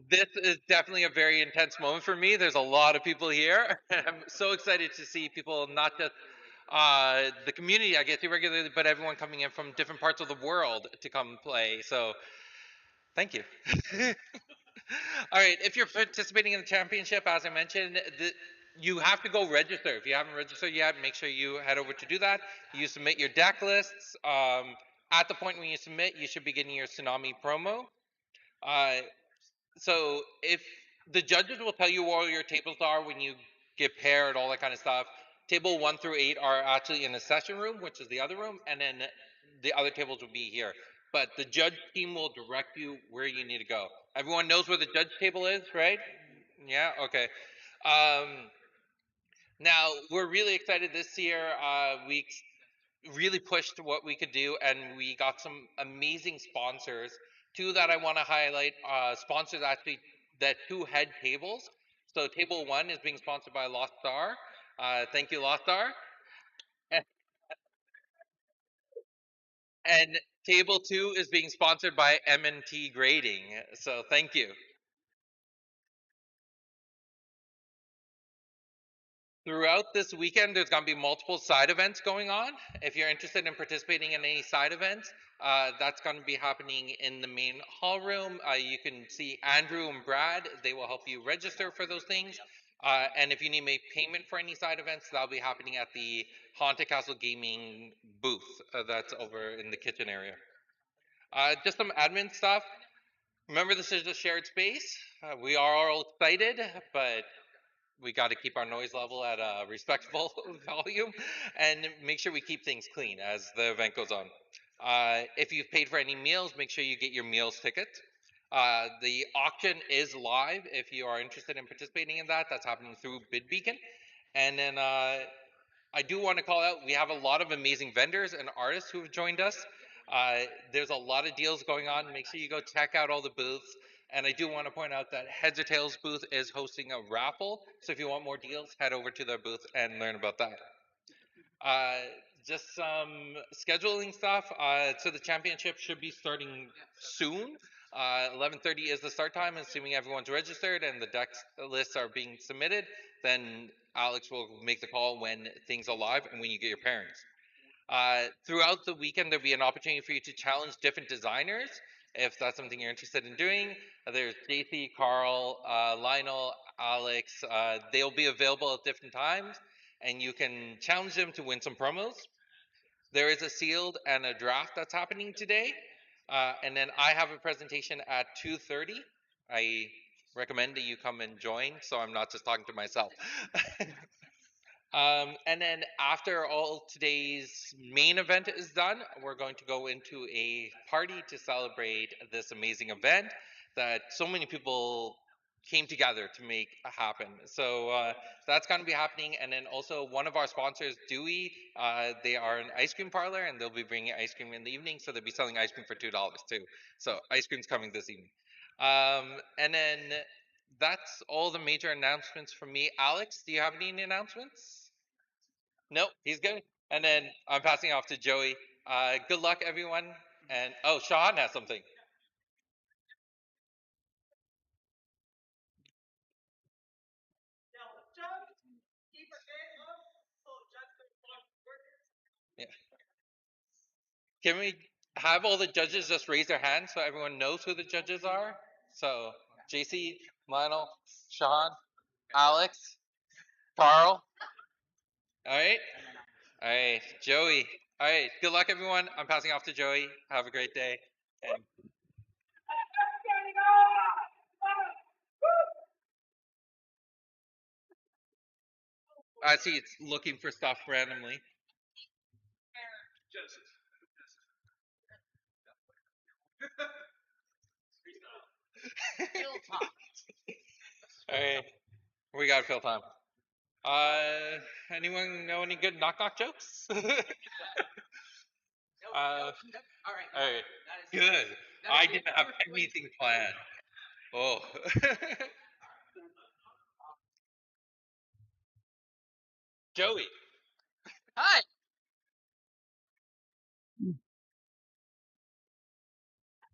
This is definitely a very intense moment for me. There's a lot of people here. I'm so excited to see people, not just the community I get to regularly, but everyone coming in from different parts of the world to come play. So thank you. All right, if you're participating in the championship, as I mentioned, you have to go register. If you haven't registered yet, make sure you head over to do that. You submit your deck lists. At the point when you submit, you should be getting your Tsunami promo. Uh, so if the judges will tell you where all your tables are when you get paired, all that kind of stuff. Table 1 through 8 are actually in the session room, which is the other room, and then the other tables will be here. But the judge team will direct you where you need to go. Everyone knows where the judge table is, right? Yeah. Okay. Um, now we're really excited this year. We really pushed what we could do, and we got some amazing sponsors. Two that I want to highlight, sponsors actually, that two head tables. So table 1 is being sponsored by Lost Star. Thank you, Lost Star. And, and table 2 is being sponsored by M&T Grading. So thank you. Throughout this weekend, there's going to be multiple side events going on. If you're interested in participating in any side events, that's going to be happening in the main hall room. You can see Andrew and Brad. They will help you register for those things. And if you need to make payment for any side events, that'll be happening at the Haunted Castle Gaming booth that's over in the kitchen area. Just some admin stuff. Remember, this is a shared space. We are all excited, but we got to keep our noise level at a respectable volume and make sure we keep things clean as the event goes on. If you've paid for any meals, make sure you get your meals ticket. The auction is live. If you are interested in participating in that, that's happening through BidBeacon. And then I do want to call out, we have a lot of amazing vendors and artists who have joined us. There's a lot of deals going on. Make sure you go check out all the booths. And I do want to point out that Heads or Tails booth is hosting a raffle. So if you want more deals, head over to their booth and learn about that. Uh, just some scheduling stuff. So the championship should be starting soon. 11:30 is the start time. Assuming everyone's registered and the deck lists are being submitted, then Alex will make the call when things are live and when you get your pairings. Throughout the weekend, there'll be an opportunity for you to challenge different designers if that's something you're interested in doing. There's JC, Carl, Lionel, Alex. They'll be available at different times, and you can challenge them to win some promos. There is a sealed and a draft that's happening today, and then I have a presentation at 2:30. I recommend that you come and join, so I'm not just talking to myself. And then after all today's main event is done, we're going to go into a party to celebrate this amazing event that so many people came together to make happen. So that's going to be happening. And then also one of our sponsors, Dewey, they are an ice cream parlor and they'll be bringing ice cream in the evening. So they'll be selling ice cream for $2 too. So ice cream's coming this evening. And then that's all the major announcements from me. Alex, do you have any announcements? Nope, he's good. And then I'm passing off to Joey. Good luck, everyone. And oh, Sean has something. Yeah. Can we have all the judges just raise their hands so everyone knows who the judges are? So, JC, Lionel, Sean, Alex, Carl. All right. All right. Joey. All right. Good luck, everyone. I'm passing off to Joey. Have a great day. And I see it's looking for stuff randomly. All right. We got fill time. Anyone know any good knock knock jokes? All right. Good. I didn't have anything planned. Oh. Joey. Hi.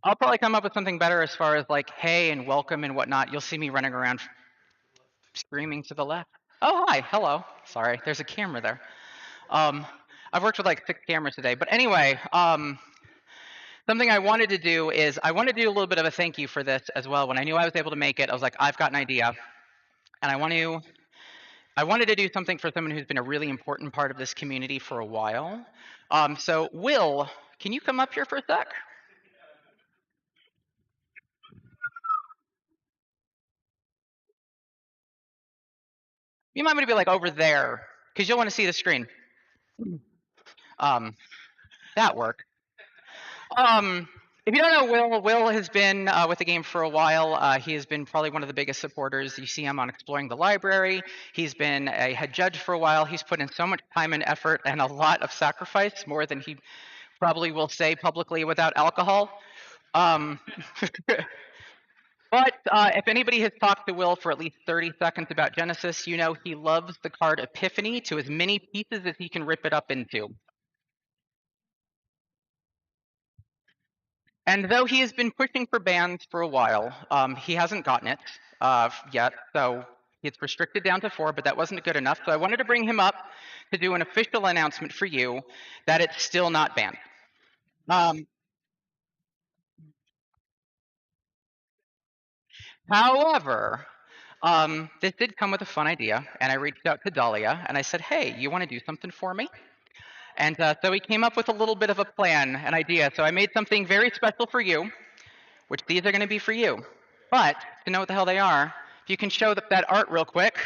I'll probably come up with something better as far as like hey and welcome and whatnot. You'll see me running around screaming to the left. Oh hi, hello. Sorry, there's a camera there. Um, I've worked with like 6 cameras today, but anyway, something I wanted to do is I wanted to do a little bit of a thank you for this as well. When I knew I was able to make it, I was like, I've got an idea, and I wanted to do something for someone who's been a really important part of this community for a while. So Will, can you come up here for a sec? You might want to be like over there because you'll want to see the screen. Um, that work. If you don't know Will, Will has been with the game for a while. He has been probably one of the biggest supporters. You see him on Exploring the Library. He's been a head judge for a while. He's put in so much time and effort and a lot of sacrifice, more than he probably will say publicly without alcohol. Um, but if anybody has talked to Will for at least 30 seconds about Genesis, you know he loves the card Epiphany to as many pieces as he can rip it up into. And though he has been pushing for bans for a while, he hasn't gotten it yet. So it's restricted down to 4, but that wasn't good enough. So I wanted to bring him up to do an official announcement for you that it's still not banned. Um, However, this did come with a fun idea, and I reached out to Dahlia and I said, "Hey, you want to do something for me?" And so we came up with a little bit of a plan, an idea. So I made something very special for you, which these are going to be for you. But to know what the hell they are, if you can show that art real quick.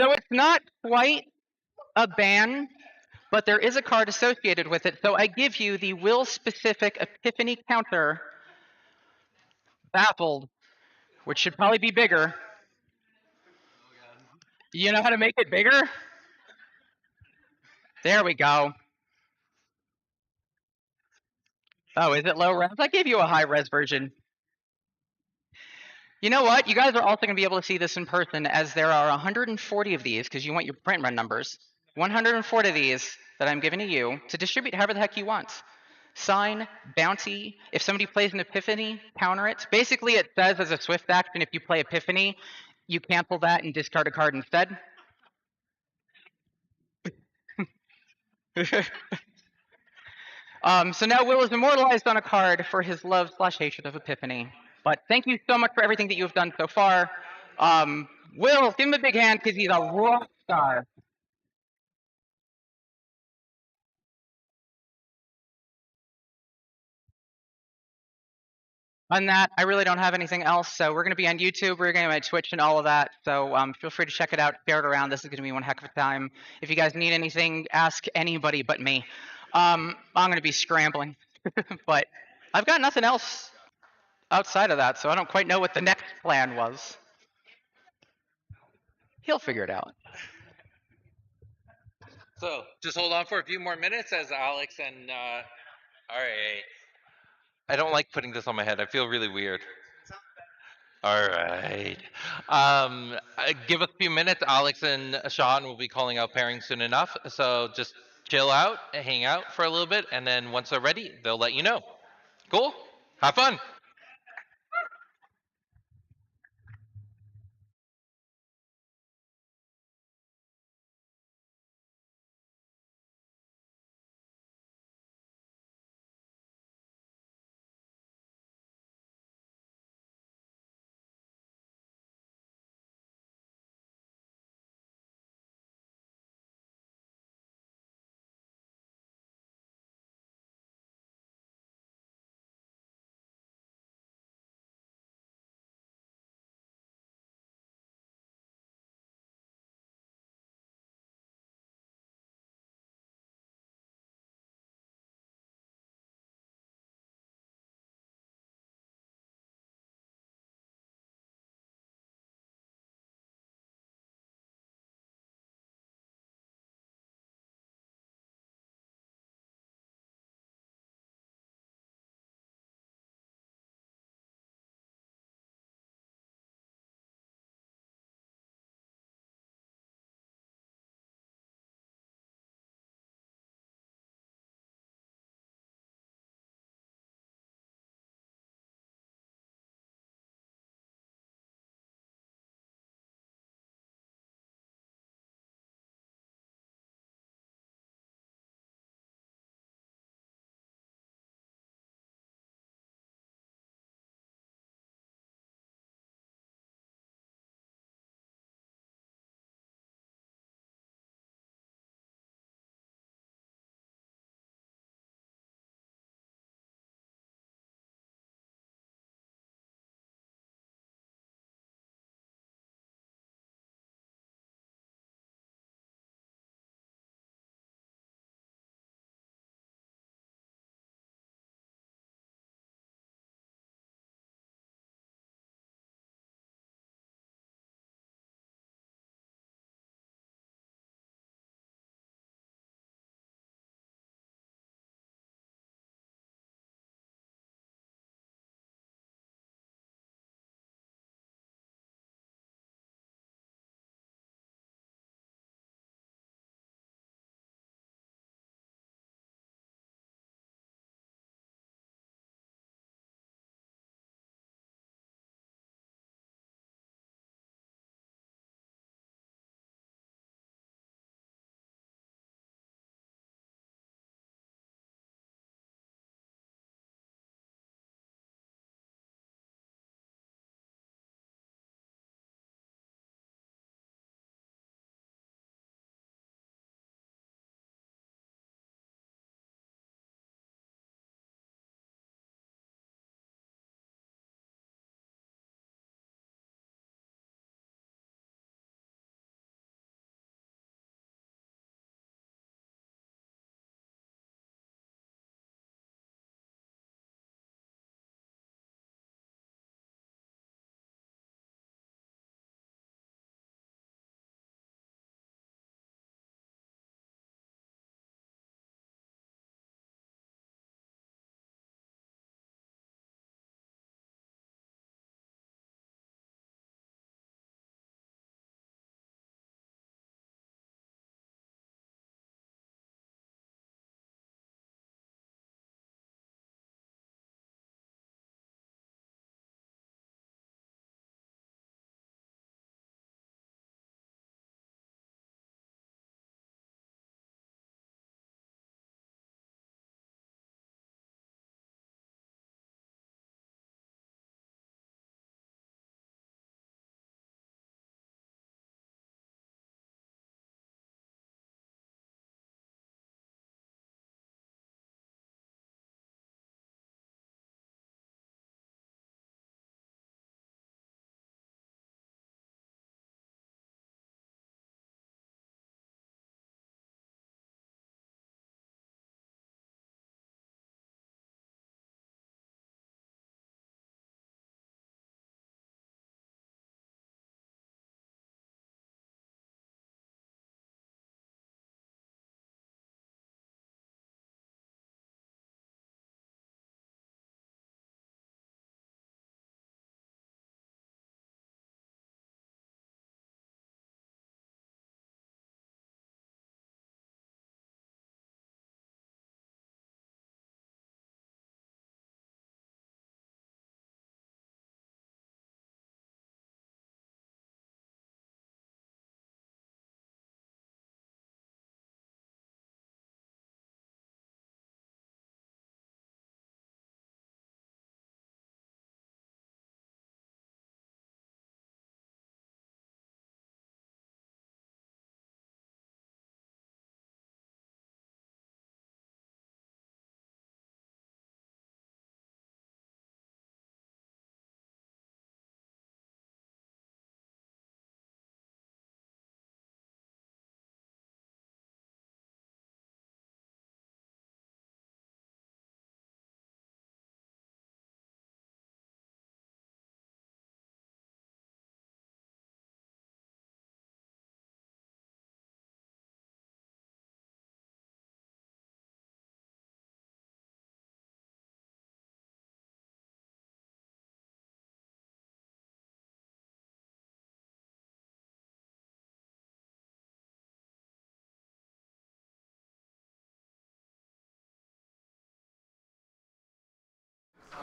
So it's not quite a ban, but there is a card associated with it. So I give you the will specific Epiphany counter, baffled, which should probably be bigger. You know how to make it bigger? There we go. Oh, is it low res? I gave you a high res version. You know what? You guys are also going to be able to see this in person, as there are 140 of these because you want your print run numbers. 140 of these that I'm giving to you to distribute however the heck you want. Sign, bounty. If somebody plays an Epiphany, counter it. Basically, it says as a swift action, if you play Epiphany, you cancel that and discard a card instead. So now Will is immortalized on a card for his love/hatred of Epiphany. But thank you so much for everything that you have done so far. Will, give him a big hand because he's a rock star. On that, I really don't have anything else. So we're going to be on YouTube, we're going to be on Twitch and all of that. So feel free to check it out, share it around. This is going to be one heck of a time. If you guys need anything, ask anybody but me. I'm going to be scrambling, but I've got nothing else outside of that. So I don't quite know what the next plan was. He'll figure it out. So just hold on for a few more minutes as Alex and all right. I don't like putting this on my head. I feel really weird. All right. Give us a few minutes. Alex and Sean will be calling out pairing soon enough. So just chill out, hang out for a little bit, and then once they're ready, they'll let you know. Cool. Have fun.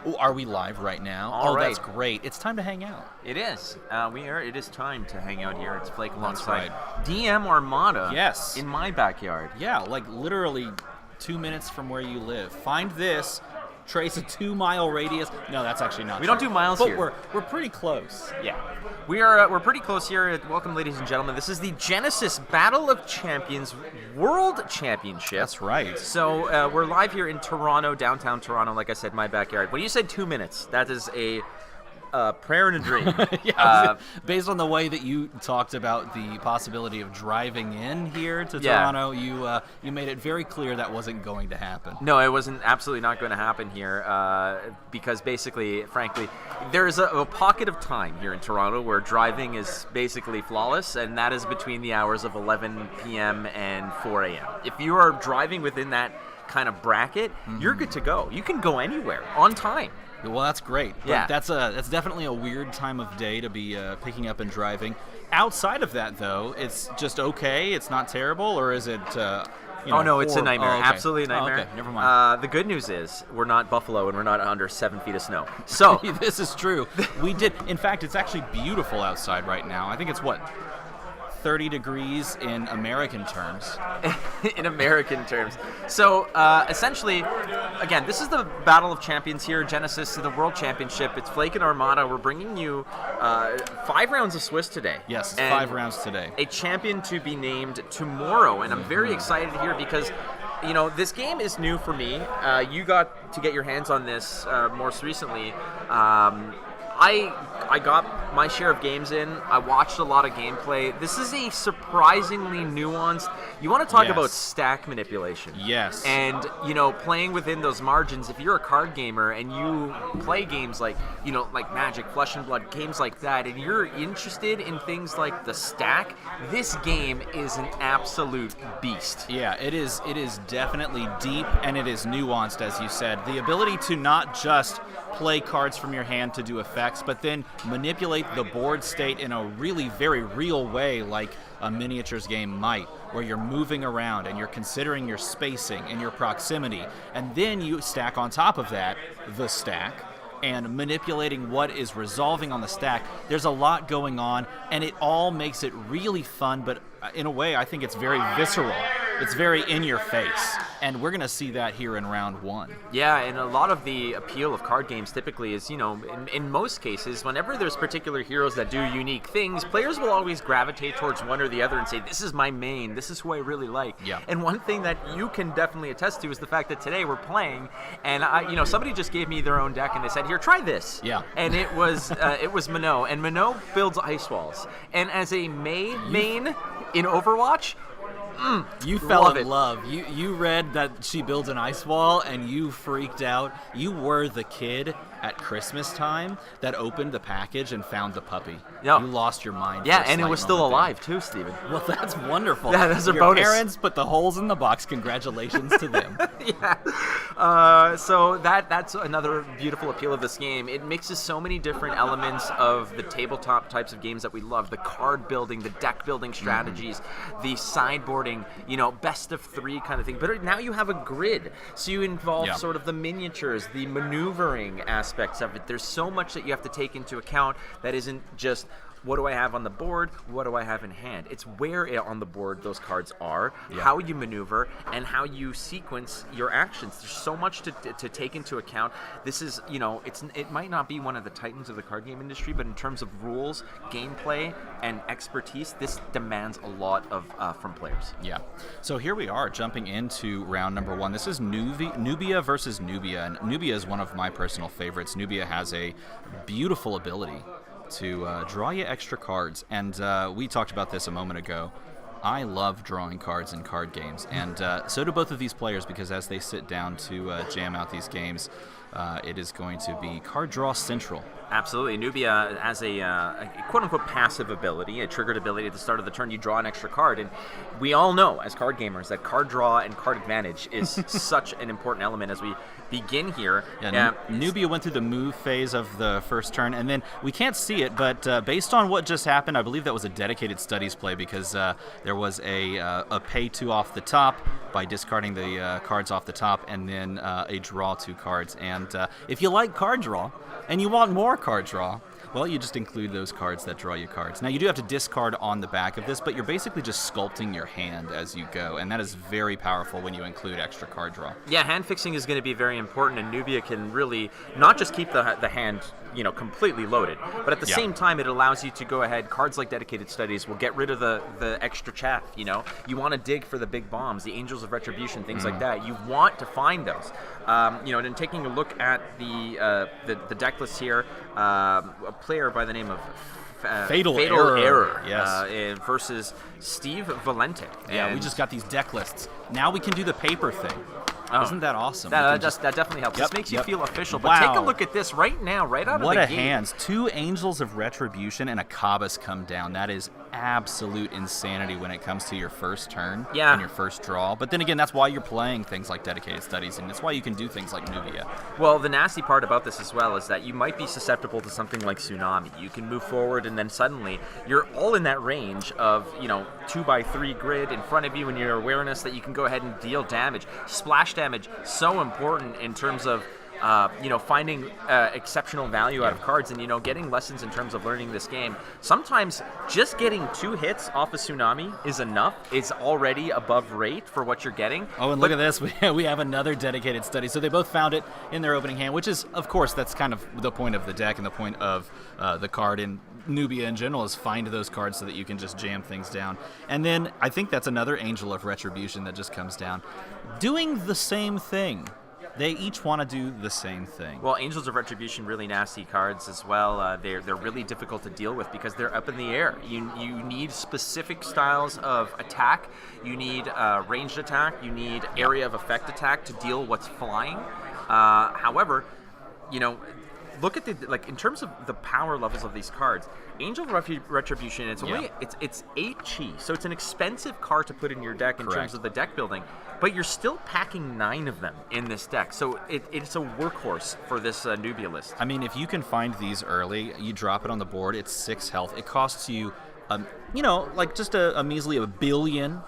Oh, are we live right now? All right. That's great. It's time to hang out. It is. It is time to hang out here. It's Flake That's alongside right. DM Armada. Yes. In my backyard. Yeah, like literally 2 minutes from where you live. Find this, trace a 2-mile radius. No, that's actually not We true. don't do miles but here. We're pretty close. Yeah. We're pretty close here. Welcome, ladies and gentlemen. This is the Genesis Battle of Champions World Championship. That's right. So we're live here in Toronto, downtown Toronto. Like I said, my backyard. When you said 2 minutes, that is a prayer and a dream. Based on the way that you talked about the possibility of driving in here to Yeah. Toronto, you made it very clear that wasn't going to happen. No, it wasn't absolutely not going to happen here because basically, frankly, there's a pocket of time here in Toronto where driving is basically flawless, and that is between the hours of 11 p.m. and 4 a.m. If you are driving within that kind of bracket, you're good to go. You can go anywhere on time. Well, that's great. But Yeah. that's definitely a weird time of day to be picking up and driving. Outside of that, though, it's just okay. It's not terrible, or is it? Oh no, it's a nightmare. Oh, okay. Absolutely a nightmare. Oh, okay, never mind. The good news is we're not Buffalo and we're not under 7 feet of snow. So This is true. We did. In fact, it's actually beautiful outside right now. I think it's 30 degrees in American terms. in American terms. So essentially, again, this is the Battle of Champions here, Genesis to the World Championship. It's Flake and Armada. We're bringing you 5 rounds of Swiss today. Yes, it's And 5 rounds today. a champion to be named tomorrow, and I'm very excited here because this game is new for me. You got to get your hands on this most recently. I got my share of games in. I watched a lot of gameplay. This is a surprisingly nuanced. You want to talk Yes. about stack manipulation. Yes. And playing within those margins. If you're a card gamer and you play games like like Magic, Flesh and Blood, games like that, and you're interested in things like the stack, this game is an absolute beast. Yeah, it is. It is definitely deep and it is nuanced, as you said. The ability to not just play cards from your hand to do effects, but then manipulate the board state in a really very real way, like a miniatures game might, where you're moving around and you're considering your spacing and your proximity, and then you stack on top of that the stack and manipulating what is resolving on the stack. There's a lot going on, and it all makes it really fun, but in a way, I think it's very visceral. It's very in your face, and we're going to see that here in round 1. Yeah, and a lot of the appeal of card games typically is, in most cases, whenever there's particular heroes that do unique things, players will always gravitate towards one or the other and say, this is my main, this is who I really like. Yeah. And one thing that you can definitely attest to is the fact that today we're playing, and somebody just gave me their own deck and they said, here, try this. Yeah. And it was Minot, and Minot builds ice walls. And as a main in Overwatch, You fell love in it. love. You read that she builds an ice wall, and you freaked out. You were the kid at Christmas time that opened the package and found the puppy. Yeah. You lost your mind. Yeah, for a and it slight was still moment there. alive too, Steven. Well, that's wonderful. Yeah, that's a Your bonus. parents put the holes in the box. Congratulations to them. So that's another beautiful appeal of this game. It mixes so many different elements of the tabletop types of games that we love: the card building, the deck building strategies, the sideboarding, best of 3 kind of thing. But now you have a grid, so you involve Yeah. sort of the miniatures, the maneuvering aspects of it. There's so much that you have to take into account that isn't just, what do I have on the board? What do I have in hand? It's where on the board those cards are, how you maneuver, and how you sequence your actions. There's so much to take into account. This is, it might not be one of the titans of the card game industry, but in terms of rules, gameplay, and expertise, this demands a lot of from players. Yeah. So here we are, jumping into round number 1. This is Nubia versus Nubia, and Nubia is one of my personal favorites. Nubia has a beautiful ability to draw you extra cards, and we talked about this a moment ago. I love drawing cards in card games, and so do both of these players, because as they sit down to jam out these games, it is going to be card draw central. Absolutely. Nubia has a quote-unquote passive ability, a triggered ability at the start of the turn. You draw an extra card, and we all know as card gamers that card draw and card advantage is such an important element as we begin here. Yeah, Nubia went through the move phase of the first turn, and then we can't see it, but based on what just happened, I believe that was a dedicated studies play because there was a pay 2 off the top by discarding the cards off the top, and then a draw 2 cards. And if you like card draw and you want more card draw, well, you just include those cards that draw you cards. Now, you do have to discard on the back of this, but you're basically just sculpting your hand as you go, and that is very powerful when you include extra card draw. Yeah, hand fixing is going to be very important, and Nubia can really not just keep the hand, completely loaded, but at the same time, it allows you to go ahead. Cards like Dedicated Studies will get rid of the extra chaff. You want to dig for the big bombs, the Angels of Retribution, things like that. You want to find those. And taking a look at the deck list here, a player by the name of Fatal Error. Yes. Versus Steve Valente. Yeah, we just got these deck lists. Now we can do the paper thing. Oh. Isn't that awesome? That definitely helps. Yep, This makes you feel official. But Wow. take a look at this right now, right out What of a the gate. hands. 2 Angels of Retribution and a Cabas come down. That is absolute insanity when it comes to your first turn and your first draw. But then again, that's why you're playing things like Dedicated Studies, and it's why you can do things like Nubia. Well, the nasty part about this as well is that you might be susceptible to something like Tsunami. You can move forward, and then suddenly you're all in that range of 2x3 grid in front of you, and your awareness that you can go ahead and deal damage. Splash damage, so important in terms of finding exceptional value out of cards, and getting lessons in terms of learning this game. Sometimes just getting 2 hits off a Tsunami is enough. It's already above rate for what you're getting. Oh, and look at this. We have another Dedicated Study. So they both found it in their opening hand, which is, of course, that's kind of the point of the deck and the point of the card in Nubia in general is find those cards so that you can just jam things down. And then I think that's another Angel of Retribution that just comes down. Doing the same thing. They each want to do the same thing. Well, Angels of Retribution, really nasty cards as well. They're really difficult to deal with because they're up in the air. You need specific styles of attack. You need ranged attack. You need area of effect attack to deal what's flying. However, look at in terms of the power levels of these cards. Angel of Retribution, it's 8 chi, so it's an expensive card to put in your deck in terms of the deck building, but you're still packing 9 of them in this deck, so it's a workhorse for this Nubia list. I mean, if you can find these early, you drop it on the board, it's 6 health. It costs you, just a measly $1 billion.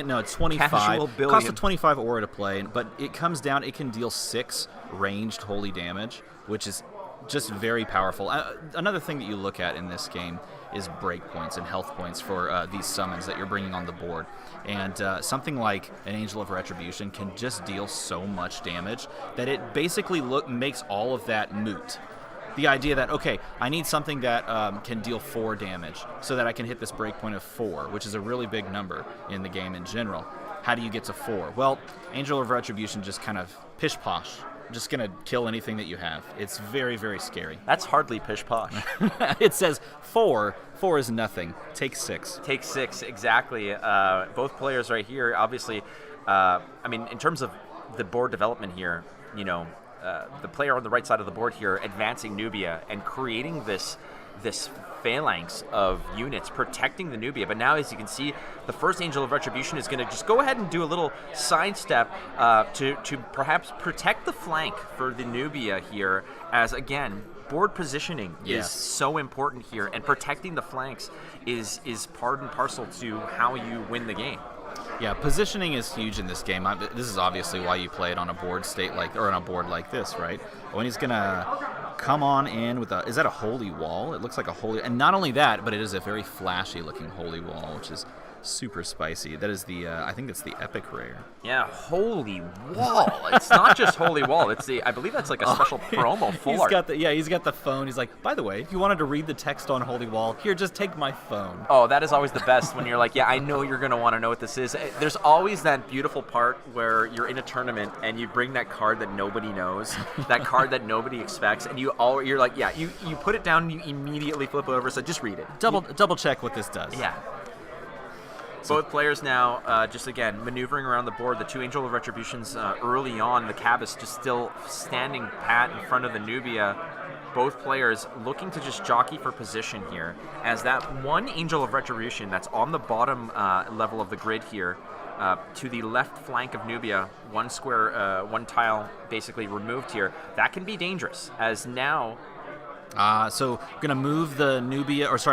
No, it's 25. Casual It billion. costs a 25 aura to play, but it comes down, it can deal 6 ranged holy damage, which is just very powerful. Another thing that you look at in this game is breakpoints and health points for these summons that you're bringing on the board. And something like an Angel of Retribution can just deal so much damage that it basically makes all of that moot. The idea that, okay, I need something that can deal 4 damage so that I can hit this breakpoint of 4, which is a really big number in the game in general. How do you get to 4? Well, Angel of Retribution just kind of pish-posh. Just going to kill anything that you have. It's very, very scary. That's hardly pish-posh. It says 4. 4 is nothing. Take 6. Take 6, exactly. Both players right here, obviously, in terms of the board development here, the player on the right side of the board here advancing Nubia and creating this phalanx of units protecting the Nubia. But now, as you can see, the first Angel of Retribution is going to just go ahead and do a little sidestep to perhaps protect the flank for the Nubia here, as again, board positioning is so important here, and protecting the flanks is part and parcel to how you win the game. Yeah, positioning is huge in this game. This is obviously why you play it on a board on a board like this, right? When he's gonna come on in with is that a holy wall? It looks like a holy, and not only that, but it is a very flashy looking holy wall, which is super spicy. That is the I think it's the epic rare. Yeah, holy wall. It's not just holy wall. It's I believe that's like a special promo full art. He's got the phone. He's like, by the way, if you wanted to read the text on holy wall, here, just take my phone. Oh, that is always the best when you're like, yeah, I know you're going to want to know what this is. There's always that beautiful part where you're in a tournament and you bring that card that nobody knows, that card that nobody expects, and you're like, yeah, you put it down and you immediately flip it over, so just read it. Double check what this does. Yeah. Both players now, just again, maneuvering around the board. The 2 Angel of Retributions early on, the Cabas just still standing pat in front of the Nubia. Both players looking to just jockey for position here, as that 1 Angel of Retribution that's on the bottom level of the grid here to the left flank of Nubia, one square, one tile basically removed here. That can be dangerous, as now... So going to move the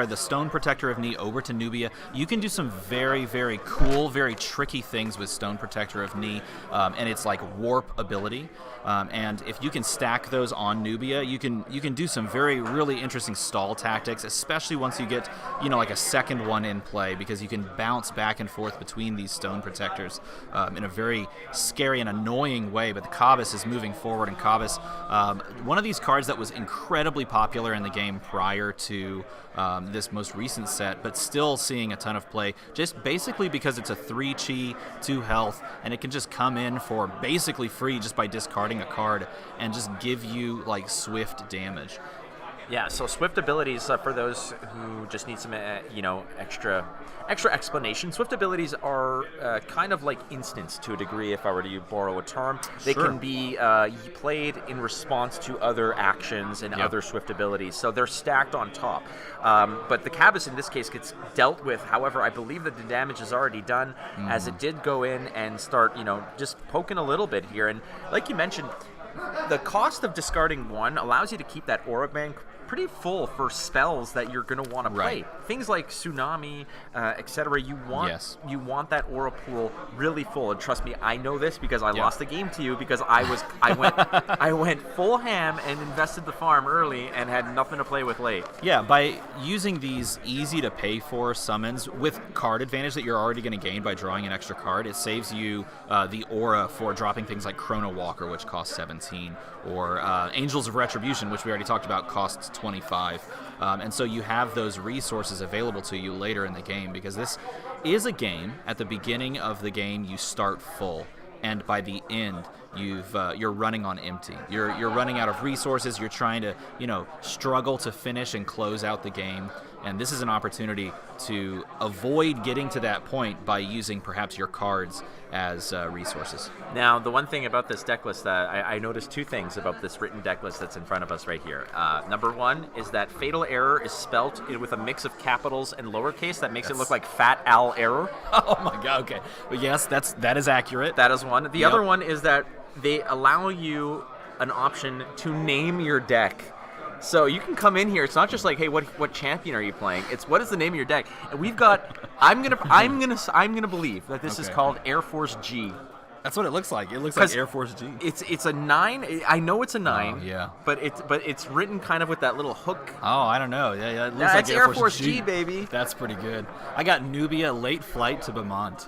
the Stone Protector of Knee over to Nubia. You can do some very, very cool, very tricky things with Stone Protector of Knee, and it's like warp ability. And if you can stack those on Nubia, you can do some really interesting stall tactics, especially once you get, like a second one in play, because you can bounce back and forth between these Stone Protectors in a very scary and annoying way. But the Cabbus is moving forward, and Cabbus, one of these cards that was incredibly popular in the game prior to this most recent set, but still seeing a ton of play, just basically because it's a 3 chi, 2 health, and it can just come in for basically free just by discarding a card and just give you like swift damage. Yeah, so swift abilities, for those who just need some, extra explanation. Swift abilities are kind of like instants to a degree, if I were to borrow a term. They Sure. can be played in response to other actions and other swift abilities, so they're stacked on top. But the Cabbus in this case gets dealt with. However, I believe that the damage is already done, as it did go in and start, just poking a little bit here. And like you mentioned, the cost of discarding one allows you to keep that aura bank pretty full for spells that you're going to want to play. Right. Things like Tsunami, etc. You want that aura pool really full. And trust me, I know this because I lost the game to you because I went full ham and invested the farm early and had nothing to play with late. Yeah, by using these easy to pay for summons with card advantage that you're already going to gain by drawing an extra card, it saves you the aura for dropping things like Chrono Walker, which costs 17, or Angels of Retribution, which we already talked about, costs 25. And so you have those resources available to you later in the game, because this is a game, at the beginning of the game, you start full, and by the end, you're running on empty. You're running out of resources. You're trying to, struggle to finish and close out the game. And this is an opportunity to avoid getting to that point by using perhaps your cards as resources. Now, the one thing about this deck list, I noticed two things about this written deck list that's in front of us right here. Number one is that Fatal Error is spelt with a mix of capitals and lowercase. That makes it look like Fat Al Error. Oh my God, okay. But yes, that is accurate. That is one. The other one is that they allow you an option to name your deck. So you can come in here. It's not just like, hey, what champion are you playing? It's what is the name of your deck? And we've got. I'm gonna believe that this is called Air Force G. That's what it looks like. It looks like Air Force G. It's a 9. I know it's a 9. Oh, yeah. But it's written kind of with that little hook. Oh, I don't know. Yeah. It looks like It's Air Force G, baby. That's pretty good. I got Nubia late flight to Vermont.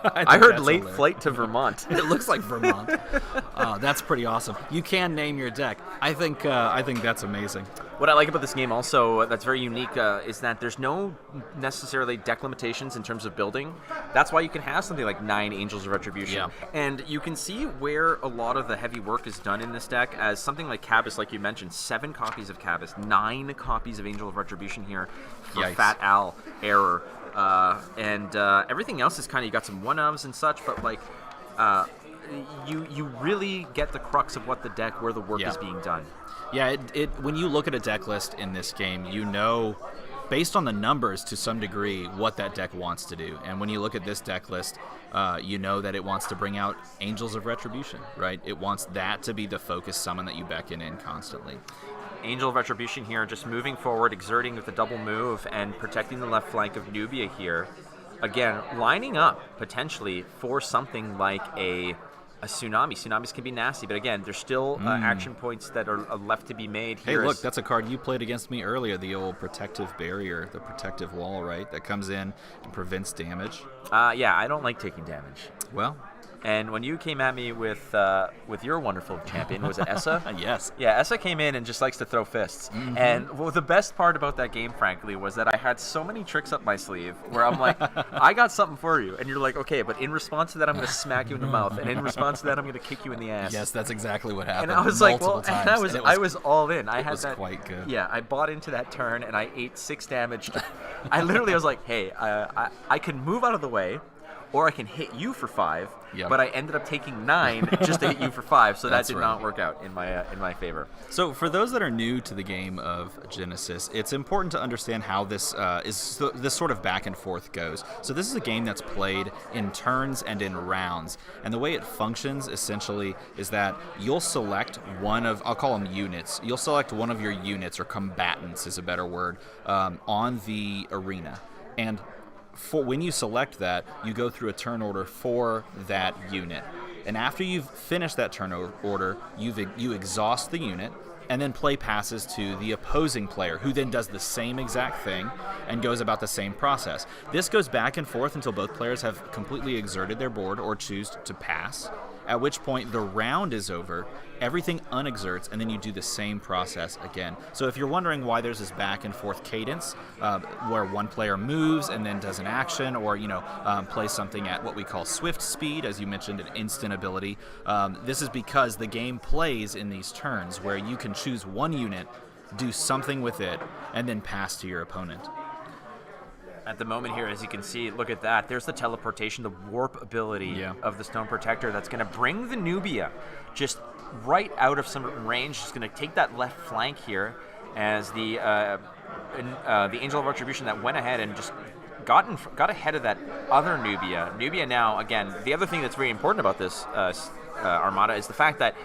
I heard late flight to Vermont. It looks like Vermont. That's pretty awesome. You can name your deck. I think that's amazing. What I like about this game also that's very unique is that there's no necessarily deck limitations in terms of building. That's why you can have something like 9 Angels of Retribution. Yeah. And you can see where a lot of the heavy work is done in this deck, as something like Cabbus, like you mentioned, 7 copies of Cabbus, 9 copies of Angel of Retribution here for Yikes. Fat Al Error. And everything else is kind of, you got some 1-ofs and such, but like you really get the crux of what the deck, where the work is being done. Yeah, when you look at a deck list in this game, you know, based on the numbers to some degree, what that deck wants to do. And when you look at this deck list, you know that it wants to bring out Angels of Retribution, right? It wants that to be the focus summon that you beckon in constantly. Angel of Retribution here, just moving forward, exerting with the double move, and protecting the left flank of Nubia here. Again, lining up potentially for something like a Tsunami. Tsunamis can be nasty, but again, there's still action points that are left to be made here. Hey, look, that's a card you played against me earlier, the old protective barrier, the protective wall, right? That comes in and prevents damage. Yeah, I don't like taking damage. Well, and when you came at me with your wonderful champion, was it Essa? Yes. Yeah, Essa came in and just likes to throw fists. Mm-hmm. And the best part about that game, frankly, was that I had so many tricks up my sleeve where I'm like, I got something for you. And you're like, okay, but in response to that, I'm going to smack you in the mouth. And in response to that, I'm going to kick you in the ass. Yes, that's exactly what happened. And I was like, well, and I was all in. It was quite good. Yeah, I bought into that turn and I ate 6 damage. I literally was like, hey, I can move out of the way, or I can hit you for 5. Yep. But I ended up taking 9 just to hit you for 5, so that That's did right. not work out in my favor. So for those that are new to the game of Genesis, it's important to understand how this this sort of back and forth goes. So this is a game that's played in turns and in rounds, and the way it functions essentially is that you'll select one of, I'll call them units. You'll select one of your units, or combatants is a better word, on the arena, and when you select that, you go through a turn order for that unit. And after you've finished that turn order, you exhaust the unit, and then play passes to the opposing player, who then does the same exact thing and goes about the same process. This goes back and forth until both players have completely exerted their board or choose to pass, at which point the round is over, everything unexerts, and then you do the same process again. So if you're wondering why there's this back and forth cadence, where one player moves and then does an action, or plays something at what we call swift speed, as you mentioned, an instant ability, this is because the game plays in these turns where you can choose one unit, do something with it, and then pass to your opponent. At the moment here, as you can see, look at that. There's the teleportation, the warp ability of the Stone Protector that's going to bring the Nubia just right out of some range. It's going to take that left flank here as the Angel of Retribution that went ahead and just got ahead of that other Nubia. Nubia now, again, the other thing that's very important about this Armada is the fact that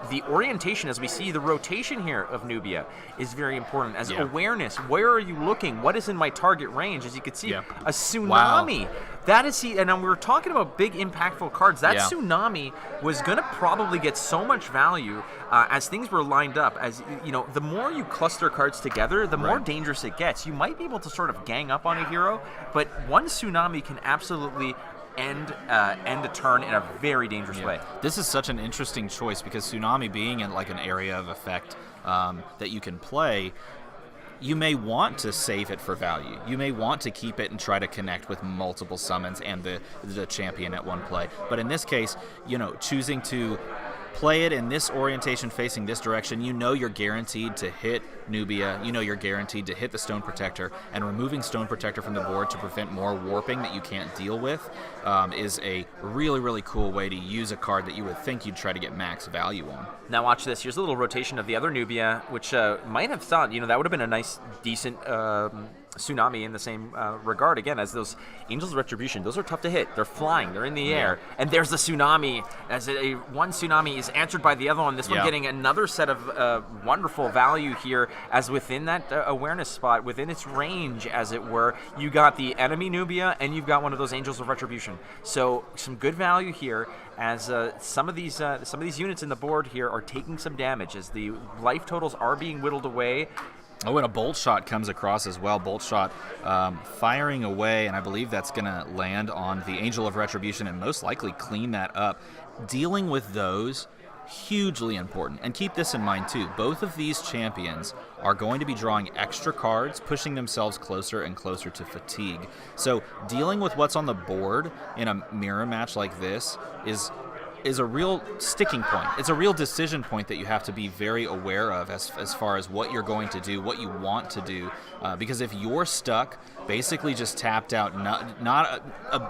the orientation, as we see, the rotation here of Nubia is very important. As awareness, where are you looking? What is in my target range? As you can see, a tsunami. Wow. That is, and we were talking about big impactful cards. That tsunami was going to probably get so much value as things were lined up. As you know, the more you cluster cards together, the more dangerous it gets. You might be able to sort of gang up on a hero, but one tsunami can absolutely end a turn in a very dangerous way. This is such an interesting choice because Tsunami being in like an area of effect that you can play, you may want to save it for value. You may want to keep it and try to connect with multiple summons and the champion at one play. But in this case, choosing to play it in this orientation facing this direction, you're guaranteed to hit Nubia, you're guaranteed to hit the Stone Protector, and removing Stone Protector from the board to prevent more warping that you can't deal with is a really, really cool way to use a card that you would think you'd try to get max value on. Now watch this. Here's a little rotation of the other Nubia, which might have thought, that would have been a nice, decent tsunami in the same regard. Again, as those Angels of Retribution, those are tough to hit. They're flying. They're in the air. And there's the tsunami. As one tsunami is answered by the other one. This one getting another set of wonderful value here, as within that awareness spot, within its range, as it were, you got the enemy Nubia, and you've got one of those Angels of Retribution. So some good value here, as some of these units in the board here are taking some damage, as the life totals are being whittled away. Oh, and a bolt shot comes across as well. Bolt shot firing away, and I believe that's going to land on the Angel of Retribution and most likely clean that up. Dealing with those, hugely important. And keep this in mind, too. Both of these champions are going to be drawing extra cards, pushing themselves closer and closer to fatigue. So dealing with what's on the board in a mirror match like this is a real sticking point. It's a real decision point that you have to be very aware of as far as what you're going to do, what you want to do. Because if you're stuck, basically just tapped out, not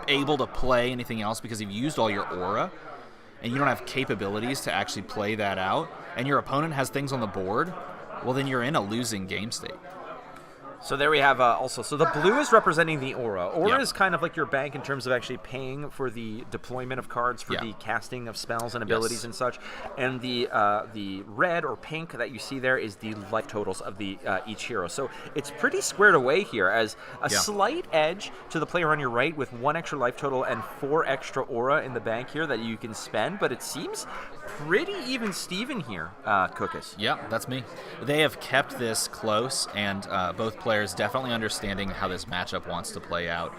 able to play anything else because you've used all your aura, and you don't have capabilities to actually play that out, and your opponent has things on the board, well, then you're in a losing game state. So there we have also, so the blue is representing the aura. Aura is kind of like your bank in terms of actually paying for the deployment of cards, for the casting of spells and abilities and such. And the red or pink that you see there is the life totals of the each hero. So it's pretty squared away here, as a slight edge to the player on your right with 1 extra life total and 4 extra aura in the bank here that you can spend. But it seems pretty even Steven here, Cookus. Yeah, that's me. They have kept this close, and both players definitely understanding how this matchup wants to play out,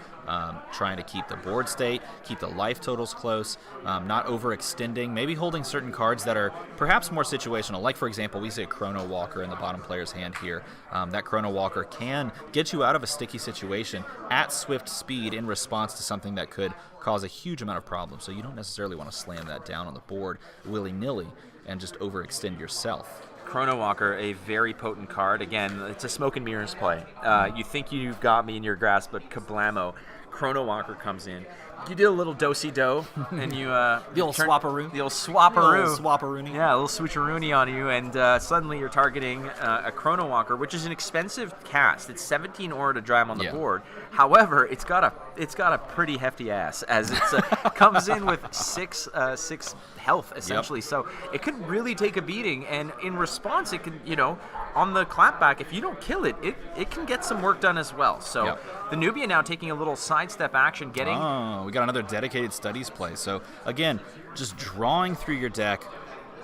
trying to keep the board state, keep the life totals close, not overextending, maybe holding certain cards that are perhaps more situational. Like, for example, we see a Chrono Walker in the bottom player's hand here. That Chrono Walker can get you out of a sticky situation at swift speed in response to something that could cause a huge amount of problems. So you don't necessarily want to slam that down on the board willy-nilly and just overextend yourself. Chrono Walker, a very potent card. Again, it's a smoke and mirrors play. You think you've got me in your grasp, but kablamo. Chrono Walker comes in. You did a little do-si-do, and you The old swapperoo. The old swapperoo. Little swapperoony. Yeah, a little switcheroony on you, and suddenly you're targeting a Chrono Walker, which is an expensive cast. It's 17 aura to drive on the board. However, it's got a pretty hefty ass, as it comes in with six health essentially. So it could really take a beating, and in response, it can on the clapback, if you don't kill it, it can get some work done as well. So the Nubia now taking a little sidestep action, getting. Oh, we got another dedicated studies play. So again, just drawing through your deck.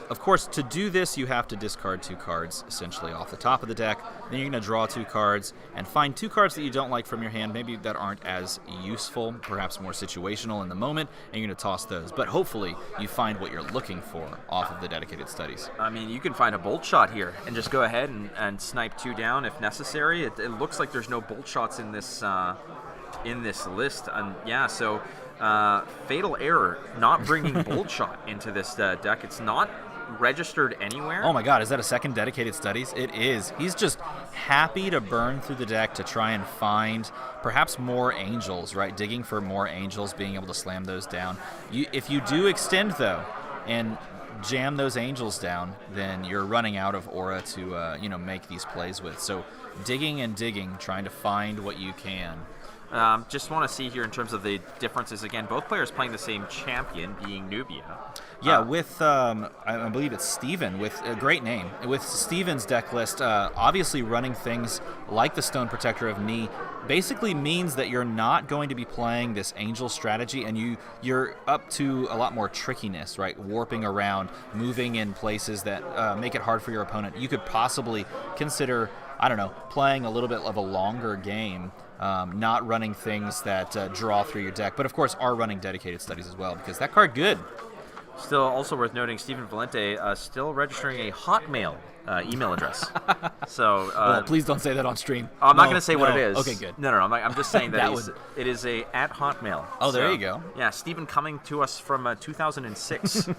Of course, to do this, you have to discard 2 cards, essentially, off the top of the deck. Then you're going to draw 2 cards and find 2 cards that you don't like from your hand, maybe that aren't as useful, perhaps more situational in the moment, and you're going to toss those. But hopefully, you find what you're looking for off of the dedicated studies. I mean, you can find a bolt shot here and just go ahead and snipe 2 down if necessary. It looks like there's no bolt shots in this list. So Fatal Error not bringing bolt shot into this deck. It's not registered anywhere. Oh my god, is that a second dedicated studies? It is. He's just happy to burn through the deck to try and find perhaps more angels, right? Digging for more angels, being able to slam those down. If you do extend, though, and jam those angels down, then you're running out of aura to make these plays with. So digging and digging, trying to find what you can. Just want to see here in terms of the differences. Again, both players playing the same champion, being Nubia. Yeah, with I believe it's Steven, with a great name. With Steven's deck list, obviously running things like the Stone Protector of Knee basically means that you're not going to be playing this angel strategy, and you're up to a lot more trickiness, right? Warping around, moving in places that make it hard for your opponent. You could possibly consider, I don't know, playing a little bit of a longer game, not running things that draw through your deck, but of course are running dedicated studies as well, because that card good. Still also worth noting, Stephen Valente still registering a Hotmail email address. So well, please don't say that on stream. I'm not going to say what it is. Okay, good. No. I'm just saying that it is a at Hotmail. Oh, there you go. Yeah, Stephen coming to us from 2006.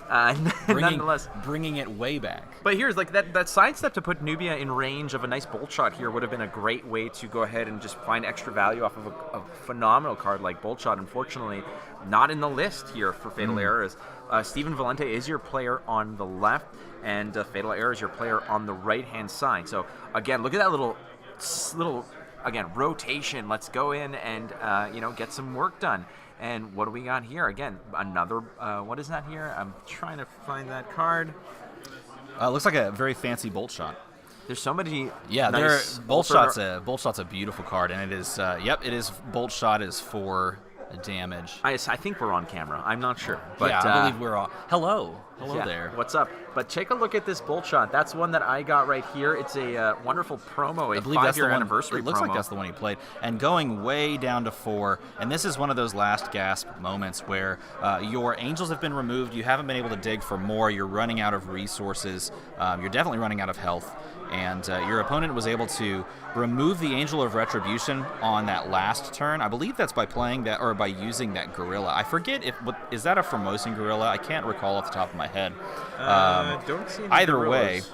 Nonetheless, bringing it way back. But here's like that sidestep to put Nubia in range of a nice bolt shot here would have been a great way to go ahead and just find extra value off of a phenomenal card like bolt shot. Unfortunately, not in the list here for Fatal Error. Stephen Valente is your player on the left, and Fatal Error is your player on the right-hand side. So, again, look at that little rotation. Let's go in and, get some work done. And what do we got here? Again, another, what is that here? I'm trying to find that card. Looks like a very fancy bolt shot. There's so many. Yeah, nice bolt shot's a beautiful card, and it is. It is. Bolt shot is for damage. I think we're on camera. I'm not sure. But, yeah, I believe we're on. Hello there. What's up? But take a look at this bolt shot. That's one that I got right here. It's a wonderful promo, a 5-year anniversary promo. It looks like that's the one he played. And going way down to 4, and this is one of those last gasp moments where your angels have been removed, you haven't been able to dig for more, you're running out of resources, you're definitely running out of health, and your opponent was able to remove the Angel of Retribution on that last turn. I believe that's by playing that, or by using that gorilla. I forget is that a Formosan gorilla? I can't recall off the top of my head. Don't see any either gorillas.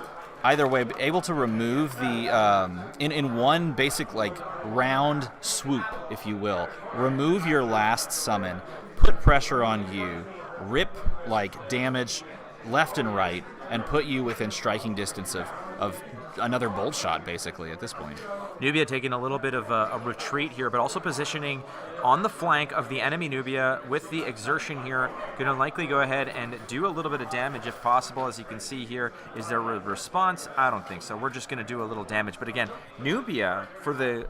way, able to remove the in one basic round swoop, if you will. Remove your last summon, put pressure on you, rip damage left and right, and put you within striking distance of another bolt shot, basically, at this point. Nubia taking a little bit of a retreat here, but also positioning on the flank of the enemy Nubia with the exertion here. Going to likely go ahead and do a little bit of damage if possible. As you can see here, is there a response? I don't think so. We're just going to do a little damage. But again, Nubia, for the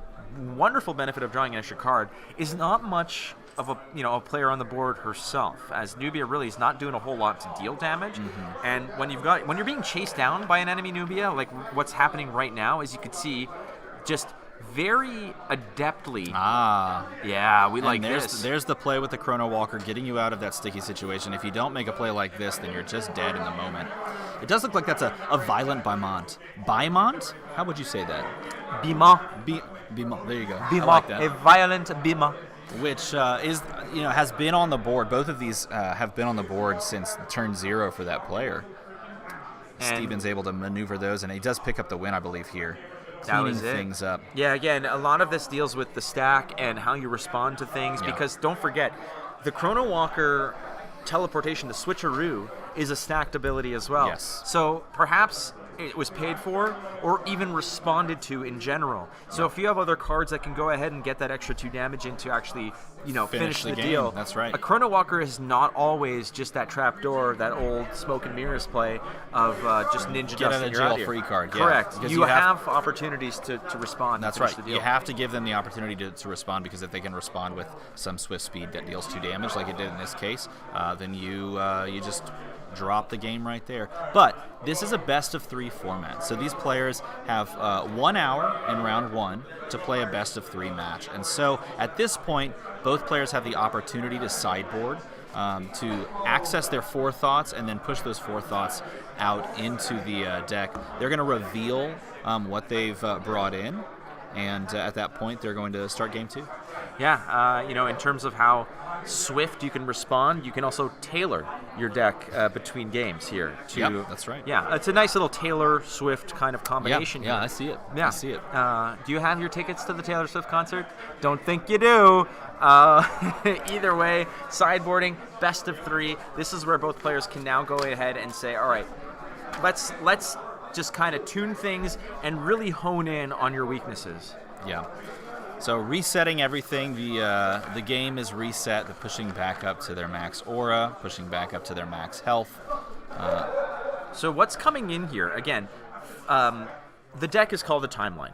wonderful benefit of drawing an extra card, is not much of a player on the board herself, as Nubia really is not doing a whole lot to deal damage. And when you're being chased down by an enemy Nubia, like what's happening right now, as you can see, just very adeptly. Yeah, we like this. There's the play with the Chrono Walker, getting you out of that sticky situation. If you don't make a play like this, then you're just dead in the moment. It does look like that's a violent Bimont. Bimont? How would you say that? Bima. Bima. There you go. Bima. I like that. A violent Bima. Which has been on the board. Both of these have been on the board since turn 0 for that player. And Steven's able to maneuver those, and he does pick up the win, I believe, here. cleaning things up. Yeah, again, a lot of this deals with the stack and how you respond to things, because don't forget, the Chrono Walker teleportation, the switcheroo, is a stacked ability as well. Yes. So perhaps it was paid for or even responded to in general. So if you have other cards that can go ahead and get that extra 2 damage in to actually, finish the game. deal. That's right. A Chrono Walker is not always just that trapdoor, that old smoke and mirrors play of just ninja Get out dusting of your out jail here. free card. Yeah. Correct. Because You have opportunities to respond. That's and finish right. The deal. You have to give them the opportunity to respond, because if they can respond with some swift speed that deals 2 damage, like it did in this case, then you just drop the game right there. But this is a best of 3 format, so these players have 1 hour in round 1 to play a best of 3 match. And so at this point, both players have the opportunity to sideboard, to access their forethoughts and then push those forethoughts out into the deck. They're going to reveal what they've brought in, and at that point, they're going to start game 2. Yeah, in terms of how swift you can respond, you can also tailor your deck between games here. Yep, that's right. Yeah, it's a nice little Taylor Swift kind of combination. Yeah, I see it. Yeah. I see it. Do you have your tickets to the Taylor Swift concert? Don't think you do. Either way, sideboarding, best of 3. This is where both players can now go ahead and say, all right, let's just kind of tune things and really hone in on your weaknesses. Yeah. So resetting everything, the game is reset. They're pushing back up to their max aura, pushing back up to their max health. So what's coming in here? Again, the deck is called a timeline.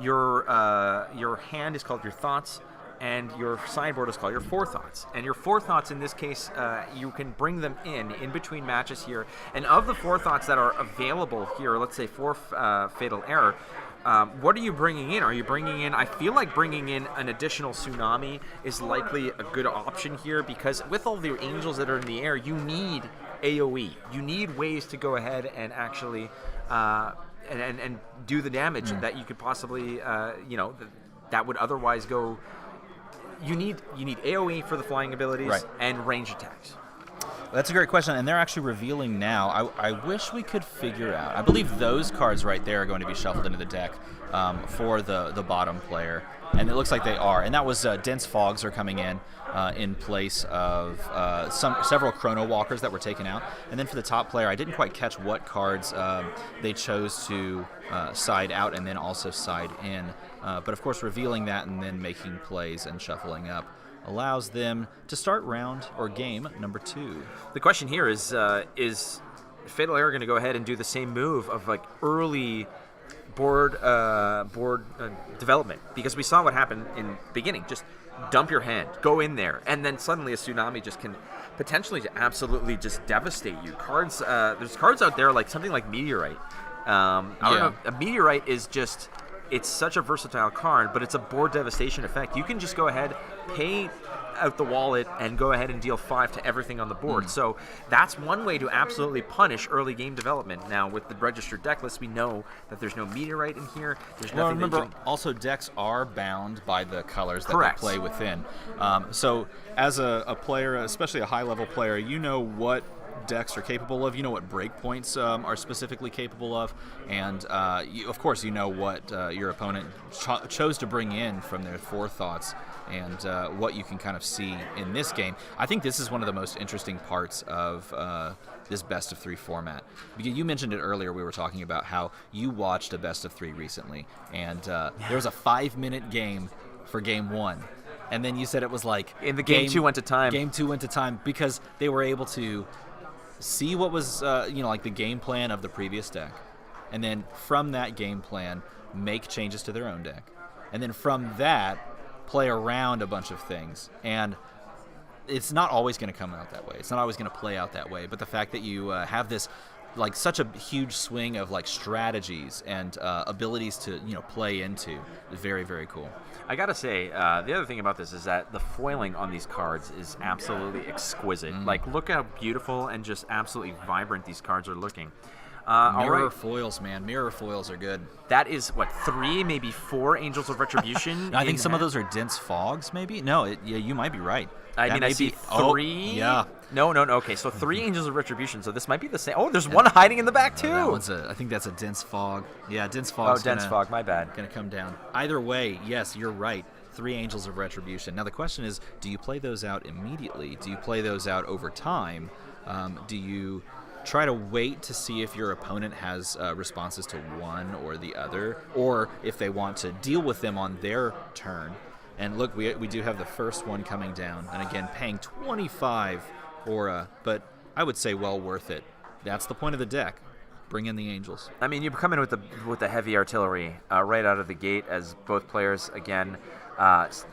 Your hand is called your thoughts, and your sideboard is called your forethoughts. And your forethoughts in this case, you can bring them in between matches here. And of the forethoughts that are available here, let's say for Fatal Error, what are you bringing in? Are you bringing in, I feel like bringing in an additional Tsunami is likely a good option here, because with all the angels that are in the air, you need AoE. You need ways to go ahead and actually and do the damage that you could possibly, that would otherwise go. You need AoE for the flying abilities, right, and range attacks. That's a great question, and they're actually revealing now. I wish we could figure out. I believe those cards right there are going to be shuffled into the deck for the bottom player, and it looks like they are. And that was Dense Fogs are coming in place of several Chrono Walkers that were taken out. And then for the top player, I didn't quite catch what cards they chose to side out and then also side in. But of course, revealing that and then making plays and shuffling up allows them to start round or game number 2. The question here is Fatal Error going to go ahead and do the same move of like early board development? Because we saw what happened in beginning. Just dump your hand, go in there, and then suddenly a Tsunami just can potentially absolutely just devastate you. Cards, there's cards out there like something like Meteorite. I don't know. A Meteorite is just. It's such a versatile card, but it's a board devastation effect. You can just go ahead, pay out the wallet, and go ahead and deal 5 to everything on the board. So that's one way to absolutely punish early game development. Now, with the registered deck list, we know that there's no Meteorite in here. There's nothing. Remember, also decks are bound by the colors that Correct. they play within. So as a player, especially a high-level player, you know what decks are capable of, you know what breakpoints are specifically capable of, and of course you know what your opponent chose to bring in from their forethoughts, and what you can kind of see in this game. I think this is one of the most interesting parts of this best of 3 format. Because you mentioned it earlier, we were talking about how you watched a best of 3 recently, and there was a 5-minute game for game 1. And then you said it was like in the game 2 went to time. Game 2 went to time because they were able to see what was, like the game plan of the previous deck, and then from that game plan, make changes to their own deck, and then from that, play around a bunch of things. And it's not always going to come out that way. It's not always going to play out that way. But the fact that you have this, like, such a huge swing of like strategies and abilities to play into is very, very cool. I gotta say, the other thing about this is that the foiling on these cards is absolutely exquisite. Like, look how beautiful and just absolutely vibrant these cards are looking. All Mirror right. foils, man. Mirror foils are good. That is, what, 3, maybe 4 Angels of Retribution? I think in some of hand? those are dense fogs, maybe? No, yeah, you might be right. I That mean, may I see be- oh, 3. yeah. No. Okay, so 3 Angels of Retribution. So this might be the same. Oh, there's one hiding in the back, too. That one's I think that's a dense fog. Yeah, dense fog's dense fog, my bad. Gonna come down. Either way, yes, you're right. 3 Angels of Retribution. Now the question is, do you play those out immediately? Do you play those out over time? Do you try to wait to see if your opponent has responses to one or the other, or if they want to deal with them on their turn? And look, we do have the first one coming down, and again, paying 25 aura, but I would say well worth it. That's the point of the deck. Bring in the Angels. I mean, you come in with the heavy artillery right out of the gate, as both players, again,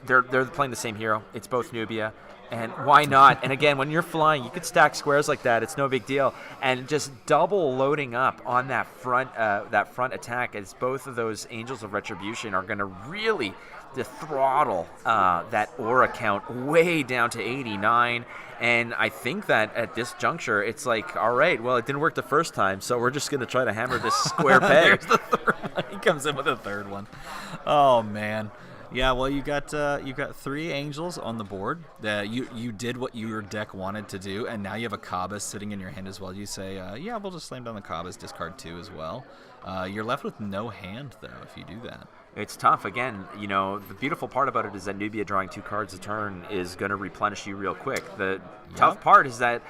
they're playing the same hero. It's both Nubia. And why not? And again, when you're flying, you could stack squares like that. It's no big deal. And just double loading up on that front attack, as both of those Angels of Retribution are going to really throttle that aura count way down to 89. And I think that at this juncture, it's like, all right, well, it didn't work the first time, so we're just going to try to hammer this square peg. There's the third one. He comes in with a third one. Oh man. Yeah, well, you got 3 Angels on the board. You did what your deck wanted to do, and now you have a Kabas sitting in your hand as well. You say, yeah, we'll just slam down the Kabas, discard 2 as well. You're left with no hand, though, if you do that. It's tough. Again, the beautiful part about it is that Nubia drawing 2 cards a turn is going to replenish you real quick. The tough part is that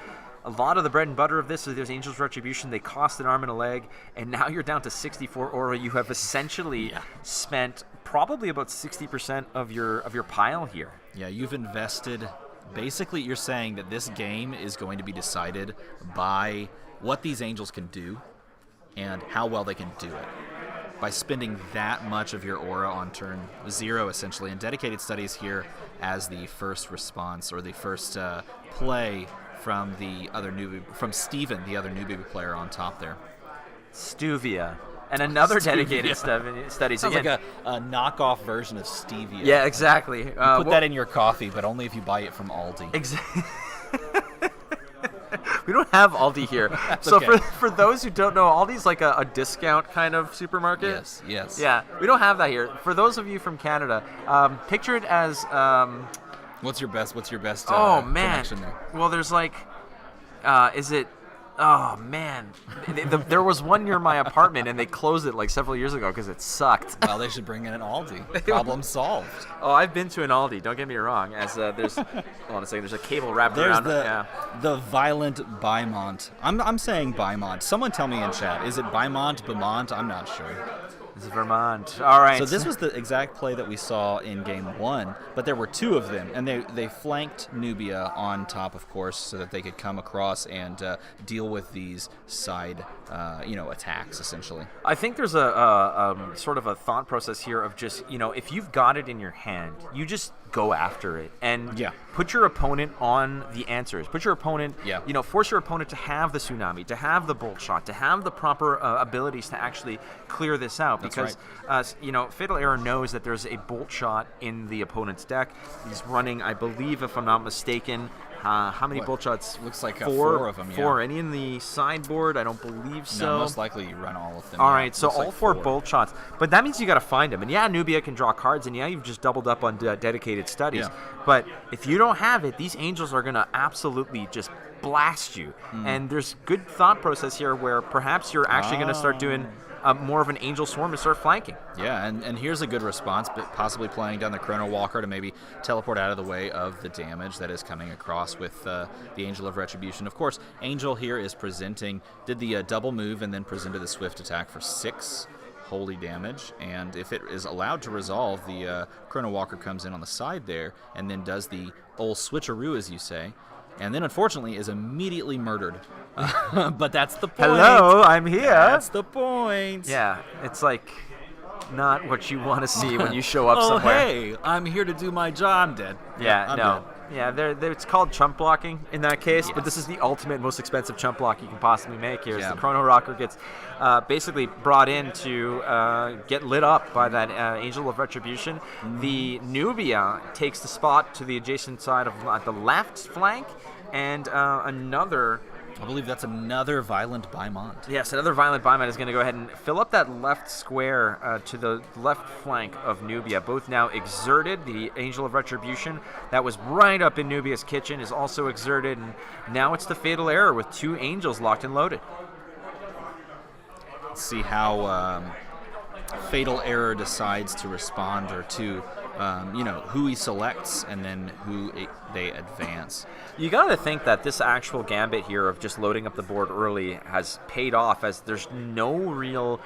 a lot of the bread and butter of this is there's Angel's Retribution. They cost an arm and a leg, and now you're down to 64 aura. You have essentially spent probably about 60% of your pile here. Yeah, you've invested. Basically, you're saying that this game is going to be decided by what these Angels can do and how well they can do it. By spending that much of your aura on turn 0, essentially, and Dedicated Studies here as the first response, or the first play from from Steven, the other Nubia player on top there. Stuvia. And another Dedicated Studies. Sounds again. like a knockoff version of Stevia. Yeah, exactly. Put that in your coffee, but only if you buy it from Aldi. Exactly. We don't have Aldi here. So okay. for those who don't know, Aldi's like a discount kind of supermarket. Yes. Yeah, we don't have that here. For those of you from Canada, picture it as What's your best oh man. connection there? Well, there's like is it oh man. There was one near my apartment and they closed it like several years ago because it sucked. Well, they should bring in an Aldi. Problem solved. Oh, I've been to an Aldi. Don't get me wrong. As there's, hold on a second. There's a cable wrapped There's around. the violent Bymont. I'm saying Bymont. Someone tell me in chat. Is it Bymont, Beaumont? I'm not sure. This is Vermont. All right. So this was the exact play that we saw in game 1, but there were 2 of them, and they flanked Nubia on top, of course, so that they could come across and deal with these side, attacks, essentially. I think there's a sort of a thought process here of just, if you've got it in your hand, you just go after it and put your opponent on the answers. Put your opponent, force your opponent to have the tsunami, to have the bolt shot, to have the proper abilities to actually clear this out. That's Because, Fatal Error knows that there's a bolt shot in the opponent's deck. He's running, I believe, if I'm not mistaken, how many bolt shots? Looks like 4 4 of them, 4. Any in the sideboard? I don't believe so. No, most likely you run all of them. All yeah. right, so Looks all like 4 bolt shots. But that means you got to find them. And yeah, Nubia can draw cards, and yeah, you've just doubled up on Dedicated Studies. Yeah. But if you don't have it, these Angels are going to absolutely just blast you. And there's good thought process here where perhaps you're actually going to start doing more of an Angel Swarm to start flanking. Yeah, and here's a good response, but possibly playing down the Chrono Walker to maybe teleport out of the way of the damage that is coming across with the Angel of Retribution. Of course, Angel here is did the double move and then presented the Swift attack for 6 holy damage, and if it is allowed to resolve, the Chrono Walker comes in on the side there and then does the old switcheroo, as you say, and then unfortunately is immediately murdered. But that's the point. Hello, I'm here. That's the point. Yeah, it's like not what you want to see when you show up somewhere. Hey, I'm here to do my job. I'm dead. Yeah, I'm no. dead. Yeah, it's called chump blocking in that case, but Yes. this is the ultimate, most expensive chump block you can possibly make here. Yeah. The Chrono Rocker gets basically brought in to get lit up by that Angel of Retribution. The Nubia takes the spot to the adjacent side of the left flank, and another I believe that's another Violent Bymont. Yes, another Violent Bymont is going to go ahead and fill up that left square to the left flank of Nubia. Both now exerted. The Angel of Retribution that was right up in Nubia's kitchen is also exerted, and now it's the Fatal Error with 2 Angels locked and loaded. Let's see how Fatal Error decides to respond, or to who he selects and then who they advance. You got to think that this actual gambit here of just loading up the board early has paid off, as there was no real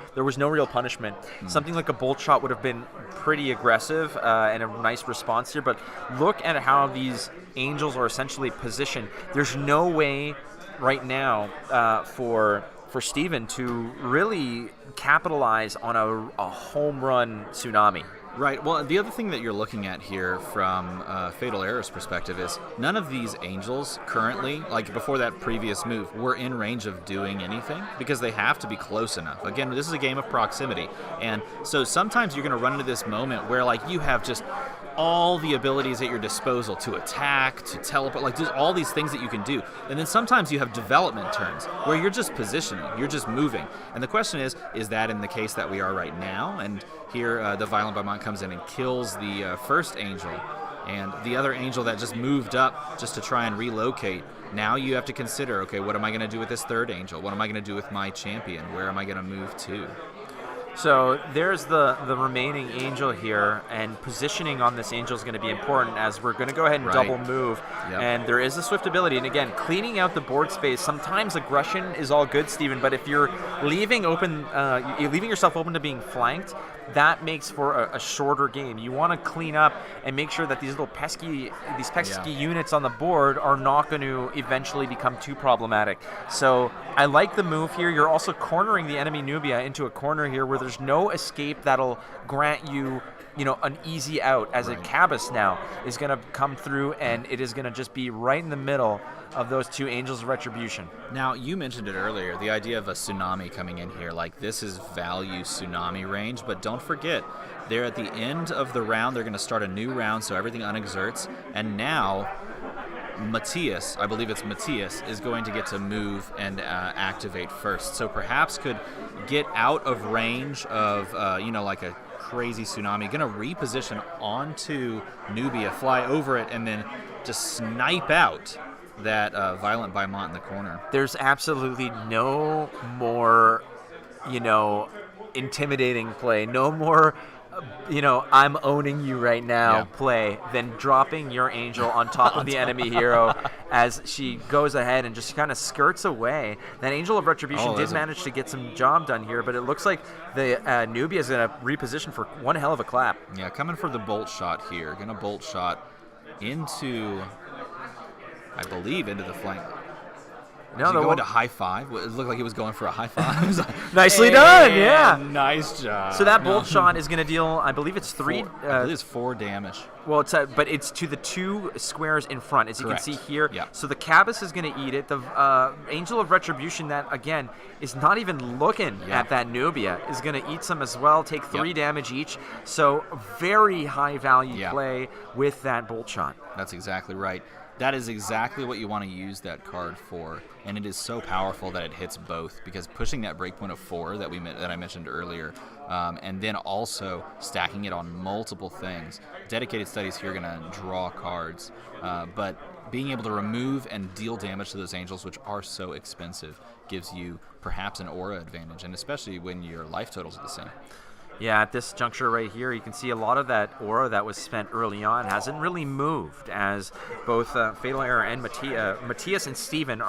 punishment. Something like a bolt shot would have been pretty aggressive and a nice response here, but look at how these Angels are essentially positioned. There's no way right now for Steven to really capitalize on a home run tsunami. Right. Well, the other thing that you're looking at here from Fatal Error's perspective is none of these Angels currently, like before that previous move, were in range of doing anything, because they have to be close enough. Again, this is a game of proximity, and so sometimes you're going to run into this moment where like you have just all the abilities at your disposal to attack, to teleport, like there's all these things that you can do. And then sometimes you have development turns where you're just positioning, you're just moving. And the question is that in the case that we are right now? And here the Violent Bymont comes in and kills the first Angel, and the other Angel that just moved up just to try and relocate. Now you have to consider, okay, what am I going to do with this third Angel? What am I going to do with my champion? Where am I going to move to? So there's the remaining Angel here, and positioning on this Angel is going to be important, as we're going to go ahead and double move. Yep. And there is a swift ability, and again, cleaning out the board space. Sometimes aggression is all good, Steven, but if you're leaving yourself open to being flanked, that makes for a shorter game. You want to clean up and make sure that these pesky units on the board are not going to eventually become too problematic. So I like the move here. You're also cornering the enemy Nubia into a corner here where there's no escape that'll grant you an easy out, as a Cabas now is going to come through, and it is going to just be right in the middle of those 2 Angels of Retribution. Now, you mentioned it earlier, the idea of a tsunami coming in here. Like, this is value tsunami range, but don't forget, they're at the end of the round. They're going to start a new round, so everything unexerts. And now, Matthias, I believe it's Matthias, is going to get to move and activate first. So perhaps could get out of range of, like a crazy tsunami, going to reposition onto Nubia, fly over it, and then just snipe out that Violent Bymont in the corner. There's absolutely no more, intimidating play, no more, I'm owning you right now play than dropping your Angel on top of the enemy hero as she goes ahead and just kind of skirts away. That Angel of Retribution did manage to get some job done here, but it looks like the Nubia is going to reposition for one hell of a clap. Yeah, coming for the bolt shot here. Going to bolt shot into, I believe, into the flank. No, going to high five. It looked like he was going for a high five. Nicely done, yeah. Nice job. So that bolt shot is going to deal, I believe it's 3. I believe it's 4 damage. Well, but it's to the 2 squares in front, as you can see here. Yep. So the Cabas is going to eat it. The Angel of Retribution, that again is not even looking at that Nubia, is going to eat some as well. Take 3 damage each. So very high value play with that bolt shot. That's exactly right. That is exactly what you want to use that card for, and it is so powerful that it hits both, because pushing that breakpoint of 4 that I mentioned earlier, and then also stacking it on multiple things. Dedicated studies here are going to draw cards, but being able to remove and deal damage to those Angels, which are so expensive, gives you perhaps an aura advantage, and especially when your life totals are the same. Yeah, at this juncture right here, you can see a lot of that aura that was spent early on hasn't really moved, as both Fatal Error and Matthias and Steven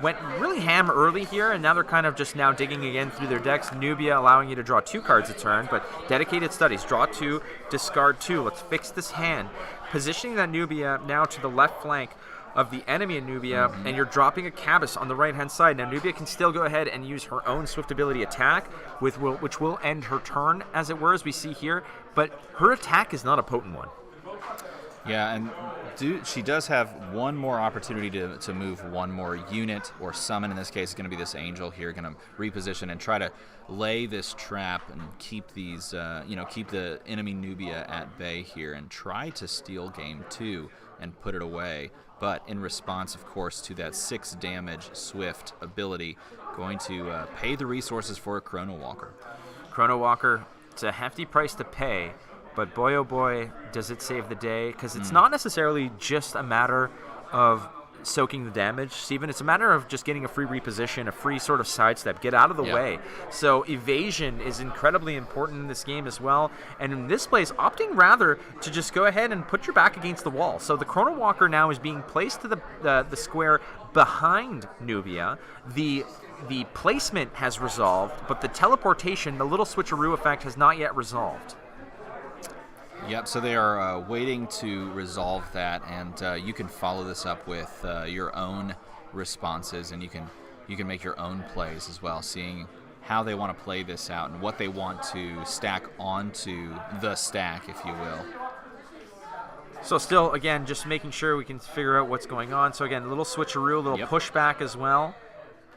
went really ham early here, and now they're kind of just now digging again through their decks. Nubia allowing you to draw 2 cards a turn, but Dedicated Studies, draw 2, discard 2. Let's fix this hand. Positioning that Nubia now to the left flank of the enemy in Nubia, and you're dropping a Cabas on the right-hand side. Now, Nubia can still go ahead and use her own swift ability attack, which will end her turn, as it were, as we see here, but her attack is not a potent one. Yeah, and she does have one more opportunity to move one more unit, or summon. In this case, it's going to be this Angel here, going to reposition and try to lay this trap and keep these, keep the enemy Nubia at bay here, and try to steal game 2 and put it away. but in response, of course, to that 6 damage Swift ability, going to pay the resources for a Chrono Walker. Chrono Walker, it's a hefty price to pay, but boy oh boy, does it save the day, because it's not necessarily just a matter of soaking the damage, Steven. It's a matter of just getting a free reposition, a free sort of sidestep, get out of the way. So evasion is incredibly important in this game as well. And in this place, opting rather to just go ahead and put your back against the wall. So the Chrono Walker now is being placed to the square behind Nubia. The placement has resolved, but the teleportation, the little switcheroo effect, has not yet resolved. Yep, so they are waiting to resolve that, and you can follow this up with your own responses, and you can make your own plays as well, seeing how they want to play this out and what they want to stack onto the stack, if you will. So still, again, just making sure we can figure out what's going on. So again, a little switcheroo, a little pushback as well.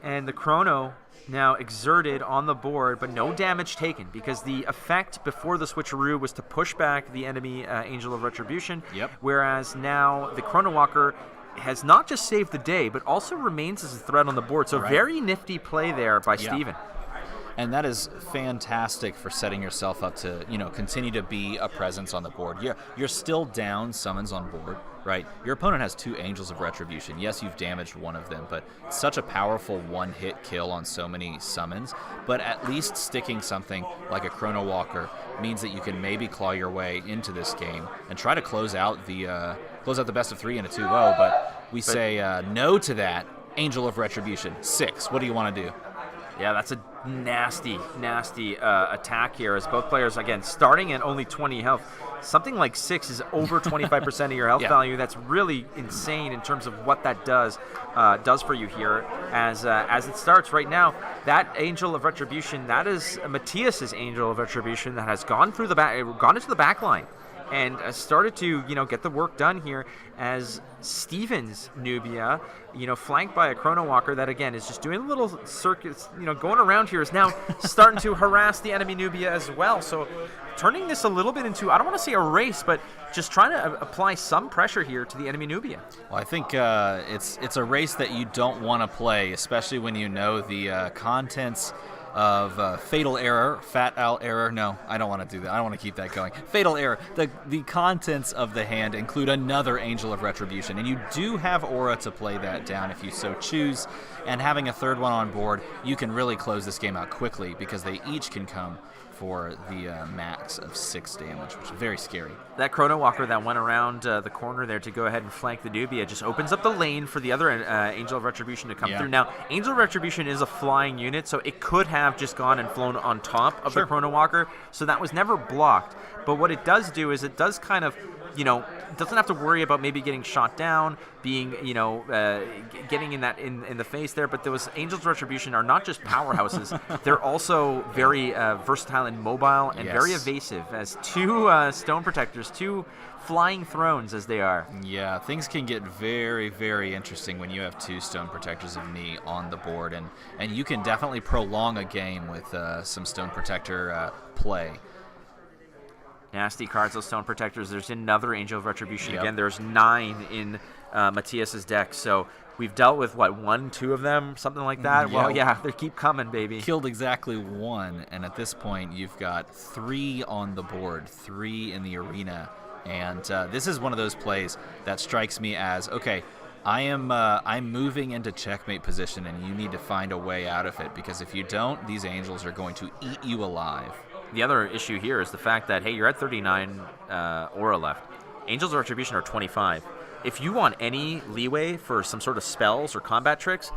And the Chrono now exerted on the board, but no damage taken, because the effect before the switcheroo was to push back the enemy Angel of Retribution, whereas now the Chrono Walker has not just saved the day, but also remains as a threat on the board. So very nifty play there by Steven. And that is fantastic for setting yourself up to, continue to be a presence on the board. You're still down summons on board, right? Your opponent has 2 Angels of Retribution. Yes, you've damaged one of them, but it's such a powerful one-hit kill on so many summons. But at least sticking something like a Chrono Walker means that you can maybe claw your way into this game and try to close out the best of 3 in a 2-0. But we say no to that. Angel of Retribution, 6. What do you want to do? Yeah, that's a nasty attack here, as both players, again, starting at only 20 health. Something like 6 is over 25% of your health value. That's really insane in terms of what that does for you here. As it starts right now, that Angel of Retribution, that is Matthias's Angel of Retribution that has gone into the back line and started to get the work done here, as Steven's Nubia, flanked by a Chrono Walker that again is just doing little circuits, going around here, is now starting to harass the enemy Nubia as well. So turning this a little bit into, I don't want to say a race, but just trying to apply some pressure here to the enemy Nubia. Well, I think it's a race that you don't want to play, especially when you know the contents of Fatal Error, Fat Al Error. No, I don't want to do that. I don't want to keep that going. Fatal Error. The contents of the hand include another Angel of Retribution, and you do have Aura to play that down if you so choose. And having a third one on board, you can really close this game out quickly, because they each can come for the max of 6 damage, which is very scary. That Chrono Walker that went around the corner there to go ahead and flank the Nubia just opens up the lane for the other Angel of Retribution to come through. Now, Angel of Retribution is a flying unit, so it could have just gone and flown on top of the Chrono Walker, so that was never blocked. But what it does do is it does kind of, doesn't have to worry about maybe getting shot down, being, getting in the face there. But those Angels of Retribution are not just powerhouses; they're also very versatile and mobile and very evasive. As 2 stone protectors, 2 flying thrones as they are. Yeah, things can get very, very interesting when you have 2 Stone Protectors of Knee on the board, and you can definitely prolong a game with some Stone Protector play. Nasty cards, those Stone Protectors. There's another Angel of Retribution again. There's 9 in Matthias's deck. So we've dealt with, 1, 2 of them, something like that? Well, they keep coming, baby. Killed exactly 1, and at this point you've got 3 on the board, 3 in the arena. And this is one of those plays that strikes me as, okay, I'm moving into checkmate position, and you need to find a way out of it, because if you don't, these Angels are going to eat you alive. The other issue here is the fact that, hey, you're at 39 aura left. Angels of Retribution are 25. If you want any leeway for some sort of spells or combat tricks,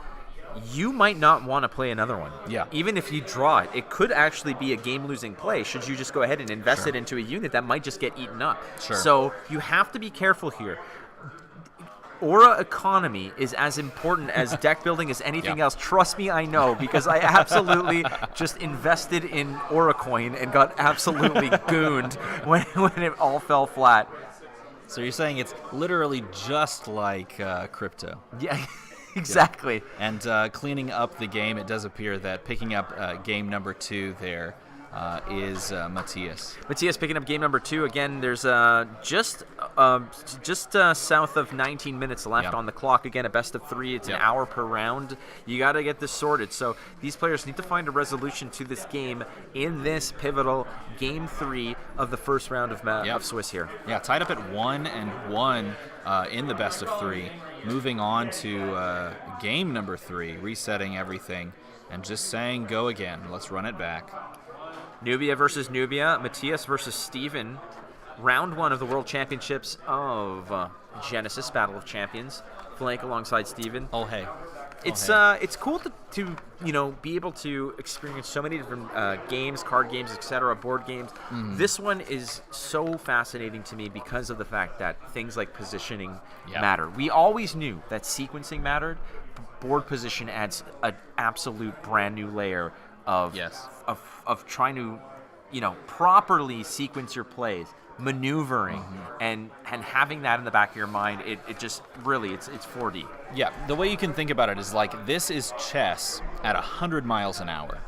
you might not want to play another one. Yeah. Even if you draw it, it could actually be a game-losing play should you just go ahead and invest it into a unit that might just get eaten up. So you have to be careful here. Aura economy is as important as deck building as anything else. Trust me, I know, because I absolutely just invested in Aura coin and got absolutely gooned when it all fell flat. So you're saying it's literally just like crypto. Yeah, exactly. And cleaning up the game, it does appear that picking up game number 2 there is Matthias. Matthias picking up game number 2. Again, there's just south of 19 minutes left on the clock. Again, a best of 3. It's an hour per round. You got to get this sorted. So these players need to find a resolution to this game in this pivotal game 3 of the first round of Swiss here. Yeah, tied up at 1-1 in the best of 3. Moving on to game number 3, resetting everything and just saying go again. Let's run it back. Nubia versus Nubia, Matthias versus Steven. Round 1 of the World Championships of Genesis Battle of Champions. Flank alongside Steven. Oh, hey. It's cool to be able to experience so many different games, card games, etc., board games. This one is so fascinating to me because of the fact that things like positioning matter. We always knew that sequencing mattered. Board position adds an absolute brand new layer of trying to properly sequence your plays, maneuvering, and having that in the back of your mind. It just really it's 4D. Yeah, the way you can think about it is like this is chess at 100 miles an hour.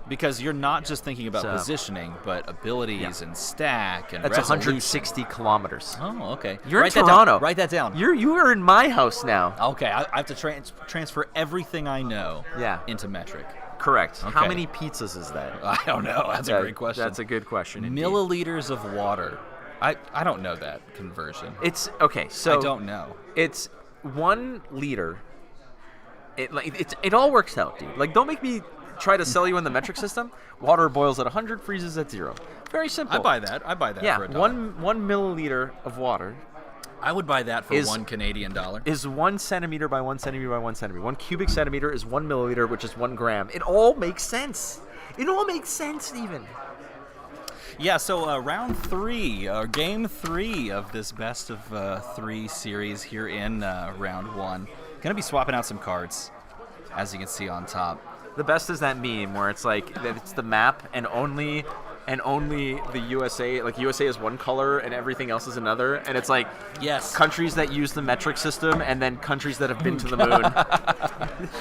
Because you're not just thinking about positioning, but abilities and stack and That's resolution. 160 kilometers. Oh, okay. You're in Toronto. Write that down. You are in my house now. Okay, I have to transfer everything I know into metric. Correct. Okay. How many pizzas is that? I don't know. That's a great question. That's a good question. Indeed. Milliliters of water. I don't know that conversion. It's okay. So I don't know. It's 1 liter. It all works out, dude. Like, don't make me try to sell you in the metric system. Water boils at 100, freezes at 0. Very simple. I buy that. Yeah, for $1. one milliliter of water. I would buy that for $1 Canadian. Is 1 centimeter by 1 centimeter by 1 centimeter. 1 cubic centimeter is 1 milliliter, which is 1 gram. It all makes sense. It all makes sense, Stephen. Yeah, so round 3, game 3 of this best of 3 series here in round 1. Gonna be swapping out some cards, as you can see on top. The best is that meme where it's like it's the map and only the USA, like USA is one color and everything else is another, and it's like countries that use the metric system and then countries that have been to the moon.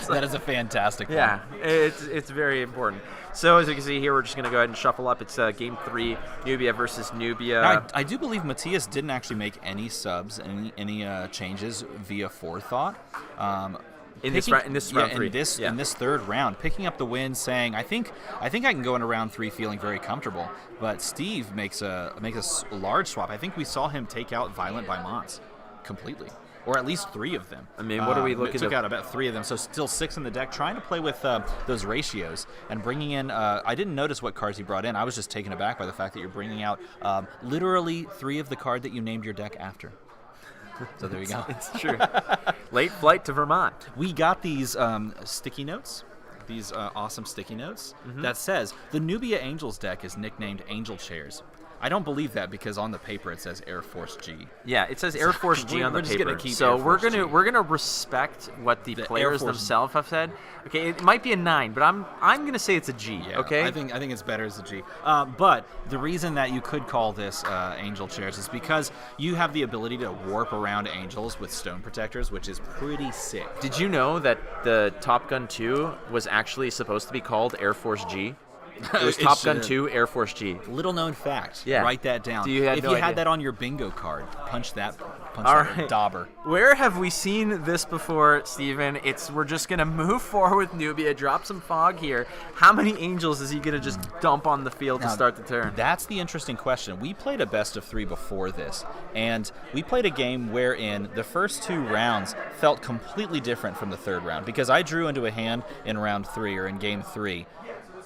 That is a fantastic one. Yeah, it's very important. So as you can see here, we're just going to go ahead and shuffle up. It's game 3, Nubia versus Nubia. I do believe Matthias didn't actually make any subs, any changes via forethought. In this round 3. In this third round, picking up the win, saying, I think I can go into round 3 feeling very comfortable. But Steve makes a large swap. I think we saw him take out Violent by Mons completely, or at least 3 of them. I mean, what are we looking at? Took out about 3 of them, so still 6 in the deck. Trying to play with those ratios and bringing in. I didn't notice what cards he brought in. I was just taken aback by the fact that you're bringing out literally 3 of the card that you named your deck after. So there you go. It's true. Late flight to Vermont. We got these sticky notes, these awesome sticky notes that says the Nubia Angels deck is nicknamed Angel Chairs. I don't believe that because on the paper it says Air Force G. Yeah, it says Air Force G on the paper. Gonna keep so Air Force we're gonna respect what the players themselves have said. Okay, it might be a 9, but I'm gonna say it's a G. Yeah, okay, I think it's better as a G. But the reason that you could call this Angel Chairs is because you have the ability to warp around angels with stone protectors, which is pretty sick. Did you know that the Top Gun 2 was actually supposed to be called Air Force G? It was Top Gun 2 Air Force G. Little known fact. Yeah. Write that down. If you had that on your bingo card, punch that right. dauber. Where have we seen this before, Steven? We're just gonna move forward with Nubia, drop some fog here. How many angels is he gonna just dump on the field to start the turn? That's the interesting question. We played a best of 3 before this, and we played a game wherein the first 2 rounds felt completely different from the third round because I drew into a hand in round 3 or in game 3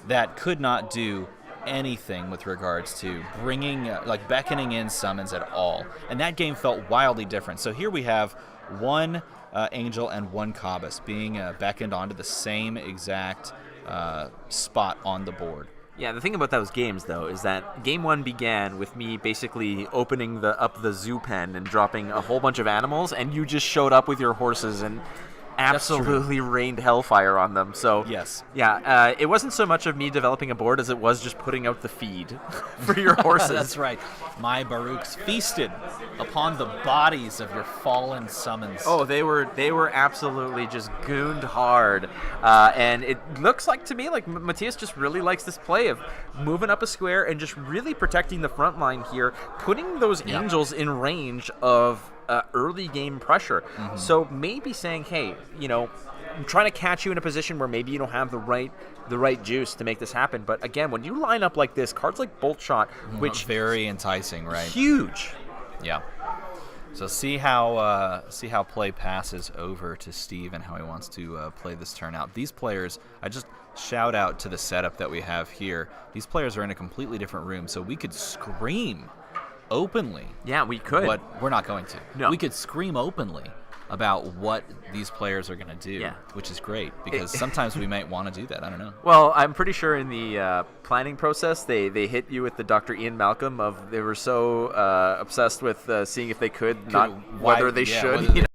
that could not do anything with regards to bringing, beckoning in summons at all. And that game felt wildly different. So here we have 1 Angel and 1 Caubus being beckoned onto the same exact spot on the board. Yeah, the thing about those games, though, is that game 1 began with me basically opening up the zoo pen and dropping a whole bunch of animals, and you just showed up with your horses, and absolutely rained hellfire on them. So Yes. yeah, it wasn't so much of me developing a board as it was just putting out the feed for your horses. That's right. My Baruchs feasted upon the bodies of your fallen summons. Oh, they were absolutely just gooned hard, and it looks like to me like Matthias just really likes this play of moving up a square and just really protecting the front line here, putting those angels in range of early game pressure. So maybe saying, hey, I'm trying to catch you in a position where maybe you don't have the right juice to make this happen. But again, when you line up like this, cards like Bolt Shot, which very enticing, right? Huge. Yeah. So see how play passes over to Steve and how he wants to play this turn out. These players, I just shout out to the setup that we have here. These players are in a completely different room, so we could scream openly. Yeah, we could. But we're not going to. No. We could scream openly about what these players are going to do, which is great because sometimes we might want to do that. I don't know. Well, I'm pretty sure in the planning process they hit you with the Dr. Ian Malcolm of they were so obsessed with seeing if they could, not whether they should. Whether they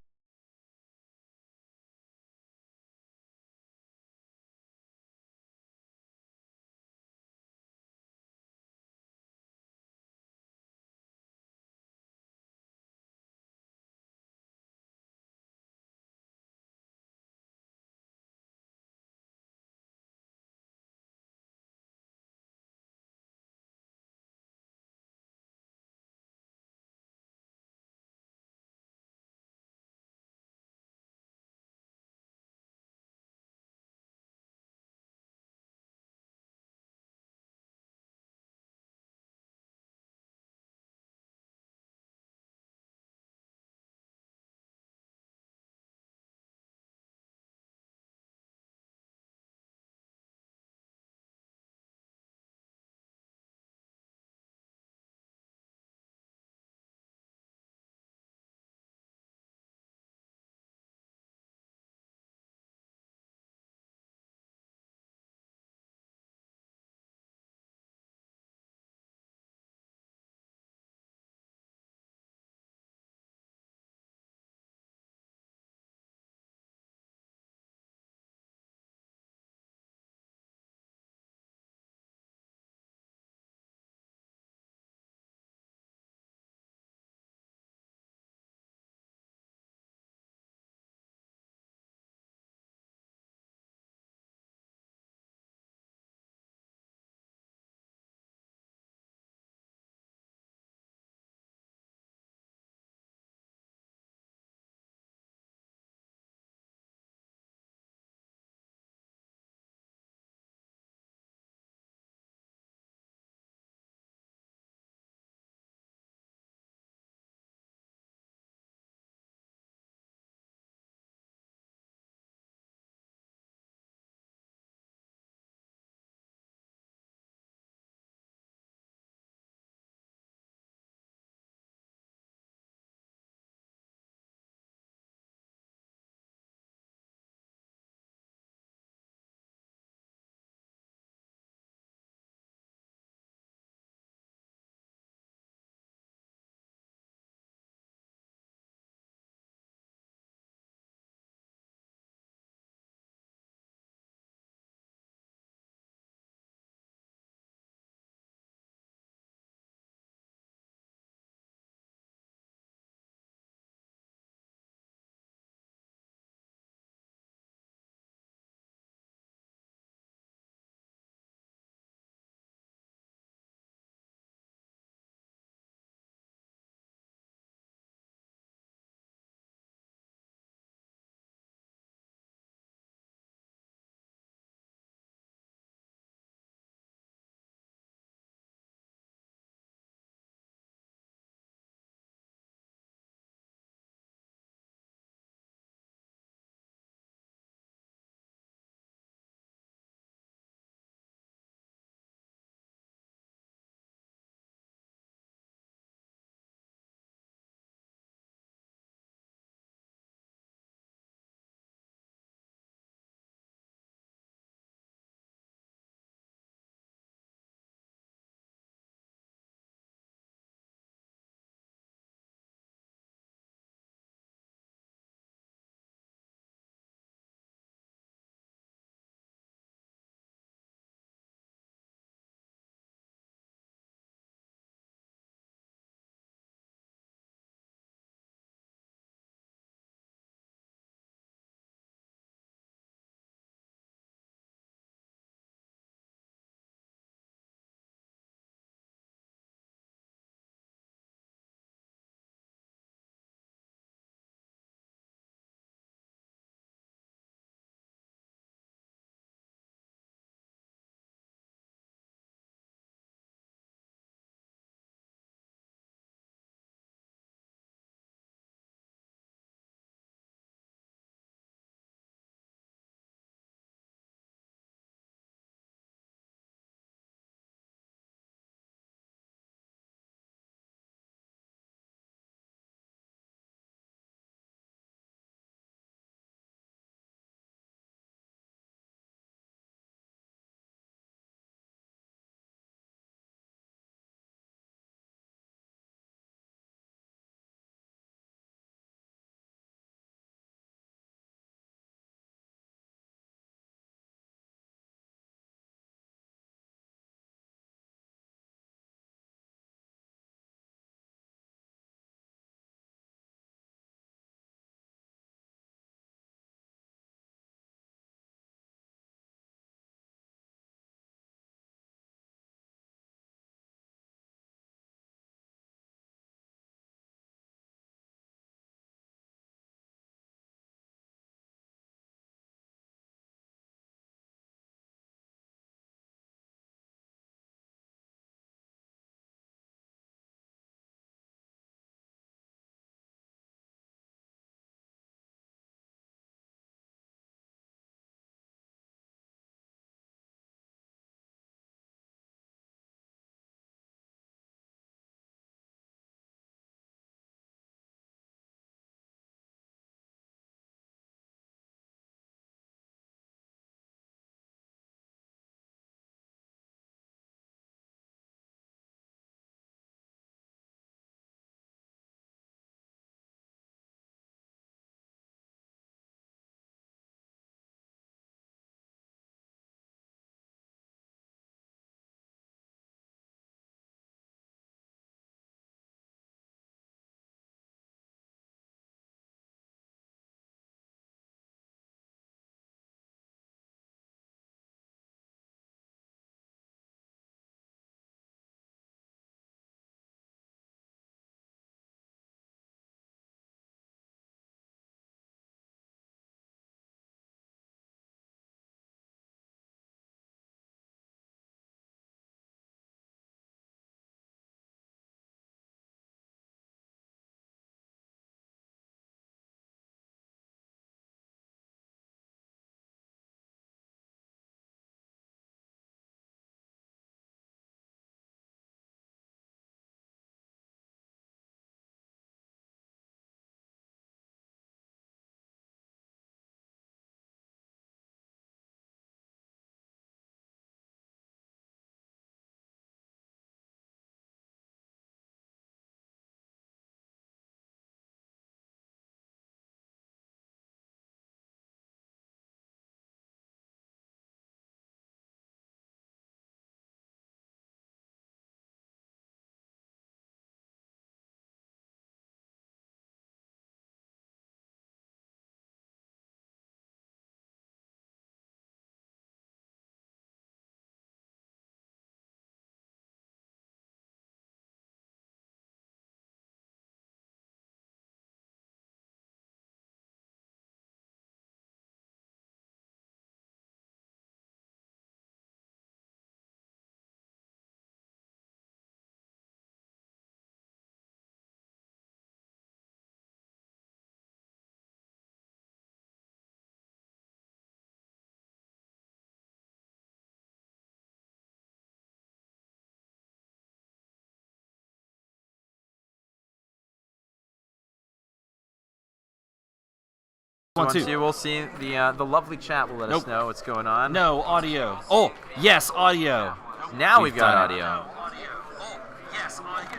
1, 2. 2. We'll see. The lovely chat will let us know what's going on. No, audio. Oh, yes, audio. Now we've got audio.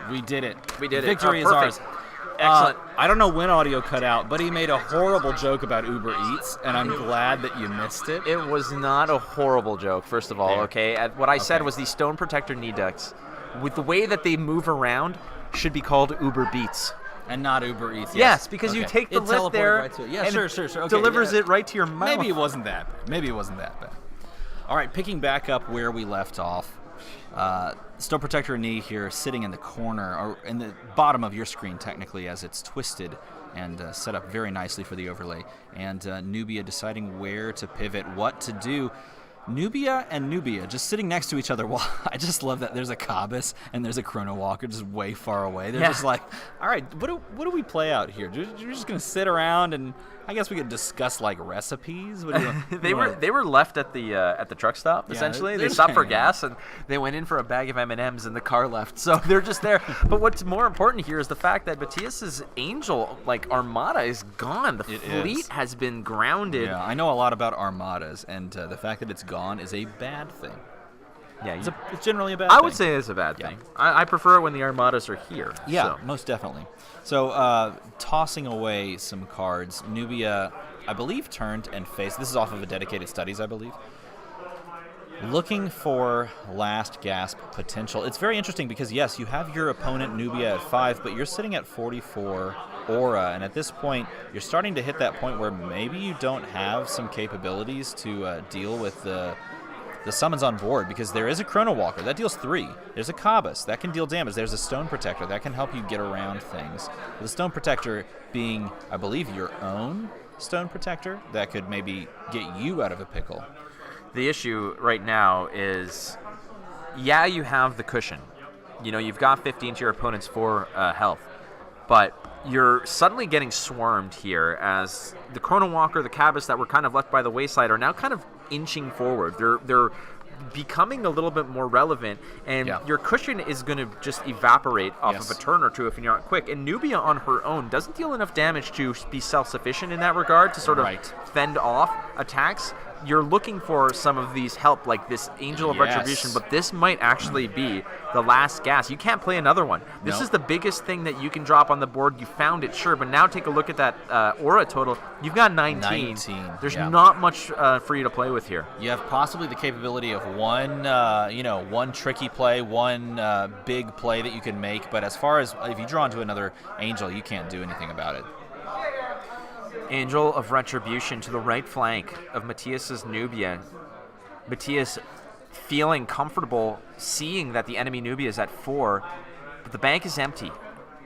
We did it. We did it. Victory is Perfect. ours. Excellent. I don't know when audio cut out, but he made a horrible joke about Uber Eats, and I'm glad that you missed it. It was not a horrible joke, first of all, There. okay? What I said was the Stone Protector knee ducks, with the way that they move around, should be called Uber Beats. And not Uber Eats. Yes, because you Okay. take the It lift teleported there, right to it. Yeah, and sure. it Okay, delivers yeah. it right to your mouth. Maybe it wasn't that bad. All right, picking back up where we left off. Stone Protector knee here sitting in the corner, or in the bottom of your screen technically, as it's twisted and set up very nicely for the overlay. And Nubia deciding where to pivot, what to do. Nubia and Nubia just sitting next to each other. Well, I just love that there's a Cabbus and there's a Chrono Walker just way far away. They're just like, all right, what do we play out here? You're just going to sit around and I guess we could discuss like recipes. What do you They were left at the truck stop, Yeah, essentially. they're They stopped for hanging out. gas and they went in for a bag of M&Ms and the car left. So they're just there. But what's more important here is the fact that Matthias's Angel armada is gone. The fleet has been grounded. Yeah, I know a lot about armadas, and the fact that it's gone is a bad thing. Yeah, It's generally a bad thing. I would say it's a bad thing. I prefer it when the armadas are here. Yeah, so. most definitely. So, tossing away some cards, Nubia, I believe, turned and faced. This is off of a dedicated studies, I believe. Looking for last gasp potential. It's very interesting because, yes, you have your opponent Nubia at 5, but you're sitting at 44 aura, and at this point, you're starting to hit that point where maybe you don't have some capabilities to deal with the summons on board, because there is a Chrono Walker that deals 3. There's a Cabbus that can deal damage. There's a Stone Protector that can help you get around things. The Stone Protector being, I believe, your own Stone Protector that could maybe get you out of a pickle. The issue right now is, yeah, you have the cushion. You've got 15 to your opponent's 4 health, but you're suddenly getting swarmed here as the Chrono Walker, the Cabbus that were kind of left by the wayside are now kind of inching forward. They're becoming a little bit more relevant, and your cushion is going to just evaporate off of a turn or two if you're not quick. And Nubia on her own doesn't deal enough damage to be self-sufficient in that regard to sort of fend off attacks. You're looking for some of these help, like this Angel of Retribution, but this might actually be the last gas. You can't play another one. This is the biggest thing that you can drop on the board. You found it, sure, but now take a look at that aura total. You've got 19. There's not much for you to play with here. You have possibly the capability of one tricky play, one big play that you can make, but as far as if you draw into another Angel, you can't do anything about it. Angel of Retribution to the right flank of Matthias's Nubia. Matthias feeling comfortable seeing that the enemy Nubia is at 4, but the bank is empty,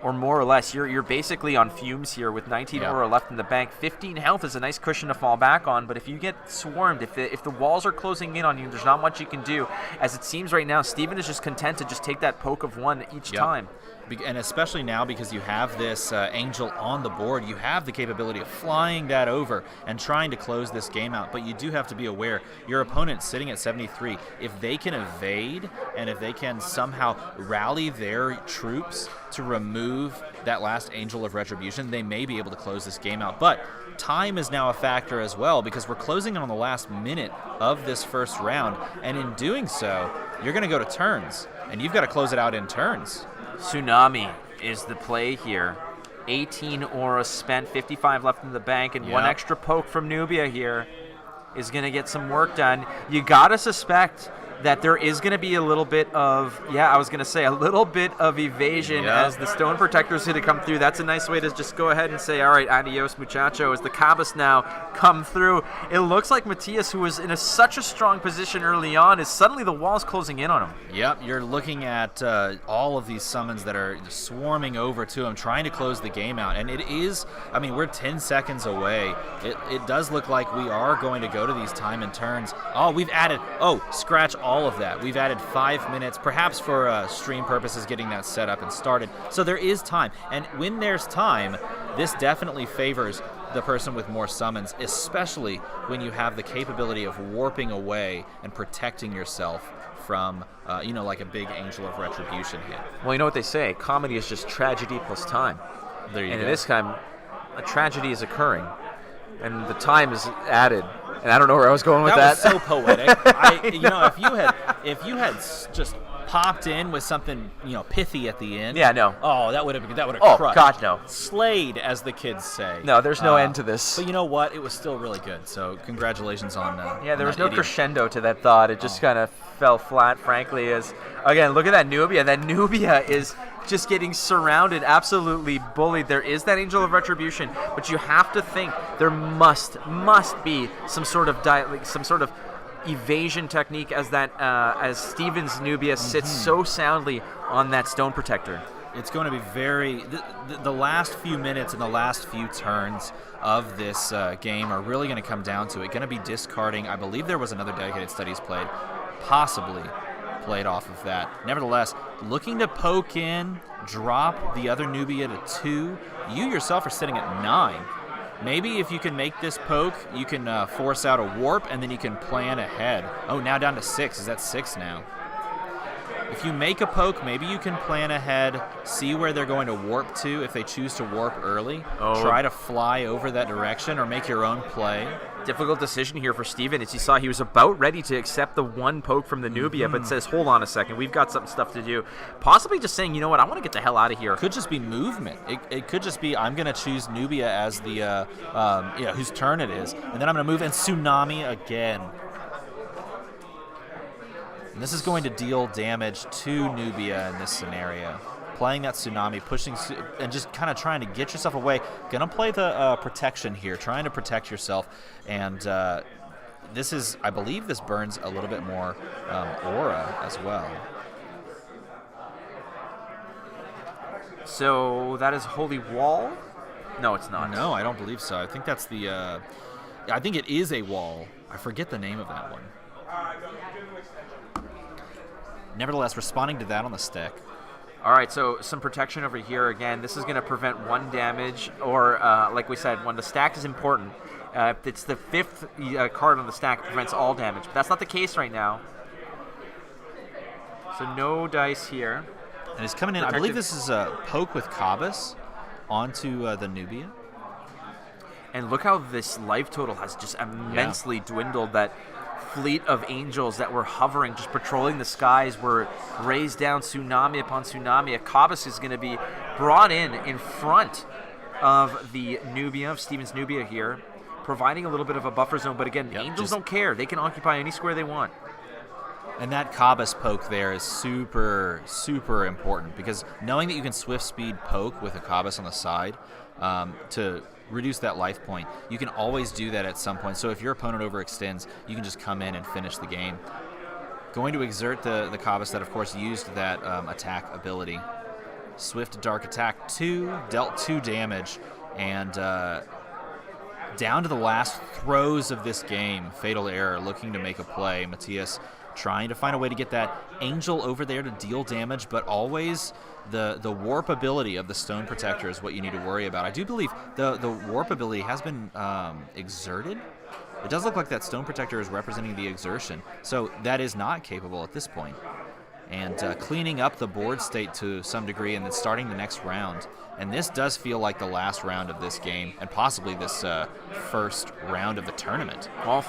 or more or less. You're basically on fumes here with 19 aura left in the bank. 15 health is a nice cushion to fall back on, but if you get swarmed, if the walls are closing in on you, there's not much you can do. As it seems right now, Steven is just content to just take that poke of 1 each time. And especially now, because you have this Angel on the board, you have the capability of flying that over and trying to close this game out. But you do have to be aware, your opponent sitting at 73, if they can evade and if they can somehow rally their troops to remove that last Angel of Retribution, they may be able to close this game out. But time is now a factor as well, because we're closing in on the last minute of this first round. And in doing so, you're going to go to turns, and you've got to close it out in turns. Tsunami is the play here. 18 aura spent, 55 left in the bank, and 1 extra poke from Nubia here is going to get some work done. You got to suspect that there is going to be a little bit of, a little bit of evasion as the Stone Protector's going to come through. That's a nice way to just go ahead and say, all right, adios, muchacho, as the Cabbus now come through. It looks like Matthias, who was in such a strong position early on, is suddenly the walls closing in on him. Yep, you're looking at all of these summons that are swarming over to him, trying to close the game out. And it is, we're 10 seconds away. It does look like we are going to go to these time and turns. Oh, we've added, scratch all of that. We've added 5 minutes, perhaps for stream purposes, getting that set up and started. So there is time. And when there's time, this definitely favors the person with more summons, especially when you have the capability of warping away and protecting yourself from, like a big Angel of Retribution hit. Well, you know what they say, comedy is just tragedy plus time. There you go. And this time, a tragedy is occurring. and the time is added. And I don't know where I was going with that. Was so poetic. If you had just popped in with something pithy at the end. Yeah, no. Oh, that would have crushed. Oh God, no. Slayed, as the kids say. No, there's no end to this. But you know what? It was still really good. So congratulations on. There was no idiom. crescendo to that thought. It just kind of fell flat, frankly. As again, look at that Nubia. That Nubia is just getting surrounded, absolutely bullied. There is that Angel of Retribution, but you have to think there must be some sort of evasion technique as Steven's Nubia sits so soundly on that stone protector. It's going to be very the last few minutes and the last few turns of this game are really going to come down to it. Going to be discarding. I believe there was another dedicated studies played, possibly played off of that. Nevertheless, looking to poke in, drop the other Nubia to 2. You yourself are sitting at 9. Maybe if you can make this poke, you can force out a warp, and then you can plan ahead. Oh, now down to 6. Is that 6 now? If you make a poke, maybe you can plan ahead, see where they're going to warp to if they choose to warp early. Try to fly over that direction or make your own play. Difficult decision here for Steven as he saw he was about ready to accept the one poke from the Nubia, but says, hold on a second, we've got some stuff to do. Possibly just saying, you know what, I want to get the hell out of here. Could just be movement. It could just be, I'm going to choose Nubia as the, whose turn it is, and then I'm going to move and Tsunami again. And this is going to deal damage to Nubia in this scenario. Playing that Tsunami, pushing, and just kind of trying to get yourself away. Gonna play the protection here, trying to protect yourself. And this is, I believe this burns a little bit more aura as well. So that is Holy Wall? No, it's not. No, I don't believe so. I think that's the, I think it is a wall. I forget the name of that one. Nevertheless, responding to that on the stick. All right, so some protection over here. Again, this is going to prevent 1 damage, or like we said, when the stack is important, it's the 5th card on the stack prevents all damage. But that's not the case right now. So no dice here. And he's coming in. I believe this is a poke with Kabus onto the Nubia. And look how this life total has just immensely dwindled. That fleet of angels that were hovering, just patrolling the skies, were raised down tsunami upon tsunami. Kabus is going to be brought in front of the Nubia, of Steven's Nubia here, providing a little bit of a buffer zone. But again, angels don't care. They can occupy any square they want. And that Kabus poke there is super, super important, because knowing that you can swift speed poke with a Kabus on the side to reduce that life point, you can always do that at some point. So if your opponent overextends, you can just come in and finish the game. Going to exert the Kabus that, of course, used that attack ability. Swift Dark Attack 2, dealt 2 damage, and down to the last throws of this game, Fatal Error looking to make a play. Matthias trying to find a way to get that angel over there to deal damage, but always the warp ability of the Stone Protector is what you need to worry about. I do believe the warp ability has been exerted. It does look like that Stone Protector is representing the exertion, so that is not capable at this point. And cleaning up the board state to some degree and then starting the next round. And this does feel like the last round of this game, and possibly this first round of the tournament. Well,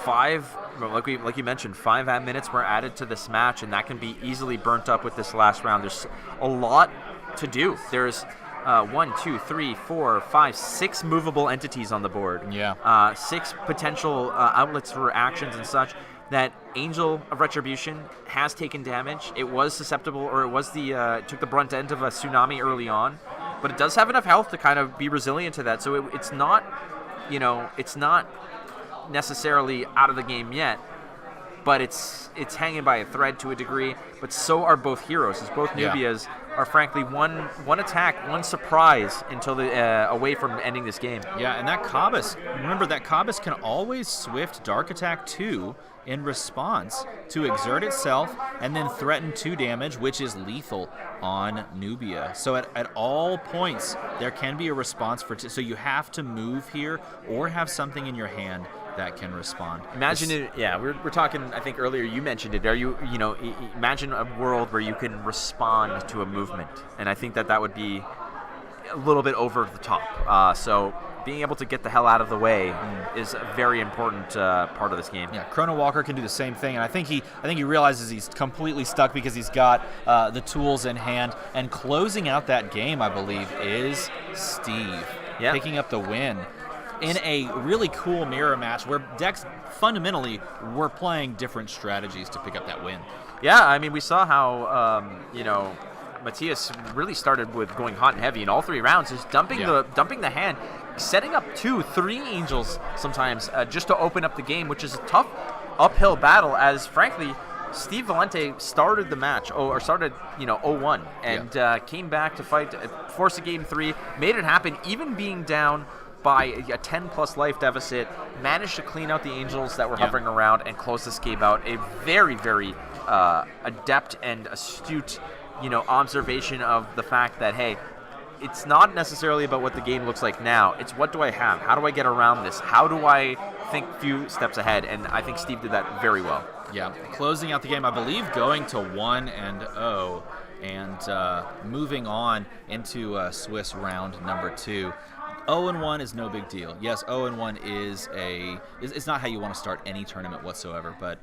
like you mentioned, 5 minutes were added to this match, and that can be easily burnt up with this last round. There's a lot to do. There's 1, 2, 3, 4, 5, 6 movable entities on the board. Yeah. 6 potential outlets for actions and such. That Angel of Retribution has taken damage. It was susceptible, or it was took the brunt end of a tsunami early on, but it does have enough health to kind of be resilient to that. So it's not, it's not necessarily out of the game yet, but it's hanging by a thread to a degree. But so are both heroes, as both Nubias are frankly one attack, one surprise until away from ending this game. Yeah, and that Kabus, remember that Kabus can always swift Dark Attack 2 in response to exert itself and then threaten 2 damage, which is lethal on Nubia. So at all points, there can be a response so you have to move here or have something in your hand that can respond. Imagine it. Yeah, we're talking. I think earlier you mentioned it. Imagine a world where you can respond to a movement, and I think that would be a little bit over the top. So being able to get the hell out of the way is a very important part of this game. Yeah, Chrono Walker can do the same thing, and I think he realizes he's completely stuck because he's got the tools in hand. And closing out that game, I believe, is Steve picking up the win in a really cool mirror match where decks fundamentally were playing different strategies to pick up that win. Yeah, I mean, we saw how Matthias really started with going hot and heavy in all 3 rounds, just dumping the hand, setting up 2, 3 angels sometimes just to open up the game, which is a tough uphill battle. As frankly, Steve Valente started the match, started 0-1, and came back to fight, force a game 3, made it happen, even being down by a 10+ life deficit, managed to clean out the angels that were hovering around and close this game out. A very, very adept and astute observation of the fact that, hey, it's not necessarily about what the game looks like now. It's what do I have? How do I get around this? How do I think a few steps ahead? And I think Steve did that very well. Yeah, closing out the game, I believe, going to 1-0 and moving on into Swiss round number 2. 0-1 is no big deal. Yes, 0-1 is it's not how you want to start any tournament whatsoever, but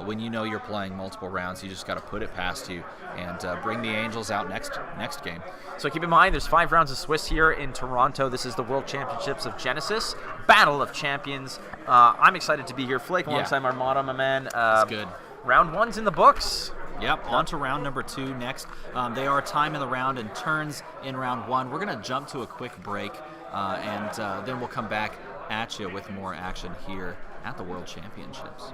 when you know you're playing multiple rounds, you just got to put it past you and bring the Angels out next game. So keep in mind, there's 5 rounds of Swiss here in Toronto. This is the World Championships of Genesis, Battle of Champions. I'm excited to be here. Flake alongside Armada, my man. That's good. Round 1's in the books. Yep, on to round number 2 next. They are time in the round and turns in round 1. We're going to jump to a quick break, and then we'll come back at you with more action here at the World Championships.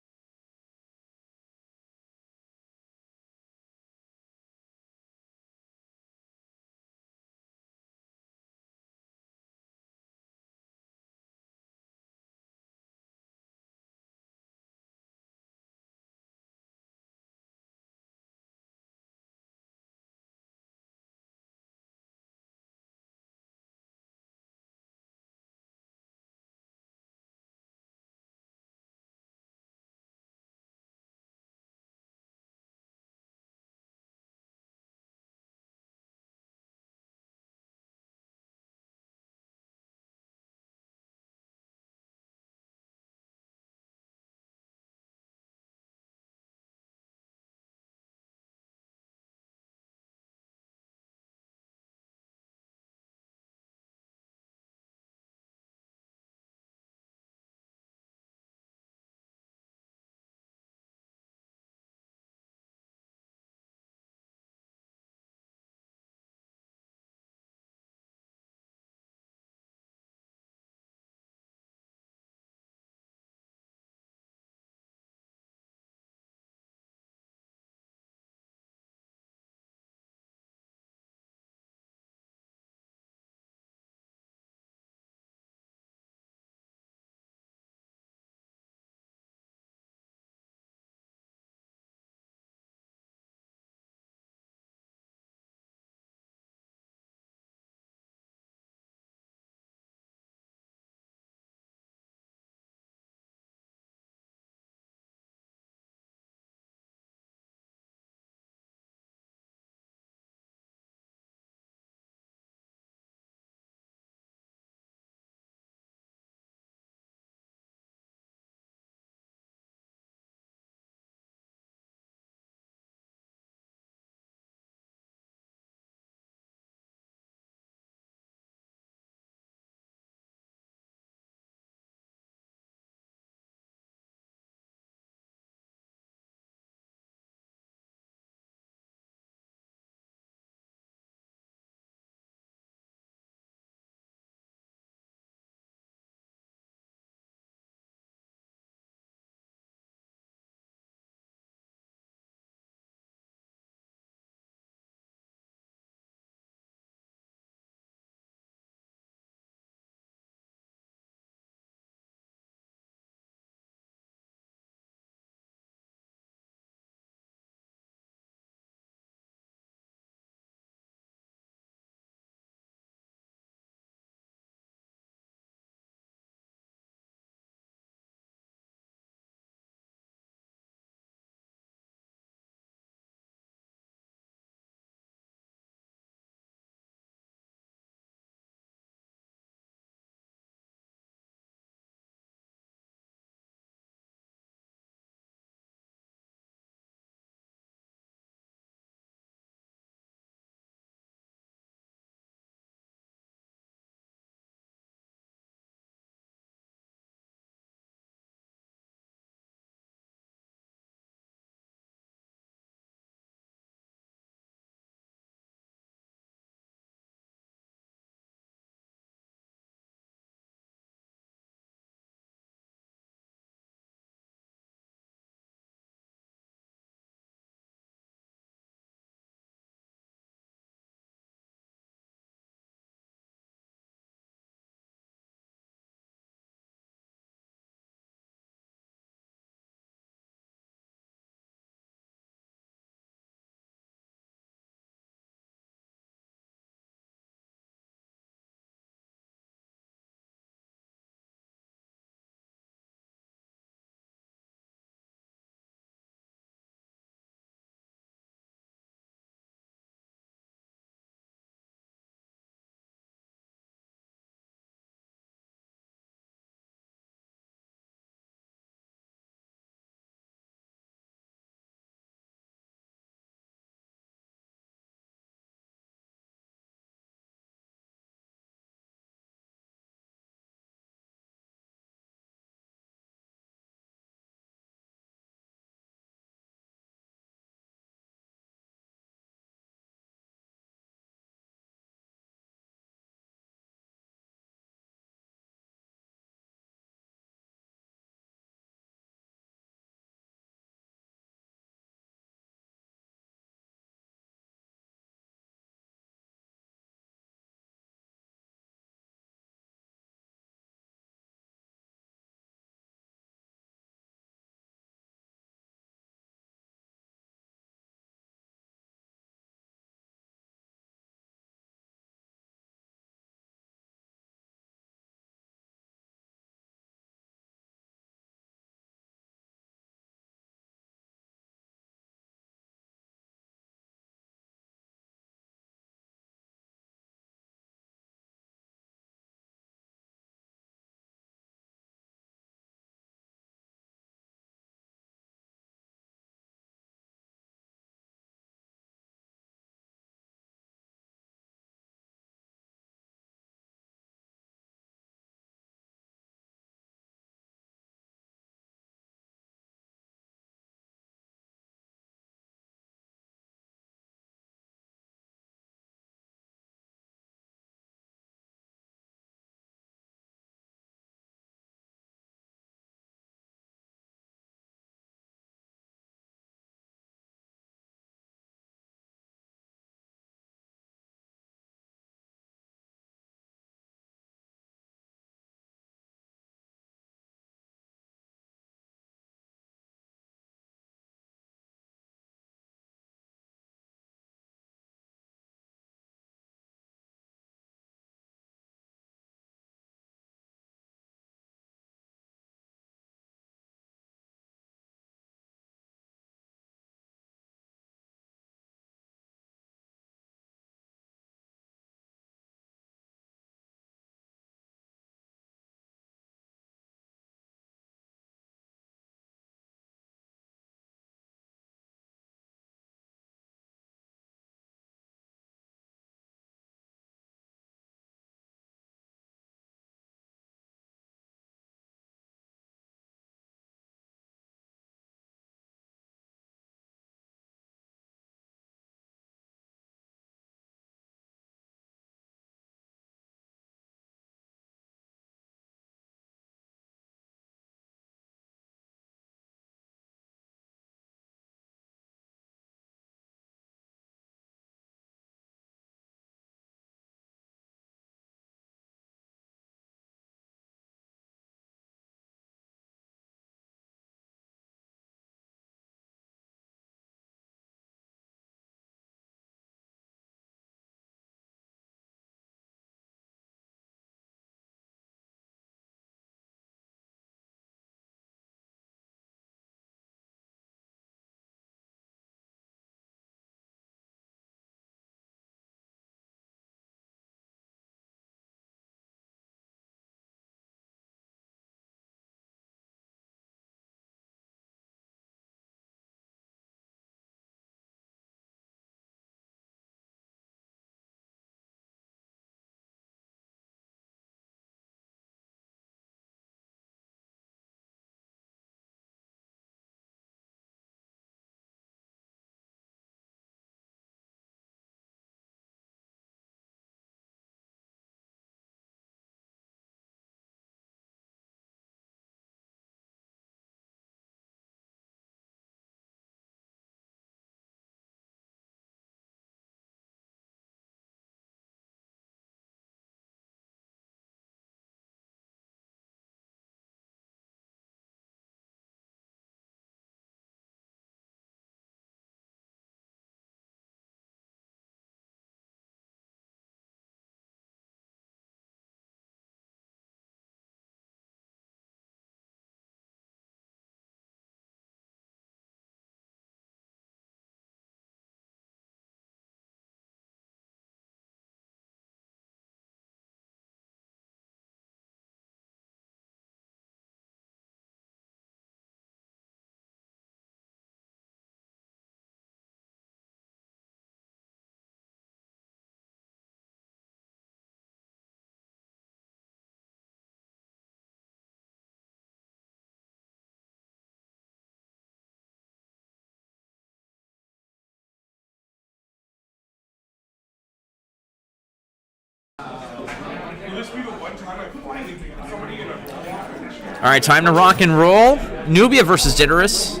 All right, time to rock and roll. Nubia versus Ditterus.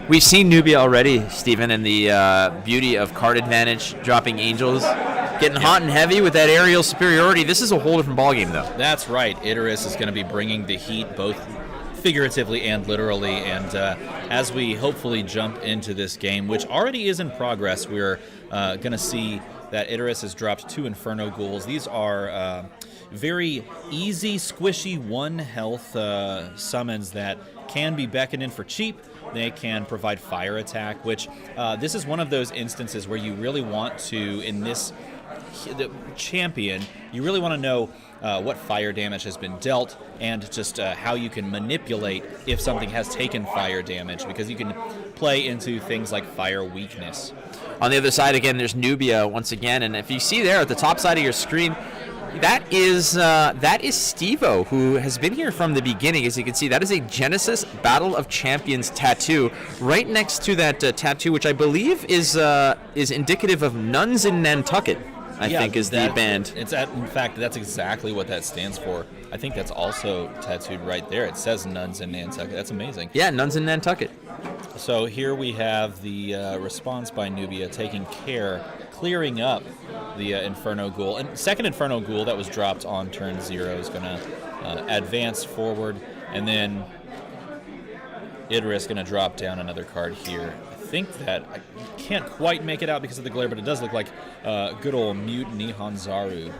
We've seen Nubia already, Stephen, and the beauty of card advantage, dropping angels, getting hot and heavy with that aerial superiority. This is a whole different ballgame, though. That's right. Idris is going to be bringing the heat both figuratively and literally, and as we hopefully jump into this game, which already is in progress, we're going to see that Idris has dropped 2 Inferno Ghouls. These are very easy, squishy, 1 health summons that can be beckoned in for cheap. They can provide fire attack, which this is one of those instances where you really want to, in this the champion, you really want to know what fire damage has been dealt and just how you can manipulate if something has taken fire damage, because you can play into things like fire weakness. On the other side, again, there's Nubia once again, and if you see there at the top side of your screen, that is Steve-O, who has been here from the beginning. As you can see, that is a Genesis Battle of Champions tattoo right next to that tattoo, which I believe is indicative of Nuns in Nantucket. I think is the band. In fact, that's exactly what that stands for. I think that's also tattooed right there. It says Nuns in Nantucket. That's amazing. Yeah, Nuns in Nantucket. So here we have the response by Nubia taking care, clearing up the Inferno Ghoul. And second Inferno Ghoul that was dropped on turn 0 is going to advance forward, and then Idris going to drop down another card here. I think that I can't quite make it out because of the glare, but it does look like good old Mutiny Hanzaru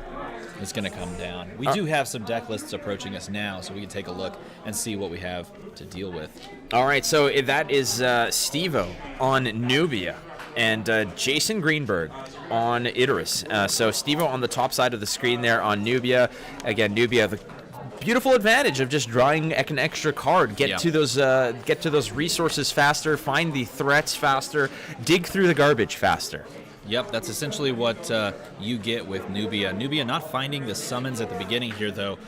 is going to come down. We do have some deck lists approaching us now, so we can take a look and see what we have to deal with. All right, so that is Steve-O on Nubia and Jason Greenberg on Idris. So Steve-O on the top side of the screen there on Nubia. Again, Nubia, the beautiful advantage of just drawing an extra card, get to those resources faster, find the threats faster, dig through the garbage faster. Yep, that's essentially what you get with Nubia. Nubia not finding the summons at the beginning here, though,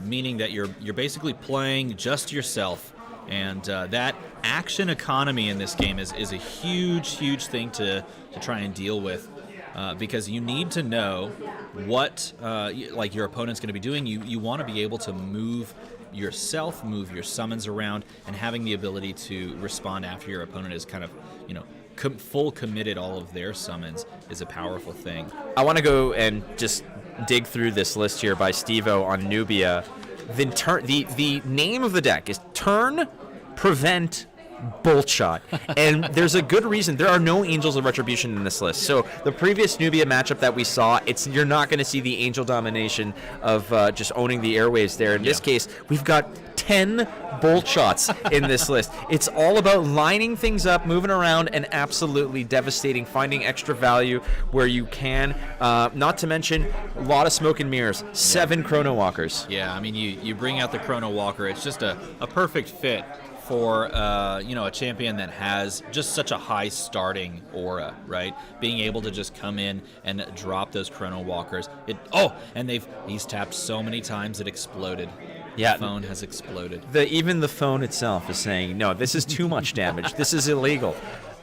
meaning that you're basically playing just yourself, and that action economy in this game is a huge thing to try and deal with. Because you need to know what like your opponent's going to be doing. You want to be able to move yourself, move your summons around, and having the ability to respond after your opponent is kind of, full committed all of their summons is a powerful thing. I want to go and just dig through this list here by Steve-O on Nubia. The name of the deck is Turn, Prevent, Bolt Shot, and there's a good reason. There are no Angels of Retribution in this list. So the previous Nubia matchup that we saw, you're not going to see the Angel domination of just owning the airwaves there. In this case, we've got 10 Bolt Shots in this list. It's all about lining things up, moving around, and absolutely devastating, finding extra value where you can. Not to mention a lot of smoke and mirrors. 7 Chrono Walkers. Yeah, I mean, you bring out the Chrono Walker. It's just a perfect fit for a champion that has just such a high starting aura, right? Being able to just come in and drop those Chrono Walkers. And he's tapped so many times it exploded. Yeah, the phone has exploded. Even the phone itself is saying, no, this is too much damage. This is illegal.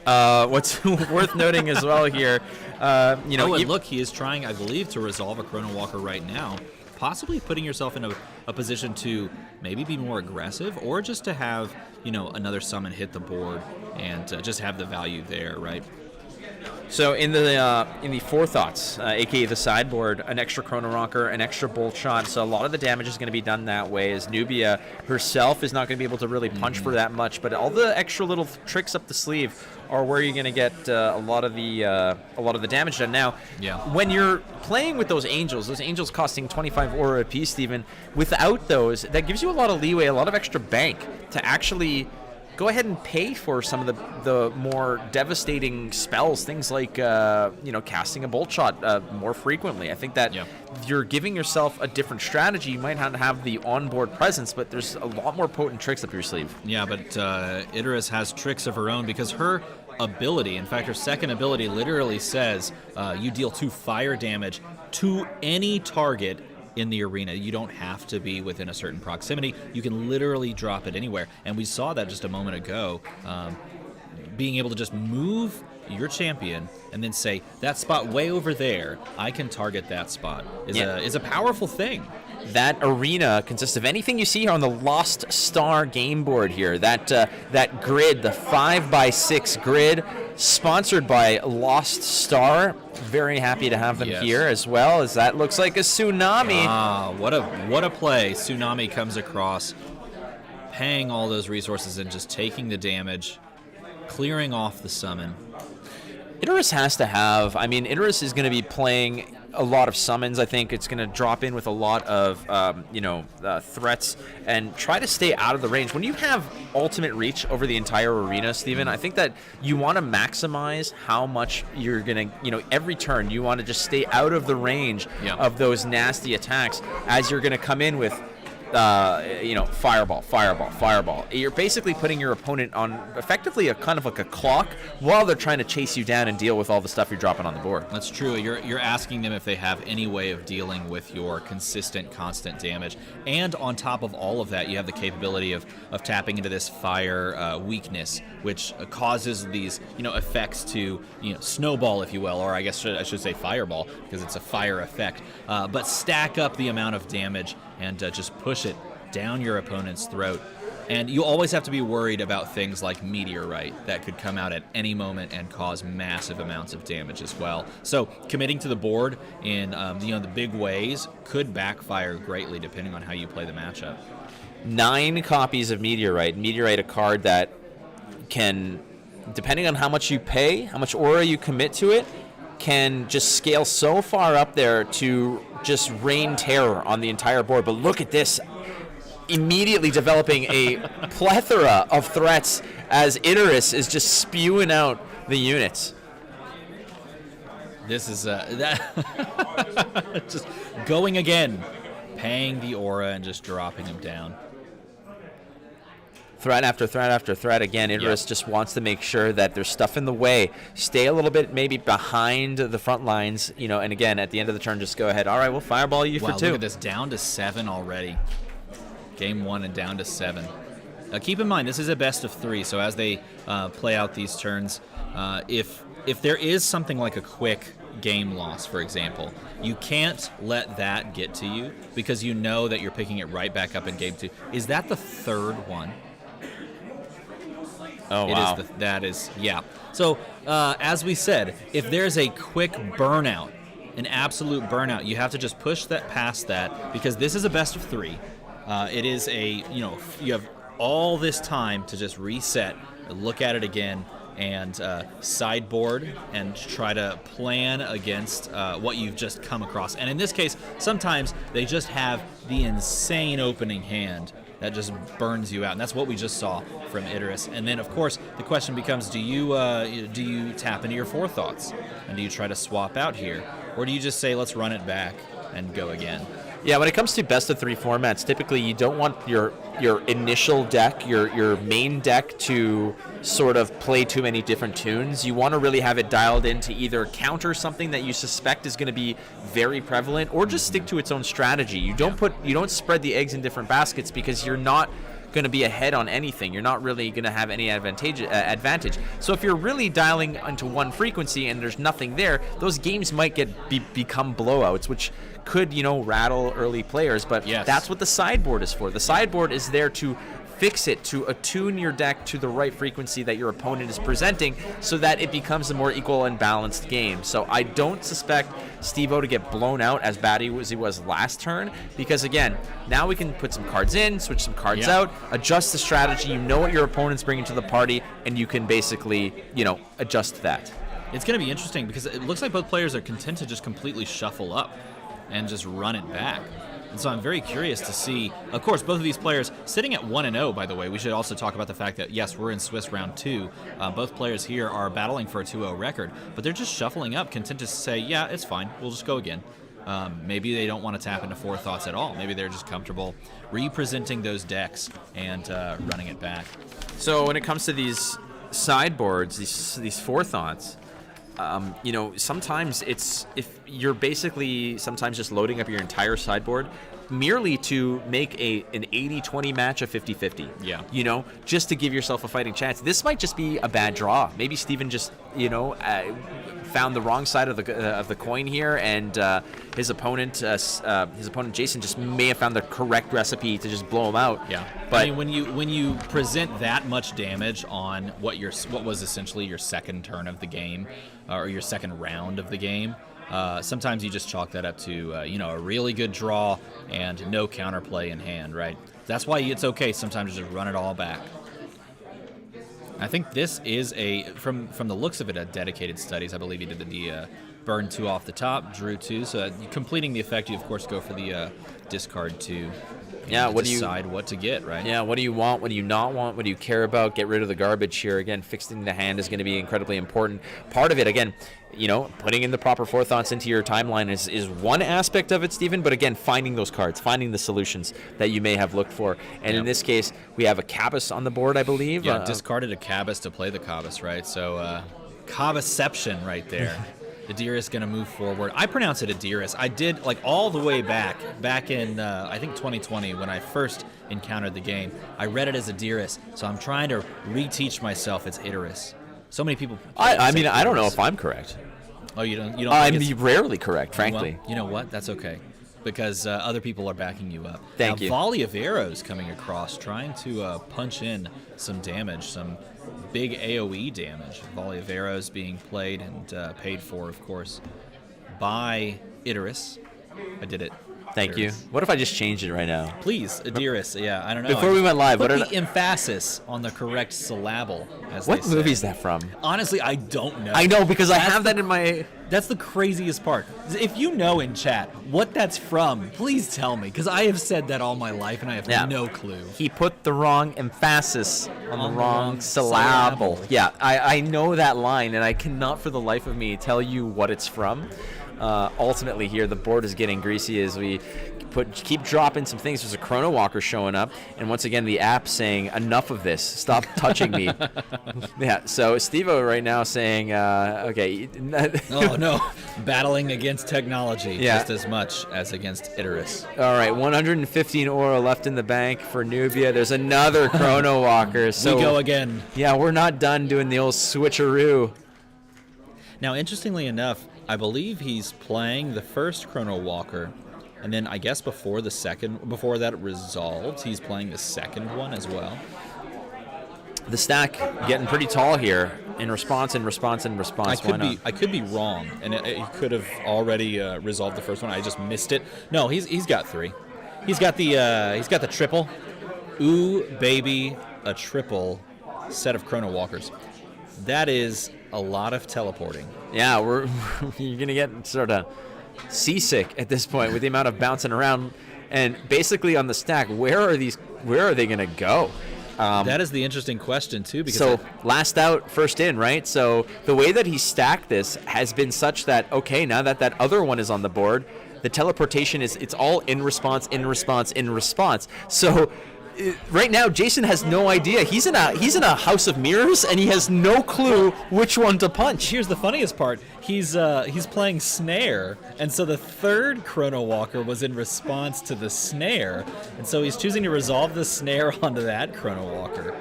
What's worth noting as well here, look, he is trying, I believe, to resolve a Chrono Walker right now, possibly putting yourself in a position to maybe be more aggressive, or just to have another summon hit the board and just have the value there, right? So in the forethoughts, aka the sideboard, an extra Chrono Rocker, an extra Bolt Shot. So a lot of the damage is going to be done that way. As Nubia herself is not going to be able to really punch for that much, but all the extra little tricks up the sleeve are where you're going to get a lot of the damage done. Now, when you're playing with those angels costing 25 aura a piece, Steven, without those, that gives you a lot of leeway, a lot of extra bank to actually go ahead and pay for some of the more devastating spells, things like casting a Bolt Shot more frequently. I think that you're giving yourself a different strategy. You might not have the onboard presence, but there's a lot more potent tricks up your sleeve. Yeah, but Idris has tricks of her own, because her ability, in fact, her second ability literally says you deal 2 fire damage to any target in the arena. You don't have to be within a certain proximity. You can literally drop it anywhere. And we saw that just a moment ago. Being able to just move your champion and then say, that spot way over there, I can target that spot, is a powerful thing. That arena consists of anything you see here on the Lost Star game board here. That grid, the 5x6 grid, sponsored by Lost Star. Very happy to have them here, as well as that looks like a tsunami. What a play. Tsunami comes across, paying all those resources and just taking the damage, clearing off the summon. Interus has to have, Interus is going to be playing a lot of summons. I think it's going to drop in with a lot of, threats and try to stay out of the range. When you have ultimate reach over the entire arena, Steven, I think that you want to maximize how much you're going to, every turn you want to just stay out of the range of those nasty attacks as you're going to come in with fireball. You're basically putting your opponent on effectively a kind of like a clock while they're trying to chase you down and deal with all the stuff you're dropping on the board. That's true. You're asking them if they have any way of dealing with your consistent, constant damage. And on top of all of that, you have the capability of tapping into this fire weakness, which causes these effects to snowball, if you will, or I should say fireball, because it's a fire effect, but stack up the amount of damage and just push it down your opponent's throat. And you always have to be worried about things like Meteorite that could come out at any moment and cause massive amounts of damage as well. So committing to the board in the big ways could backfire greatly depending on how you play the matchup. 9 copies of Meteorite. Meteorite, a card that can, depending on how much you pay, how much aura you commit to it, can just scale so far up there to just rain terror on the entire board. But look at this, immediately developing a plethora of threats as Interus is just spewing out the units. This is just going again, paying the aura and just dropping them down. Threat after threat after threat. Again, Interus just wants to make sure that there's stuff in the way. Stay a little bit maybe behind the front lines, and again, at the end of the turn, just go ahead. All right, we'll fireball you for 2. Look at this, down to 7 already. Game 1 and down to 7. Now, keep in mind, this is a best of 3, so as they play out these turns, if there is something like a quick game loss, for example, you can't let that get to you because you know that you're picking it right back up in game 2. Is that the 3rd one? Oh, wow. So, as we said, if there's a quick burnout, an absolute burnout, you have to just push that past that, because this is a best of 3. It is you have all this time to just reset, look at it again, and sideboard and try to plan against what you've just come across. And in this case, sometimes they just have the insane opening hand that just burns you out, and that's what we just saw from Interus. And then, of course, the question becomes: do you tap into your forethoughts, and do you try to swap out here, or do you just say, let's run it back and go again? Yeah, when it comes to best of 3 formats, typically you don't want your initial deck, your main deck, to sort of play too many different tunes. You want to really have it dialed in to either counter something that you suspect is going to be very prevalent, or just stick to its own strategy. You don't spread the eggs in different baskets, because you're not going to be ahead on anything. You're not really going to have any advantage. So if you're really dialing into one frequency and there's nothing there, those games might become blowouts, which could rattle early players. But that's what the sideboard is for. The sideboard is there to fix it, to attune your deck to the right frequency that your opponent is presenting, so that it becomes a more equal and balanced game. So I don't suspect Steve-O to get blown out as bad as he was last turn, because again, now we can put some cards in, switch some cards out, adjust the strategy. You know what your opponent's bringing to the party, and you can basically adjust that. It's going to be interesting, because it looks like both players are content to just completely shuffle up and just run it back. And so I'm very curious to see, of course, both of these players sitting at 1-0, by the way. We should also talk about the fact that, yes, we're in Swiss round 2. Both players here are battling for a 2-0 record, but they're just shuffling up, content to say, yeah, it's fine, we'll just go again. Maybe they don't want to tap into forethoughts at all. Maybe they're just comfortable representing those decks and running it back. So when it comes to these sideboards, these forethoughts, sometimes if you're basically sometimes just loading up your entire sideboard, merely to make an 80-20 match a 50-50. Yeah. Just to give yourself a fighting chance. This might just be a bad draw. Maybe Steven just, found the wrong side of the coin here, and his opponent Jason just may have found the correct recipe to just blow him out. Yeah, but when you present that much damage on what was essentially your second turn of the game, or your second round of the game, sometimes you just chalk that up to a really good draw and no counterplay in hand, right? That's why it's okay sometimes to just run it all back. I think this is from the looks of it, a dedicated studies. I believe he did the burn 2 off the top, drew 2. So completing the effect, you of course go for the discard 2. Yeah, what do you decide what to get, right? Yeah, what do you want? What do you not want? What do you care about? Get rid of the garbage here. Again, fixing the hand is going to be incredibly important. Part of it, again, putting in the proper forethoughts into your timeline is one aspect of it, Stephen. But again, finding those cards, finding the solutions that you may have looked for. And in this case, we have a Cabas on the board, I believe. Yeah, discarded a Cabas to play the Cabas, right? So, Cabasception right there. Adiris going to move forward. I pronounce it Adiris. I did, all the way back in, I think, 2020, when I first encountered the game. I read it as Adiris, so I'm trying to reteach myself it's Idaris. So many people... I don't know if I'm correct. Oh, you don't I'm rarely correct, frankly. Well, you know what? That's okay, because other people are backing you up. Thank you. Volley of arrows coming across, trying to punch in some damage, some big AoE damage. Volley of arrows being played and paid for, of course, by Idaris. I did it. Thank you. What if I just changed it right now? Please, Adiris. Yeah, I don't know. Before we went live, put the emphasis on the correct syllable, as what they say. movie is that from? Honestly, I don't know. I know, because I have that in my... That's the craziest part. If you know in chat what that's from, please tell me, because I have said that all my life and I have no clue. He put the wrong emphasis on the wrong syllable. Yeah, I know that line, and I cannot for the life of me tell you what it's from. Ultimately here, the board is getting greasy as we keep dropping some things. There's a Chrono Walker showing up, and once again the app saying, enough of this, stop touching me. Yeah, so Steve-O right now saying, okay. Oh no, battling against technology just as much as against Idaris. All right, 115 aura left in the bank for Nubia. There's another Chrono Walker. So we go again. Yeah, we're not done doing the old switcheroo. Now, interestingly enough, I believe he's playing the first Chrono Walker, and then I guess before that resolves, he's playing the second one as well. The stack getting pretty tall here in response. I could be wrong, and it could have already resolved the first one. I just missed it. No, he's got 3. He's got the triple. Ooh, baby, a triple set of Chrono Walkers. That is a lot of teleporting. Yeah, you're gonna get sort of seasick at this point with the amount of bouncing around, and basically on the stack, where are they gonna go? That is the interesting question too. Because last out, first in, right? So the way that he stacked this has been such that now that other one is on the board, the teleportation it's all in response. So. Right now, Jason has no idea. He's in a house of mirrors, and he has no clue which one to punch. Here's the funniest part: he's playing snare, and so the third Chrono Walker was in response to the snare, and so he's choosing to resolve the snare onto that Chrono Walker.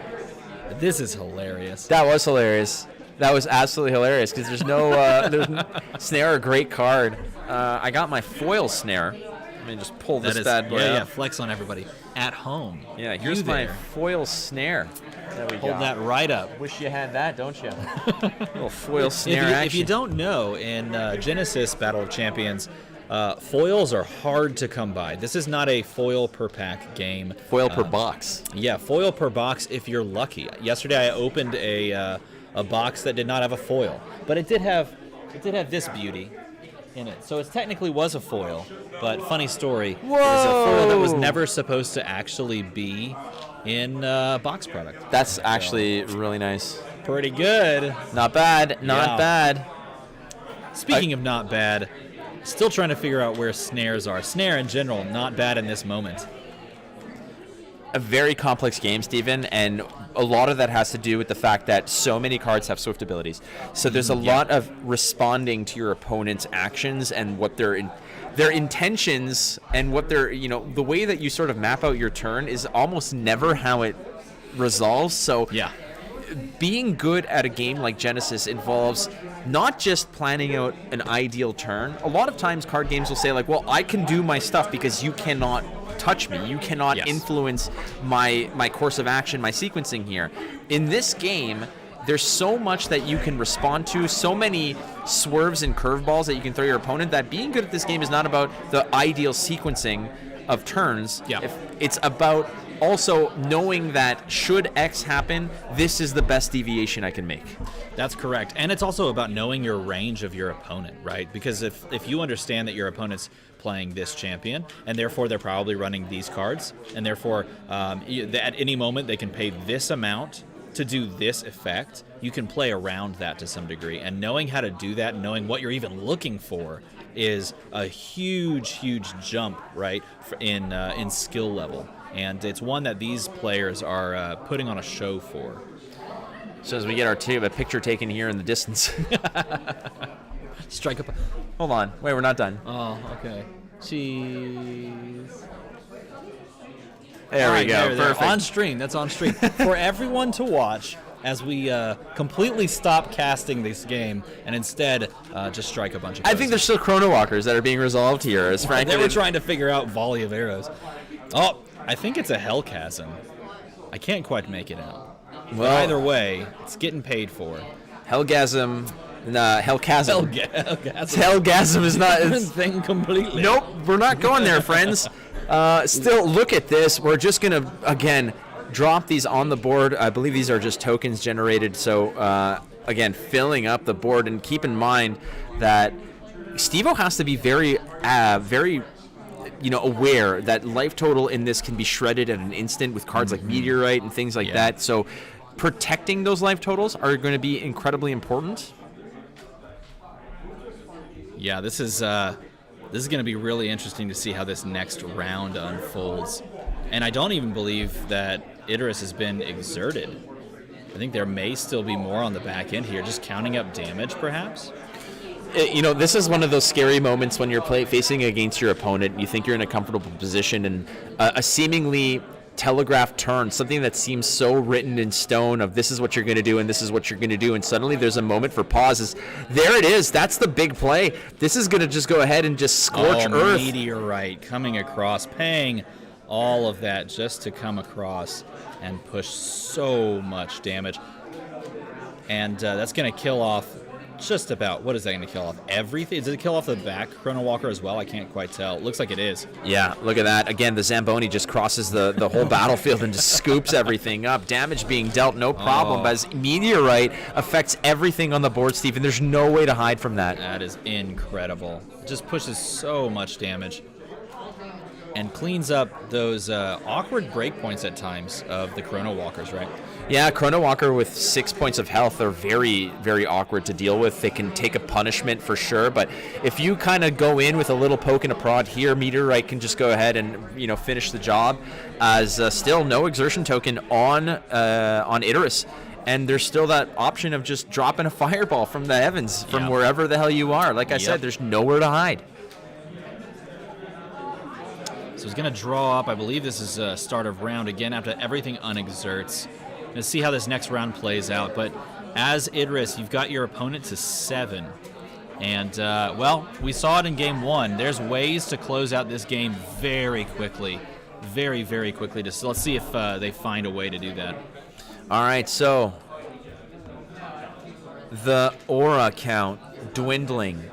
This is hilarious. That was hilarious. That was absolutely hilarious because there's snare, a great card. I got my foil snare. Let me just pull this bad boy out. Yeah, flex on everybody at home. Yeah, here's my foil snare. Hold that right up. Wish you had that, don't you? Little foil snare action. If you don't know, in Genesis Battle of Champions, foils are hard to come by. This is not a foil per pack game. Foil per box. Yeah, foil per box if you're lucky. Yesterday I opened a box that did not have a foil, but it did have this beauty in it. So it technically was a foil, but funny story, it was a foil that was never supposed to actually be in box product. That's actually really nice. Pretty good. Not bad. Not bad. Speaking of not bad, still trying to figure out where snares are. Snare in general, not bad in this moment. A very complex game, Steven, and a lot of that has to do with the fact that so many cards have swift abilities. So there's a lot of responding to your opponent's actions and what they're their intentions and what they're, the way that you sort of map out your turn is almost never how it resolves. So Yeah. being good at a game like Genesis involves not just planning out an ideal turn. A lot of times card games will say like, well, I can do my stuff because you cannot touch me. You cannot influence my course of action, my sequencing here. In this game, there's so much that you can respond to, so many swerves and curveballs that you can throw your opponent, that being good at this game is not about the ideal sequencing of turns. Yeah. It's about also knowing that should X happen, this is the best deviation I can make. That's correct. And it's also about knowing your range of your opponent, right? Because if you understand that your opponent's playing this champion, and therefore they're probably running these cards, and therefore at any moment they can pay this amount to do this effect, you can play around that to some degree. And knowing how to do that, knowing what you're even looking for, is a huge jump, right, in skill level. And it's one that these players are putting on a show for. So as we get a picture taken here in the distance. Strike up. Hold on. Wait, we're not done. Oh, okay. Cheese. There we go. There. Perfect. On stream. That's on stream. For everyone to watch as we completely stop casting this game and instead just strike a bunch of I think there's still Chrono Walkers that are being resolved here. As Frank, they were trying to figure out volley of arrows. Oh, I think it's a Hellchasm. I can't quite make it out. But Well, either way, it's getting paid for. Hellgasm. Hellchasm. Hellgasm. Hellgasm is not. Different thing completely. Nope, we're not going there, friends. Still, look at this. We're just going to, again, drop these on the board. I believe these are just tokens generated. So, again, filling up the board. And keep in mind that Steve-O has to be very aware that life total in this can be shredded at an instant with cards like Meteorite and things like that. So protecting those life totals are going to be incredibly important. Yeah, this is going to be really interesting to see how this next round unfolds. And I don't even believe that Idris has been exerted. I think there may still be more on the back end here, just counting up damage, perhaps. This is one of those scary moments when you're facing against your opponent. You think you're in a comfortable position, and a seemingly telegraphed turn, something that seems so written in stone of this is what you're going to do and this is what you're going to do, and suddenly there's a moment for pauses. There it is. That's the big play. This is going to just go ahead and just scorch earth. Meteorite coming across, paying all of that just to come across and push so much damage. And that's going to kill off just about, what is that going to kill off? Everything? Does it kill off the back Chrono Walker as well? I can't quite tell. It looks like it is. Yeah, look at that. Again, the Zamboni just crosses the whole battlefield and just scoops everything up. Damage being dealt, no problem. But as Meteorite affects everything on the board, Stephen, there's no way to hide from that. That is incredible. It just pushes so much damage. And cleans up those awkward breakpoints at times of the Chrono Walkers, right? Yeah, Chrono Walker with 6 points of health are very, very awkward to deal with. They can take a punishment for sure, but if you kind of go in with a little poke and a prod here, Meteorite can just go ahead and finish the job. As still no exertion token on Idris, and there's still that option of just dropping a fireball from the heavens from wherever the hell you are. Like I said, there's nowhere to hide. So he's going to draw up. I believe this is a start of round again after everything unexerts. Going to see how this next round plays out. But as Idris, you've got your opponent to 7. And, we saw it in game 1. There's ways to close out this game very quickly. Very, very quickly. So let's see if they find a way to do that. All right, so the aura count dwindling.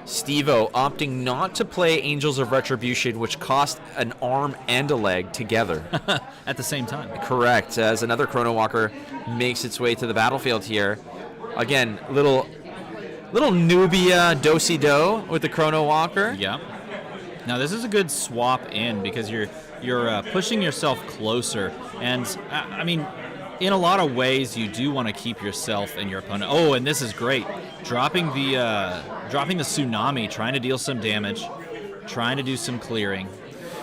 Steve-O opting not to play Angels of Retribution, which cost an arm and a leg together. At the same time. Correct, as another Chrono Walker makes its way to the battlefield here. Again, little Nubia do-si-do with the Chrono Walker. Yeah. Now this is a good swap in because you're pushing yourself closer, and I mean, in a lot of ways, you do want to keep yourself and your opponent. Oh, and this is great. Dropping the tsunami, trying to deal some damage, trying to do some clearing.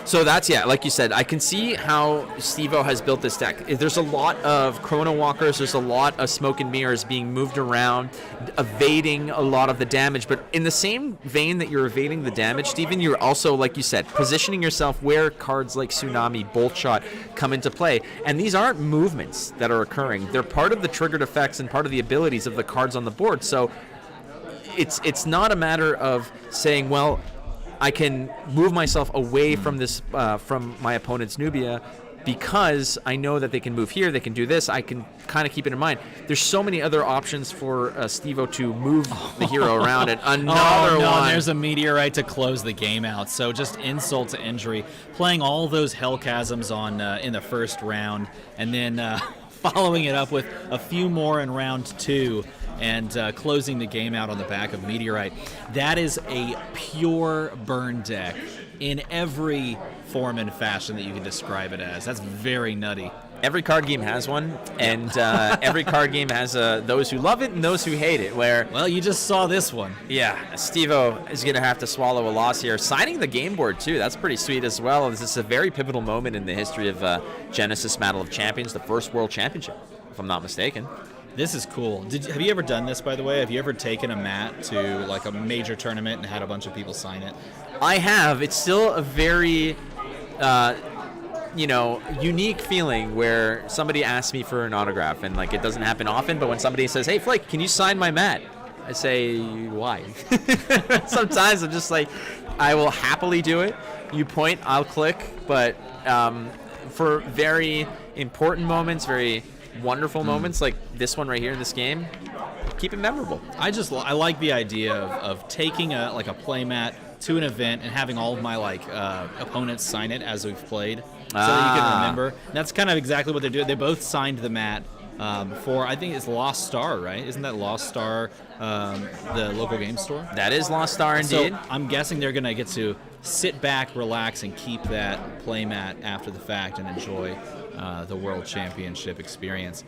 So that's, yeah, like you said, I can see how Steve-O has built this deck. There's a lot of Chrono Walkers, there's a lot of Smoke and Mirrors being moved around, evading a lot of the damage, but in the same vein that you're evading the damage, Steven, you're also, like you said, positioning yourself where cards like Tsunami, Bolt Shot come into play. And these aren't movements that are occurring. They're part of the triggered effects and part of the abilities of the cards on the board. So it's not a matter of saying, well, I can move myself away from this from my opponent's Nubia because I know that they can move here, they can do this. I can kind of keep it in mind. There's so many other options for Steve-O to move the hero around, and another one. There's a meteorite to close the game out. So just insult to injury. Playing all those Hellchasms on in the first round, and then following it up with a few more in round 2. And closing the game out on the back of Meteorite. That is a pure burn deck in every form and fashion that you can describe it as. That's very nutty. Every card game has one, and every card game has those who love it and those who hate it. Where, well, you just saw this one. Yeah, Steve-O is going to have to swallow a loss here. Signing the game board, too, that's pretty sweet as well. This is a very pivotal moment in the history of Genesis Battle of Champions, the first World Championship, if I'm not mistaken. This is cool. Have you ever done this, by the way? Have you ever taken a mat to like a major tournament and had a bunch of people sign it? I have. It's still a very, unique feeling where somebody asks me for an autograph, and like it doesn't happen often. But when somebody says, "Hey, Flake, can you sign my mat?" I say, "Why?" Sometimes I'm just like, I will happily do it. You point, I'll click. But for very important moments, very wonderful moments like this one right here in this game, keep it memorable. I like the idea of taking a playmat to an event and having all of my opponents sign it as we've played, so that you can remember. And that's kind of exactly what they're doing. They both signed the mat for, I think it's Lost Star, right? Isn't that Lost Star the local game store? That is Lost Star indeed. So I'm guessing they're gonna get to sit back, relax, and keep that playmat after the fact and enjoy the World Championship experience.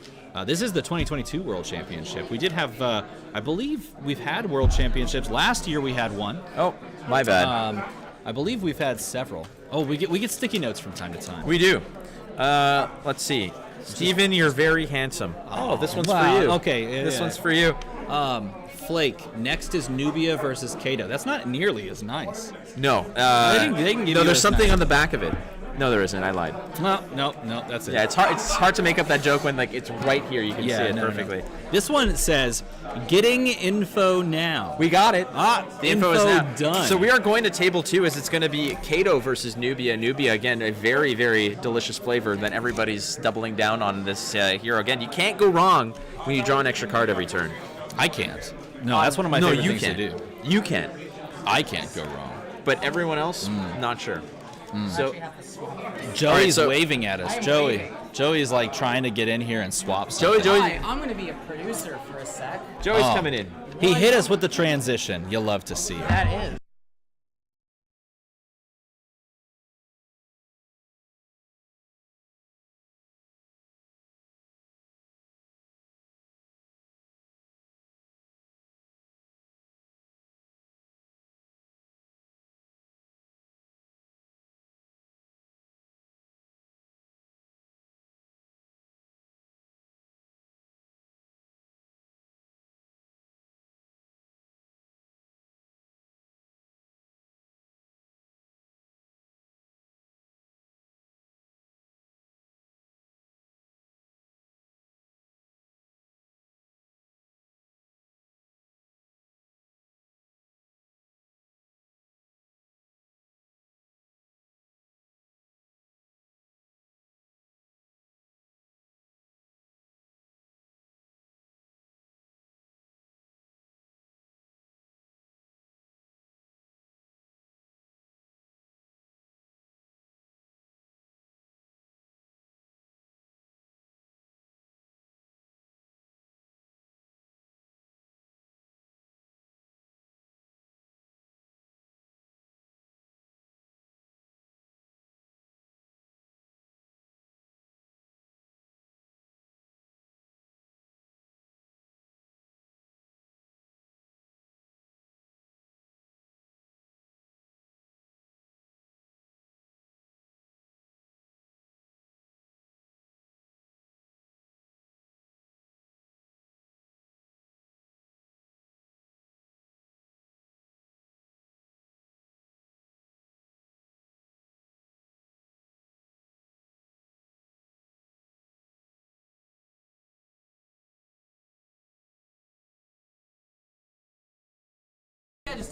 This is the 2022 World Championship. We did have, I believe we've had World Championships. Last year we had one. Oh, my bad. I believe we've had several. Oh, we get sticky notes from time to time. We do. Let's see. Steven, you're very handsome. Oh, this one's for you. Okay. This one's for you. Flake, next is Nubia versus Kato. That's not nearly as nice. No. They can give no, you there's as something nice. on the back of it. No, there isn't. I lied. No, that's it. Yeah, it's hard to make up that joke when it's right here. You can see it perfectly. No. This one says, "Getting info now." We got it. The info is now done. So we are going to table 2, as it's going to be Kato versus Nubia. Nubia, again, a very, very delicious flavor that everybody's doubling down on this hero. Again, you can't go wrong when you draw an extra card every turn. I can't. No, that's one of my favorite things can. to do. You can. I can't go wrong. But everyone else, not sure. So Joey's waving at us. Joey's like trying to get in here and swap something. Hi, I'm going to be a producer for a sec. Joey's coming in. He hit us with the transition. You'll love to see it. That is.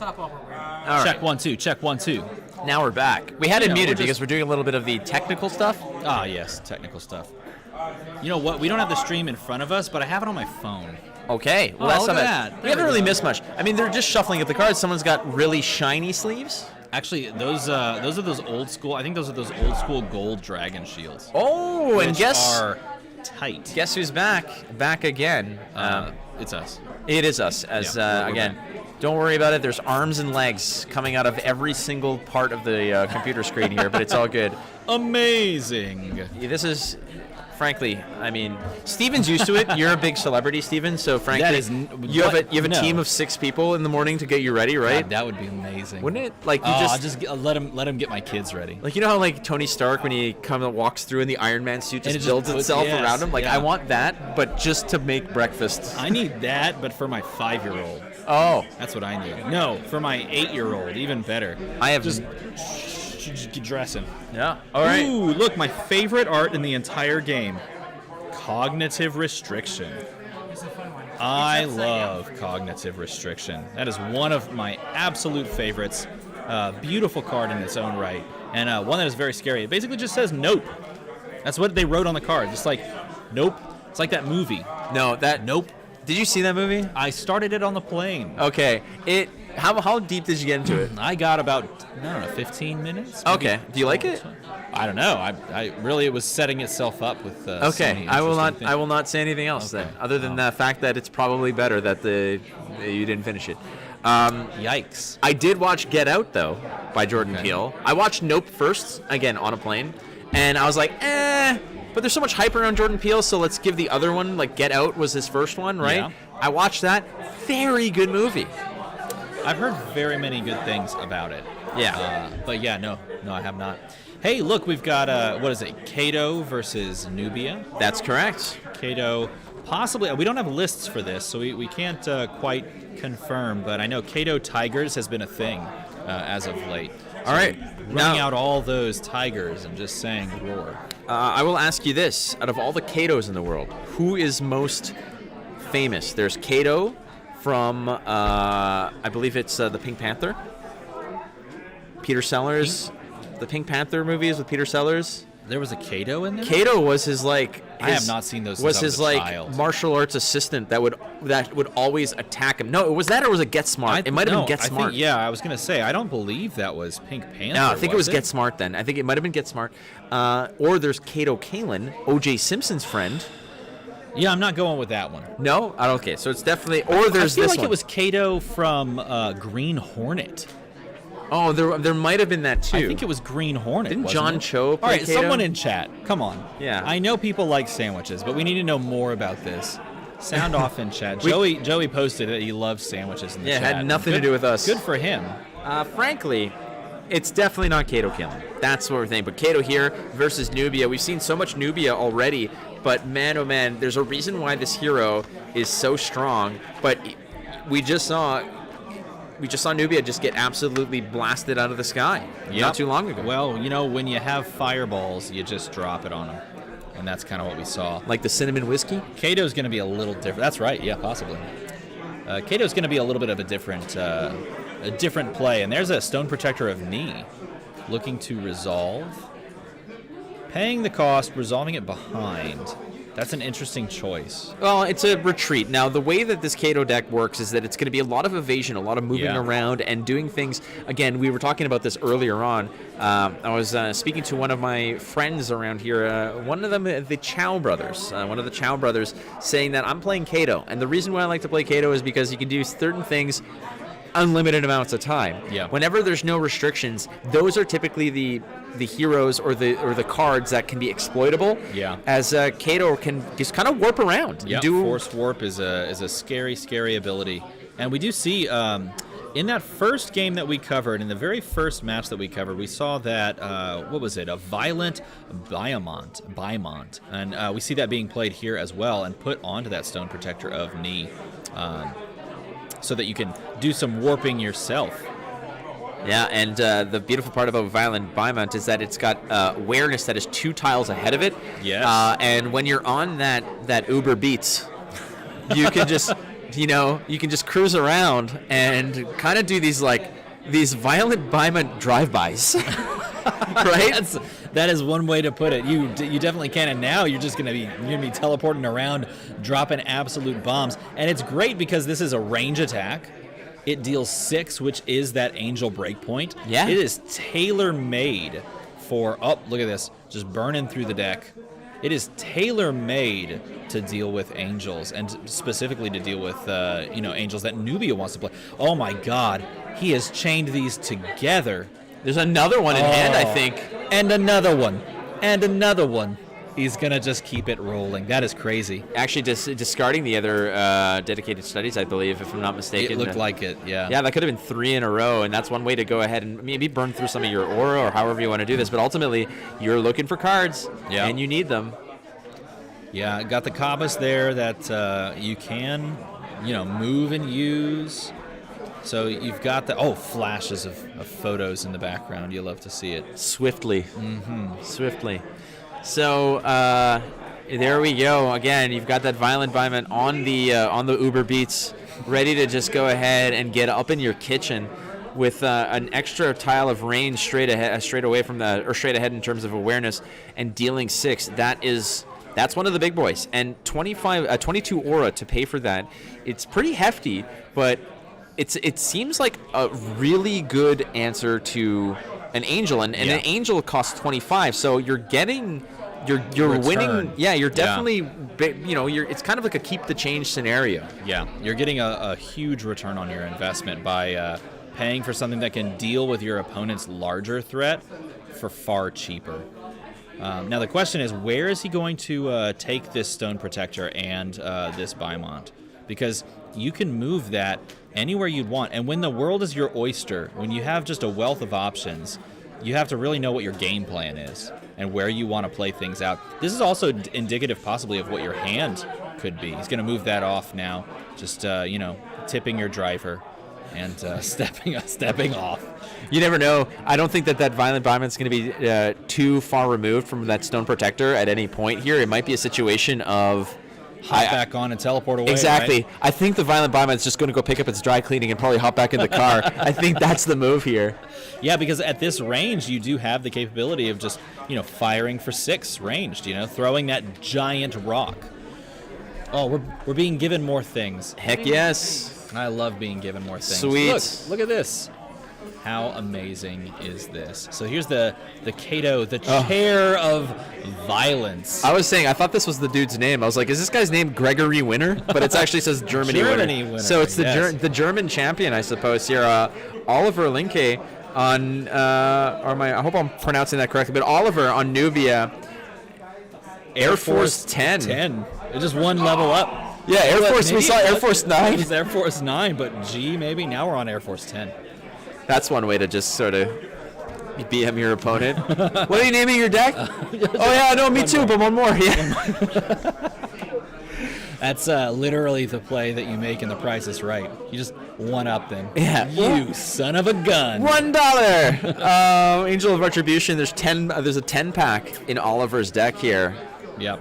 stop while we're waiting. All Check right. 1 2. Check 1 2. Now we're back. We had it Yeah, muted we're just- because we're doing a little bit of the technical stuff. Ah, yes, technical stuff. You know what? We don't have the stream in front of us, but I have it on my phone. Okay. Well, Oh, that's look not at bad. that. We haven't There we really go. missed much. I mean, they're just shuffling at the cards. Someone's got really shiny sleeves. Actually, those are those old school. I think those are those old school gold dragon shields. Oh, and which guess are tight. guess who's back? Back again. It's us. It is us. As Yeah, we're again, don't worry about it. There's arms and legs coming out of every single part of the computer screen here, but it's all good. Amazing. Yeah, this is, frankly, I mean, Steven's used to it. You're a big celebrity, Steven. So frankly, That is you have a no. team of 6 people in the morning to get you ready, right? God, that would be amazing. Wouldn't it? Like you I'll just let him get my kids ready. like you know how like Tony Stark when he walks through in the Iron Man suit And just it just builds puts- itself yes, around him. Like yeah. I want that, but just to make breakfast. I need that, but for my 5-year-old. Oh, That's what I need. No, for my 8-year-old, even better. I have Just dress him. yeah. All right. Ooh, look, my favorite art in the entire game. Cognitive restriction. It's a fun one. I love cognitive restriction. That is one of my absolute favorites. Beautiful card in its own right. And one that is very scary. It basically just says nope. That's what they wrote on the card. Just like, nope. It's like that movie. No, that Nope. Did you see that movie? I started it on the plane. Okay. How deep did you get into it? I got about, I don't know, 15 minutes? maybe Okay. Do you like it? I don't know. I really, it was setting itself up with so Okay. many I will not. interesting things. I will not say anything else Okay. then, other than the fact that it's probably better that you didn't finish it. Yikes. I did watch Get Out though by Jordan Okay. Peele. I watched Nope first, again on a plane, and I was like, but there's so much hype around Jordan Peele, so let's give the other one. Like Get Out was his first one, right? Yeah. I watched that. Very good movie. I've heard very many good things about it. Yeah. But yeah, no, I have not. Hey, look, we've got, what is it, Kato versus Nubia. That's correct. Kato, possibly, we don't have lists for this, so we can't quite confirm, but I know Kato Tigers has been a thing as of late. All right. Running Now- out all those tigers and just saying roar. I will ask you this: out of all the Katos in the world, who is most famous? There's Kato from, I believe it's the Pink Panther. Peter Sellers. The Pink Panther movies with Peter Sellers. There was a Kato in there? Kato was his like. I have not seen those since Was I was his a like child. martial arts assistant that would always attack him? No, was that or was it Get Smart? It might have been Get Smart. I think, yeah, I was going to say, I don't believe that was Pink Panther. No, I think it was Get Smart then. I think it might have been Get Smart. Or there's Kato Kalin, O.J. Simpson's friend. Yeah, I'm not going with that one. No? Okay, so it's definitely... Or there's I feel this like one. it was Kato from Green Hornet. Oh, there might have been that too. I think it was Green Hornet. Didn't wasn't John it? Cho All play right, Kato? someone in chat. Come on. Yeah. I know people like sandwiches, but we need to know more about this. Sound off in chat. Joey posted it. He loves sandwiches in the Yeah, it chat. had nothing to do with us. Good for him. Frankly, it's definitely not Kato Kalin. That's what we're thinking. But Kato here versus Nubia. We've seen so much Nubia already, but man, oh man, there's a reason why this hero is so strong. But we just saw Nubia just get absolutely blasted out of the sky not too long ago. Well, you know, when you have fireballs, you just drop it on them. And that's kind of what we saw. Like the cinnamon whiskey? Kato's going to be a little different. That's right. Yeah, possibly. Kato's going to be a little bit of a different play. And there's a Stone Protector of Knee looking to resolve. Paying the cost, resolving it behind. That's an interesting choice. Well, it's a retreat. Now, the way that this Kato deck works is that it's going to be a lot of evasion, a lot of moving around and doing things. Again, we were talking about this earlier on. I was speaking to one of my friends around here, one of them, the Chow brothers, saying that I'm playing Kato. And the reason why I like to play Kato is because you can do certain things unlimited amounts of time. Yeah. Whenever there's no restrictions, those are typically the heroes or the cards that can be exploitable. Yeah. As Kato can just kind of warp around. Yeah. Force warp is a scary ability, and we do see in that first game that we covered, in the very first match that we covered, we saw that what was it? A violent Biamont, and we see that being played here as well, and put onto that Stone Protector of Knee. So that you can do some warping yourself. Yeah, and the beautiful part about Violent Biamont is that it's got awareness that is 2 tiles ahead of it. Yes. And when you're on that Uber Beats, you can just you can just cruise around and kind of do these violent Baiman drive-bys. Right? That is one way to put it. You definitely can, and now you're just gonna be teleporting around, dropping absolute bombs, and it's great because this is a range attack. It deals 6, which is that angel breakpoint. Yeah. It is tailor-made for. Oh, look at this, just burning through the deck. It is tailor-made to deal with angels, and specifically to deal with angels that Nubia wants to play. Oh my God, he has chained these together. There's another one in hand, I think. And another one. And another one. He's going to just keep it rolling. That is crazy. Actually, discarding the other dedicated studies, I believe, if I'm not mistaken. It looked like it, yeah. Yeah, that could have been 3 in a row, and that's one way to go ahead and maybe burn through some of your aura or however you want to do this. But ultimately, you're looking for cards, and you need them. Yeah, got the Kabas there that you can, move and use. So you've got the flashes of photos in the background. You love to see it swiftly. Swiftly. So there we go. Again, you've got that violent Baiman on the Uber Beats, ready to just go ahead and get up in your kitchen with an extra tile of range straight ahead in terms of awareness and dealing 6. That's one of the big boys, and 22 aura to pay for that. It's pretty hefty, but it seems like a really good answer to an angel, and an angel costs 25, so you're getting you're winning. Yeah, you're definitely it's kind of like a keep the change scenario. Yeah, you're getting a huge return on your investment by paying for something that can deal with your opponent's larger threat for far cheaper. Now the question is, where is he going to take this Stone Protector and this Baimont? Because you can move that anywhere you'd want. And when the world is your oyster, when you have just a wealth of options, you have to really know what your game plan is and where you want to play things out. This is also indicative possibly of what your hand could be. He's going to move that off now, just, tipping your driver and stepping off. You never know. I don't think that Violent Baiman's going to be too far removed from that Stone Protector at any point here. It might be a situation of hop back on and teleport away. Exactly. Right? I think the Violent Baiman's just going to go pick up its dry cleaning and probably hop back in the car. I think that's the move here. Yeah, because at this range, you do have the capability of just, firing for 6 ranged, throwing that giant rock. Oh, we're being given more things. Heck yes. I love being given more things. Sweet. Look at this. How amazing is this? So here's the Kato, the chair of violence. I was saying, I thought this was the dude's name. I was like, is this guy's name Gregory Winner? But it actually says Germany Winner. So it's the German champion, I suppose, here. Oliver Linke on, I hope I'm pronouncing that correctly, but Oliver on Nubia. Air Force 10. It's just one level up. Yeah, Air Force. We saw Air Force 9. It was Air Force 9, but G maybe. Now we're on Air Force 10. That's one way to just sort of BM your opponent. What are you naming your deck? Me too, but one more. Yeah. That's literally the play that you make in The Price is Right. You just one-up them. Yeah. You son of a gun. $1. Angel of Retribution. There's a 10-pack in Oliver's deck here. Yep.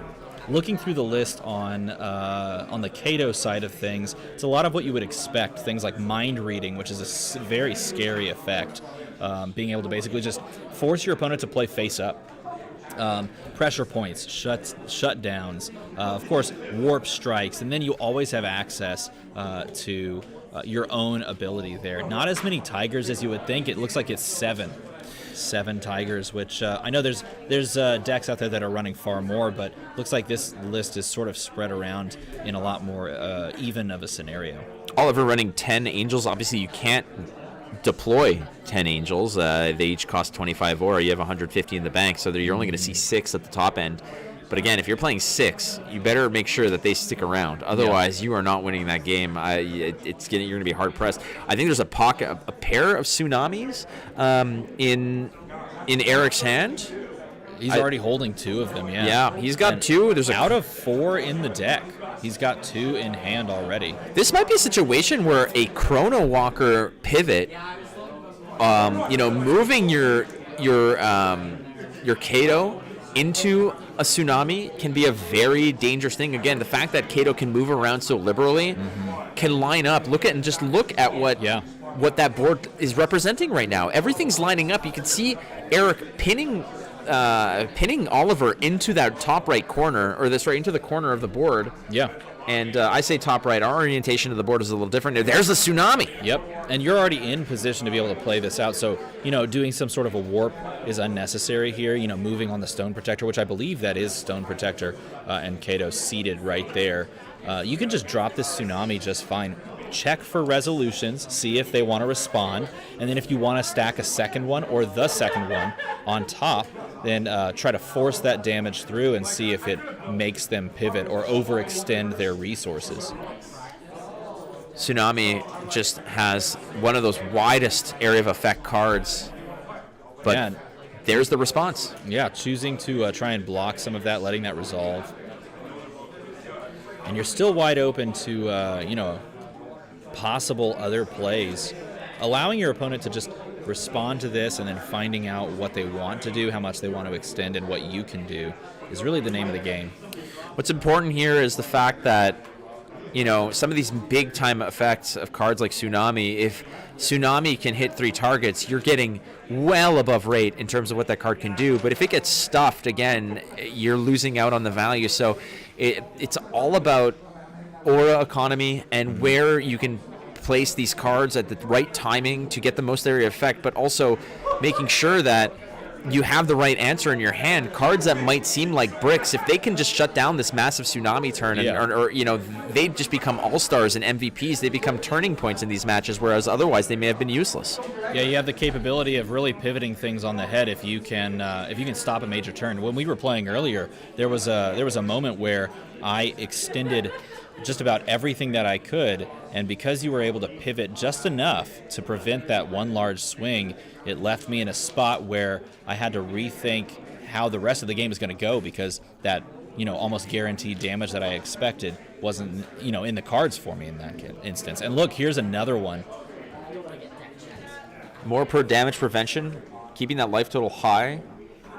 Looking through the list on the Kato side of things, it's a lot of what you would expect. Things like mind reading, which is a very scary effect. Being able to basically just force your opponent to play face up. Pressure points, shutdowns, of course, warp strikes, and then you always have access to your own ability there. Not as many tigers as you would think. It looks like it's 7 tigers, which I know there's decks out there that are running far more, but looks like this list is sort of spread around in a lot more even of a scenario. Oliver running 10 angels. Obviously, you can't deploy 10 angels. They each cost 25 aura. You have 150 in the bank, so you're only going to see 6 at the top end. But again, if you're playing 6, you better make sure that they stick around. Otherwise, you are not winning that game. You're going to be hard pressed. I think there's a pair of tsunamis in Eric's hand. He's already holding 2 of them. Yeah. Yeah, he's got 2. There's out of 4 in the deck. He's got 2 in hand already. This might be a situation where a Chrono Walker pivot, moving your Kato into a tsunami can be a very dangerous thing. Again, the fact that Kato can move around so liberally can line up. Look at what that board is representing right now. Everything's lining up. You can see Eric pinning Oliver into that top right corner, into the corner of the board. Yeah. And I say top right. Our orientation of the board is a little different. There's the tsunami. Yep. And you're already in position to be able to play this out. So, doing some sort of a warp is unnecessary here. Moving on the Stone Protector, which I believe that is Stone Protector, and Kato seated right there. You can just drop this tsunami just fine. Check for resolutions, see if they want to respond, and then if you want to stack a second one or the second one on top, then try to force that damage through and see if it makes them pivot or overextend their resources. Tsunami just has one of those widest area of effect cards, but there's the response. Yeah, choosing to try and block some of that, letting that resolve. And you're still wide open to, possible other plays. Allowing your opponent to just respond to this and then finding out what they want to do, how much they want to extend, and what you can do is really the name of the game. What's important here is the fact that, some of these big-time effects of cards like Tsunami, if Tsunami can hit 3 targets, you're getting well above rate in terms of what that card can do. But if it gets stuffed, again, you're losing out on the value. So it's all about aura economy and where you can place these cards at the right timing to get the most area effect, but also making sure that you have the right answer in your hand. Cards that might seem like bricks, if they can just shut down this massive tsunami turn, or they just become all-stars and MVPs, they become turning points in these matches, whereas otherwise they may have been useless. Yeah, you have the capability of really pivoting things on the head if you can stop a major turn. When we were playing earlier, there was a moment where I extended just about everything that I could, and because you were able to pivot just enough to prevent that one large swing, it left me in a spot where I had to rethink how the rest of the game is going to go, because that almost guaranteed damage that I expected wasn't in the cards for me in that instance. And look, here's another one. More per damage prevention, keeping that life total high.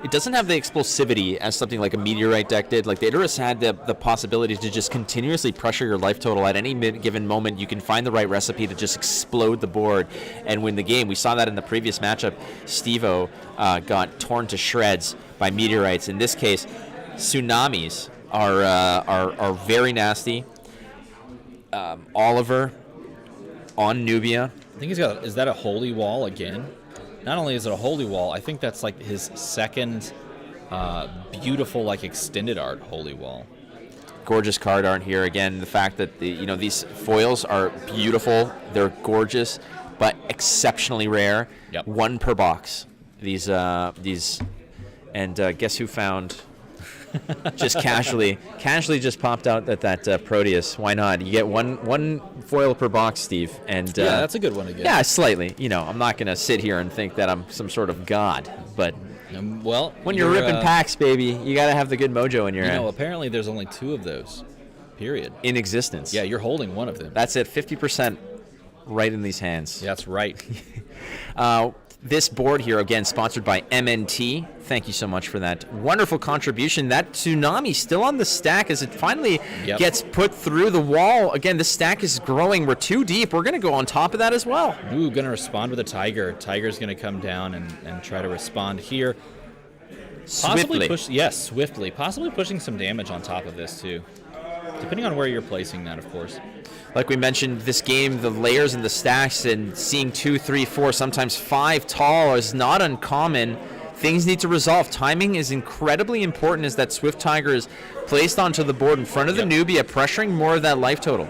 It doesn't have the explosivity as something like a Meteorite deck did. Like the Idris had the possibility to just continuously pressure your life total at any given moment. You can find the right recipe to just explode the board and win the game. We saw that in the previous matchup. Steve-O got torn to shreds by Meteorites. In this case, Tsunamis are very nasty. Oliver on Nubia. I think is that a Holy Wall again? Not only is it a Holy Wall, I think that's like his second beautiful extended art Holy Wall. Gorgeous card art here. Again, the fact that these foils are beautiful, they're gorgeous, but exceptionally rare. Yep. 1 per box. These and guess who found? Just casually just popped out that Proteus. Why not? You get one foil per box, Steve. And yeah, that's a good one to get. Yeah, slightly. I'm not going to sit here and think that I'm some sort of god, but when you're ripping packs, baby, you got to have the good mojo in your hand. Apparently there's only 2 of those. Period. In existence. Yeah, you're holding one of them. That's it. 50% right in these hands. Yeah, that's right. This board here, again, sponsored by MNT. Thank you so much for that wonderful contribution. That Tsunami still on the stack as it finally gets put through the wall. Again, the stack is growing. We're 2 deep. We're going to go on top of that as well. Ooh, going to respond with a Tiger. Tiger's going to come down and try to respond here. Swiftly. Swiftly. Possibly pushing some damage on top of this, too. Depending on where you're placing that, of course. Like we mentioned, this game, the layers and the stacks and seeing 2, 3, 4, sometimes 5 tall is not uncommon. Things need to resolve. Timing is incredibly important as that Swift Tiger is placed onto the board in front of the Nubia, pressuring more of that life total.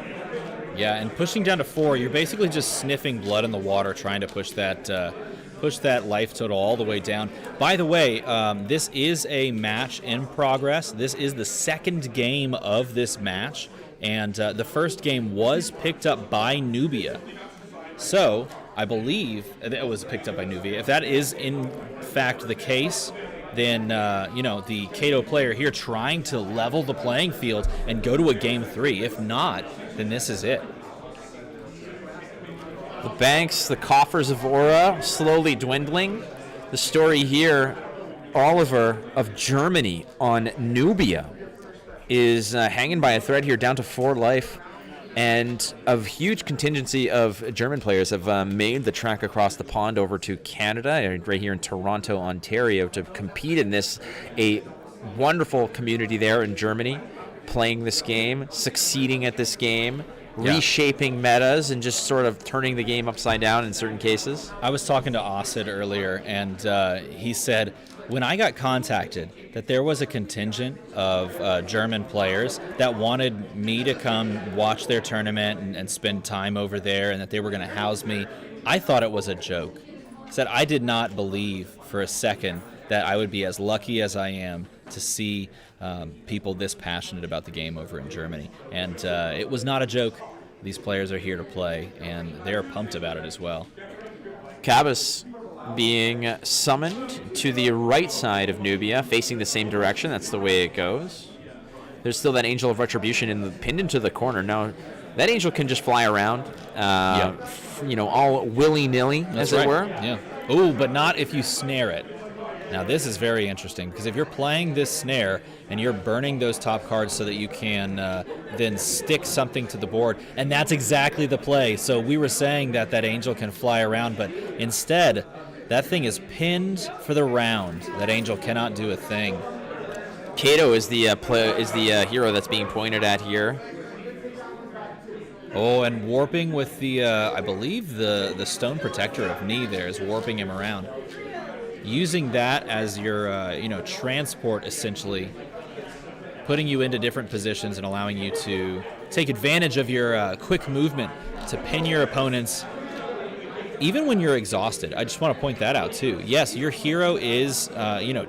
Yeah, and pushing down to 4, you're basically just sniffing blood in the water, trying to push that life total all the way down. By the way, this is a match in progress. This is the second game of this match. And the first game was picked up by Nubia. So, I believe it was picked up by Nubia. If that is in fact the case, then, the Kato player here trying to level the playing field and go to a game 3. If not, then this is it. The banks, the coffers of aura slowly dwindling. The story here, Oliver of Germany on Nubia is hanging by a thread here, down to 4 life. And a huge contingency of German players have made the trek across the pond over to Canada, right here in Toronto, Ontario, to compete in this, a wonderful community there in Germany, playing this game, succeeding at this game, reshaping metas, and just sort of turning the game upside down in certain cases. I was talking to Osid earlier, and he said, when I got contacted that there was a contingent of German players that wanted me to come watch their tournament and spend time over there, and that they were going to house me, I thought it was a joke. He said, I did not believe for a second that I would be as lucky as I am to see people this passionate about the game over in Germany. And it was not a joke. These players are here to play, and they're pumped about it as well. Cabas being summoned to the right side of Nubia, facing the same direction. That's the way it goes. There's still that Angel of Retribution pinned into the corner. Now, that Angel can just fly around, all willy-nilly, as it were. Yeah. Oh, but not if you snare it. Now, this is very interesting, because if you're playing this snare and you're burning those top cards so that you can then stick something to the board, and that's exactly the play. So we were saying that Angel can fly around, but instead, that thing is pinned for the round. That Angel cannot do a thing. Kato is the hero that's being pointed at here. Oh, and warping with the, I believe the Stone Protector of Knee there is warping him around. Using that as your, transport, essentially, putting you into different positions and allowing you to take advantage of your quick movement to pin your opponents, even when you're exhausted. I just want to point that out, too. Yes, your hero is,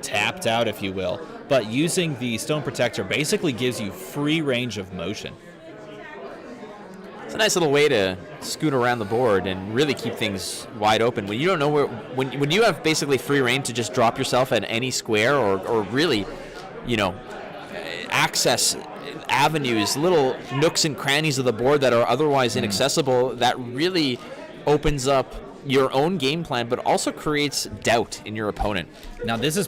tapped out, if you will, but using the Stone Protector basically gives you free range of motion. It's a nice little way to scoot around the board and really keep things wide open. When you don't know when you have basically free reign to just drop yourself at any square or really, access avenues, little nooks and crannies of the board that are otherwise inaccessible, that really opens up your own game plan, but also creates doubt in your opponent. Now, this is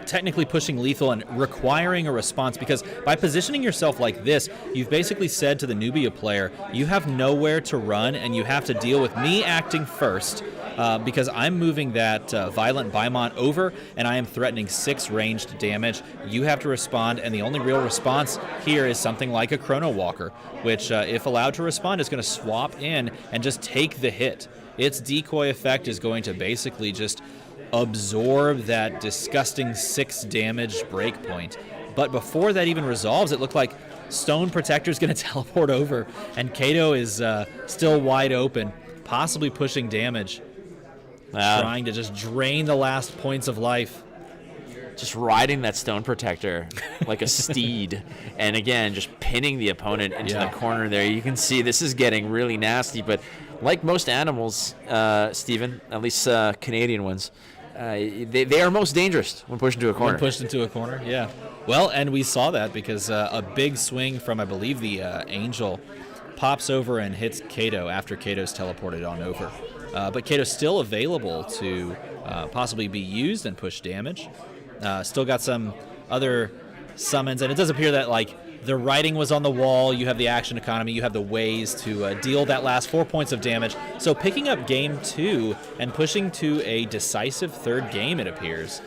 technically pushing lethal and requiring a response, because by positioning yourself like this, you've basically said to the Nubia player, you have nowhere to run and you have to deal with me acting first, because I'm moving that Violent Baimont over and I am threatening 6 ranged damage. You have to respond, and the only real response here is something like a Chrono Walker, which if allowed to respond is going to swap in and just take the hit. Its decoy effect is going to basically just absorb that disgusting 6 damage breakpoint. But before that even resolves, it looked like Stone Protector's going to teleport over, and Kato is still wide open, possibly pushing damage, trying to just drain the last points of life. Just riding that Stone Protector like a steed, and again, just pinning the opponent into the corner there. You can see this is getting really nasty, but like most animals, Stephen, at least Canadian ones, they are most dangerous when pushed into a corner. When pushed into a corner, yeah. Well, and we saw that because a big swing from, I believe, the Angel pops over and hits Kato after Kato's teleported on over. But Kato's still available to possibly be used and push damage. Still got some other summons, and it does appear that, the writing was on the wall, you have the action economy, you have the ways to deal that last 4 points of damage. So picking up game 2 and pushing to a decisive third game, it appears.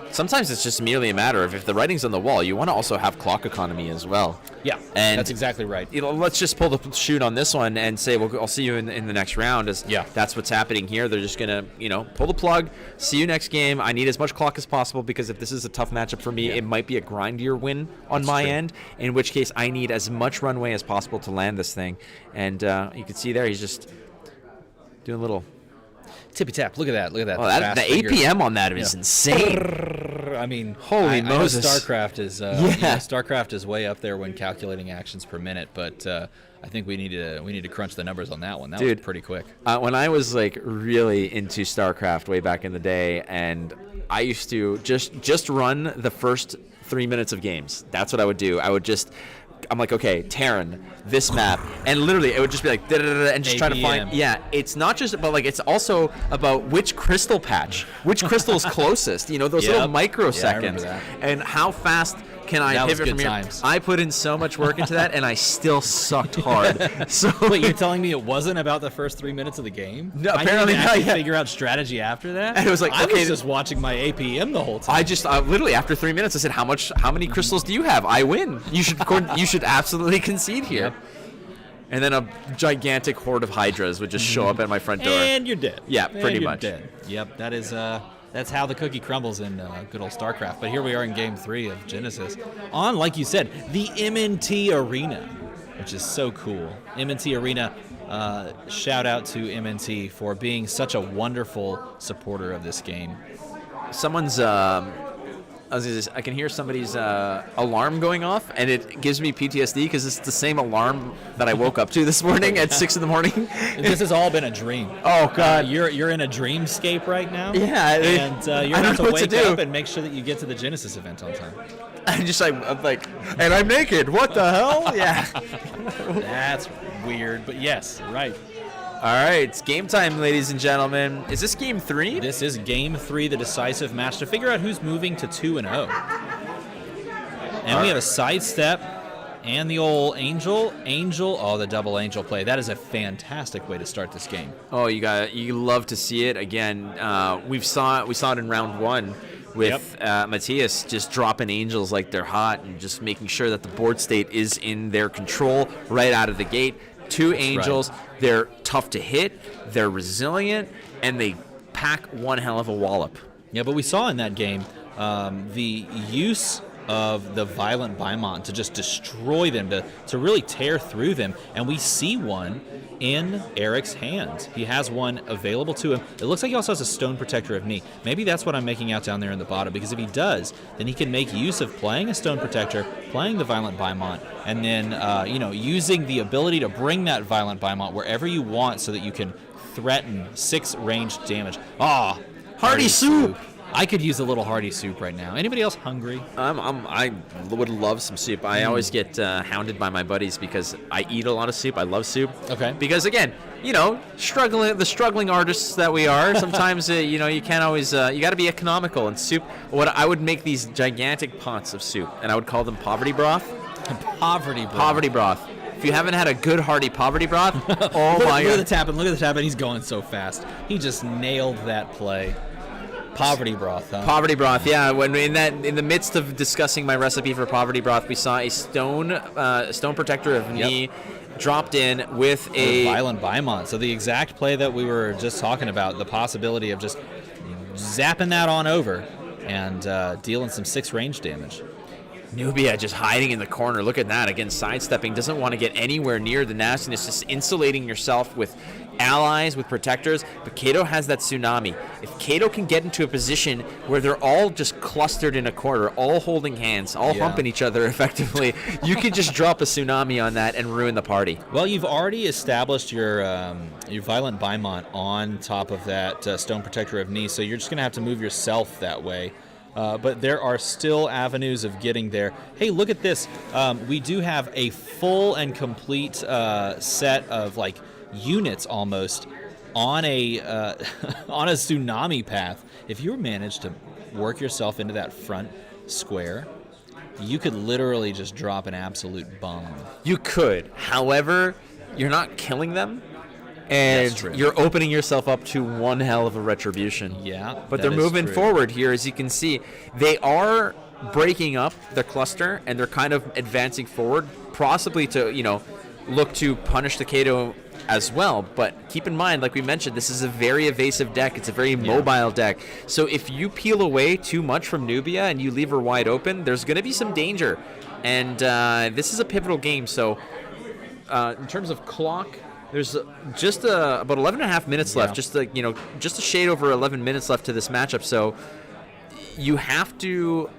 Sometimes it's just merely a matter of, if the writing's on the wall, you want to also have clock economy as well. Yeah, and that's exactly right. Let's just pull the shoot on this one and say, well, I'll see you in the next round. That's what's happening here. They're just going to, pull the plug, see you next game. I need as much clock as possible, because if this is a tough matchup for me, it might be a grindier win on my end, in which case I need as much runway as possible to land this thing. And you can see there, he's just doing a little tippy tap. Look at that. Oh, the APM on that is insane. I mean, holy Moses! StarCraft is StarCraft is way up there when calculating actions per minute, but I think we need to crunch the numbers on that one. That was pretty quick. When I was really into StarCraft way back in the day, and I used to just run the first 3 minutes of games. That's what I would do. I'm like, okay, Terran, this map, and literally it would just be like da-da-da-da, and just try to find. Yeah, it's not just about it's also about which crystal patch, which crystal is closest. Those little microseconds, and how fast Can I That was pivot good from here? times. I put in so much work into that, and I still sucked hard. So Wait, you're telling me it wasn't about the first 3 minutes of the game? No, I apparently didn't not actually yet. figure out strategy after that. And it was like, I okay, was just watching my APM the whole time. I just literally after 3 minutes, I said, "How many crystals do you have? I win. You should absolutely concede here." Yep. And then a gigantic horde of hydras would just show up at my front door. And you're dead. Yeah, And pretty you're much. Dead. Yep, that is that's how the cookie crumbles in good old StarCraft. But here we are in Game 3 of Genesis, on, like you said, the M&T Arena, which is so cool. M&T Arena. Shout out to M&T for being such a wonderful supporter of this game. Someone's I can hear somebody's alarm going off, and it gives me PTSD because it's the same alarm that I woke up to this morning at 6 in the morning. This has all been a dream. Oh God, you're in a dreamscape right now. Yeah, and you're I about don't know to what wake to do. up and make sure that you get to the Genesis event on time. I'm just like, and I'm naked. What the hell? Yeah. That's weird, but yes, right. All right, it's game time, ladies and gentlemen. Is this game 3? This is Game 3, the decisive match to figure out who's moving to 2-0. And we have a sidestep and the old angel. Oh, the double angel play. That is a fantastic way to start this game. Oh, you love to see it again. We saw it in round 1 with Matthias just dropping angels like they're hot and just making sure that the board state is in their control right out of the gate. 2 angels, they're tough to hit, they're resilient, and they pack one hell of a wallop. Yeah, but we saw in that game the use of the violent Baimon to just destroy them, to really tear through them. And we see one in Eric's hands. He has one available to him. It looks like he also has a Stone Protector of Knee. Maybe that's what I'm making out down there in the bottom, because if he does, then he can make use of playing a Stone Protector, playing the Violent Baimon, and then using the ability to bring that Violent Baimon wherever you want so that you can threaten 6 ranged damage. Hearty soup! I could use a little hearty soup right now. Anybody else hungry? I would love some soup. I always get hounded by my buddies because I eat a lot of soup. I love soup. Okay. Because again, struggling artists that we are, sometimes you can't always. You got to be economical. And soup. What I would make these gigantic pots of soup, and I would call them poverty broth. Poverty broth. Poverty broth. If you haven't had a good hearty poverty broth, oh my Look God. at the tap, and he's going so fast. He just nailed that play. Poverty broth, huh? Poverty broth, yeah. When in the midst of discussing my recipe for poverty broth, we saw a stone protector of knee dropped in with a Violent Baimon. So the exact play that we were just talking about, the possibility of just zapping that on over and dealing some 6 range damage. Nubia just hiding in the corner. Look at that. Again, sidestepping. Doesn't want to get anywhere near the nastiness. Just insulating yourself with allies, with protectors. But Kato has that tsunami. If Kato can get into a position where they're all just clustered in a corner, all holding hands, all humping each other effectively, you can just drop a tsunami on that and ruin the party. Well, you've already established your Violent Baimon on top of that Stone Protector of Knee, so you're just going to have to move yourself that way. But there are still avenues of getting there. Hey, look at this. We do have a full and complete set of units almost on a on a tsunami path. If you manage to work yourself into that front square, you could literally just drop an absolute bomb. You could. However, you're not killing them. And you're opening yourself up to one hell of a retribution. Yeah, but they're moving forward here, as you can see. They are breaking up the cluster, and they're kind of advancing forward, possibly to, look to punish the Kato as well. But keep in mind, like we mentioned, this is a very evasive deck. It's a very mobile deck. So if you peel away too much from Nubia and you leave her wide open, there's going to be some danger. And this is a pivotal game. So in terms of clock, there's just about 11 and a half minutes left, just a shade over 11 minutes left to this matchup. So you have to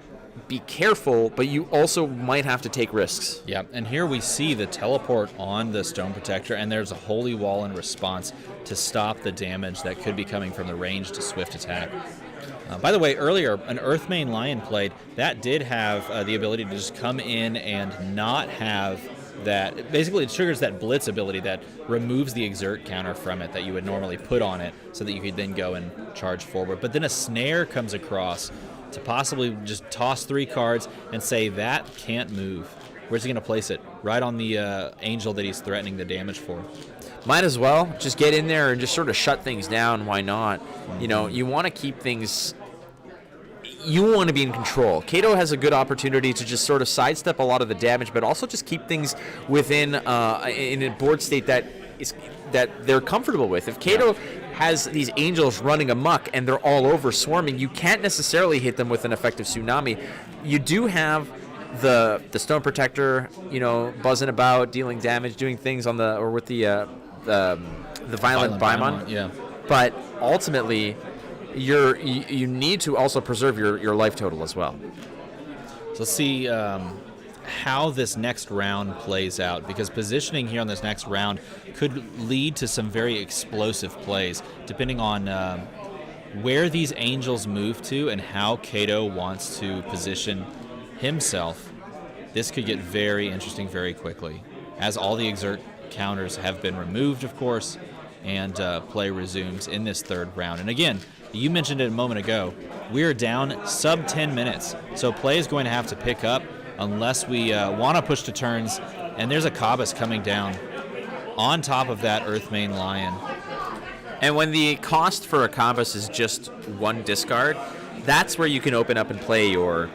be careful, but you also might have to take risks. Yeah, and here we see the teleport on the Stone Protector, and there's a Holy Wall in response to stop the damage that could be coming from the ranged swift attack. By the way, earlier, an Earthmane Lion played. That did have the ability to just come in and not have that. Basically, it triggers that Blitz ability that removes the Exert counter from it that you would normally put on it so that you could then go and charge forward. But then a Snare comes across to possibly just toss 3 cards and say that can't move. Where's he going to place it? Right on the angel that he's threatening the damage for. Might as well just get in there and just sort of shut things down. Why not? You know, you want to keep things. You want to be in control. Kato has a good opportunity to just sort of sidestep a lot of the damage, but also just keep things within in a board state that they're comfortable with. If Kato has these angels running amok and they're all over swarming, you can't necessarily hit them with an effective tsunami. You do have the Stone Protector, you know, buzzing about, dealing damage, doing things on with the Violent Paimon. Yeah. But ultimately, you need to also preserve your life total as well. So let's see how this next round plays out, because positioning here on this next round could lead to some very explosive plays, depending on where these angels move to and how Kato wants to position himself. This could get very interesting very quickly, as all the exert counters have been removed, of course, and play resumes in this third round. And again, you mentioned it a moment ago, we're down sub 10 minutes, so play is going to have to pick up unless we want to push to turns, and there's a Kabas coming down on top of that Earthmane Lion. And when the cost for a Kabas is just 1 discard, that's where you can open up and play your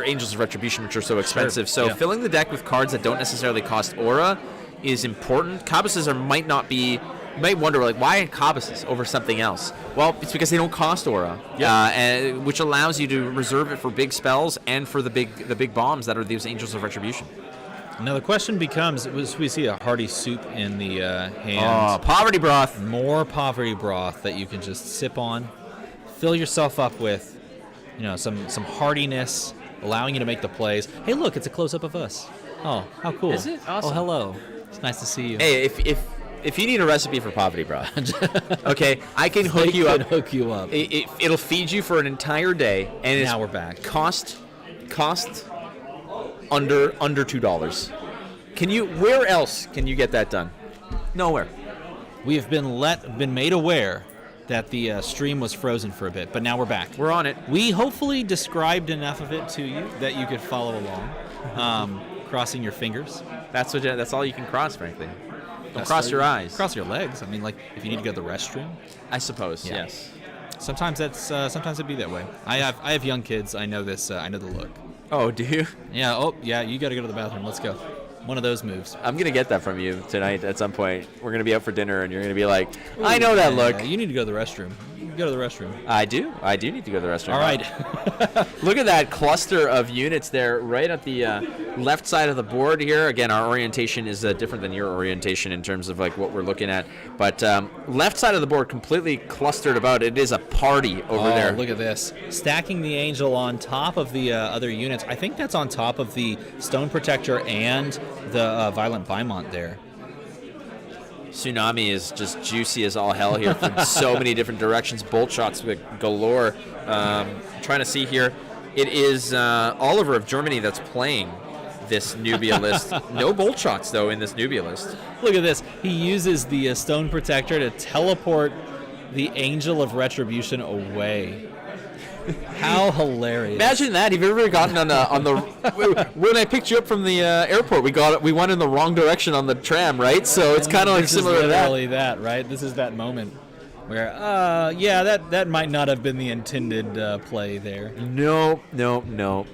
Angels of Retribution, which are so expensive. Sure. So filling the deck with cards that don't necessarily cost aura is important. Kabases might not be. You might wonder, like, why Kabases over something else? Well, it's because they don't cost aura, which allows you to reserve it for big spells and for the big bombs that are these Angels of Retribution. Now the question becomes: we see a hearty soup in the hand. Oh, poverty broth. More poverty broth that you can just sip on, fill yourself up with, you know, some hardiness, allowing you to make the plays. Hey, look, it's a close-up of us. Oh, how cool. Is it? Awesome. Oh, hello. It's nice to see you. Hey, if you need a recipe for poverty broth, okay, I can hook you up. Hook you up. It'll feed you for an entire day, and Now we're back. Cost under $2. Where else can you get that done? Nowhere. We have been made aware that the stream was frozen for a bit, but now we're back. We're on it. We hopefully described enough of it to you that you could follow along, crossing your fingers. That's all you can cross, frankly. Don't cross your eyes. Cross your legs. I mean, like, if you need to go to the restroom. I suppose, Yeah. yes. Sometimes sometimes it'd be that way. I have young kids. I know this. I know the look. Oh, do you? Yeah. Oh, yeah. You got to go to the bathroom. Let's go. One of those moves. I'm going to get that from you tonight at some point. We're going to be out for dinner, and you're going to be like, I know that look. You need to go to the restroom. You can go to the restroom. I do need to go to the restroom. All right. Look at that cluster of units there right at the left side of the board here. Again, our orientation is different than your orientation in terms of like what we're looking at. But left side of the board completely clustered about. It is a party over there. Look at this. Stacking the Angel on top of the other units. I think that's on top of the Stone Protector and the Violent Paimon there. Tsunami is just juicy as all hell here from so many different directions. Bolt shots galore. Trying to see here. It is Oliver of Germany that's playing this Nubia list. No bolt shots, though, in this Nubia list. Look at this. He uses the Stone Protector to teleport the Angel of Retribution away. How hilarious! Imagine that. Have you ever gotten on the when I picked you up from the airport? We went in the wrong direction on the tram, right? So it's kind of like similar to that. Literally that, right? This is that moment where, that might not have been the intended play there. No.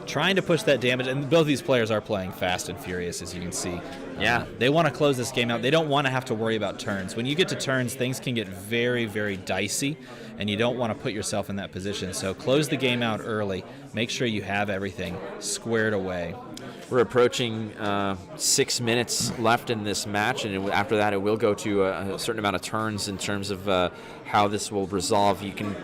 Trying to push that damage, and both these players are playing fast and furious, as you can see. Yeah. They want to close this game out. They don't want to have to worry about turns. When you get to turns, things can get very, very dicey, and you don't want to put yourself in that position. So close the game out early. Make sure you have everything squared away. We're approaching 6 minutes left in this match, and after that it will go to a certain amount of turns in terms of how this will resolve. You can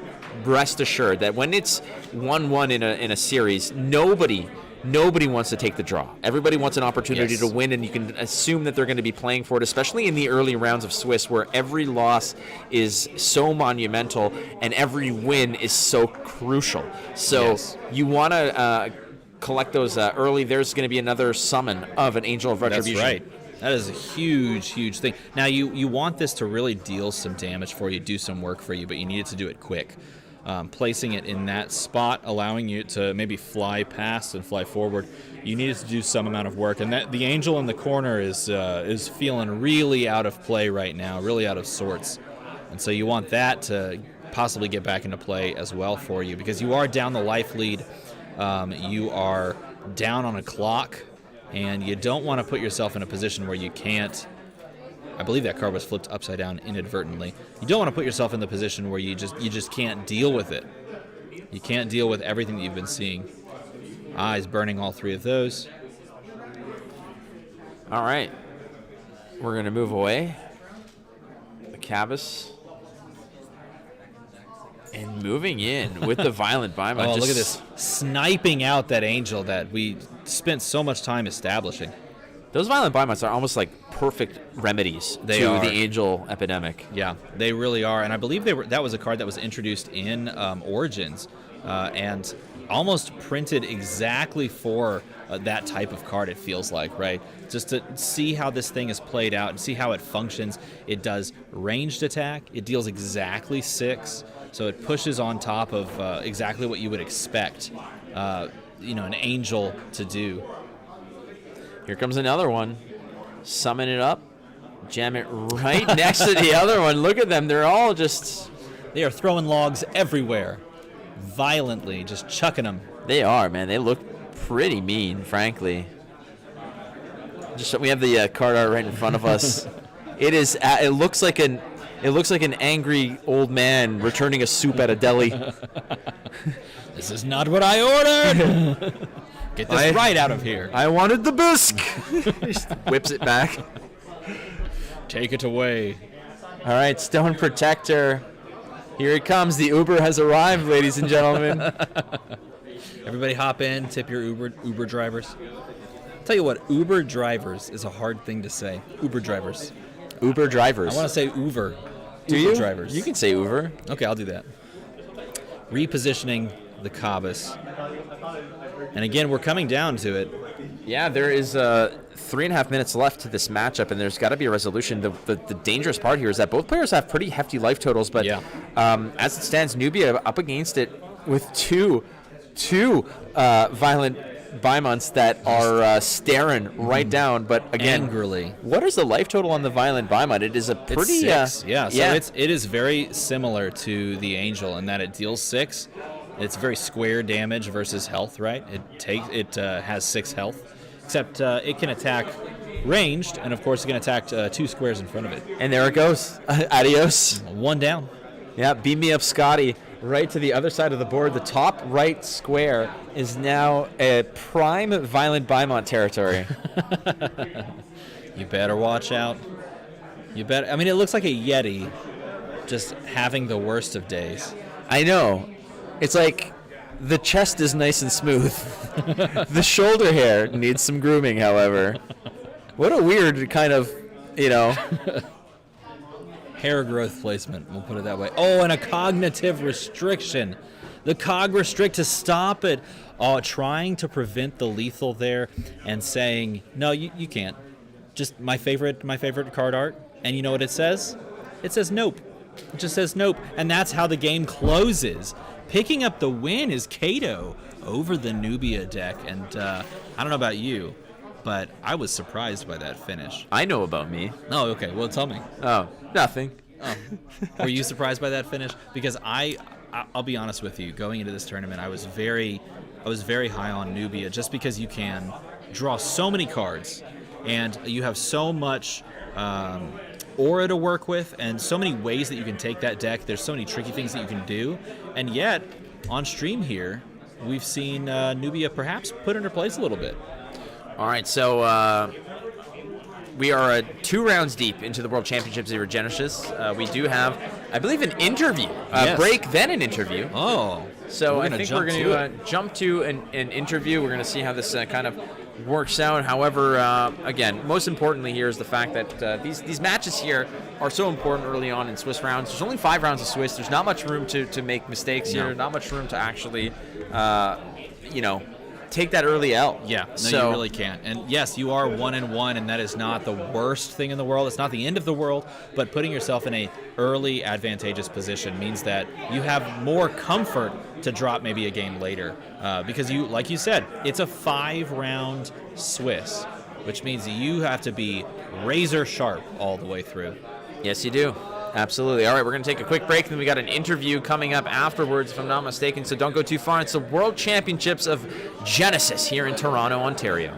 rest assured that when it's 1-1 in a series, nobody wants to take the draw. Everybody wants an opportunity to win, and you can assume that they're going to be playing for it, especially in the early rounds of Swiss, where every loss is so monumental and every win is so crucial. So you want to collect those early. There's going to be another summon of an Angel of Retribution. That's right. That is a huge, huge thing. Now, you want this to really deal some damage for you, do some work for you, but you need it to do it quick. placing it in that spot, allowing you to maybe fly past and fly forward. You needed to do some amount of work, and that the angel in the corner is feeling really out of play right now, really out of sorts, and so you want that to possibly get back into play as well for you, because you are down the life lead, you are down on a clock, and you don't want to put yourself in a position where you can't. I believe that card was flipped upside down inadvertently. You don't want to put yourself in the position where you just can't deal with it. You can't deal with everything that you've been seeing. Eyes burning all 3 of those. All right. We're going to move away. The Cavus. And moving in with the Violent Bima. Oh, look at this. Sniping out that angel that we spent so much time establishing. Those Violent Bimas are almost like perfect remedies to the Angel epidemic. Yeah, they really are. And I believe that was a card that was introduced in Origins and almost printed exactly for that type of card, it feels like, right? Just to see how this thing is played out and see how it functions. It does ranged attack. It deals exactly 6. So it pushes on top of exactly what you would expect, an angel to do. Here comes another one. Summon it up. Jam it right next to the other one. Look at them. They're all just... They are throwing logs everywhere. Violently, just chucking them. They are, man. They look pretty mean, frankly. We have the card art right in front of us. It looks like an angry old man returning a soup at a deli. This is not what I ordered. Get this right out of here. I wanted the bisque. Just whips it back. Take it away. All right, Stone Protector. Here it comes. The Uber has arrived, ladies and gentlemen. Everybody hop in. Tip your Uber drivers. Tell you what, Uber drivers is a hard thing to say. Uber drivers. Uber drivers. I want to say Uber. Do Uber you? Drivers. You can say Uber. Okay, I'll do that. Repositioning the Cavus. And again, we're coming down to it. Yeah, there is 3.5 minutes left to this matchup, and there's got to be a resolution. The dangerous part here is that both players have pretty hefty life totals, but as it stands, Nubia up against it with two Violent Bimons that are staring right down. But again, angrily. What is the life total on the Violent Bimon? It is a pretty... It's 6, So it is very similar to the Angel in that it deals 6. It's very square damage versus health, right? It has 6 health, except it can attack ranged, and of course it can attack 2 squares in front of it. And there it goes. Adios. 1 down. Yeah, beam me up, Scotty. Right to the other side of the board. The top right square is now a prime Violent Bimont territory. You better watch out. You better. I mean, it looks like a Yeti just having the worst of days. I know. It's like the chest is nice and smooth. The shoulder hair needs some grooming, however. What a weird kind of, hair growth placement, we'll put it that way. Oh, and a cognitive restriction. The cog restrict to stop it. Oh, trying to prevent the lethal there and saying, no, you can't. Just my favorite card art. And you know what it says? It says nope. It just says nope. And that's how the game closes. Picking up the win is Kato over the Nubia deck. And I don't know about you, but I was surprised by that finish. I know about me. Oh, okay. Well, tell me. Oh, nothing. Oh. Were you surprised by that finish? Because I'll be honest with you. Going into this tournament, I was very high on Nubia just because you can draw so many cards and you have so much aura to work with and so many ways that you can take that deck. There's so many tricky things that you can do. And yet, on stream here, we've seen Nubia perhaps put into place a little bit. All right, so we are 2 rounds deep into the World Championships of Genesis. We do have, I believe, an interview. Break, then an interview. Oh. So I think we're going to jump to an interview. We're going to see how this kind of works out. However, again, most importantly here is the fact that these matches here are so important early on in Swiss rounds. There's only 5 rounds of Swiss. There's not much room to make mistakes here. Not much room to actually, take that early L. Yeah, no, So, you really can't. And yes, you are 1-1, and that is not the worst thing in the world. It's not the end of the world, but putting yourself in a early advantageous position means that you have more comfort to drop maybe a game later, because you, like you said, it's a 5-round Swiss, which means you have to be razor sharp all the way through. yes, you do. Absolutely. All right, we're going to take a quick break, and then we got an interview coming up afterwards, if I'm not mistaken, so don't go too far. It's the World Championships of Genesis here in Toronto, Ontario.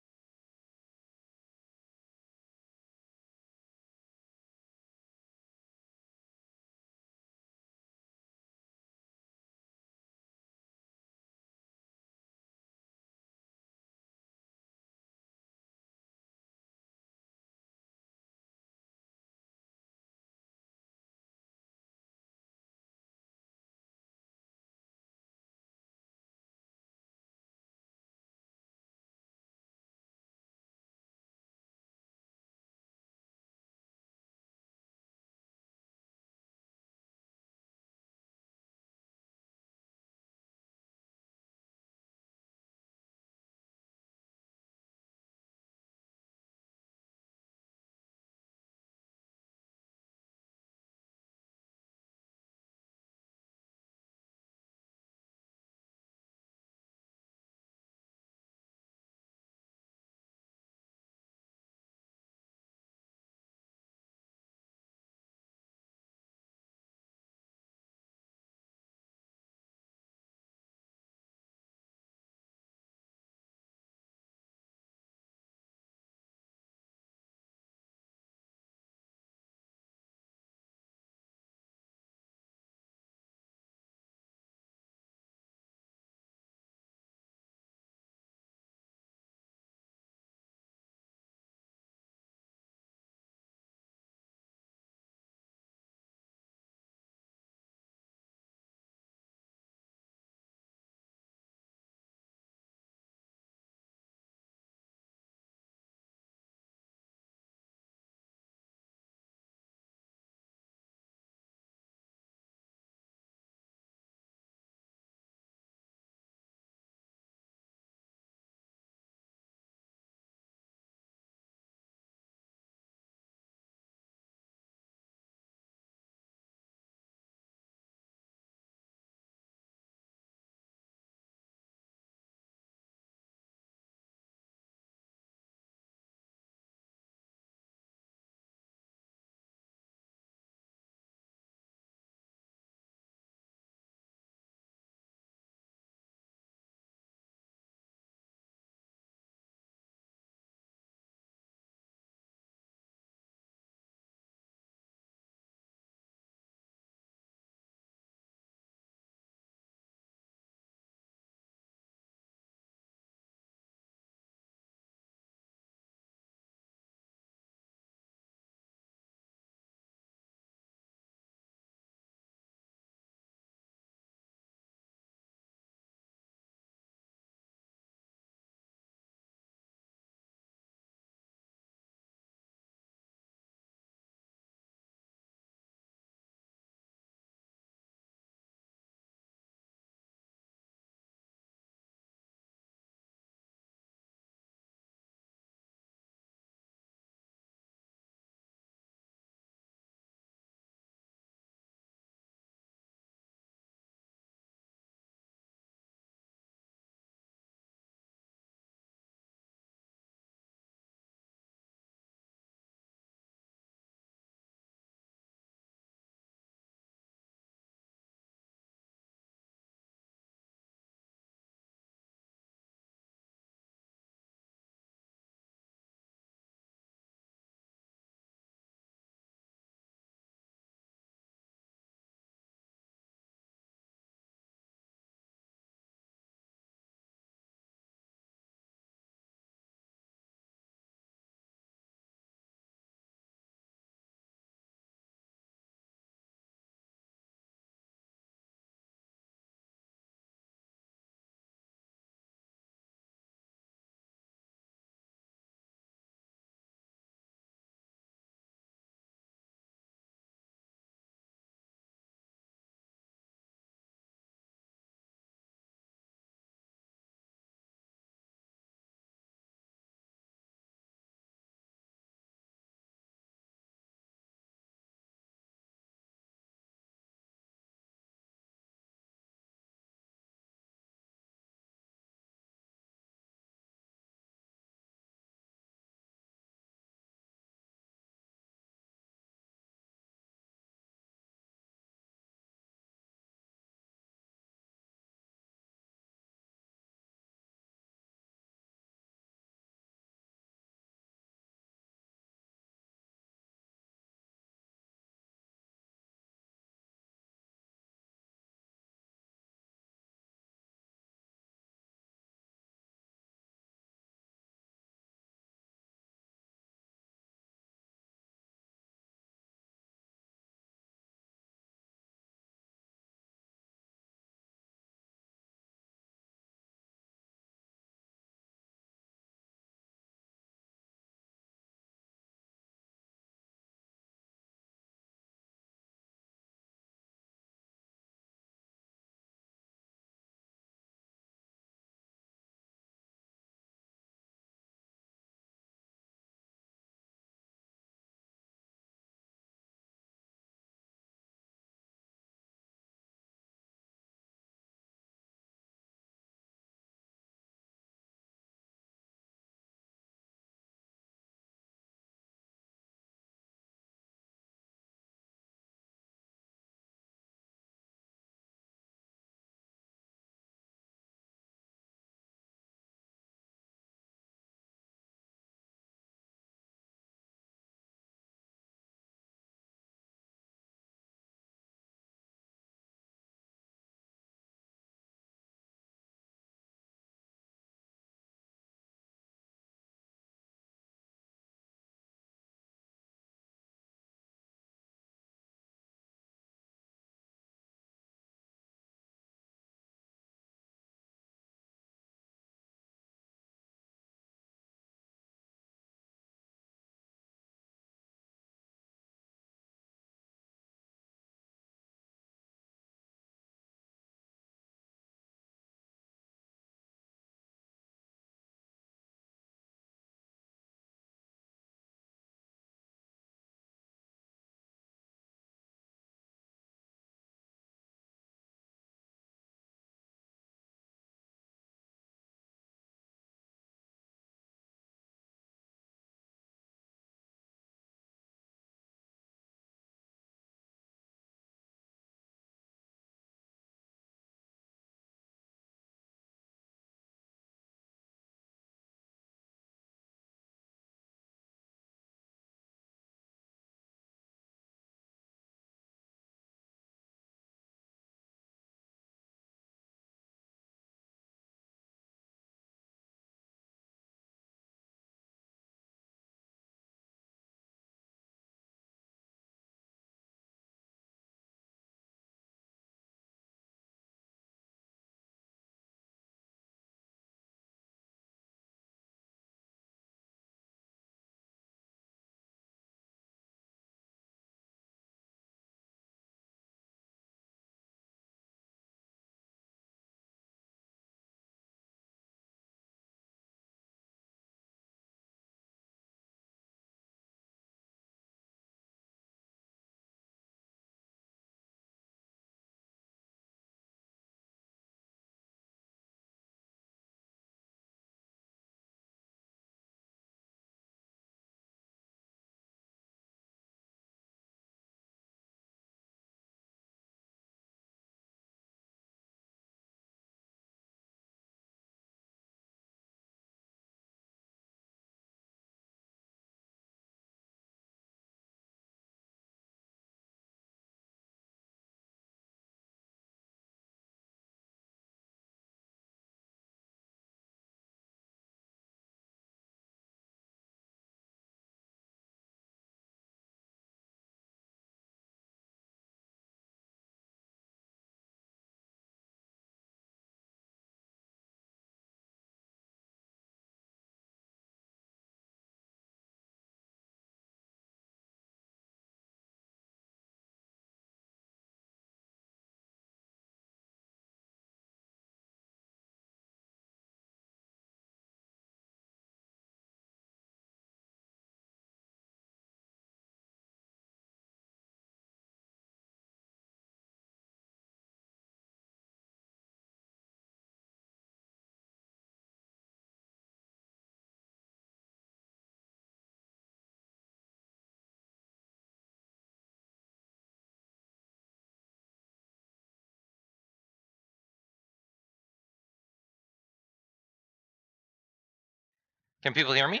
Can people hear me?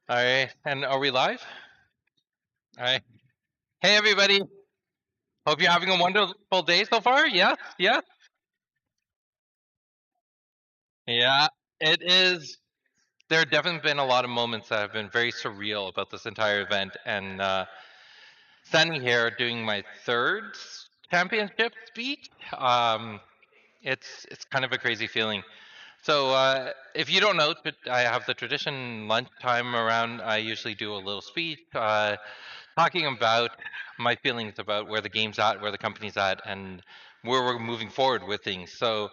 All right, and are we live? All right. Hey, everybody. Hope you're having a wonderful day so far. Yes, yes. Yeah, it is. There have definitely been a lot of moments that have been very surreal about this entire event, and standing here doing my third championship speech, it's kind of a crazy feeling. So if you don't know, I have the tradition lunchtime around. I usually do a little speech talking about my feelings about where the game's at, where the company's at, and where we're moving forward with things. So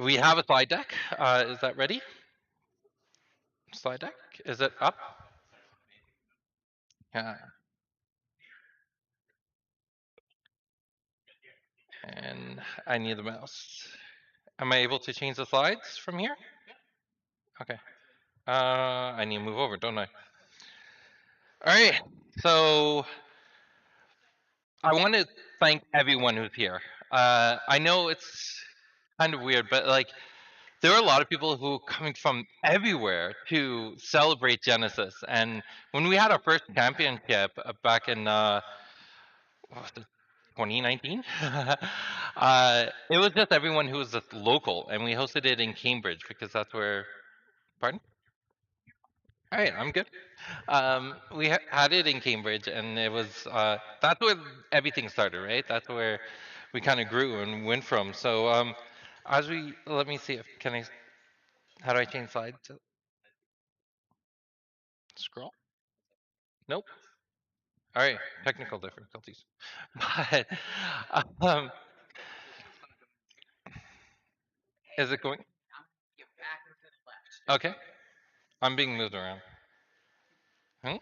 we have a slide deck. Is that ready? Slide deck? Is it up? Yeah. And I need the mouse. Am I able to change the slides from here? Okay. I need to move over, don't I? All right. So I want to thank everyone who's here. I know it's kind of weird, but like there are a lot of people who are coming from everywhere to celebrate Genesis. And when we had our first championship back in what was it, 2019, it was just everyone who was just local, and we hosted it in Cambridge because that's where. Pardon? All right, I'm good. We had it in Cambridge, and it was that's where everything started, right? That's where we kind of grew and went from. So as we let me see if can I how do I change slides? Scroll? Nope. All right, technical difficulties. But um, is it going? Okay, I'm being moved around. Hmm?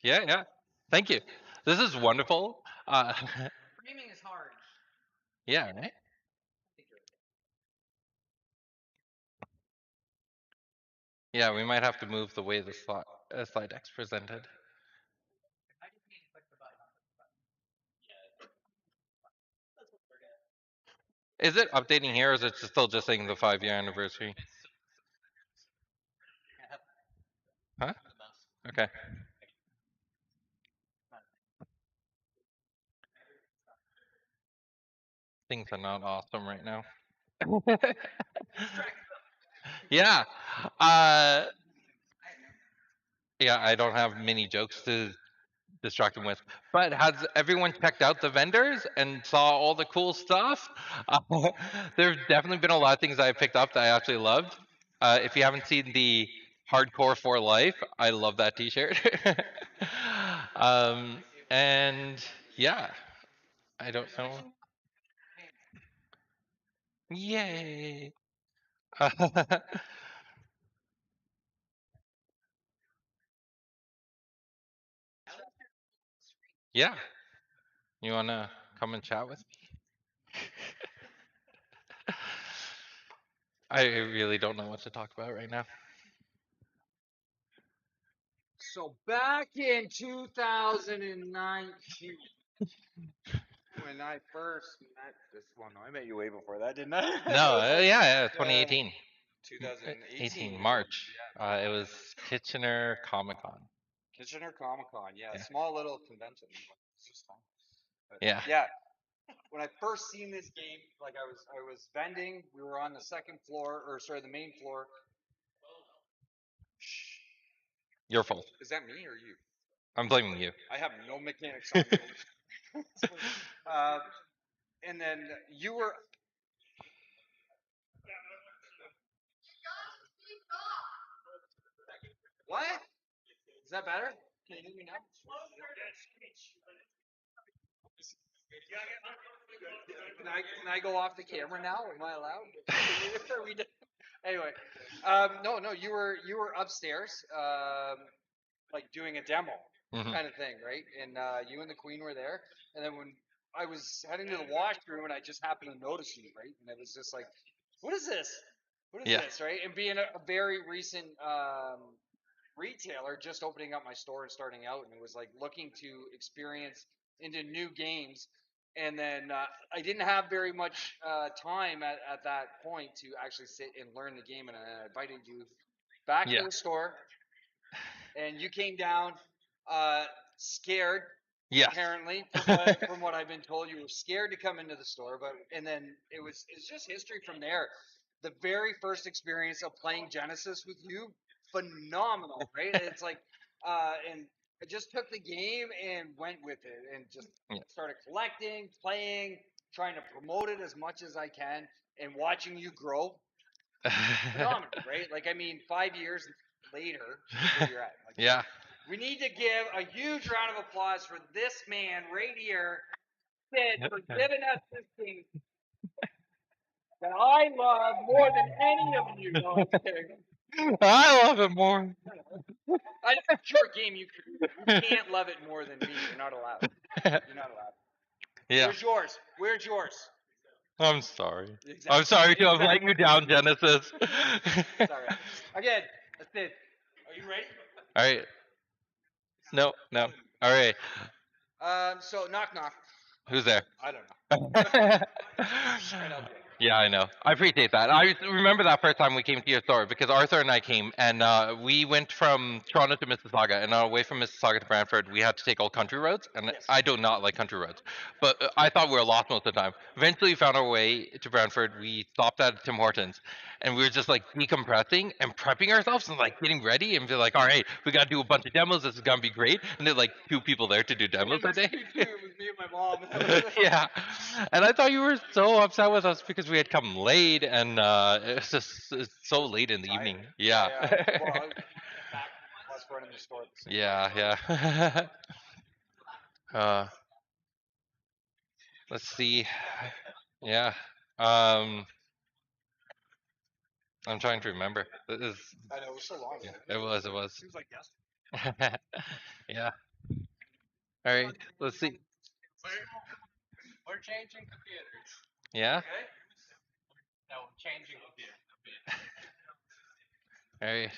Yeah, yeah. Thank you. This is wonderful. Framing is hard. Yeah, right. Yeah, we might have to move the way the slide deck's presented. Is it updating here, or is it still just saying the 5-year anniversary? Huh? Okay. Things are not awesome right now. Yeah. Uh, yeah, I don't have many jokes to distract them with. But has everyone checked out the vendors and saw all the cool stuff? There's definitely been a lot of things I picked up that I actually loved. If you haven't seen the Hardcore for Life, I love that T-shirt. um, and yeah, I don't know. Yay! Yeah, you wanna come and chat with me? I really don't know what to talk about right now. So back in 2019, when I first met this one, I met you way before that, didn't I? No, yeah, 2018. 2018 March. Yeah, It was Kitchener Comic Con. Kitchener Comic Con. Yeah, Yeah. small little convention. It's just fun. But Yeah. yeah. When I first seen this game, like I was vending. We were on the second floor, or sorry, the main floor. Shh. Your fault. Is that me or you? I'm blaming you. I have no mechanics on me. And then you were. What? Is that better? Can you hear me now? Can I go off the camera now? Am I allowed? Are we done? Anyway, no, you were upstairs, like doing a demo Mhm. kind of thing, right? And you and the Queen were there, and then when I was heading to the washroom, and I just happened to notice you, right? And it was just like, what is this? What is Yeah. this, right? And being a very recent retailer, just opening up my store and starting out, and it was like looking to experience into new games. And then I didn't have very much time at that point to actually sit and learn the game, and I invited you back to Yeah. the store, and you came down scared. Yes. Apparently, from what I've been told, you were scared to come into the store, but and then it's just history from there. The very first experience of playing Genesis with you, phenomenal, right? It's like, and I just took the game and went with it, and just Yeah. started collecting, playing, trying to promote it as much as I can, and watching you grow. Phenomenal, right? Like, I mean, 5 years later, look where you're at. Like, Yeah. we need to give a huge round of applause for this man right here, Sid, for giving us this thing that I love more than any of you. No, I'm kidding. I love it more. It's your game. You can't love it more than me. You're not allowed. You're not allowed. Yeah. Where's yours? Where's yours? I'm sorry. Exactly. I'm sorry too. I'm letting you down, Genesis. Sorry. Again, that's it. Are you ready? All right. No, no. All right. So knock knock. Who's there? I don't know. Yeah, I know. I appreciate that. I remember that first time we came to your store because Arthur and I came and we went from Toronto to Mississauga, and on our way from Mississauga to Brantford, we had to take all country roads, and Yes. I do not like country roads. But I thought we were lost most of the time. Eventually, we found our way to Brantford. We stopped at Tim Hortons, and we were just like decompressing and prepping ourselves and like getting ready and be like, all right, we got to do a bunch of demos. This is gonna be great. And there's like 2 people there to do demos that day. It was me and my mom. Yeah, and I thought you were so upset with us because we had come late, and it's so late in the evening. Yeah. Well, I was running the store. At the same Yeah, yeah. Let's see. Yeah. I'm trying to remember. This is, I know, it was so long ago. it was. Seems like yesterday. Yeah. All right. Let's see. We're changing computers. Yeah. Okay. No, changing computers. All right.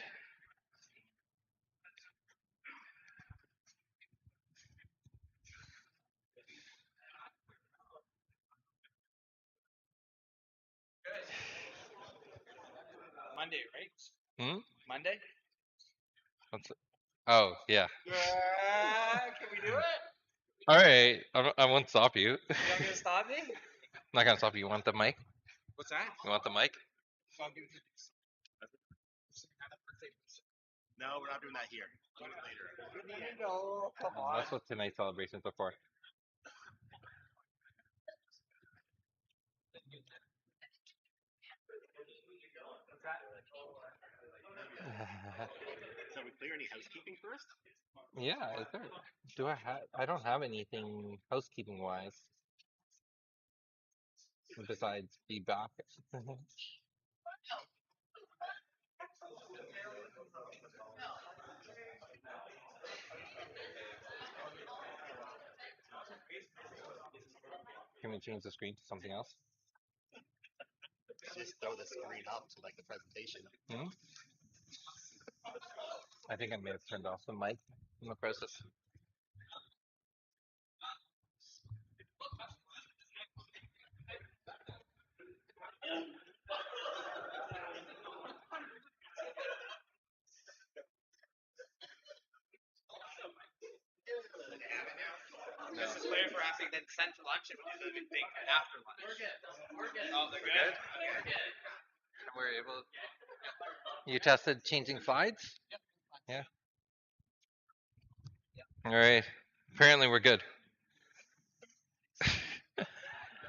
Monday, right? Hmm. Monday? What's it? Oh, yeah. Can we do it? All right. I won't stop you. You're not going to stop me? I'm not gonna stop you. You want the mic? What's that? You want the mic? No, we're not doing that here. Doing it later. No, come on. That's what tonight's celebrations are for. So we clear any housekeeping first? Yeah, is there? Do I have? I don't have anything housekeeping wise. Besides feedback. Can we change the screen to something else? Just throw the screen up to like the presentation. Hmm? I think I may have turned off the mic in the process. This is where we're asking then send to lunch and we do the thing after lunch. We're good. We're good. Oh, they're good? We're good. We're able. You tested changing slides? Yeah. All right. Apparently, we're good.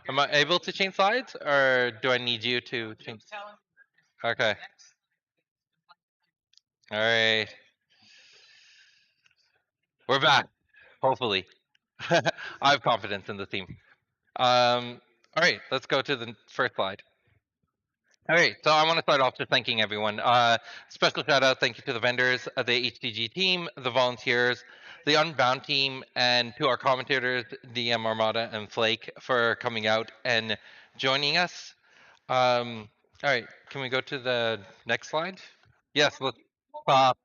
Am I able to change slides, or do I need you to change? Okay. All right. We're back. Hopefully. I have confidence in the team. All right. Let's go to the first slide. All right, so I want to start off just thanking everyone. Special shout out, thank you to the vendors, the HTG team, the volunteers, the Unbound team, and to our commentators, DM Armada and Flake, for coming out and joining us. All right, can we go to the next slide? Yes, let's stop.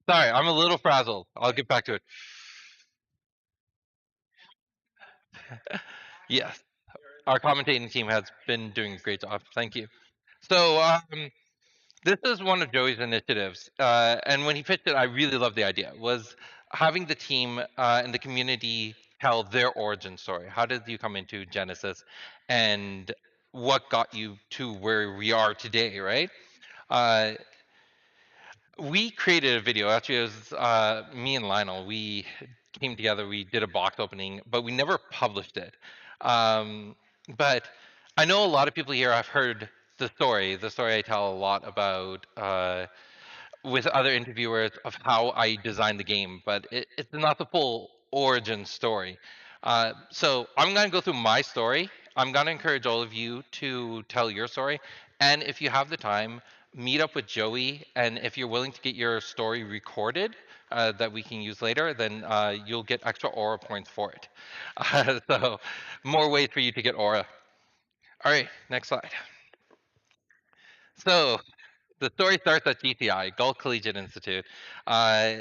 Sorry, I'm a little frazzled. I'll get back to it. Yes, our commentating team has been doing a great job. Thank you. So this is one of Joey's initiatives, and when he pitched it, I really loved the idea. Was having the team and the community tell their origin story. How did you come into Genesis, and what got you to where we are today? Right. Uh, we created a video. Actually, it was me and Lionel. We came together. We did a box opening, but we never published it. Um, but I know a lot of people here have heard the story. The story I tell a lot about. With other interviewers of how I designed the game, but it's not the full origin story. So I'm going to go through my story. I'm going to encourage all of you to tell your story. And if you have the time, meet up with Joey. And if you're willing to get your story recorded that we can use later, then you'll get extra aura points for it. So more ways for you to get aura. All right, next slide. So the story starts at GTI, Gulf Collegiate Institute. Uh,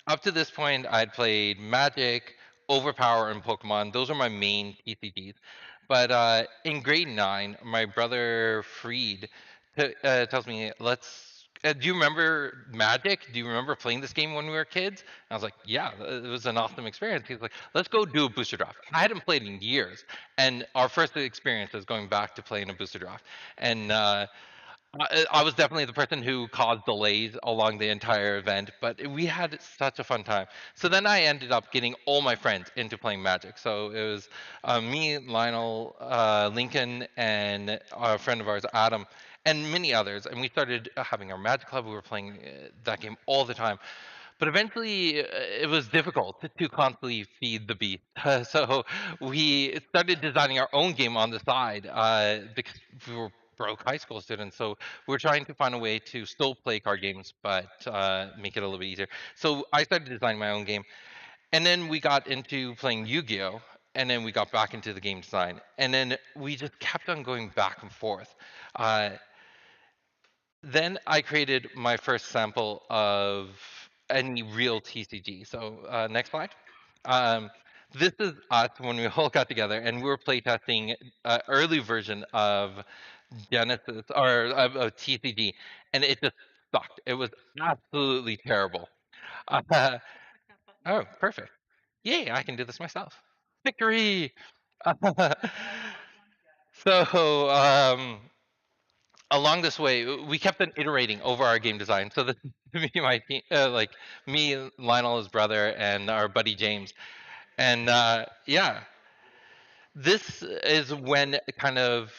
Up to this point, I'd played Magic, Overpower, and Pokemon. Those are my main TCGs. But in grade 9, my brother Freed tells me, let's. Do you remember Magic? Do you remember playing this game when we were kids? And I was like, yeah, it was an awesome experience. He's like, let's go do a booster draft. I hadn't played in years, and our first experience was going back to playing a booster draft. And I was definitely the person who caused delays along the entire event, but we had such a fun time. So then I ended up getting all my friends into playing Magic. So it was me, Lionel, Lincoln, and a friend of ours, Adam, and many others. And we started having our Magic Club. We were playing that game all the time. But eventually, it was difficult to constantly feed the beast. So we started designing our own game on the side because we were broke high school students. So we're trying to find a way to still play card games, but make it a little bit easier. So I started designing my own game, and then we got into playing Yu-Gi-Oh. And then we got back into the game design, and then we just kept on going back and forth. Uh, then I created my first sample of any real TCG. So next slide. Um, this is us when we all got together and we were playtesting an early version of Genesis or of TCG, and it just sucked. It was absolutely terrible. Uh, oh, perfect! Yay, I can do this myself. Victory! so along this way, we kept on iterating over our game design. So this is me, my team, like me, Lionel, his brother, and our buddy James. And yeah, this is when kind of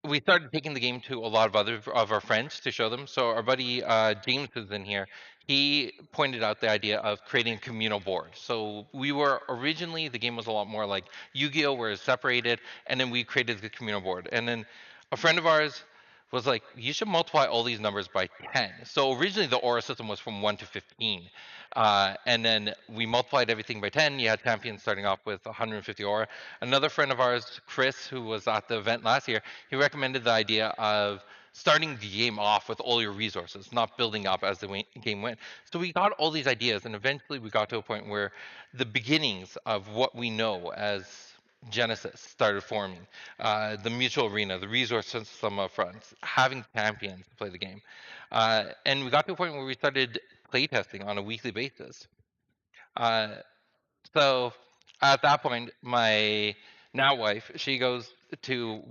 we started taking the game to a lot of other of our friends to show them. So our buddy James is in here. He pointed out the idea of creating a communal board. So we were originally the game was a lot more like Yu-Gi-Oh, where it's separated, and then we created the communal board. And then a friend of ours was like, you should multiply all these numbers by 10. So originally the aura system was from 1 to 15. And then we multiplied everything by 10. You had champions starting off with 150 aura. Another friend of ours, Chris, who was at the event last year, he recommended the idea of starting the game off with all your resources, not building up as the game went. So we got all these ideas, and eventually we got to a point where the beginnings of what we know as Genesis started forming. The mutual arena, the resource system up front, having champions to play the game. And we got to a point where we started playtesting on a weekly basis. Uh, so at that point, my now wife, she goes to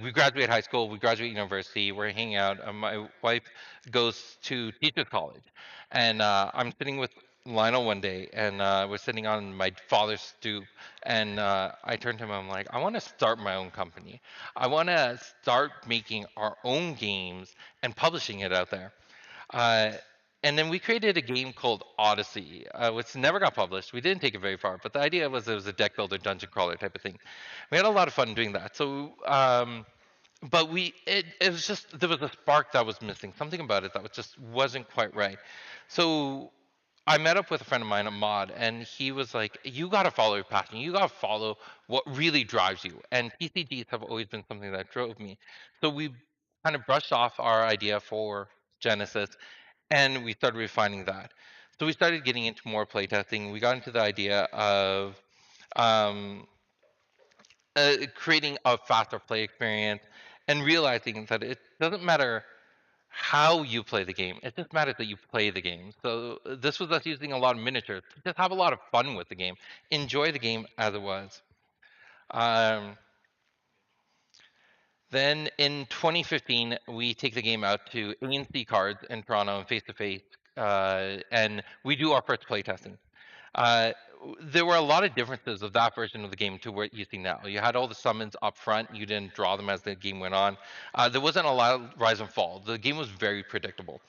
we graduate high school, we graduate university, we're hanging out. My wife goes to teachers college, and I'm sitting with Lionel one day, and we're sitting on my father's stoop, and I turned to him. I'm like, I want to start my own company. I want to start making our own games and publishing it out there. Uh, and then we created a game called Odyssey, which never got published. We didn't take it very far, but the idea was it was a deck builder, dungeon crawler type of thing. We had a lot of fun doing that. So, but it was just there was a spark that was missing, something about it that was just wasn't quite right. So I met up with a friend of mine, Ahmad, and he was like, "You gotta follow your passion. You gotta follow what really drives you." And TCGs have always been something that drove me. So we kind of brushed off our idea for Genesis, and we started refining that. So we started getting into more playtesting. We got into the idea of um, creating a faster play experience and realizing that it doesn't matter how you play the game. It just matters that you play the game. So this was us using a lot of miniatures to just have a lot of fun with the game, enjoy the game as it was. Um, then in 2015, we take the game out to ANC cards in Toronto and face to face, and we do our first playtesting. Uh, there were a lot of differences of that version of the game to what you see now. You had all the summons up front. You didn't draw them as the game went on. There wasn't a lot of rise and fall. The game was very predictable.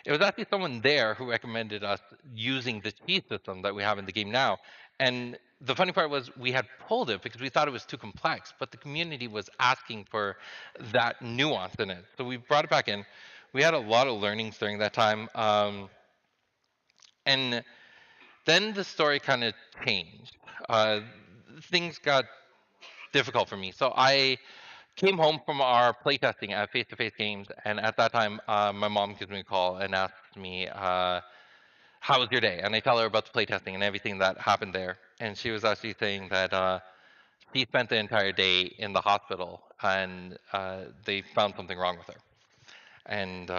It was actually someone there who recommended us using the cheese system that we have in the game now. And the funny part was we had pulled it because we thought it was too complex, but the community was asking for that nuance in it. So we brought it back in. We had a lot of learnings during that time. And then the story kind of changed. Things got difficult for me. So I came home from our playtesting at face-to-face games, and at that time, my mom gives me a call and asks me, "How was your day?" And I tell her about the playtesting and everything that happened there. And she was actually saying that she spent the entire day in the hospital, and they found something wrong with her. And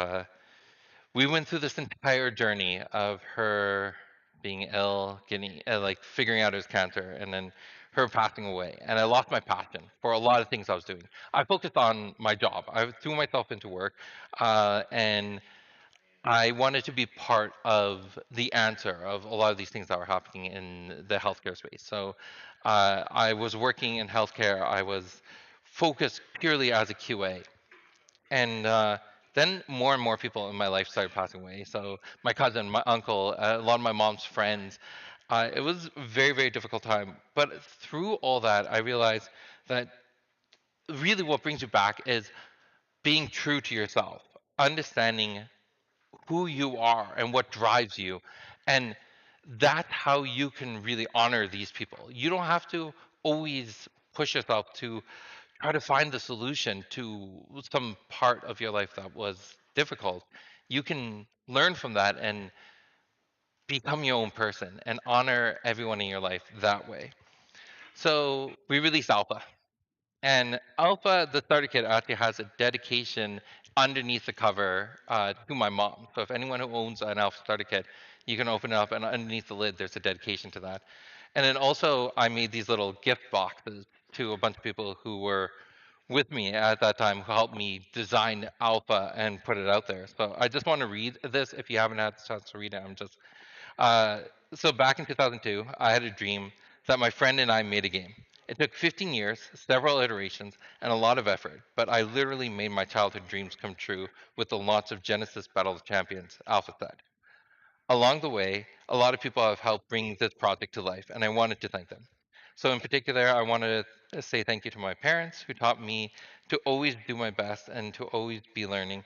we went through this entire journey of her being ill, getting like figuring out it was cancer, and then her passing away. And I lost my passion for a lot of things I was doing. I focused on my job. I threw myself into work, and I wanted to be part of the answer of a lot of these things that were happening in the healthcare space. So I was working in healthcare. I was focused purely as a QA, and then more and more people in my life started passing away. So my cousin, my uncle, a lot of my mom's friends. It was a very, very difficult time. But through all that, I realized that really what brings you back is being true to yourself, understanding who you are and what drives you. And that's how you can really honor these people. You don't have to always push yourself to try to find the solution to some part of your life that was difficult. You can learn from that and become your own person and honor everyone in your life that way. So we released Alpha. And Alpha, the starter kit, actually has a dedication underneath the cover to my mom. So if anyone who owns an Alpha starter kit, you can open it up, and underneath the lid, there's a dedication to that. And then also, I made these little gift boxes to a bunch of people who were with me at that time who helped me design Alpha and put it out there. So I just want to read this. If you haven't had the chance to read it, I'm just uh, so back in 2002, I had a dream that my friend and I made a game. It took 15 years, several iterations, and a lot of effort, but I literally made my childhood dreams come true with the launch of Genesis Battle of Champions, Alpha Set. Along the way, a lot of people have helped bring this project to life, and I wanted to thank them. So in particular, I wanted to say thank you to my parents who taught me to always do my best and to always be learning.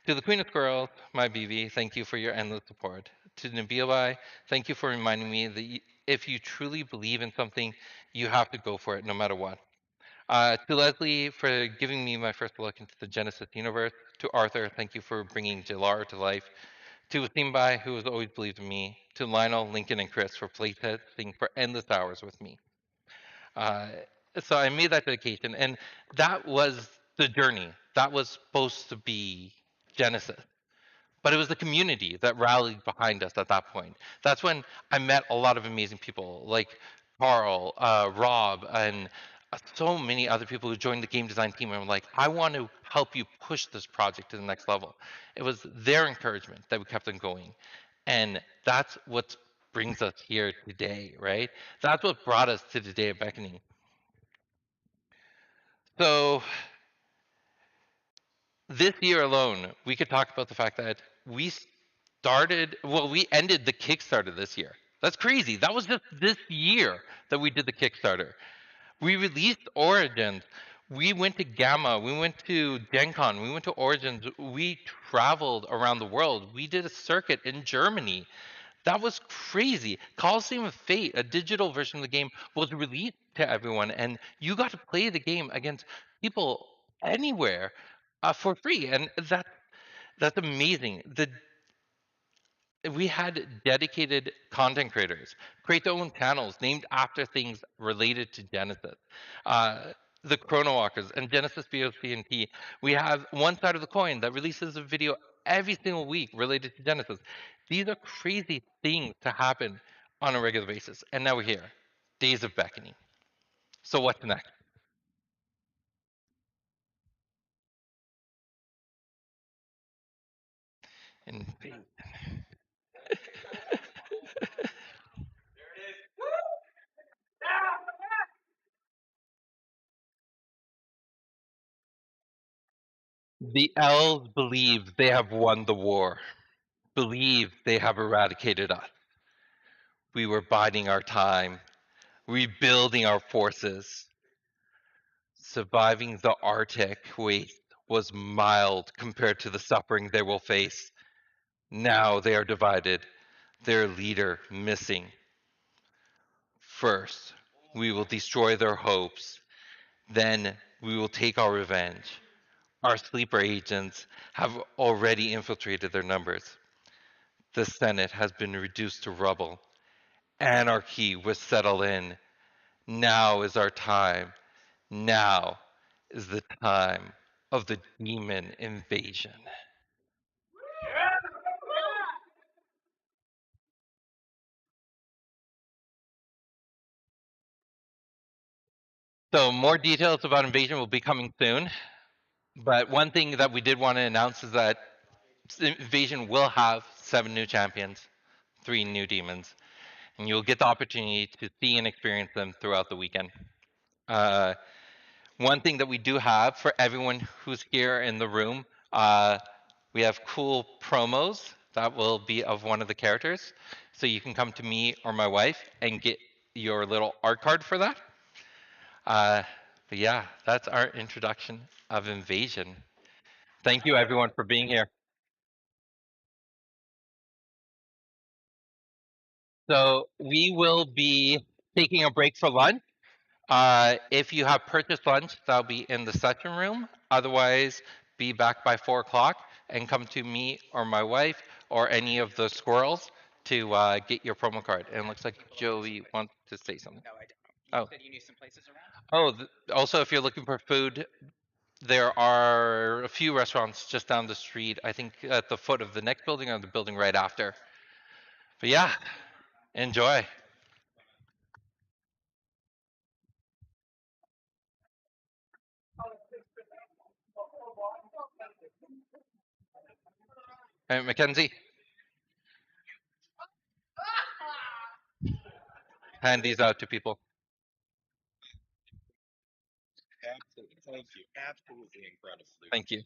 To the Queen of Squirrels, my BB, thank you for your endless support. To Nabilai, thank you for reminding me that if you truly believe in something, you have to go for it no matter what. To Leslie for giving me my first look into the Genesis universe. To Arthur, thank you for bringing Jalar to life. To Simbai, who has always believed in me. To Lionel, Lincoln, and Chris for playtesting for endless hours with me. Uh, so I made that dedication, and that was the journey. That was supposed to be Genesis. But it was the community that rallied behind us at that point. That's when I met a lot of amazing people like Carl, Rob, and so many other people who joined the game design team and were like, I want to help you push this project to the next level. It was their encouragement that we kept on going. And that's what brings us here today, right? That's what brought us to the Day of Beckoning. So this year alone, we could talk about the fact that we ended the Kickstarter this year. That's crazy. That was just this year that we did the Kickstarter. We released Origins. We went to Gamma. We went to Gen Con. We went to Origins. We traveled around the world. We did a circuit in Germany. That was crazy. Coliseum of Fate, a digital version of the game, was released to everyone, and you got to play the game against people anywhere for free, and that's amazing. we had dedicated content creators create their own channels named after things related to Genesis. Uh, the Chrono Walkers and Genesis BOCNT. We have one side of the coin that releases a video every single week related to Genesis. These are crazy things to happen on a regular basis. And now we're here. Days of Beckoning. So what's next? And the elves believe they have won the war, believe they have eradicated us. We were biding our time, rebuilding our forces. Surviving the Arctic waste was mild compared to the suffering they will face. Now they are divided, their leader missing. First, we will destroy their hopes. Then we will take our revenge. Our sleeper agents have already infiltrated their numbers. The Senate has been reduced to rubble. Anarchy will settle in. Now is our time. Now is the time of the demon invasion. So more details about invasion will be coming soon. But one thing that we did want to announce is that invasion will have 7 new champions, 3 new demons, and you'll get the opportunity to see and experience them throughout the weekend. Uh, one thing that we do have for everyone who's here in the room, we have cool promos that will be of one of the characters. So you can come to me or my wife and get your little art card for that. Uh, but yeah, that's our introduction of Invasion. Thank you everyone for being here. So we will be taking a break for lunch. If you have purchased lunch, that'll be in the session room. Otherwise, be back by 4 o'clock and come to me or my wife or any of the squirrels to get your promo card. And it looks like Joey wants to say something. No, I don't. You Oh, said you knew some places around? also, if you're looking for food, there are a few restaurants just down the street. I think at the foot of the next building or the building right after. But yeah, enjoy. Hey, Mackenzie, hand these out to people. Absolutely. Thank you. Absolutely incredible. Thank you.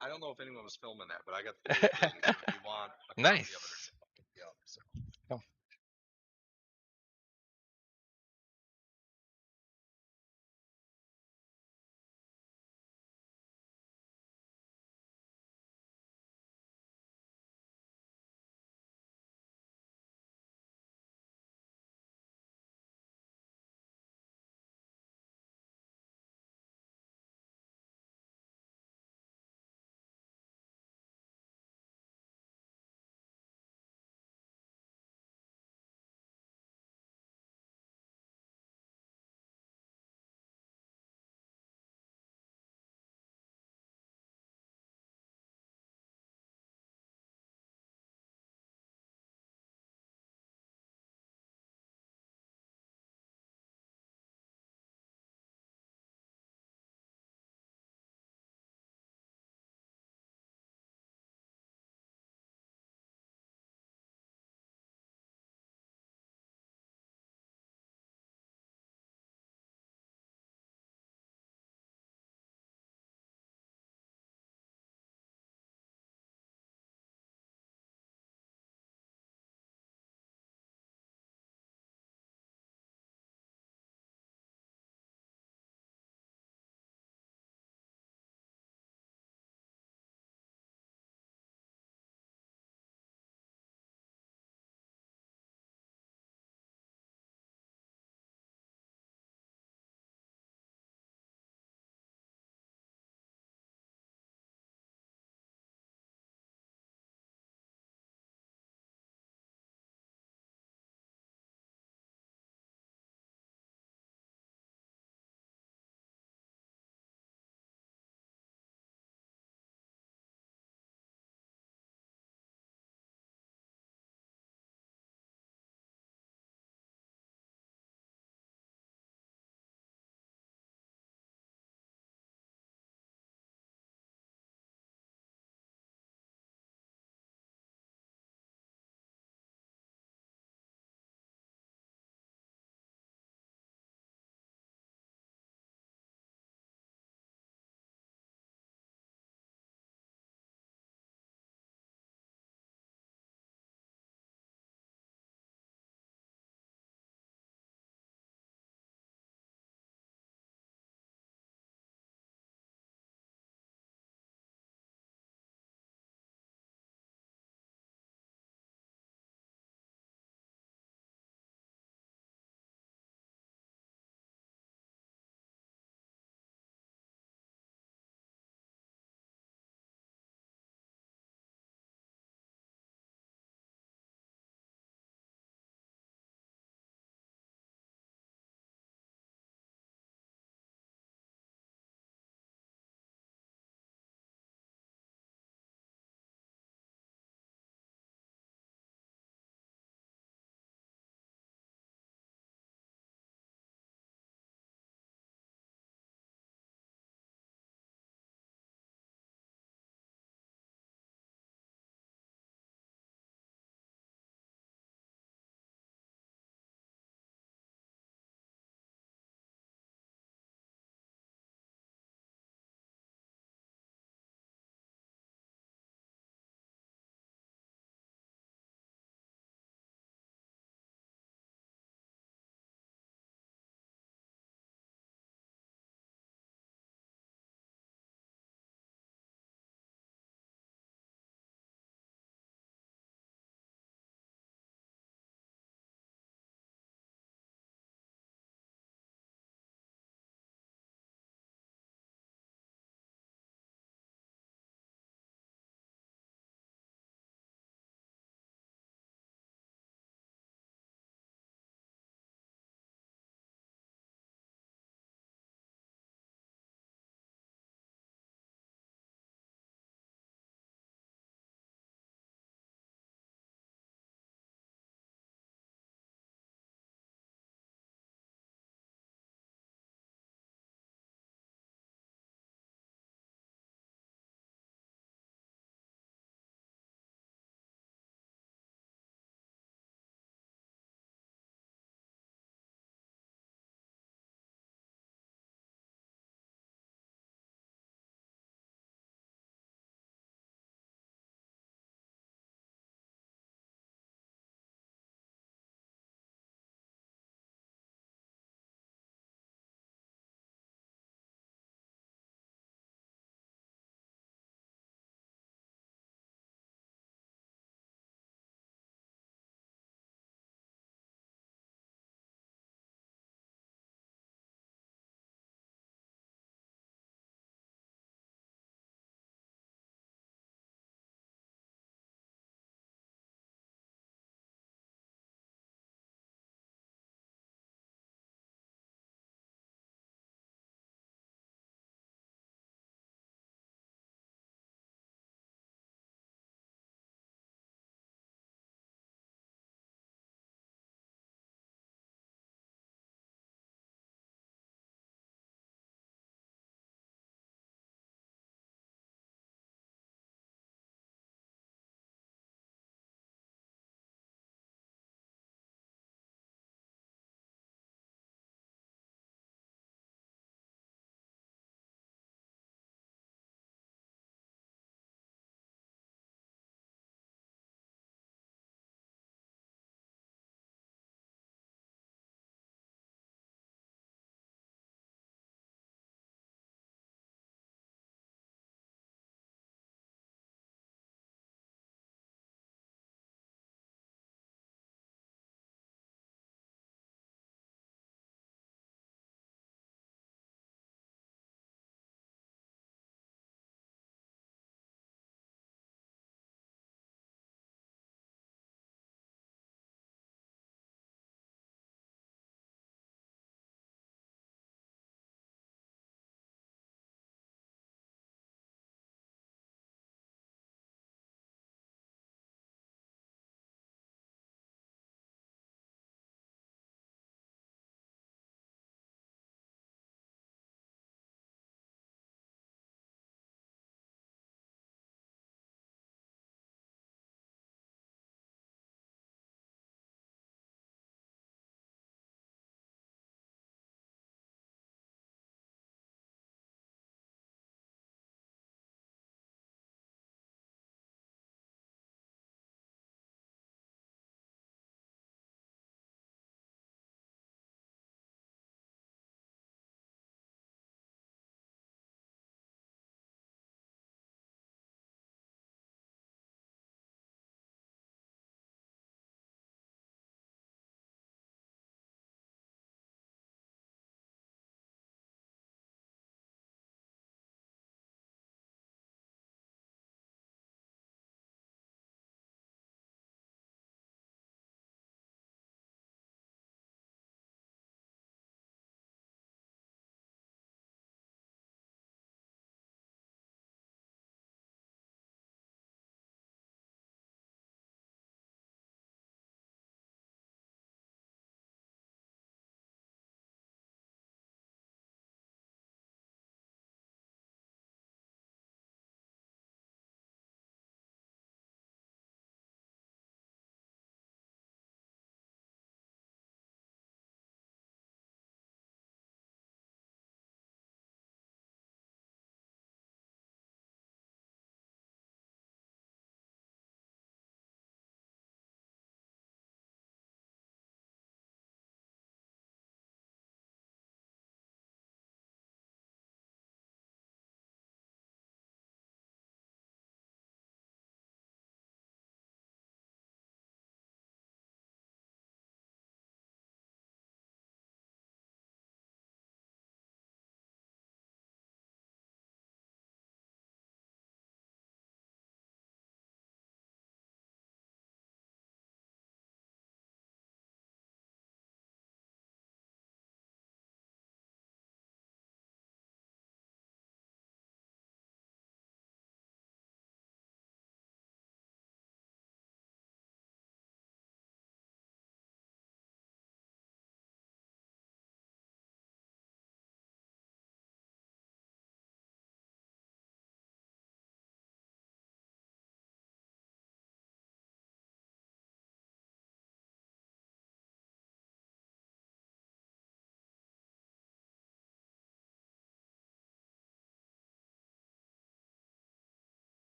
I don't know if anyone was filming that, but I got the thing, so if you want a copy of it or Nice. something, yeah, so. Oh.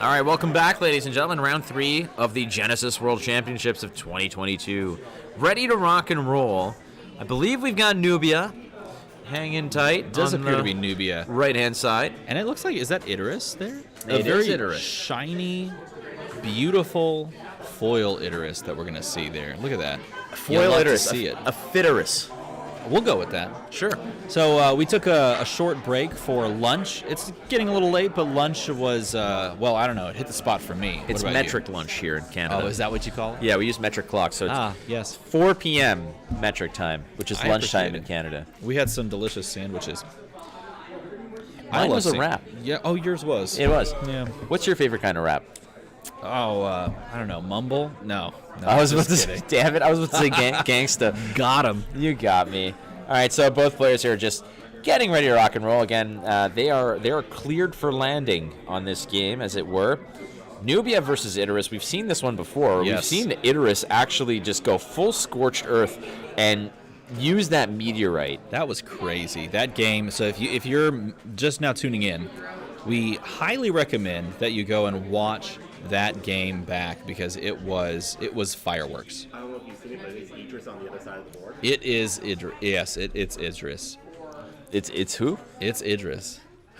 All right, welcome back, ladies and gentlemen. Round 3 of the Genesis World Championships of 2022. Ready to rock and roll. I believe we've got Nubia hanging tight. It does on appear the to be Nubia. right-hand side. And it looks like, is that Idris there? It very is Idris. shiny, beautiful foil Idris that we're going to see there. Look at that. Foil You'll love Idris, to see it. a Fitterus. We'll go with that. Sure. So we took a short break for lunch. It's getting a little late, but lunch was, well, I don't know. It hit the spot for me. What It's about metric you? lunch here in Canada. Oh, is that what you call it? Yeah, we use metric clocks, so it's yes. 4 p.m. metric time, which is I lunchtime appreciate in it. Canada. We had some delicious sandwiches. Mine was a sand- wrap. Yeah. Oh, yours was. It was. Yeah. What's your favorite kind of wrap? Oh, I don't know. Mumble? No. I was about just to say, kidding. damn it, I was about to say gangsta. Got him. You got me. All right, so both players here are just getting ready to rock and roll. Again, they are cleared for landing on this game, as it were. Nubia versus Idris. We've seen this one before. Yes. We've seen Idris actually just go full scorched earth and use that meteorite. That was crazy. That game. So if you're just now tuning in, we highly recommend that you go and watch that game back because it was fireworks. I don't know if you've seen it, but it's Idris on the other side of the board. It is Idris. Yes, it's Idris. It's who? It's Idris.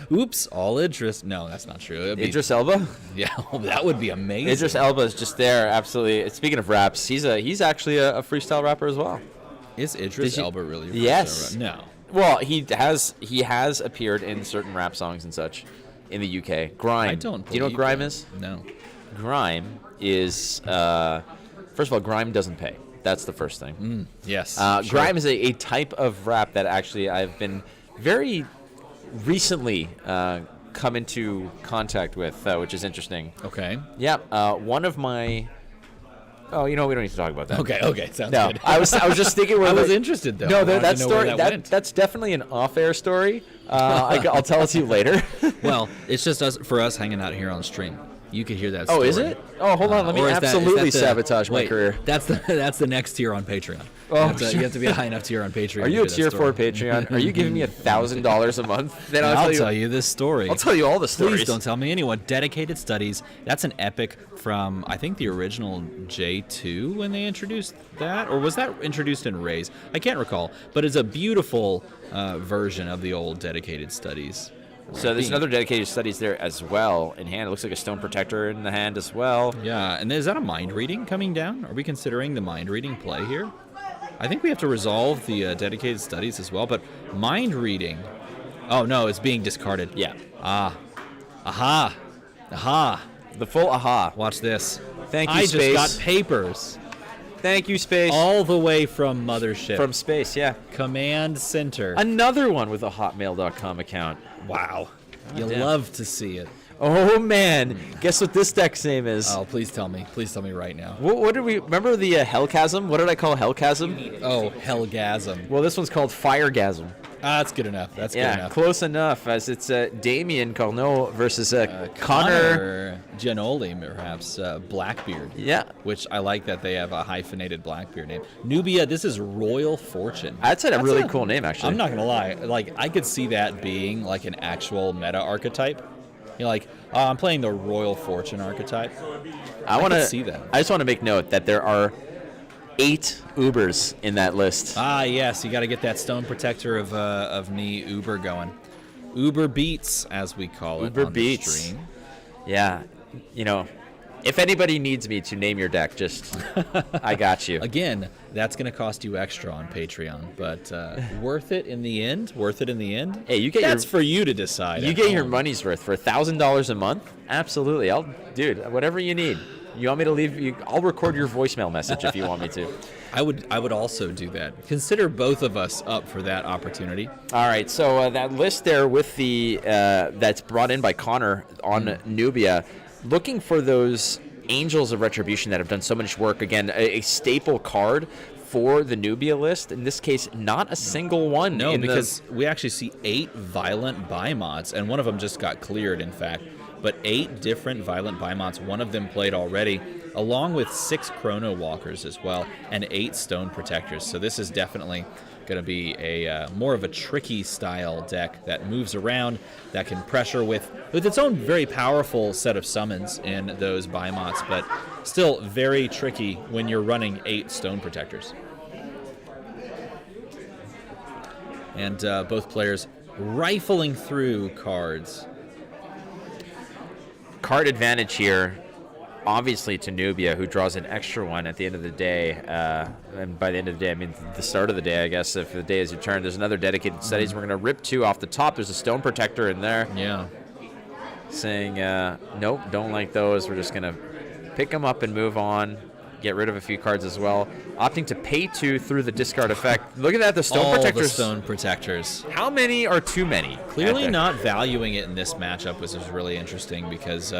Oops, all Idris. No, that's not true. It'd be- Idris Elba? Yeah, that would be amazing. Idris Elba is just there, absolutely. Speaking of raps, he's actually a freestyle rapper as well. Is Idris Elba really? a Yes. freestyle rapper? No. Well, he has appeared in certain rap songs and such in the UK. Grime. I don't. Do you know what believe grime that. is? No. Grime is first of all, grime doesn't pay. That's the first thing. Yes. Grime sure. is a type of rap that actually I've been very recently come into contact with, which is interesting. Okay. Yeah, one of my. Oh, we don't need to talk about that. Okay. Sounds No, good. I was just thinking. I was interested though. No, I wanted that to know where story went. that's definitely an off-air story. I'll tell it to you later. Well, it's just for us hanging out here on stream. You could hear that. Oh, story. is it? Oh, hold on. Let me Or is that- is absolutely that the- sabotage my wait, career. That's the next tier on Patreon. Oh, You have to be a high enough tier on Patreon. Are to you a hear that tier 4 story. Patreon? Are you giving me $1,000 a month? Then I'll tell you this story. I'll tell you all the stories. Please don't tell me anyone. Dedicated Studies. That's an epic from, I think, the original J2 when they introduced that. Or was that introduced in Rays? I can't recall. But it's a beautiful version of the old Dedicated Studies. So there's another dedicated studies there as well in hand. It looks like a stone protector in the hand as well. Yeah, and is that a mind reading coming down? Are we considering the mind reading play here? I think we have to resolve the dedicated studies as well, but mind reading. Oh no, it's being discarded. Yeah. Aha. The full aha. Watch this. Thank you, I Space. just got papers Thank you, Space. all the way from Mothership. From Space, yeah. Command Center. Another one with a hotmail.com account. Wow. You'll damn. love to see it. Oh, man. Guess what this deck's name is? Oh, please tell me. Please tell me right now. What did we... Remember the Hellchasm? What did I call Hellchasm? Oh, Hellgasm. Well, this one's called Firegasm. That's good enough. That's good Yeah, enough. close enough, as it's Damien Carnot versus Connor. Giannoli, perhaps. Blackbeard. Yeah. Which I like that they have a hyphenated Blackbeard name. Nubia, this is Royal Fortune. That's a really cool name, actually. I'm not going to lie. Like, I could see that being like an actual meta archetype. You're like, oh, I'm playing the Royal Fortune archetype. I want to see that. I just want to make note that there are 8 Ubers in that list. Ah, yes, you got to get that Stone Protector of knee Uber going. Uber Beats, as we call it. Uber on Beats. The stream. Yeah, if anybody needs me to name your deck, just I got you. Again, that's going to cost you extra on Patreon, but worth it in the end. Hey, you get that's for you to decide. You at get your home. money's worth for $1,000 a month. Absolutely, dude, whatever you need. You want me to leave you? I'll record your voicemail message if you want me to. I would also do that. Consider both of us up for that opportunity. All right, so that list there with the that's brought in by Connor on Nubia, looking for those Angels of Retribution that have done so much work. Again, a staple card for the Nubia list. In this case, not a single one. No, because we actually see 8 violent Bimods, and one of them just got cleared, in fact. But 8 different violent Bimods, one of them played already, along with 6 Chrono Walkers as well, and 8 Stone Protectors. So this is definitely going to be a more of a tricky style deck that moves around, that can pressure with its own very powerful set of summons in those Bimots, but still very tricky when you're running 8 Stone Protectors. And both players rifling through cards. Card advantage here, obviously, to Nubia, who draws an extra one at the end of the day. And by the end of the day, I mean the start of the day, I guess. If the day is your turn, there's another dedicated studies. We're going to rip 2 off the top. There's a Stone Protector in there. Yeah. Saying, nope, don't like those. We're just going to pick them up and move on. Get rid of a few cards as well. Opting to pay 2 through the discard effect. Look at that, the Stone Protectors. All the Stone Protectors. How many are too many? Clearly not valuing it in this matchup was really interesting because,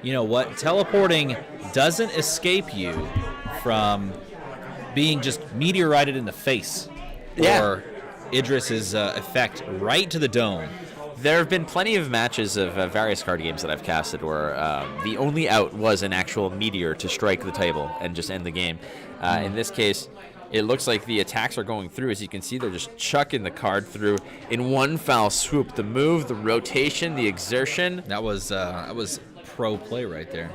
you know what? Teleporting doesn't escape you from being just meteorited in the face. Yeah. Or Idris's effect right to the dome. There have been plenty of matches of various card games that I've casted where the only out was an actual meteor to strike the table and just end the game. In this case, it looks like the attacks are going through. As you can see, they're just chucking the card through in one foul swoop. The move, the rotation, the exertion. That was pro play right there.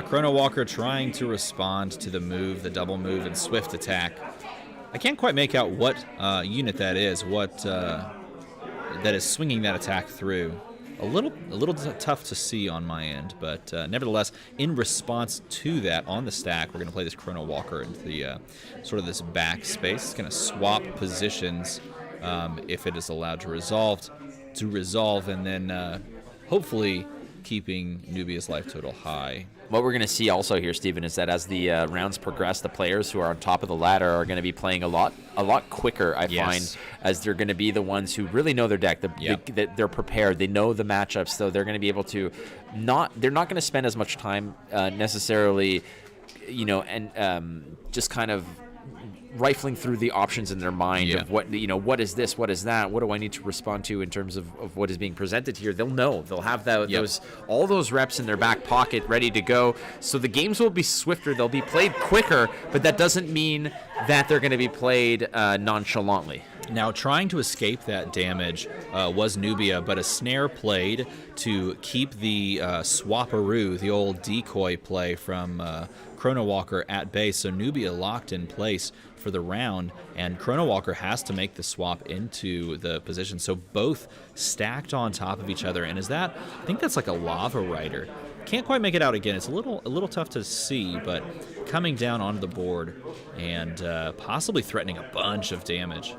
Chrono Walker trying to respond to the move, the double move and swift attack. I can't quite make out what unit that is, that is swinging that attack through. A little tough to see on my end, but nevertheless, in response to that, on the stack, we're going to play this Chrono Walker into the sort of this back space. It's going to swap positions if it is allowed to resolve, and then hopefully keeping Nubia's life total high. What we're going to see also here, Stephen, is that as the rounds progress, the players who are on top of the ladder are going to be playing a lot quicker, I find, as they're going to be the ones who really know their deck. They're prepared. They know the matchups, so they're going to be able to they're not going to spend as much time necessarily, and just kind of rifling through the options in their mind of what is this, what is that, what do I need to respond to in terms of what is being presented here. They'll know. They'll have all those reps in their back pocket ready to go. So the games will be swifter. They'll be played quicker, but that doesn't mean that they're going to be played nonchalantly. Now, trying to escape that damage was Nubia, but a snare played to keep the swapperoo, the old decoy play from Chrono Walker at bay. So Nubia locked in place for the round, and Chrono Walker has to make the swap into the position. So both stacked on top of each other, and I think that's like a Lava Rider. Can't quite make it out again. It's a little tough to see, but coming down onto the board and possibly threatening a bunch of damage.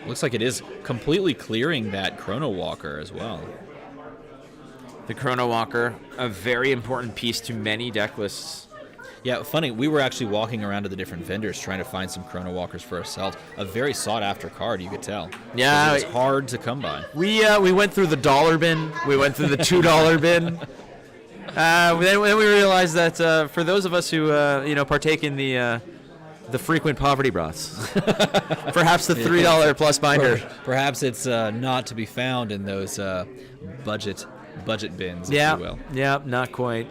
Looks like it is completely clearing that Chrono Walker as well. The Chrono Walker, a very important piece to many deck lists. Yeah, funny, we were actually walking around to the different vendors trying to find some Chrono Walkers for ourselves. A very sought-after card, you could tell. Yeah. It's hard to come by. We went through the dollar bin. We went through the $2 bin. Then we realized that for those of us who partake in the frequent poverty broths, perhaps the $3 plus binder. Perhaps it's not to be found in those budget bins, if you will. Yeah, not quite.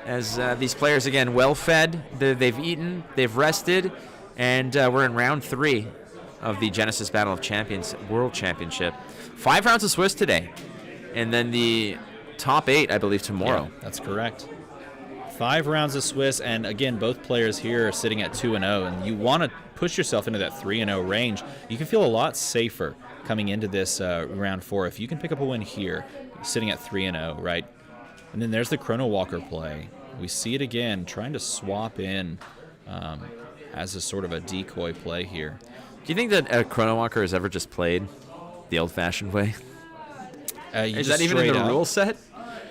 As these players, again, well-fed, they've eaten, they've rested, and we're in round 3 of the Genesis Battle of Champions World Championship. 5 rounds of Swiss today, and then the top 8, I believe, tomorrow. Yeah, that's correct. 5 rounds of Swiss, and again, both players here are sitting at 2-0, and you want to push yourself into that 3-0 range. You can feel a lot safer coming into this round 4 if you can pick up a win here, sitting at 3-0, right? And then there's the Chrono Walker play. We see it again, trying to swap in as a sort of a decoy play here. Do you think that a Chrono Walker has ever just played the old-fashioned way? Is that even in the rule set?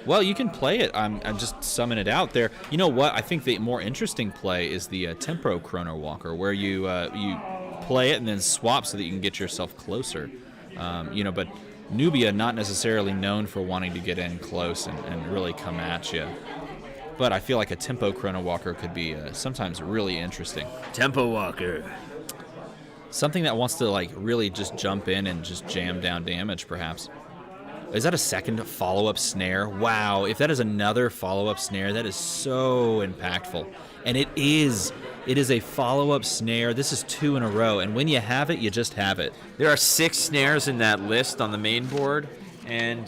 Well, you can play it. I'm just summing it out there. You know what? I think the more interesting play is the Tempo Chrono Walker, where you play it and then swap so that you can get yourself closer. But Nubia not necessarily known for wanting to get in close and really come at you. But I feel like a Tempo Chrono Walker could be sometimes really interesting. Tempo Walker. Something that wants to really just jump in and just jam down damage, perhaps. Is that a second follow-up snare? Wow, if that is another follow-up snare, that is so impactful. And it is a follow-up snare. This is 2 in a row, and when you have it, you just have it. There are 6 snares in that list on the main board, and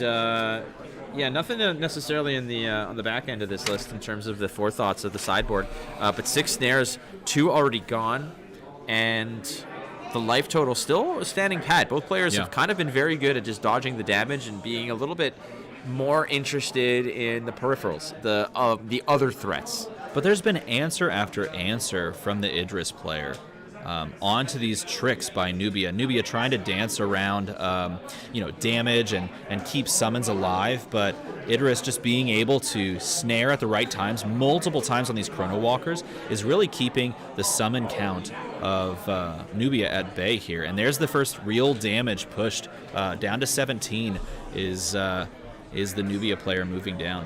nothing necessarily in the on the back end of this list in terms of the forethoughts of the sideboard. But 6 snares, 2 already gone, and the life total still standing pat. Both players have kind of been very good at just dodging the damage and being a little bit more interested in the peripherals, the other threats. But there's been answer after answer from the Idris player onto these tricks by Nubia. Nubia trying to dance around, damage and keep summons alive, but Idris just being able to snare at the right times, multiple times on these Chrono Walkers, is really keeping the summon count of Nubia at bay here. And there's the first real damage pushed down to 17 is the Nubia player moving down.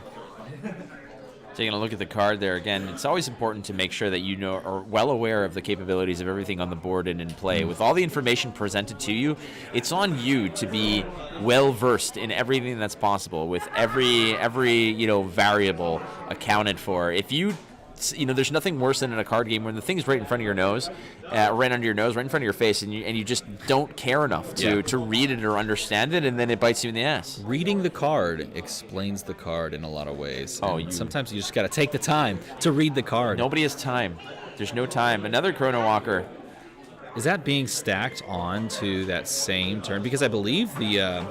Taking a look at the card there again, it's always important to make sure that you are well aware of the capabilities of everything on the board and in play. With all the information presented to you, it's on you to be well versed in everything that's possible, with every variable accounted for. If there's nothing worse than in a card game when the thing's right in front of your nose, right under your nose, right in front of your face, and you just don't care enough to read it or understand it, and then it bites you in the ass. Reading the card explains the card in a lot of ways. Sometimes you just got to take the time to read the card. Nobody has time. There's no time. Another Chrono Walker. Is that being stacked on to that same turn? Because I believe the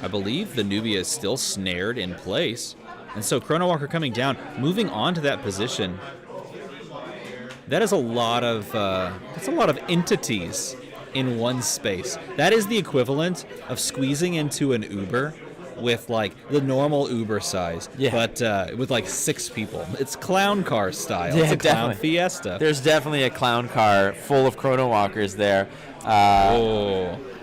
Nubia is still snared in place. And so Chrono Walker coming down, moving on to that position. That is a lot of entities in one space. That is the equivalent of squeezing into an Uber with like the normal Uber size, but with like 6 people. It's clown car style. It's a clown fiesta. There's definitely a clown car full of Chrono Walkers there.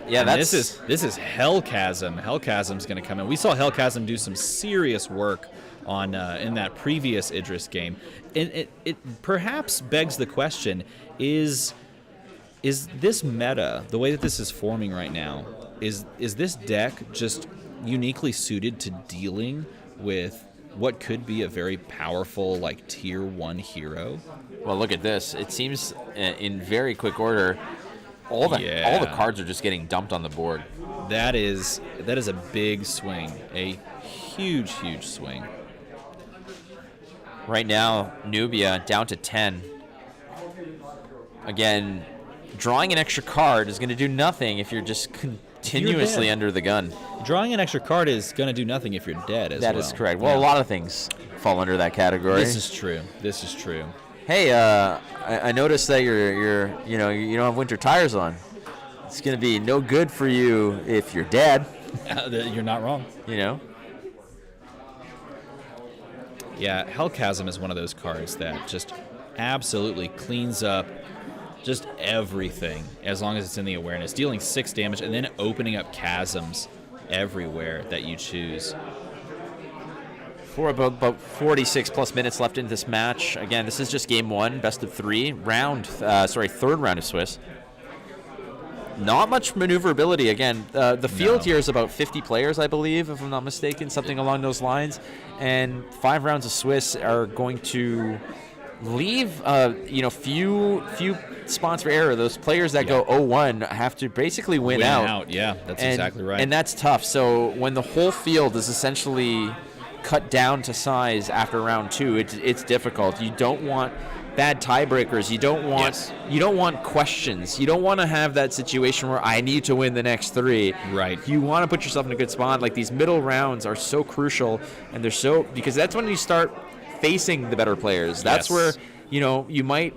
Yeah, this is Hellchasm. Hellchasm's going to come in. We saw Hellchasm do some serious work on in that previous Idris game. It perhaps begs the question: is this meta, the way that this is forming right now, is this deck just uniquely suited to dealing with what could be a very powerful like tier 1 hero? Well, look at this. It seems in very quick order. All the cards are just getting dumped on the board. That is a big swing, a huge swing. Right now, Nubia down to 10. Again, drawing an extra card is going to do nothing if you're just continuously under the gun. Drawing an extra card is going to do nothing if you're dead as well. That is correct. Well, a lot of things fall under that category. This is true. Hey, I noticed that you don't have winter tires on. It's going to be no good for you if you're dead. You're not wrong. Yeah, Hellchasm is one of those cards that just absolutely cleans up just everything as long as it's in the awareness, dealing 6 damage and then opening up chasms everywhere that you choose. For about 46 plus minutes left in this match. Again, this is just game 1, best of 3, third round of Swiss. Not much maneuverability. Again, the field here is about 50 players, I believe, if I'm not mistaken, something along those lines. And 5 rounds of Swiss are going to leave, few spots for error. Those players that go 0-1 have to basically win out. Yeah, that's exactly right. And that's tough. So when the whole field is essentially cut down to size after round 2, it's difficult. You don't want bad tiebreakers. You don't want questions. You don't want to have that situation where I need to win the next 3. Right. You want to put yourself in a good spot. Like these middle rounds are so crucial, and they're so because that's when you start facing the better players. That's where you might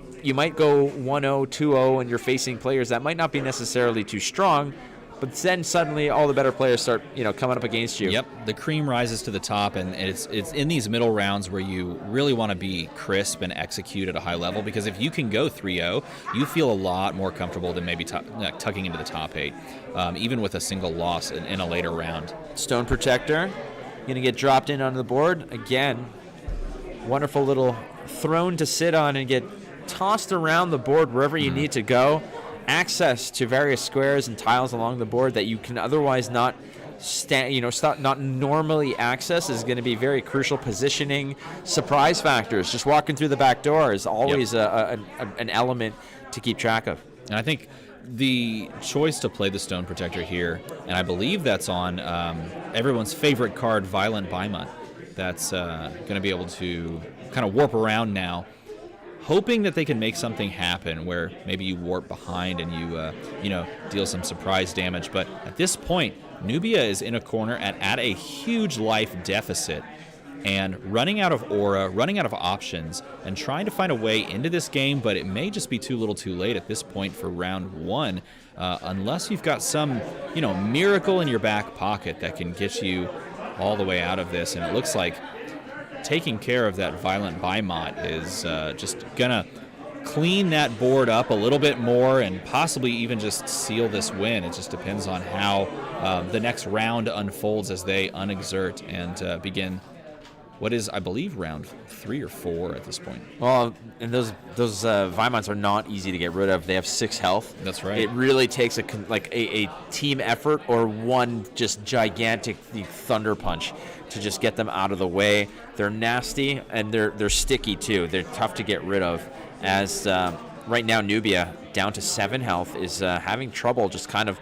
go 1-0, 2-0, and you're facing players that might not be necessarily too strong. But then suddenly all the better players start, coming up against you. Yep, the cream rises to the top, and it's in these middle rounds where you really want to be crisp and execute at a high level, because if you can go 3-0, you feel a lot more comfortable than maybe tucking into the top 8, even with a single loss in a later round. Stone Protector, going to get dropped in onto the board. Again, wonderful little throne to sit on and get tossed around the board wherever you need to go. Access to various squares and tiles along the board that you can otherwise not not normally accessed is going to be very crucial. Positioning, surprise factors, just walking through the back door is always an element to keep track of. And I think the choice to play the Stone Protector here, and I believe that's on everyone's favorite card, Violent Baimon, that's going to be able to kind of warp around now, hoping that they can make something happen where maybe you warp behind and you deal some surprise damage. But at this point, Nubia is in a corner at a huge life deficit and running out of aura, running out of options, and trying to find a way into this game, but it may just be too little too late at this point for round one, unless you've got some miracle in your back pocket that can get you all the way out of this. And it looks like taking care of that Violent Baimon is just gonna clean that board up a little bit more and possibly even just seal this win. It just depends on how the next round unfolds as they unexert and begin what is, I believe, round 3 or 4 at this point. Well, and those Vaimons are not easy to get rid of. They have 6 health. That's right. It really takes a team effort or one just gigantic thunder punch to just get them out of the way. They're nasty and they're sticky too. They're tough to get rid of. As right now, Nubia down to 7 health is having trouble just kind of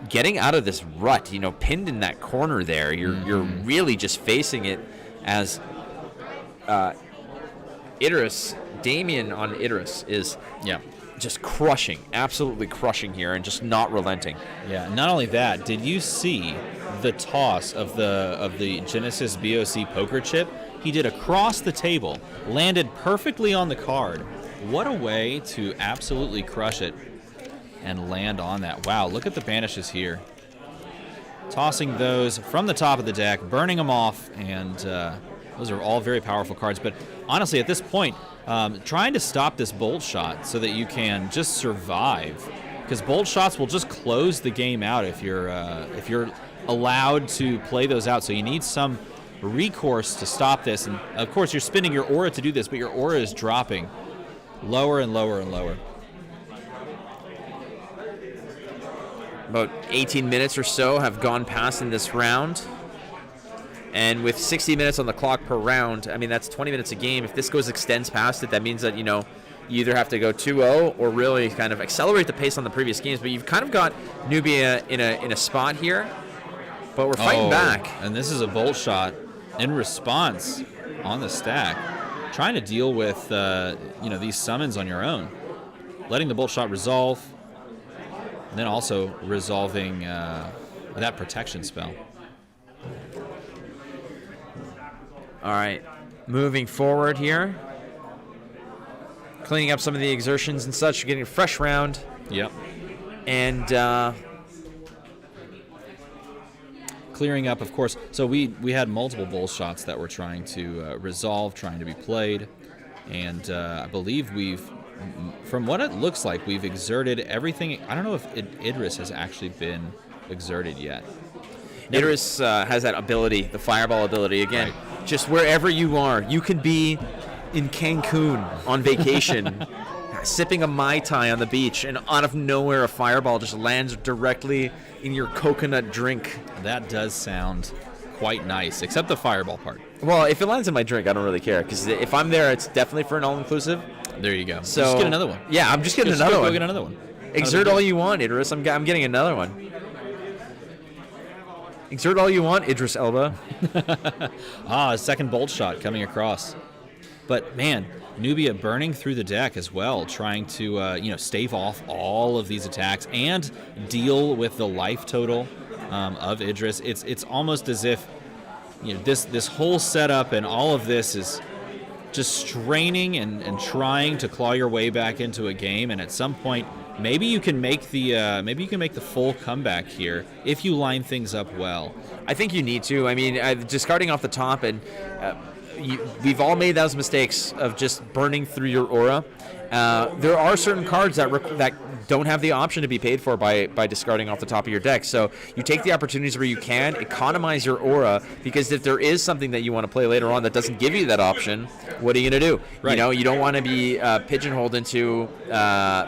getting out of this rut. Pinned in that corner there. You're really just facing it as Idris, Damien on Idris is just crushing, absolutely crushing here and just not relenting. Yeah, not only that, did you see the toss of the Genesis BOC poker chip? He did across the table, landed perfectly on the card. What a way to absolutely crush it and land on that. Wow, look at the banishes here. Tossing those from the top of the deck, burning them off, and those are all very powerful cards. But honestly, at this point, trying to stop this bolt shot so that you can just survive, because bolt shots will just close the game out if you're allowed to play those out. So you need some recourse to stop this, and of course you're spending your aura to do this, but your aura is dropping lower and lower and lower. About 18 minutes or so have gone past in this round. And with 60 minutes on the clock per round, I mean, that's 20 minutes a game. If this extends past it, that means that, you either have to go 2-0 or really kind of accelerate the pace on the previous games. But you've kind of got Nubia in a spot here. But we're fighting back. And this is a bolt shot in response on the stack. Trying to deal with, these summons on your own. Letting the bolt shot resolve. And then also resolving that protection spell. All right, moving forward here. Cleaning up some of the exertions and such. You're getting a fresh round. Yep. And clearing up, of course. So we had multiple bowl shots that we're trying to resolve, trying to be played. And I believe from what it looks like, we've exerted everything. I don't know if Idris has actually been exerted yet. Idris has that ability, the fireball ability. Again, just wherever you are. You could be in Cancun on vacation, sipping a Mai Tai on the beach, and out of nowhere a fireball just lands directly in your coconut drink. That does sound quite nice, except the fireball part. Well, if it lands in my drink, I don't really care, because if I'm there, it's definitely for an all-inclusive. There you go. So just get another one. Yeah, I'm just getting another one. Go get another one. Exert all you want, Idris. I'm getting another one. Exert all you want, Idris Elba. A second bolt shot coming across. But man, Nubia burning through the deck as well, trying to stave off all of these attacks and deal with the life total of Idris. It's almost as if this whole setup and all of this is just straining and trying to claw your way back into a game, and at some point maybe you can make the full comeback here if you line things up well. I think you need to. I mean, discarding off the top, and we've all made those mistakes of just burning through your aura. There are certain cards that don't have the option to be paid for by discarding off the top of your deck. So you take the opportunities where you can, economize your aura, because if there is something that you want to play later on that doesn't give you that option, what are you going to do? Right. You don't want to be pigeonholed into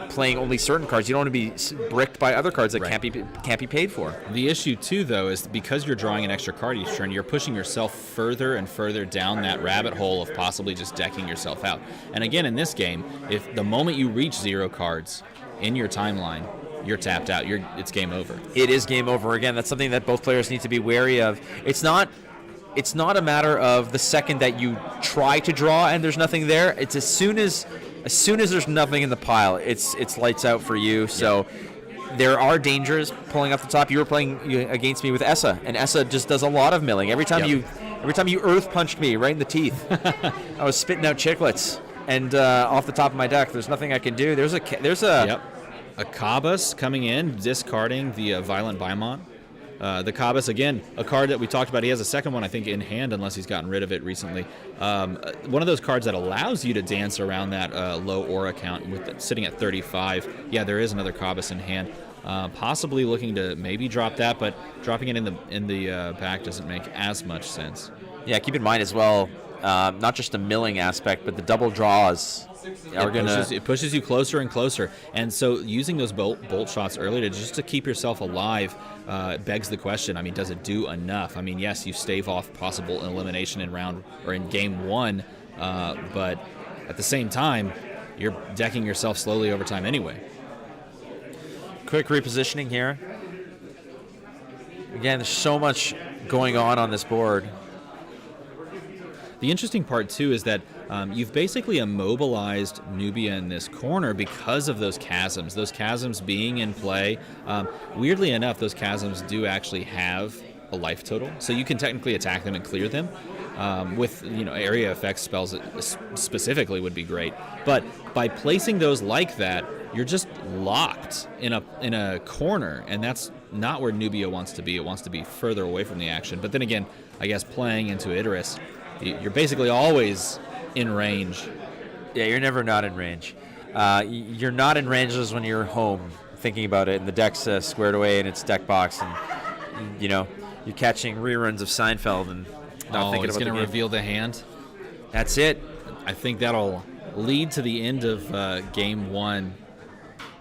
playing only certain cards. You don't want to be bricked by other cards that can't be paid for. The issue, too, though, is because you're drawing an extra card each turn, you're pushing yourself further and further down that rabbit hole of possibly just decking yourself out. And again, in this game, if the moment you reach 0 cards in your timeline, you're tapped out. It's game over. It is game over. Again, that's something that both players need to be wary of. It's not a matter of the second that you try to draw and there's nothing there. It's as soon as there's nothing in the pile, it's lights out for you. So there are dangers pulling off the top. You were playing against me with Essa, and Essa just does a lot of milling. Every time you earth punched me right in the teeth, I was spitting out chiclets. And off the top of my deck, there's nothing I can do. There's a Kabas coming in, discarding the Violent Baimon. The Kabas, again, a card that we talked about. He has a second one, I think, in hand, unless he's gotten rid of it recently. One of those cards that allows you to dance around that low aura count, sitting at 35. Yeah, there is another Kabas in hand. Possibly looking to maybe drop that, but dropping it in the back doesn't make as much sense. Yeah, keep in mind as well, not just the milling aspect, but the double draws. It pushes you closer and closer, and so using those bolt shots earlier just to keep yourself alive begs the question. I mean, does it do enough? I mean, yes, you stave off possible elimination in game 1, but at the same time, you're decking yourself slowly over time anyway. Quick repositioning here. Again, there's so much going on this board. The interesting part, too, is that you've basically immobilized Nubia in this corner because of those chasms being in play. Weirdly enough, those chasms do actually have a life total, so you can technically attack them and clear them. With area effect spells specifically would be great. But by placing those like that, you're just locked in a corner, and that's not where Nubia wants to be. It wants to be further away from the action. But then again, I guess playing into Idris, you're basically always in range. Yeah, you're never not in range. You're not in range when you're home, thinking about it, and the deck's squared away in its deck box, and you're catching reruns of Seinfeld and not thinking about the game. It's going to reveal the hand. That's it. I think that'll lead to the end of game 1.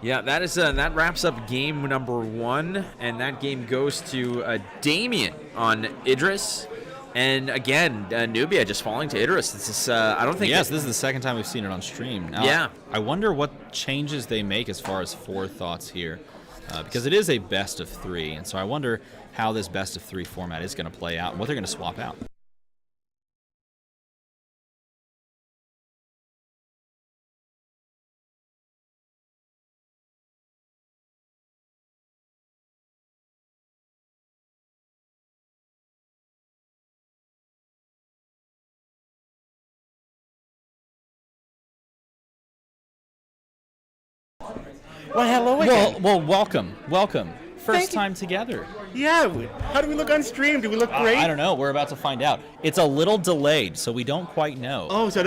Yeah, that wraps up game number 1, and that game goes to Damien on Idris. And again, Nubia just falling to Idris. This is, I don't think. Yes, this is the second time we've seen it on stream. Now, I wonder what changes they make as far as forethoughts here, because it is a best of 3, and so I wonder how this best of 3 format is going to play out and what they're going to swap out. Well, hello again. Well, welcome. First time together. Yeah, how do we look on stream? Do we look great? I don't know. We're about to find out. It's a little delayed, so we don't quite know. Oh, so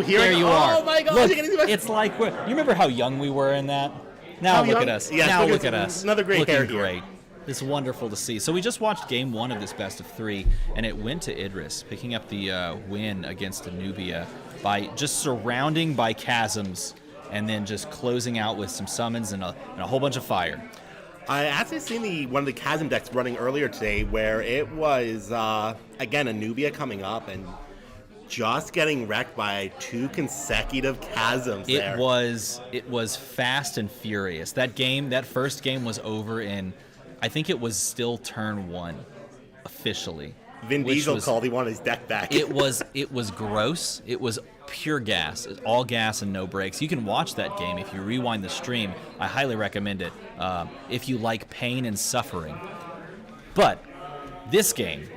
here you are. Oh my God! Look, it's like you remember how young we were in that? Now look at us. Yes, now look at us. Another great looking hair here. Great. It's wonderful to see. So we just watched game 1 of this best of 3, and it went to Idris, picking up the win against Nubia by just surrounding by chasms, and then just closing out with some summons and a whole bunch of fire. I actually seen one of the chasm decks running earlier today, where it was again a Nubia coming up and just getting wrecked by 2 consecutive chasms. It was fast and furious. That first game was over in, I think it was still turn 1 officially. Vin Diesel called he wanted his deck back. It was gross. It was pure gas, all gas and no brakes. You can watch that game if you rewind the stream. I highly recommend it if you like pain and suffering. But this game,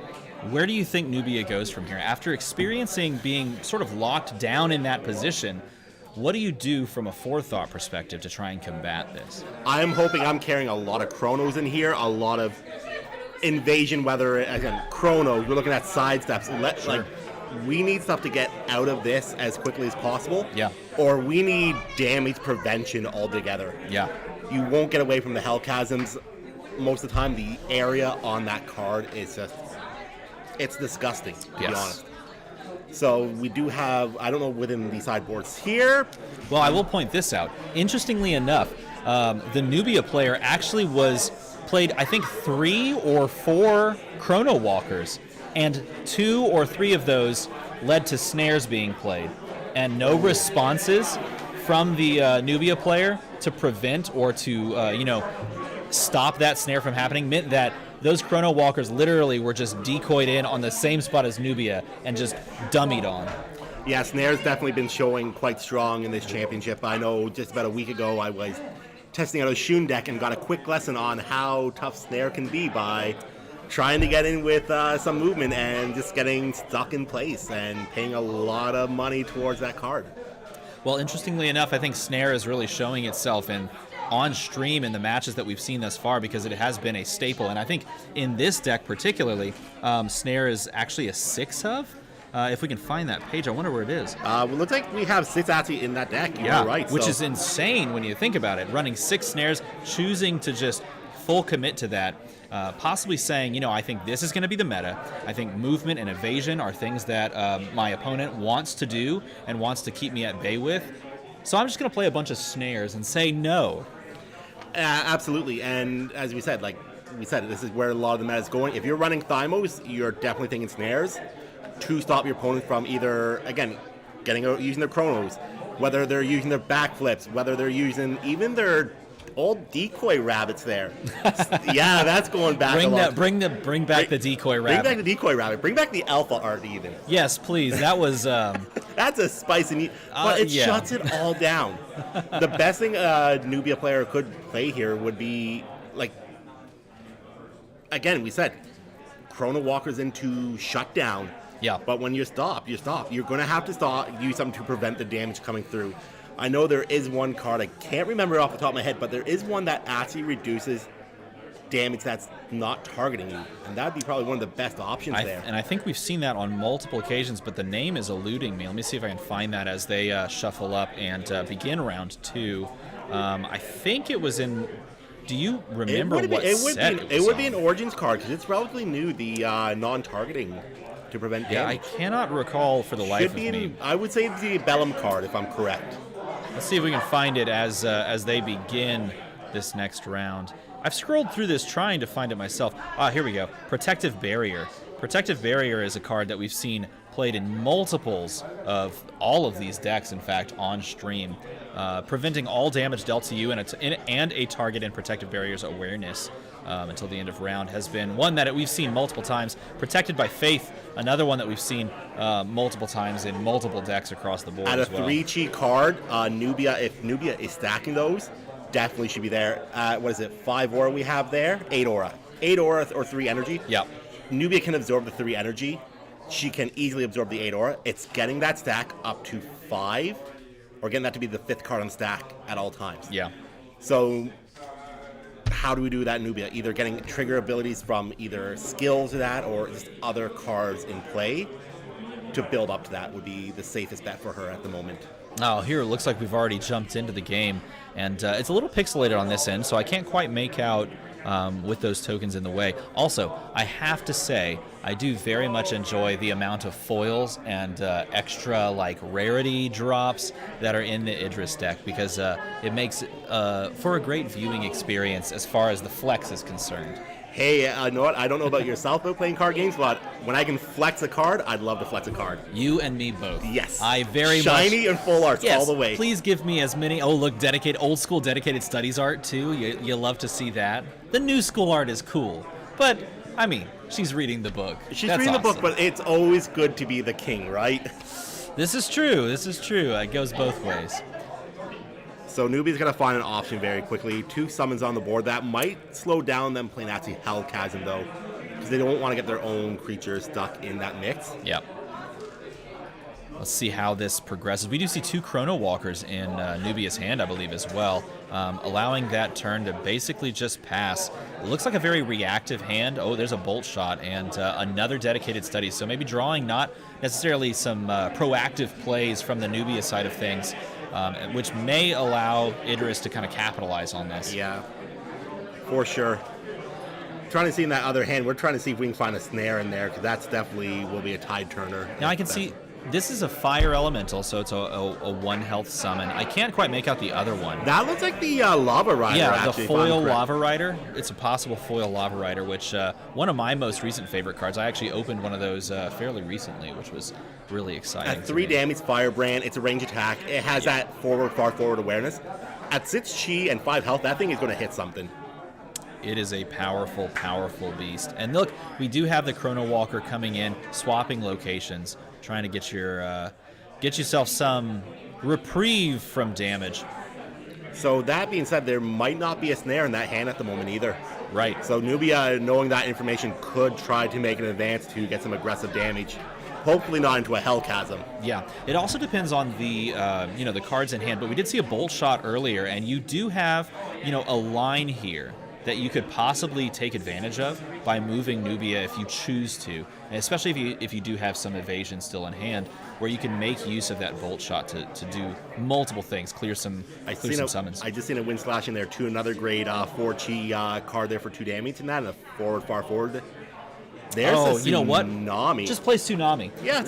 where do you think Nubia goes from here? After experiencing being sort of locked down in that position, what do you do from a forethought perspective to try and combat this? I'm hoping I'm carrying a lot of chronos in here, a lot of invasion, whether, again, chrono, we're looking at sidesteps. Like, we need stuff to get out of this as quickly as possible. Yeah. Or we need damage prevention altogether. Yeah. you won't get away from the Hell Chasms. Most of the time, the area on that card is just, it's disgusting, to be honest. So we do have, I don't know within the sideboards here. Well, I will point this out. Interestingly enough, the Nubia player actually played, I think, 3 or 4 Chrono Walkers, and 2 or 3 of those led to snares being played, and no responses from the Nubia player to prevent or to, stop that snare from happening meant that those Chrono Walkers literally were just decoyed in on the same spot as Nubia and just dummied on. Yeah, snare's definitely been showing quite strong in this championship. I know just about a week ago I was testing out a Shun deck and got a quick lesson on how tough snare can be by trying to get in with some movement and just getting stuck in place and paying a lot of money towards that card. Well, interestingly enough, I think snare is really showing itself on stream in the matches that we've seen thus far, because it has been a staple. And I think in this deck particularly, snare is actually a 6 of. If we can find that page, I wonder where it is. Well, it looks like we have 6 actually in that deck. You're right. Which is insane when you think about it. Running 6 snares, choosing to just full commit to that, possibly saying, I think this is going to be the meta. I think movement and evasion are things that my opponent wants to do and wants to keep me at bay with. So I'm just going to play a bunch of snares and say no. Absolutely. And as we said, this is where a lot of the meta is going. If you're running Thymos, you're definitely thinking snares to stop your opponent from either, again, using their chronos, whether they're using their backflips, whether they're using even their old decoy rabbits there. Yeah, that's going back a lot. Bring back the decoy rabbit. Bring back the decoy rabbit. Bring back the alpha art even. Yes, please. That was... That's a spicy... But it shuts it all down. The best thing a Nubia player could play here would be, again, we said, Chrono Walkers into shutdown. Yeah. But when you stop, you stop. You're going to have to use something to prevent the damage coming through. I know there is one card, I can't remember off the top of my head, but there is one that actually reduces damage that's not targeting you. And that would be probably one of the best options there. And I think we've seen that on multiple occasions, but the name is eluding me. Let me see if I can find that as they shuffle up and begin round 2. I think it was in... Do you remember what set it was It would be an Origins card, because it's relatively new, the non-targeting to prevent damage. Yeah, I cannot recall for the life of me. I would say the Bellum card, if I'm correct. Let's see if we can find it as they begin this next round. I've scrolled through this trying to find it myself. Here we go. Protective Barrier. Protective Barrier is a card that we've seen played in multiples of all of these decks, in fact, on stream. Preventing all damage dealt to you and a target in Protective Barrier's awareness until the end of round has been one that we've seen multiple times. Protected by Faith, another one that we've seen multiple times in multiple decks across the board as well. At a 3-chi card, Nubia, if Nubia is stacking those, definitely should be there. 5 aura we have there? 8 aura. 8 aura or 3 energy. Yeah. Nubia can absorb the 3 energy. She can easily absorb the 8 aura. It's getting that stack up to 5, or getting that to be the 5th card on stack at all times. Yeah. So how do we do that, Nubia? Either getting trigger abilities from either skills to that or just other cards in play to build up to that would be the safest bet for her at the moment. Oh, here it looks like we've already jumped into the game, and it's a little pixelated on this end, so I can't quite make out with those tokens in the way. Also, I have to say, I do very much enjoy the amount of foils and extra rarity drops that are in the Idris deck, because it makes for a great viewing experience as far as the flex is concerned. Hey, you know what? I don't know about yourself about playing card games, but when I can flex a card, I'd love to flex a card. You and me both. Yes. I very Shiny much... and full arts all the way. Please give me as many... Oh, look, old school dedicated studies art, too. You love to see that. The new school art is cool. But, I mean, she's reading the book. She's reading the book, but it's always good to be the king, right? This is true. It goes both ways. So Nubia's going to find an option very quickly. 2 summons on the board. That might slow down them playing actually Hell Chasm, though, because they don't want to get their own creatures stuck in that mix. Yep. Let's see how this progresses. We do see 2 Chrono Walkers in Nubia's hand, I believe, as well, allowing that turn to basically just pass. It looks like a very reactive hand. Oh, there's a Bolt Shot and another dedicated study. So maybe drawing not necessarily some proactive plays from the Nubia side of things, which may allow Idris to kind of capitalize on this. Yeah, for sure. Trying to see in that other hand, we're trying to see if we can find a snare in there, because that's definitely will be a tide turner. Now I can see this is a fire elemental, so it's a 1 health summon. I can't quite make out the other one. That looks like the Lava Rider. Yeah, actually, the foil Lava Rider. It's a possible foil Lava Rider, which one of my most recent favorite cards. I actually opened one of those fairly recently, which was really exciting. At 3 damage, Firebrand, it's a range attack. It has that far forward awareness. At 6 chi and 5 health, that thing is going to hit something. It is a powerful, powerful beast. And look, we do have the Chrono Walker coming in, swapping locations, trying to get yourself some reprieve from damage. So that being said, there might not be a snare in that hand at the moment either. Right. So Nubia, knowing that information, could try to make an advance to get some aggressive damage. Hopefully not into a Hell Chasm. Yeah. It also depends on the the cards in hand. But we did see a Bolt Shot earlier, and you do have a line here that you could possibly take advantage of by moving Nubia if you choose to, and especially if you do have some evasion still in hand, where you can make use of that Bolt Shot to do multiple things, clear some summons. I just seen a Wind Slash in there too, another grade 4 chi card there for 2 damage in that, and a far forward. There's a you know what? Tsunami. Just play Tsunami. Yeah.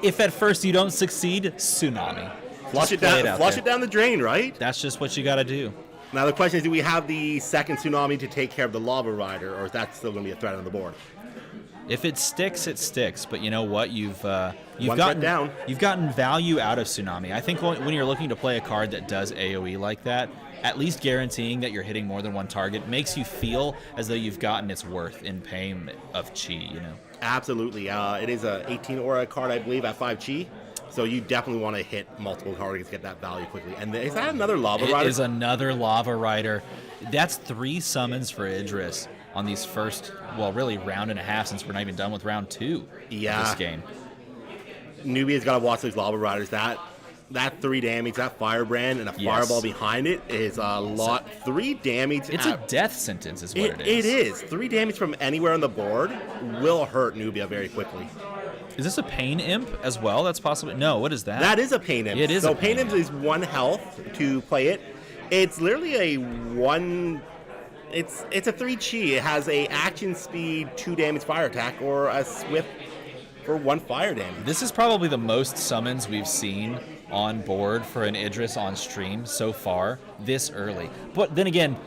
If at first you don't succeed, Tsunami. Flush it down the drain, right? That's just what you got to do. Now the question is, do we have the second Tsunami to take care of the Lava Rider, or is that still going to be a threat on the board? If it sticks, it sticks. But you know what? You've One gotten threat down. You've gotten value out of Tsunami. I think when you're looking to play a card that does AoE like that, at least guaranteeing that you're hitting more than one target makes you feel as though you've gotten its worth in paying of chi. Absolutely. It is a 18 aura card, I believe, at 5 chi. So you definitely want to hit multiple targets to get that value quickly. And is that another Lava Rider? It is another Lava Rider. That's 3 summons for Idris on these first, really round and a half, since we're not even done with round 2 of this game. Nubia's got to watch those Lava Riders. That 3 damage, that Firebrand, and a Fireball behind it is a lot. 3 damage. It's a death sentence is what it is. It is. 3 damage from anywhere on the board will hurt Nubia very quickly. Is this a Pain Imp as well? That's possible. No, what is that? That is a Pain Imp. It is. So Pain Imp is 1 health to play it. It's literally a 1. It's a 3 chi. It has a action speed 2 damage fire attack or a swift for 1 fire damage. This is probably the most summons we've seen on board for an Idris on stream so far this early. But then again,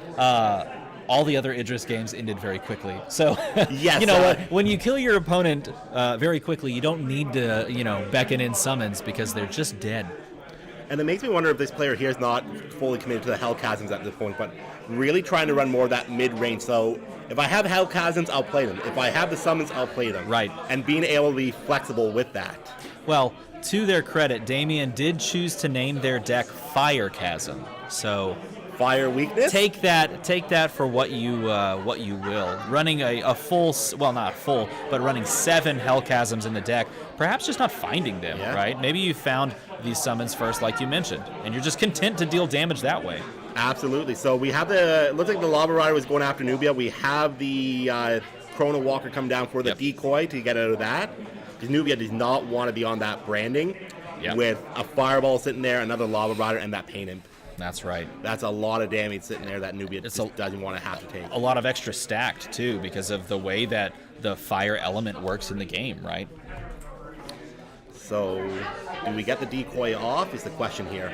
all the other Idris games ended very quickly. So, yes, what? When you kill your opponent very quickly, you don't need to, beckon in summons because they're just dead. And it makes me wonder if this player here is not fully committed to the Hell Chasms at this point, but really trying to run more of that mid-range. So if I have Hell Chasms, I'll play them. If I have the summons, I'll play them. Right. And being able to be flexible with that. Well, to their credit, Damien did choose to name their deck Fire Chasm. So Fire weakness? Take that for what you will. Running a full, not full, but running 7 Hell Chasms in the deck, perhaps just not finding them, right? Maybe you found these summons first, like you mentioned, and you're just content to deal damage that way. Absolutely. So we have looks like the Lava Rider was going after Nubia. We have the Chrono Walker come down for the decoy to get out of that. Because Nubia does not want to be on that branding with a Fireball sitting there, another Lava Rider, and that Pain Imp. That's right. That's a lot of damage sitting there that Nubia doesn't want to have to take. A lot of extra stacked, too, because of the way that the fire element works in the game, right? So, do we get the decoy off is the question here.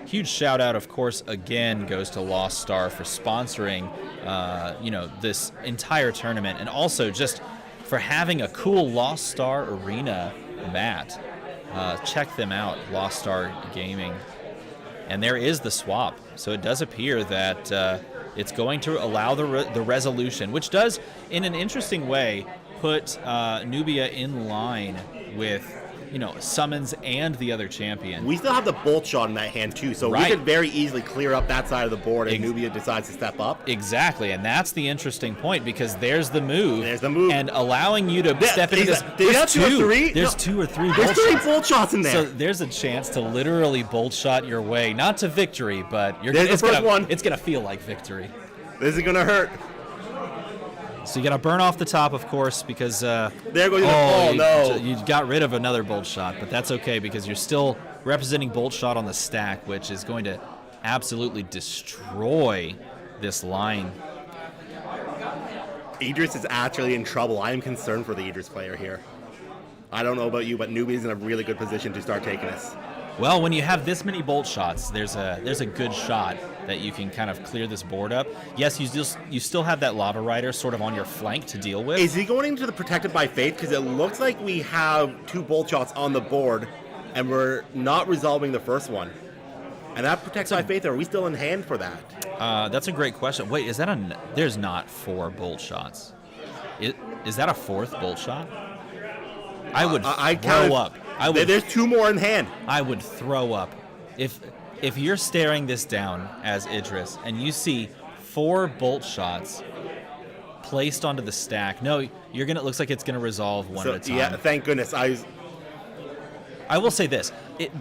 Huge shout out, of course, again goes to Lost Star for sponsoring, this entire tournament, and also just for having a cool Lost Star Arena mat. Check them out, Lost Star Gaming. And there is the swap, so it does appear that it's going to allow the resolution, which does, in an interesting way, put Nubia in line with summons and the other champion. We still have the Bolt Shot in that hand too, so we could very easily clear up that side of the board if Nubia decides to step up. Exactly, and that's the interesting point, because there's the move. There's the move. And allowing you to step into this. There's 2 or 3? There's 2 or 3 There's Bolt 3 Shots. Bolt Shots in there. So there's a chance to literally Bolt Shot your way, not to victory, but it's going to feel like victory. This is going to hurt. So you got to burn off the top, of course, because there goes the no. You got rid of another bolt shot, but that's okay because you're still representing bolt shot on the stack, which is going to absolutely destroy this line. Idris is actually in trouble. I am concerned for the Idris player here. I don't know about you, but Nubia's in a really good position to start taking this. Well, when you have this many bolt shots, there's a good shot that you can kind of clear this board up. Yes, you still have that Lava Rider sort of on your flank to deal with. Is he going into the Protected by Faith? Because it looks like we have 2 bolt shots on the board, and we're not resolving the first one. And that Protected by Faith, are we still in hand for that? That's a great question. Wait, is that there's not 4 bolt shots. Is that a 4th bolt shot? I would throw up. There's 2 more in hand. I would throw up. If you're staring this down as Idris and you see 4 bolt shots placed onto the stack, no, it looks like it's gonna resolve one at a time. Yeah, thank goodness. I will say this.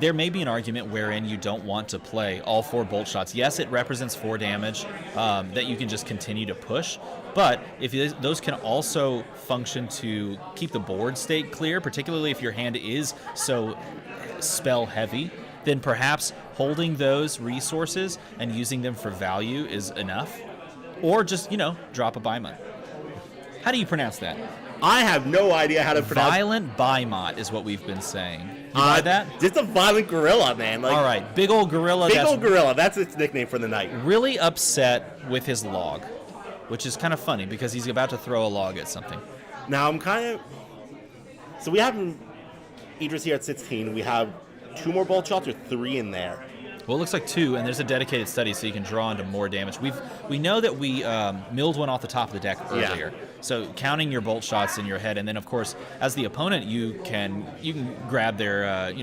There may be an argument wherein you don't want to play all 4 bolt shots. Yes, it represents 4 damage that you can just continue to push, but if those can also function to keep the board state clear, particularly if your hand is so spell heavy, then perhaps holding those resources and using them for value is enough. Or just, drop a Baimot. How do you pronounce that? I have no idea how to pronounce. Violent Baimot is what we've been saying. You buy that? Just a violent gorilla, man. All right, big old gorilla. Big old gorilla. That's its nickname for the night. Really upset with his log, which is kind of funny because he's about to throw a log at something. Now I'm kind of. So we have Idris here at 16. We have 2 more bolt shots or 3 in there. Well, it looks like 2, and there's a dedicated study so you can draw into more damage. We know that we milled one off the top of the deck earlier. Yeah. So counting your bolt shots in your head, and then of course, as the opponent, you can grab their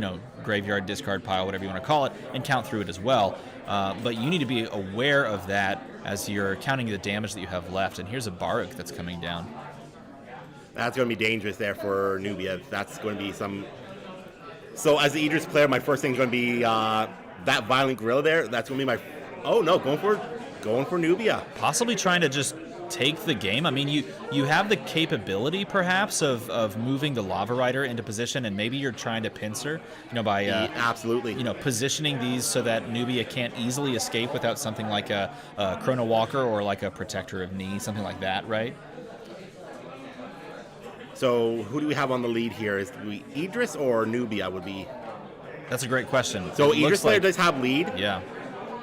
graveyard, discard pile, whatever you want to call it, and count through it as well. But you need to be aware of that as you're counting the damage that you have left. And here's a Baruch that's coming down. That's going to be dangerous there for Nubia. That's going to be some. So as the Idris player, my first thing is going to be. That violent gorilla there, that's going to be my... Oh, no, going for Nubia. Possibly trying to just take the game. I mean, you have the capability, perhaps, of moving the Lava Rider into position, and maybe you're trying to pincer, by... absolutely. Positioning these so that Nubia can't easily escape without something like a Chrono Walker or like a Protector of Knee, something like that, right? So, who do we have on the lead here? Is we Idris or Nubia would be... That's a great question. So Idris player does have lead. Yeah.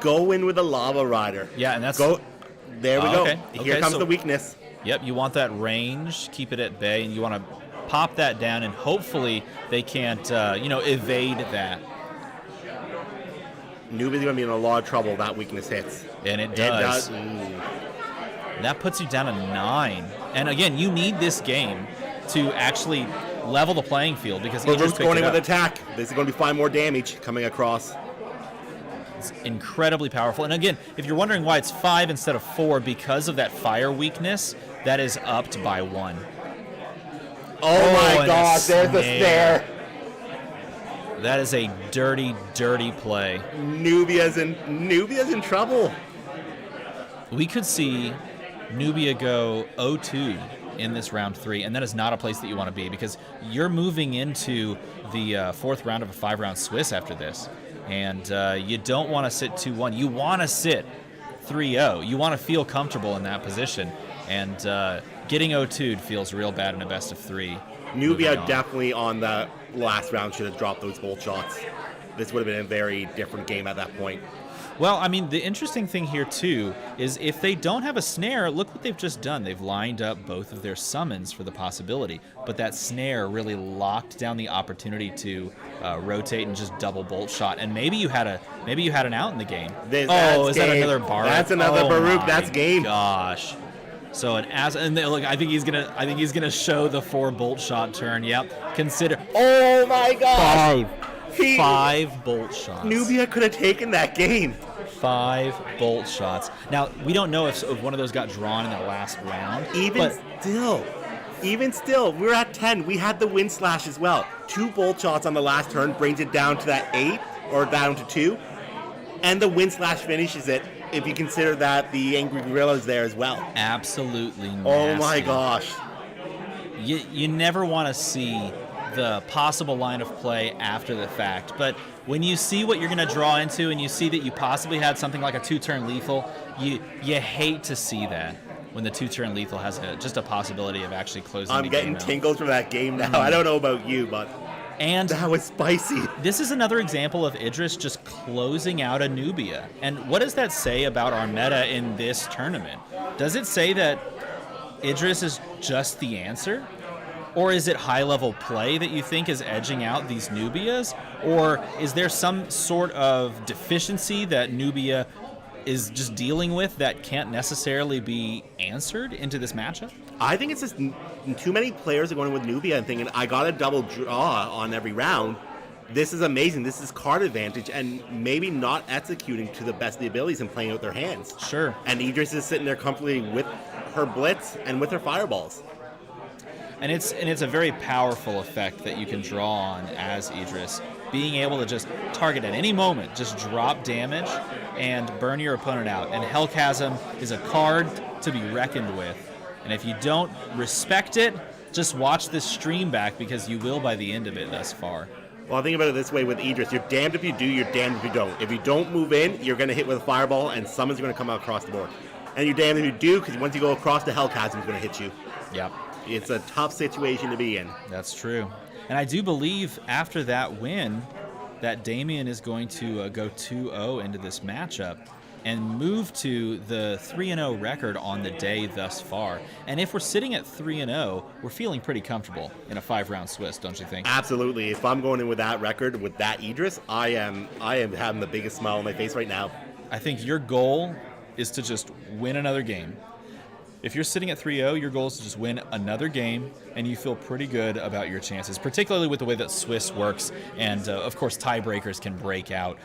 Go in with a Lava Rider. Yeah, and that's... There we go. Okay. Here comes the weakness. Yep, you want that range, keep it at bay, and you want to pop that down, and hopefully they can't, evade that. Nubia's going to be in a lot of trouble if that weakness hits. And it does. That puts you down to 9. And again, you need this game to actually level the playing field because Idris going in with attack. This is going to be 5 more damage coming across. It's incredibly powerful. And again, if you're wondering why it's 5 instead of 4, because of that fire weakness, that is upped by 1. Oh my gosh, there's the snare. That is a dirty, dirty play. Nubia's in trouble. We could see Nubia go 0-2 in this round 3, and that is not a place that you want to be because you're moving into the 4th round of a 5-round Swiss after this, and you don't want to sit 2-1. You want to sit 3-0. You want to feel comfortable in that position, and getting 0-2'd feels real bad in a best of 3. Nubia definitely on that last round should have dropped those bolt shots. This would have been a very different game at that point. Well, I mean, the interesting thing here, too, is if they don't have a snare, look what they've just done. They've lined up both of their summons for the possibility, but that snare really locked down the opportunity to rotate and just double bolt shot. And maybe you had an out in the game. Is that another Baruch? That's another Baruch. That's game. Gosh. So look, I think he's gonna show the 4 bolt shot turn. Yep. Consider. Oh my God. 5 bolt shots. Nubia could have taken that game. 5 bolt shots. Now, we don't know if one of those got drawn in that last round. Even still, we're at 10. We had the wind slash as well. 2 bolt shots on the last turn brings it down to that 8 or down to 2. And the wind slash finishes it. if you consider that the Angry Gorilla is there as well. Absolutely nasty. Oh my gosh. You never want to see the possible line of play after the fact, but when you see what you're going to draw into and you see that you possibly had something like a 2-turn lethal, you hate to see that when the 2-turn lethal has just a possibility of actually closing the game out. I'm getting tingles from that game now. I don't know about you, but that was spicy. This is another example of Idris just closing out a Nubia. And what does that say about our meta in this tournament? Does it say that Idris is just the answer? Or is it high-level play that you think is edging out these Nubias? Or is there some sort of deficiency that Nubia is just dealing with that can't necessarily be answered into this matchup? I think it's just too many players are going with Nubia and thinking, I got a double draw on every round. This is amazing. This is card advantage, and maybe not executing to the best of the abilities and playing out their hands. Sure. And Idris is sitting there comfortably with her blitz and with her fireballs. And it's a very powerful effect that you can draw on as Idris, being able to just target at any moment, just drop damage and burn your opponent out. And Hellchasm is a card to be reckoned with. And if you don't respect it, just watch this stream back, because you will by the end of it thus far. Well, think about it this way with Idris. You're damned if you do, you're damned if you don't. If you don't move in, you're going to hit with a fireball, and someone's going to come out across the board. And you're damned if you do, because once you go across, the Hellchasm is going to hit you. Yep. It's a tough situation to be in. That's true. And I do believe after that win that Damien is going to go 2-0 into this matchup and move to the 3-0 record on the day thus far. And if we're sitting at 3-0, we're feeling pretty comfortable in a 5-round Swiss, don't you think? Absolutely. If I'm going in with that record, with that Idris, I am having the biggest smile on my face right now. I think your goal is to just win another game. If you're sitting at 3-0, your goal is to just win another game, and you feel pretty good about your chances, particularly with the way that Swiss works, and of course tiebreakers can break out.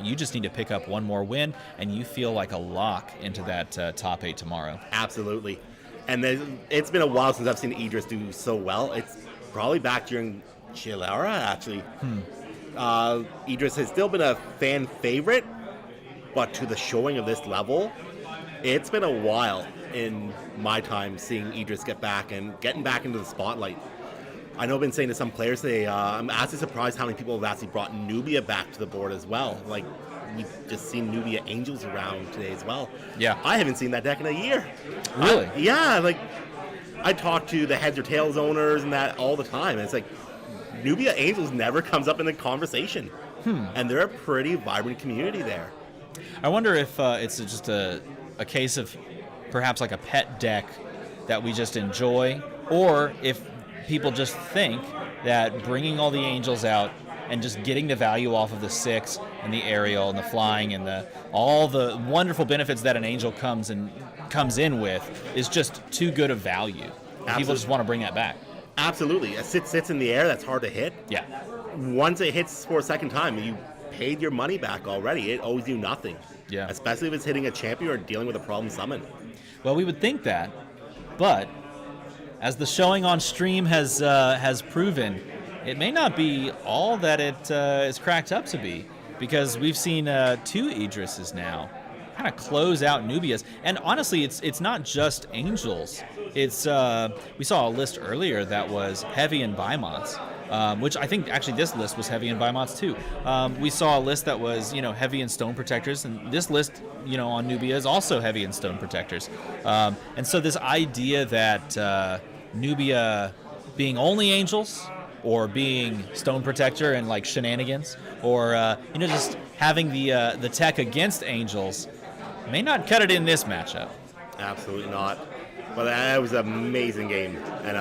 You just need to pick up one more win, and you feel like a lock into that top 8 tomorrow. Absolutely. And it's been a while since I've seen Idris do so well. It's probably back during Chilera, actually. Idris has still been a fan favorite, but to the showing of this level, it's been a while in my time seeing Idris get back and getting back into the spotlight. I know I've been saying to some players today, I'm actually surprised how many people have actually brought Nubia back to the board as well. Like, we've just seen Nubia Angels around today as well. Yeah. I haven't seen that deck in a year. Really? Yeah, like, I talk to the heads or tails owners and that all the time, and it's like, Nubia Angels never comes up in the conversation. And they're a pretty vibrant community there. I wonder if it's just a case of perhaps like a pet deck that we just enjoy, or if people just think that bringing all the angels out and just getting the value off of the 6 and the aerial and the flying and all the wonderful benefits that an angel comes in with is just too good of value. People just want to bring that back. Absolutely. A sits in the air that's hard to hit. Yeah. Once it hits for a second time, you paid your money back already. It owes you nothing. Yeah. Especially if it's hitting a champion or dealing with a problem summon. Well, we would think that, but as the showing on stream has proven, it may not be all that it is cracked up to be, because we've seen 2 Idrises now kind of close out Nubias. And honestly, it's not just angels. It's we saw a list earlier that was heavy in Bimots. Which I think actually this list was heavy in Bimots too. We saw a list that was heavy in Stone Protectors, and this list on Nubia is also heavy in Stone Protectors. And so this idea that Nubia being only angels, or being Stone Protector and like shenanigans, or just having the tech against angels may not cut it in this matchup. Absolutely not. But that was an amazing game, and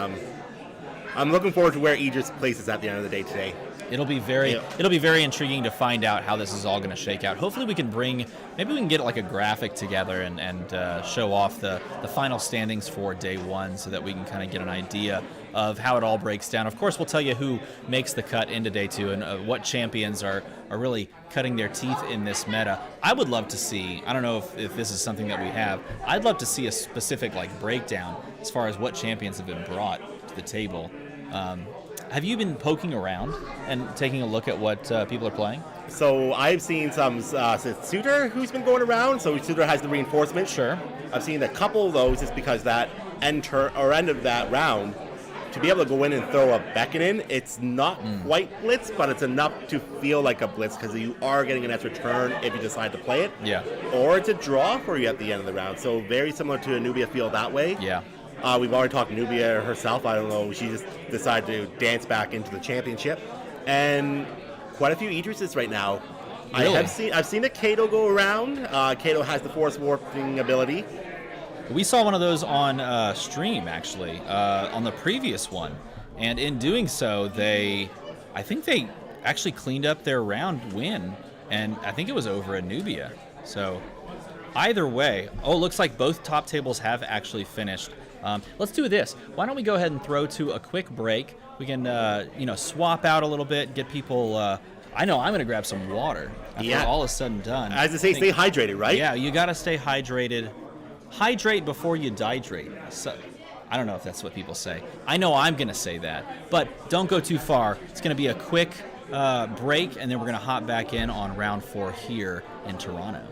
I'm looking forward to where Idris places at the end of the day today. It'll be very intriguing to find out how this is all going to shake out. Hopefully we can get like a graphic together and show off the final standings for day 1, so that we can kind of get an idea of how it all breaks down. Of course, we'll tell you who makes the cut into day 2 and what champions are really cutting their teeth in this meta. I would love to see, I don't know if this is something that we have, I'd love to see a specific like breakdown as far as what champions have been brought to the table. have you been poking around and taking a look at what people are playing? So I've seen some Suitor who's been going around. So Suitor has the reinforcement. Sure. I've seen a couple of those just because that end of that round, to be able to go in and throw a Beckoning, it's not quite blitz, but it's enough to feel like a blitz because you are getting an extra turn if you decide to play it. Yeah. Or it's a draw for you at the end of the round. So very similar to a Nubia feel that way. Yeah. We've already talked Nubia herself. I don't know. She just decided to dance back into the championship. And quite a few Idrises right now. Really? I've seen a Kato go around. Kato has the force warping ability. We saw one of those on stream, actually, on the previous one. And in doing so, I think they actually cleaned up their round win. And I think it was over a Nubia. So either way, it looks like both top tables have actually finished. Let's do this. Why don't we go ahead and throw to a quick break? We can, swap out a little bit, get people... I know I'm going to grab some water after all is said and done. As I say, stay hydrated, right? Yeah, you got to stay hydrated. Hydrate before you dihydrate. So, I don't know if that's what people say. I know I'm going to say that. But don't go too far. It's going to be a quick break, and then we're going to hop back in on round 4 here in Toronto.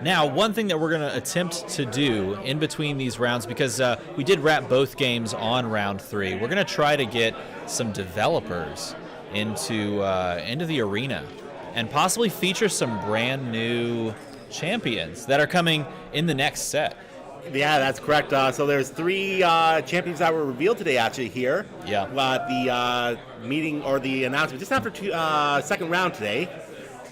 Now, one thing that we're going to attempt to do in between these rounds, because we did wrap both games on round 3, we're going to try to get some developers into the arena and possibly feature some brand new champions that are coming in the next set. Yeah, that's correct. So there's 3 champions that were revealed today, actually, here. Yeah. At the meeting or the announcement just after second round today.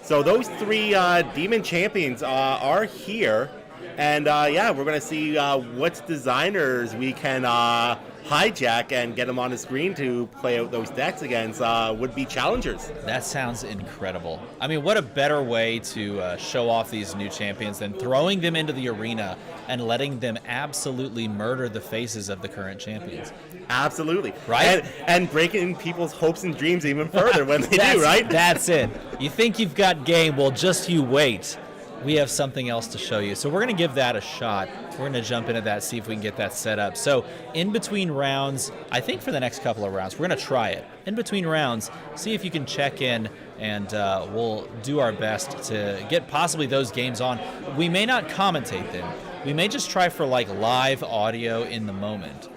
So those 3 demon champions are here. And yeah, we're going to see what designers we can hijack and get them on the screen to play out those decks against would-be challengers. That sounds incredible. I mean, what a better way to show off these new champions than throwing them into the arena and letting them absolutely murder the faces of the current champions. Absolutely. Right? And breaking people's hopes and dreams even further when they do, right? That's it. You think you've got game, well, just you wait. We have something else to show you. So we're going to give that a shot. We're going to jump into that, see if we can get that set up. So in between rounds, I think for the next couple of rounds, we're going to try it. In between rounds, see if you can check in, and we'll do our best to get possibly those games on. We may not commentate them. We may just try for like live audio in the moment.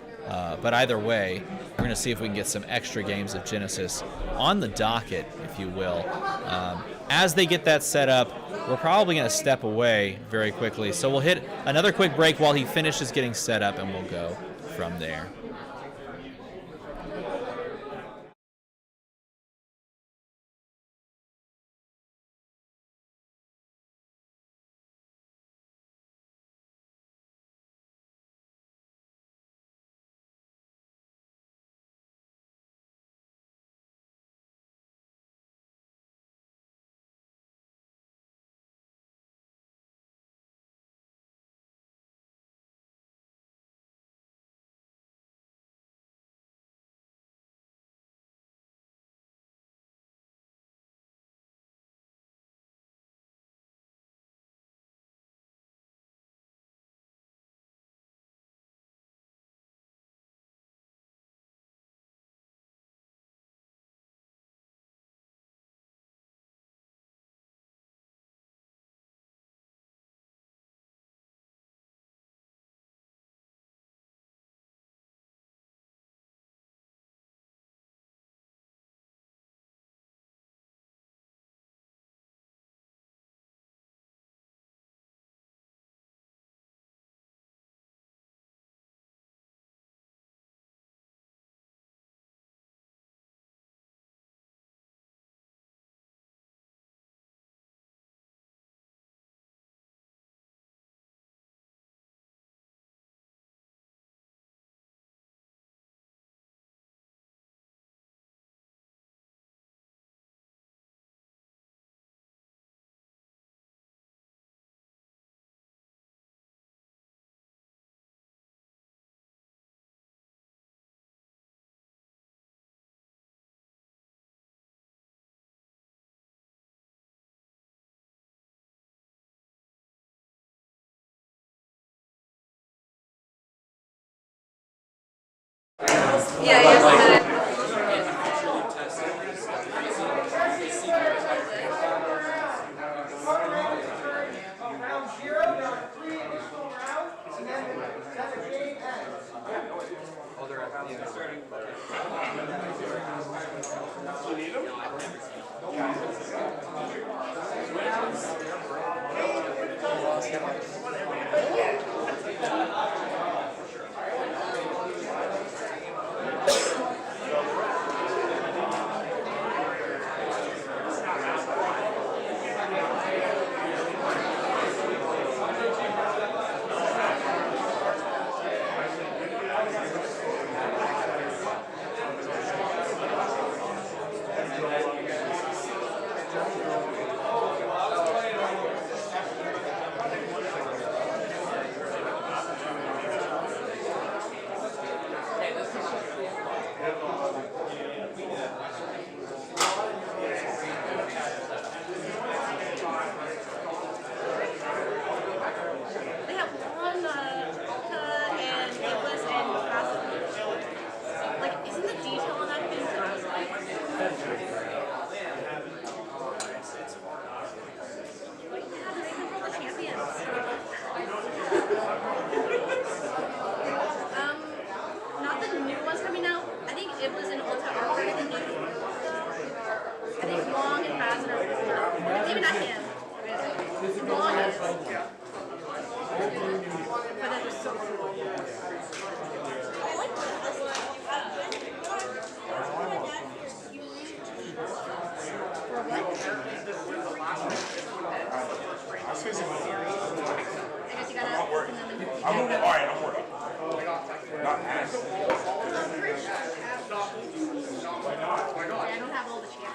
But either way, we're going to see if we can get some extra games of Genesis on the docket, if you will. As they get that set up, we're probably going to step away very quickly. So we'll hit another quick break while he finishes getting set up, and we'll go from there.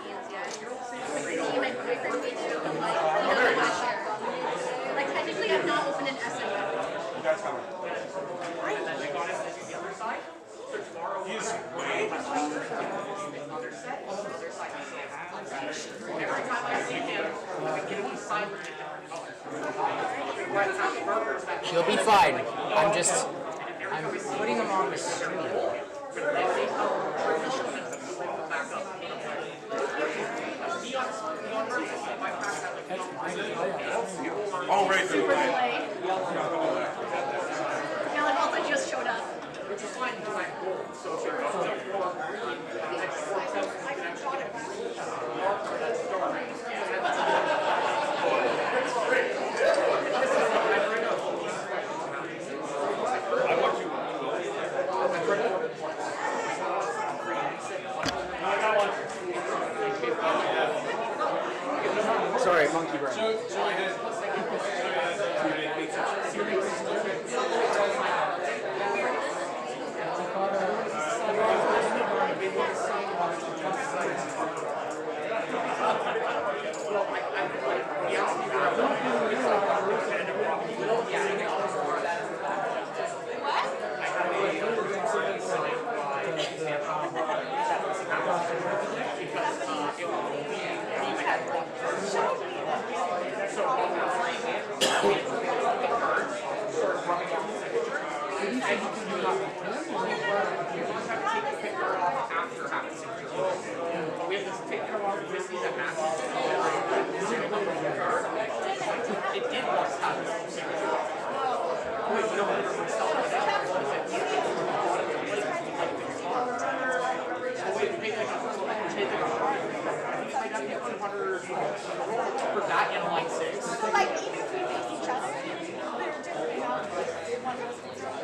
Philippines yet. Me, my boyfriend, we do, but like, last year. Like, technically, I've not opened an SO yet. She'll be fine. I'm putting them on the stream. Oh, right. Super delay. Yeah, like also just showed up. Sorry, monkey brain. But like, even if we face each other, they're different, you know? One of us goes wrong.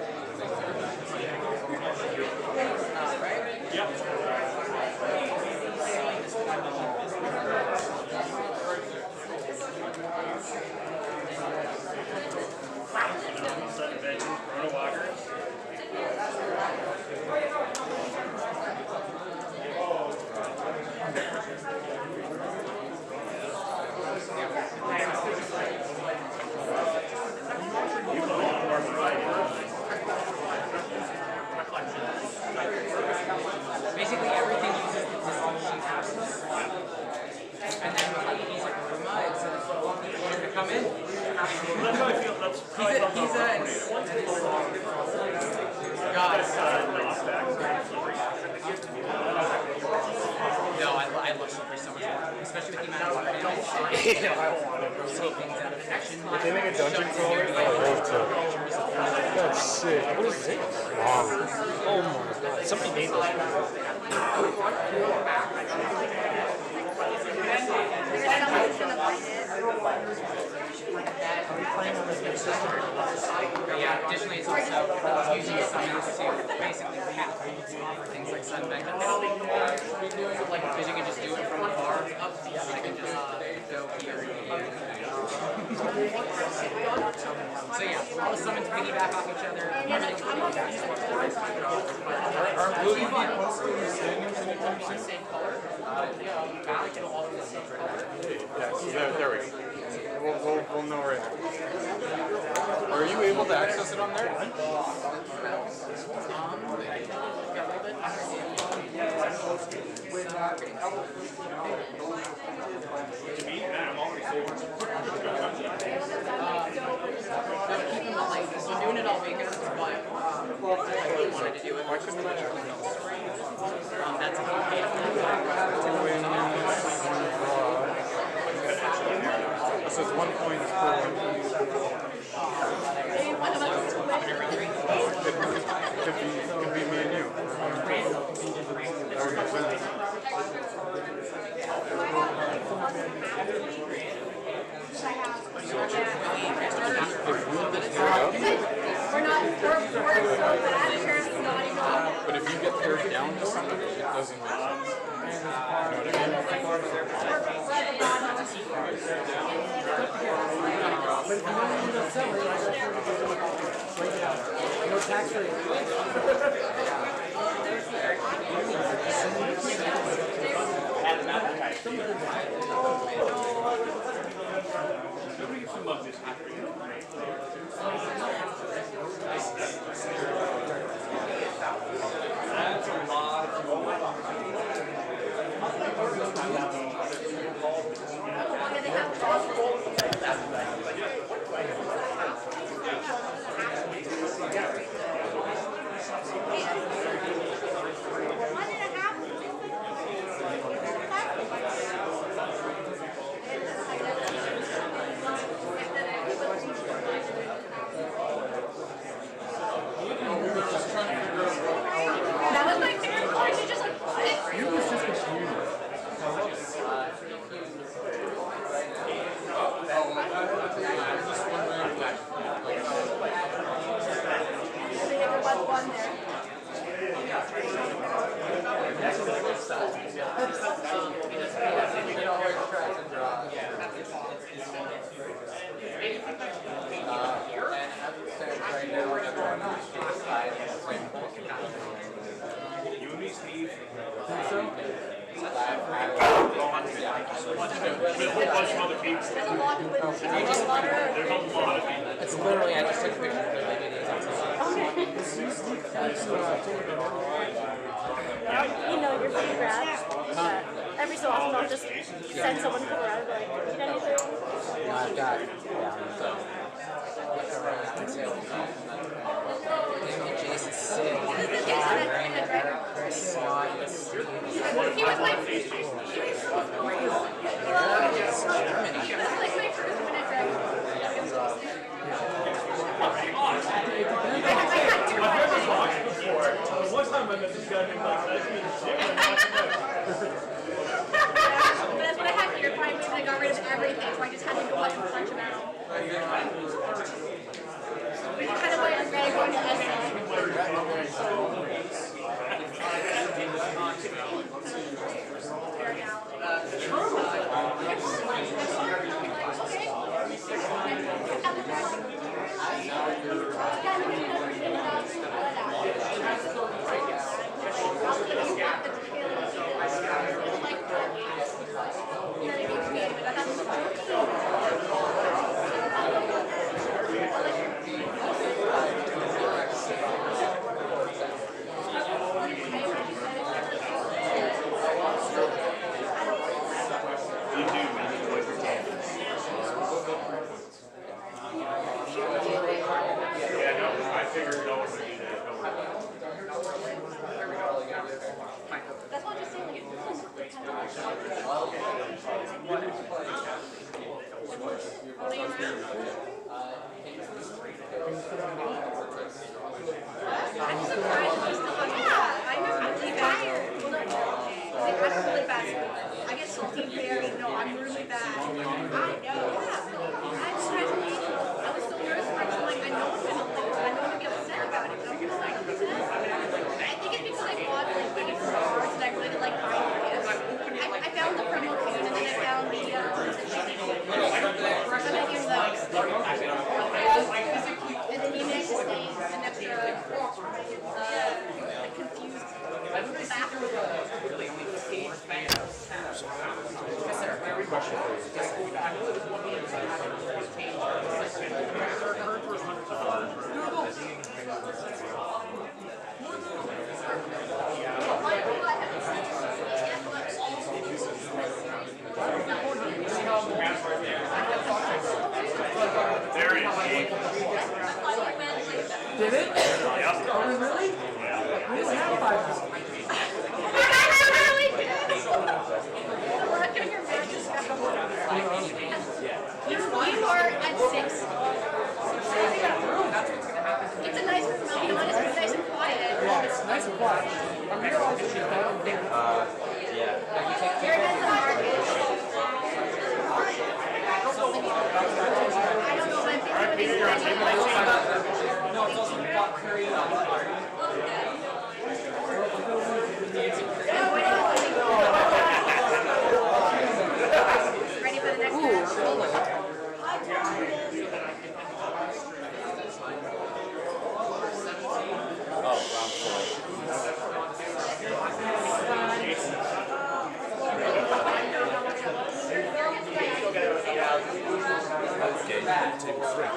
Basically, everything uses the distinction passes. And then with like he's like Ruma, it says, "You're gonna come in." That's how I feel. That's how I No, I love Slippery so much more, especially with the amount of water damage. I want to take things out of action. If they make a dungeon crawler, I'll love to. That's sick. What is this? Wow. Oh my god. Somebody made Yeah, additionally it's also using science to basically map things like sun vengeance. Like because you can just do it from afar. I can just go here and here. So yeah, all the summons piggyback off each other. Everything's Will you be posting the standings anytime soon? same color. Back it'll all be the same color. Yeah, so there we go. We'll know right now. Are you able to access it on there? I'm doing it all weekend, but I really wanted to do it. That's a So it's 1 point per Could be me and you. But if you get pared down to something, it doesn't make sense. You know no tax rate. That was my favorite part. You just like what? You was just confused. One there. It's literally, I just took a picture of it. You know, you're pretty rad. But every so often I'll just send someone to come around and be like, need anything? I've got, look around and say, Jason's sick. He was my first minute driver. One time I met this guy named But that's what I had here. Finally, I got rid of everything, so I just had to go up and punch him out. Which is kind of why I'm ready going to Did it? Yeah. Oh, really? We don't have 5 minutes. You are at 6. It's a nice room, I'll be honest, it's nice and quiet. Yeah, it's nice and quiet. I'm here all this shit. Your event's a market. I don't know, but I'm thinking No, it's also got Curry Here, that's yours, right?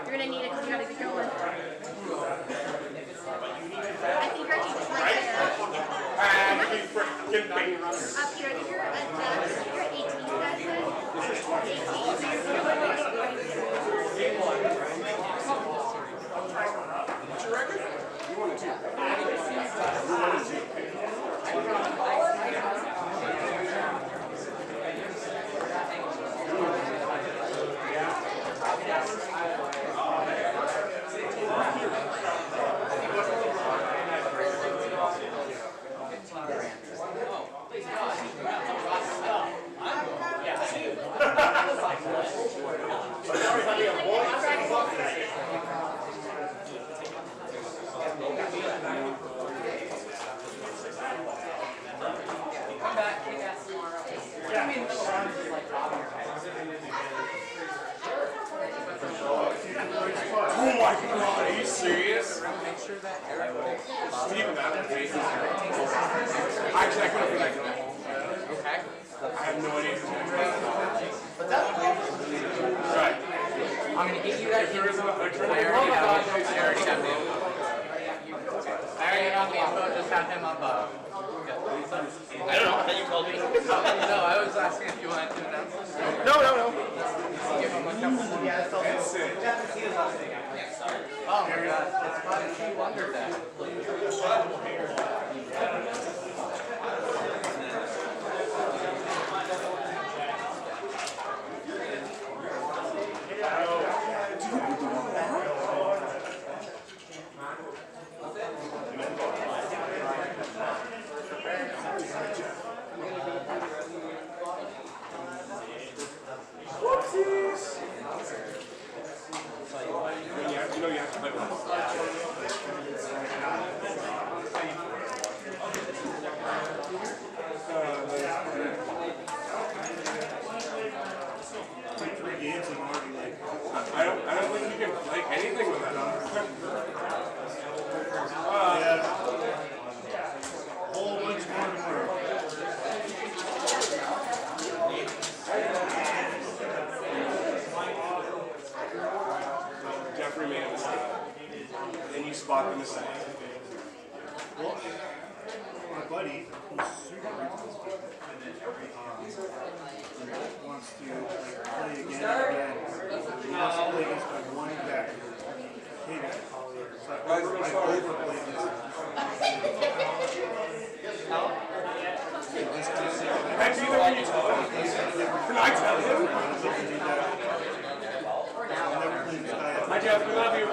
You're gonna need it because you gotta get going. I think you're actually just right there. Up here, I think you're at 18, you guys said? 18. What's your record? You wanted Oh my god, are you serious? Make sure that Steve actually, I couldn't be like, okay. I have no idea. But that's right. I'm gonna get you that. I already have him. I already have him, so just have him up. I don't know, I thought you told me. No, I was asking if you wanted to announce it. No. Give him a couple. Yeah, that's it. Oh my god, it's fun. She wondered that. Whoopsies! You know you have to play with us. I don't think you can play anything with that on. Whole bunch more tomorrow. Jeffrey made a mistake. Then you spot the mistake. Well, my buddy, who's super wants to play again and again. He wants to play against my one deck. So I overplayed this. That's either when you tell him. Can I tell him? Hi Jeff, we love you.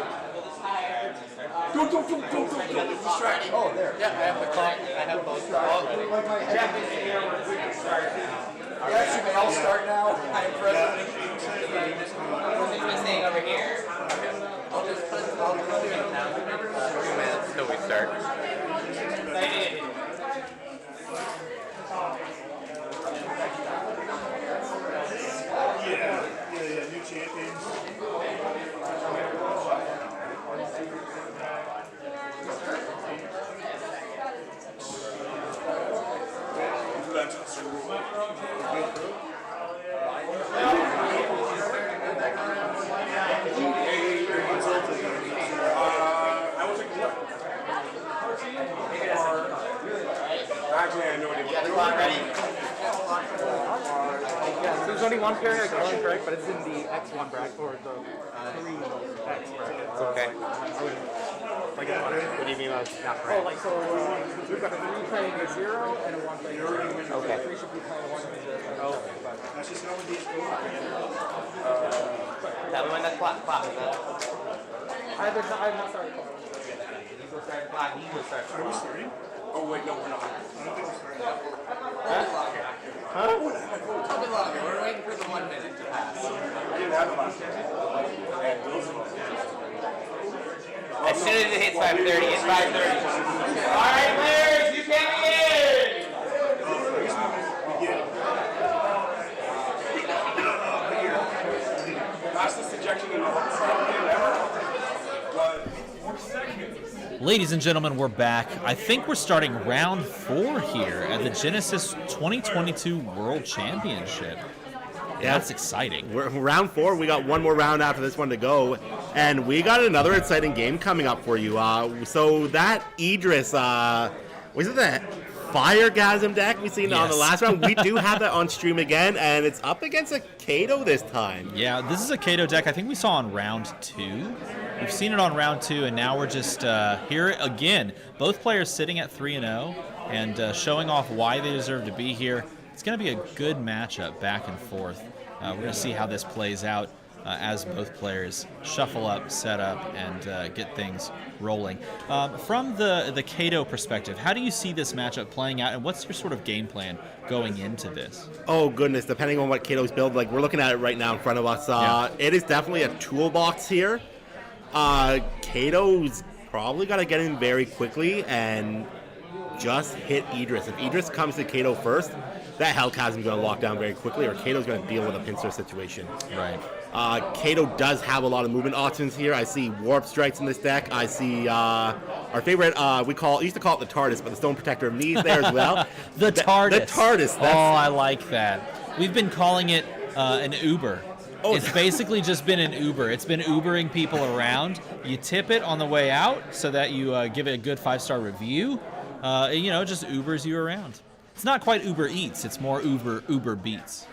Don't distract. Oh, there. Yeah, I have the clock. I have both. Jeff is here. Yes, you may all start now. I'm president. I'm staying over here. I'll just put it now. 2 minutes till we start. Yeah, new champions. Actually, I have no idea. The clock ready? Yeah, there's only one pair I got correct, but it's in the X1 bracket, or the 3X bracket. Okay. Like, what do you mean by not correct? Oh, like, so we've got a 3 playing a 0 and a 1 playing a 0. Okay. 3 should be playing a 1 and a 0. Oh. That's just how these go. Tell me when the clock is up. I'm not starting. You go start the clock, he will start the clock. Are we starting? Oh wait, no, we're not. Huh? A little bit longer. We're waiting for the 1 minute to pass. I didn't have the last one. As soon as it hits 5:30, it's 5:30. All right, players, you can begin. Fastest ejection in the whole game ever. Ladies and gentlemen, we're back. I think we're starting round 4 here at the Genesis 2022 World Championship. Yeah, that's exciting. We're round 4. We got one more round after this one to go, and we got another exciting game coming up for you. So that Idris, was it that Firegasm deck we seen on the last round? We do have that on stream again, and it's up against a Kato this time. Yeah, this is a Kato deck I think we saw on round 2. We've seen it on round 2, and now we're just here again. Both players sitting at 3-0 and showing off why they deserve to be here. It's going to be a good matchup back and forth. We're going to see how this plays out as both players shuffle up, set up, and get things rolling. From the Kato perspective, how do you see this matchup playing out, and what's your sort of game plan going into this? Oh, goodness, depending on what Kato's build, like we're looking at it right now in front of us, it is definitely a toolbox here. Kato's probably got to get in very quickly and just hit Idris. If Idris comes to Kato first, that Hellchasm is going to lock down very quickly, or Kato's going to deal with a pincer situation. Right. Kato does have a lot of movement options here. I see Warp Strikes in this deck. I see our favorite, used to call it the TARDIS, but the Stone Protector of Knees there as well. The TARDIS. The TARDIS. Oh, I like that. We've been calling it an Uber. Oh, it's basically just been an Uber. It's been Ubering people around. You tip it on the way out so that you give it a good 5-star review. Just Ubers you around. It's not quite Uber Eats. It's more Uber Beats.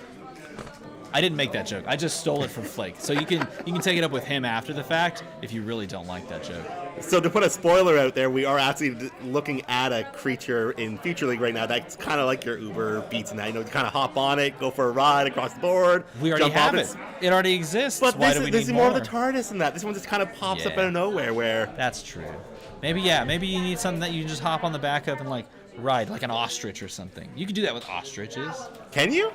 I didn't make that joke. I just stole it from Flake. So you can take it up with him after the fact if you really don't like that joke. So to put a spoiler out there, we are actually looking at a creature in Future League right now that's kind of like your Uber Beats and that. You kind of hop on it, go for a ride across the board. We already have it. It already exists. But Why this do we is need more more? of the TARDIS than that. This one just kind of pops up out of nowhere. Where that's true. Maybe you need something that you can just hop on the back of and ride, like an ostrich or something. You can do that with ostriches. Can you?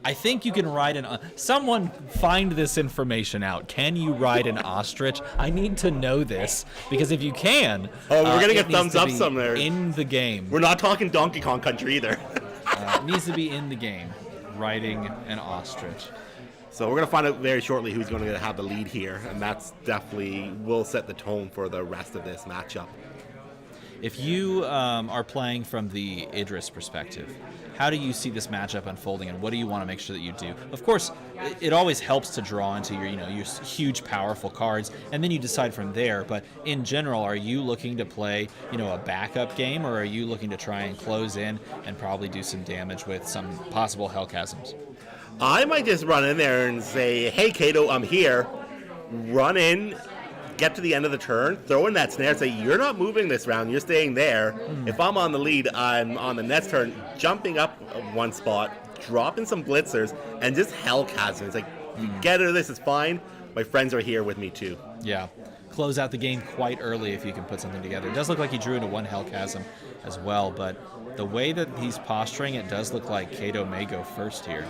I think you can ride someone find this information out. Can you ride an ostrich? I need to know this, because if you can... Oh, we're going to get thumbs up somewhere. In the game. We're not talking Donkey Kong Country either. It needs to be in the game, riding an ostrich. So we're going to find out very shortly who's going to have the lead here, and that's definitely will set the tone for the rest of this matchup. If you are playing from the Idris perspective, how do you see this matchup unfolding, and what do you want to make sure that you do? Of course, it always helps to draw into your huge, powerful cards, and then you decide from there. But in general, are you looking to play, a backup game, or are you looking to try and close in and probably do some damage with some possible Hellchasms? I might just run in there and say, "Hey, Kato, I'm here." Run in. Get to the end of the turn, throw in that snare, say, "You're not moving this round, you're staying there." If I'm on the lead, I'm on the next turn, jumping up one spot, dropping some blitzers, and just Hellchasm. It's like, get out of this, it's fine. My friends are here with me too. Yeah. Close out the game quite early if you can put something together. It does look like he drew into one Hellchasm as well, but the way that he's posturing, it does look like Kato may go first here.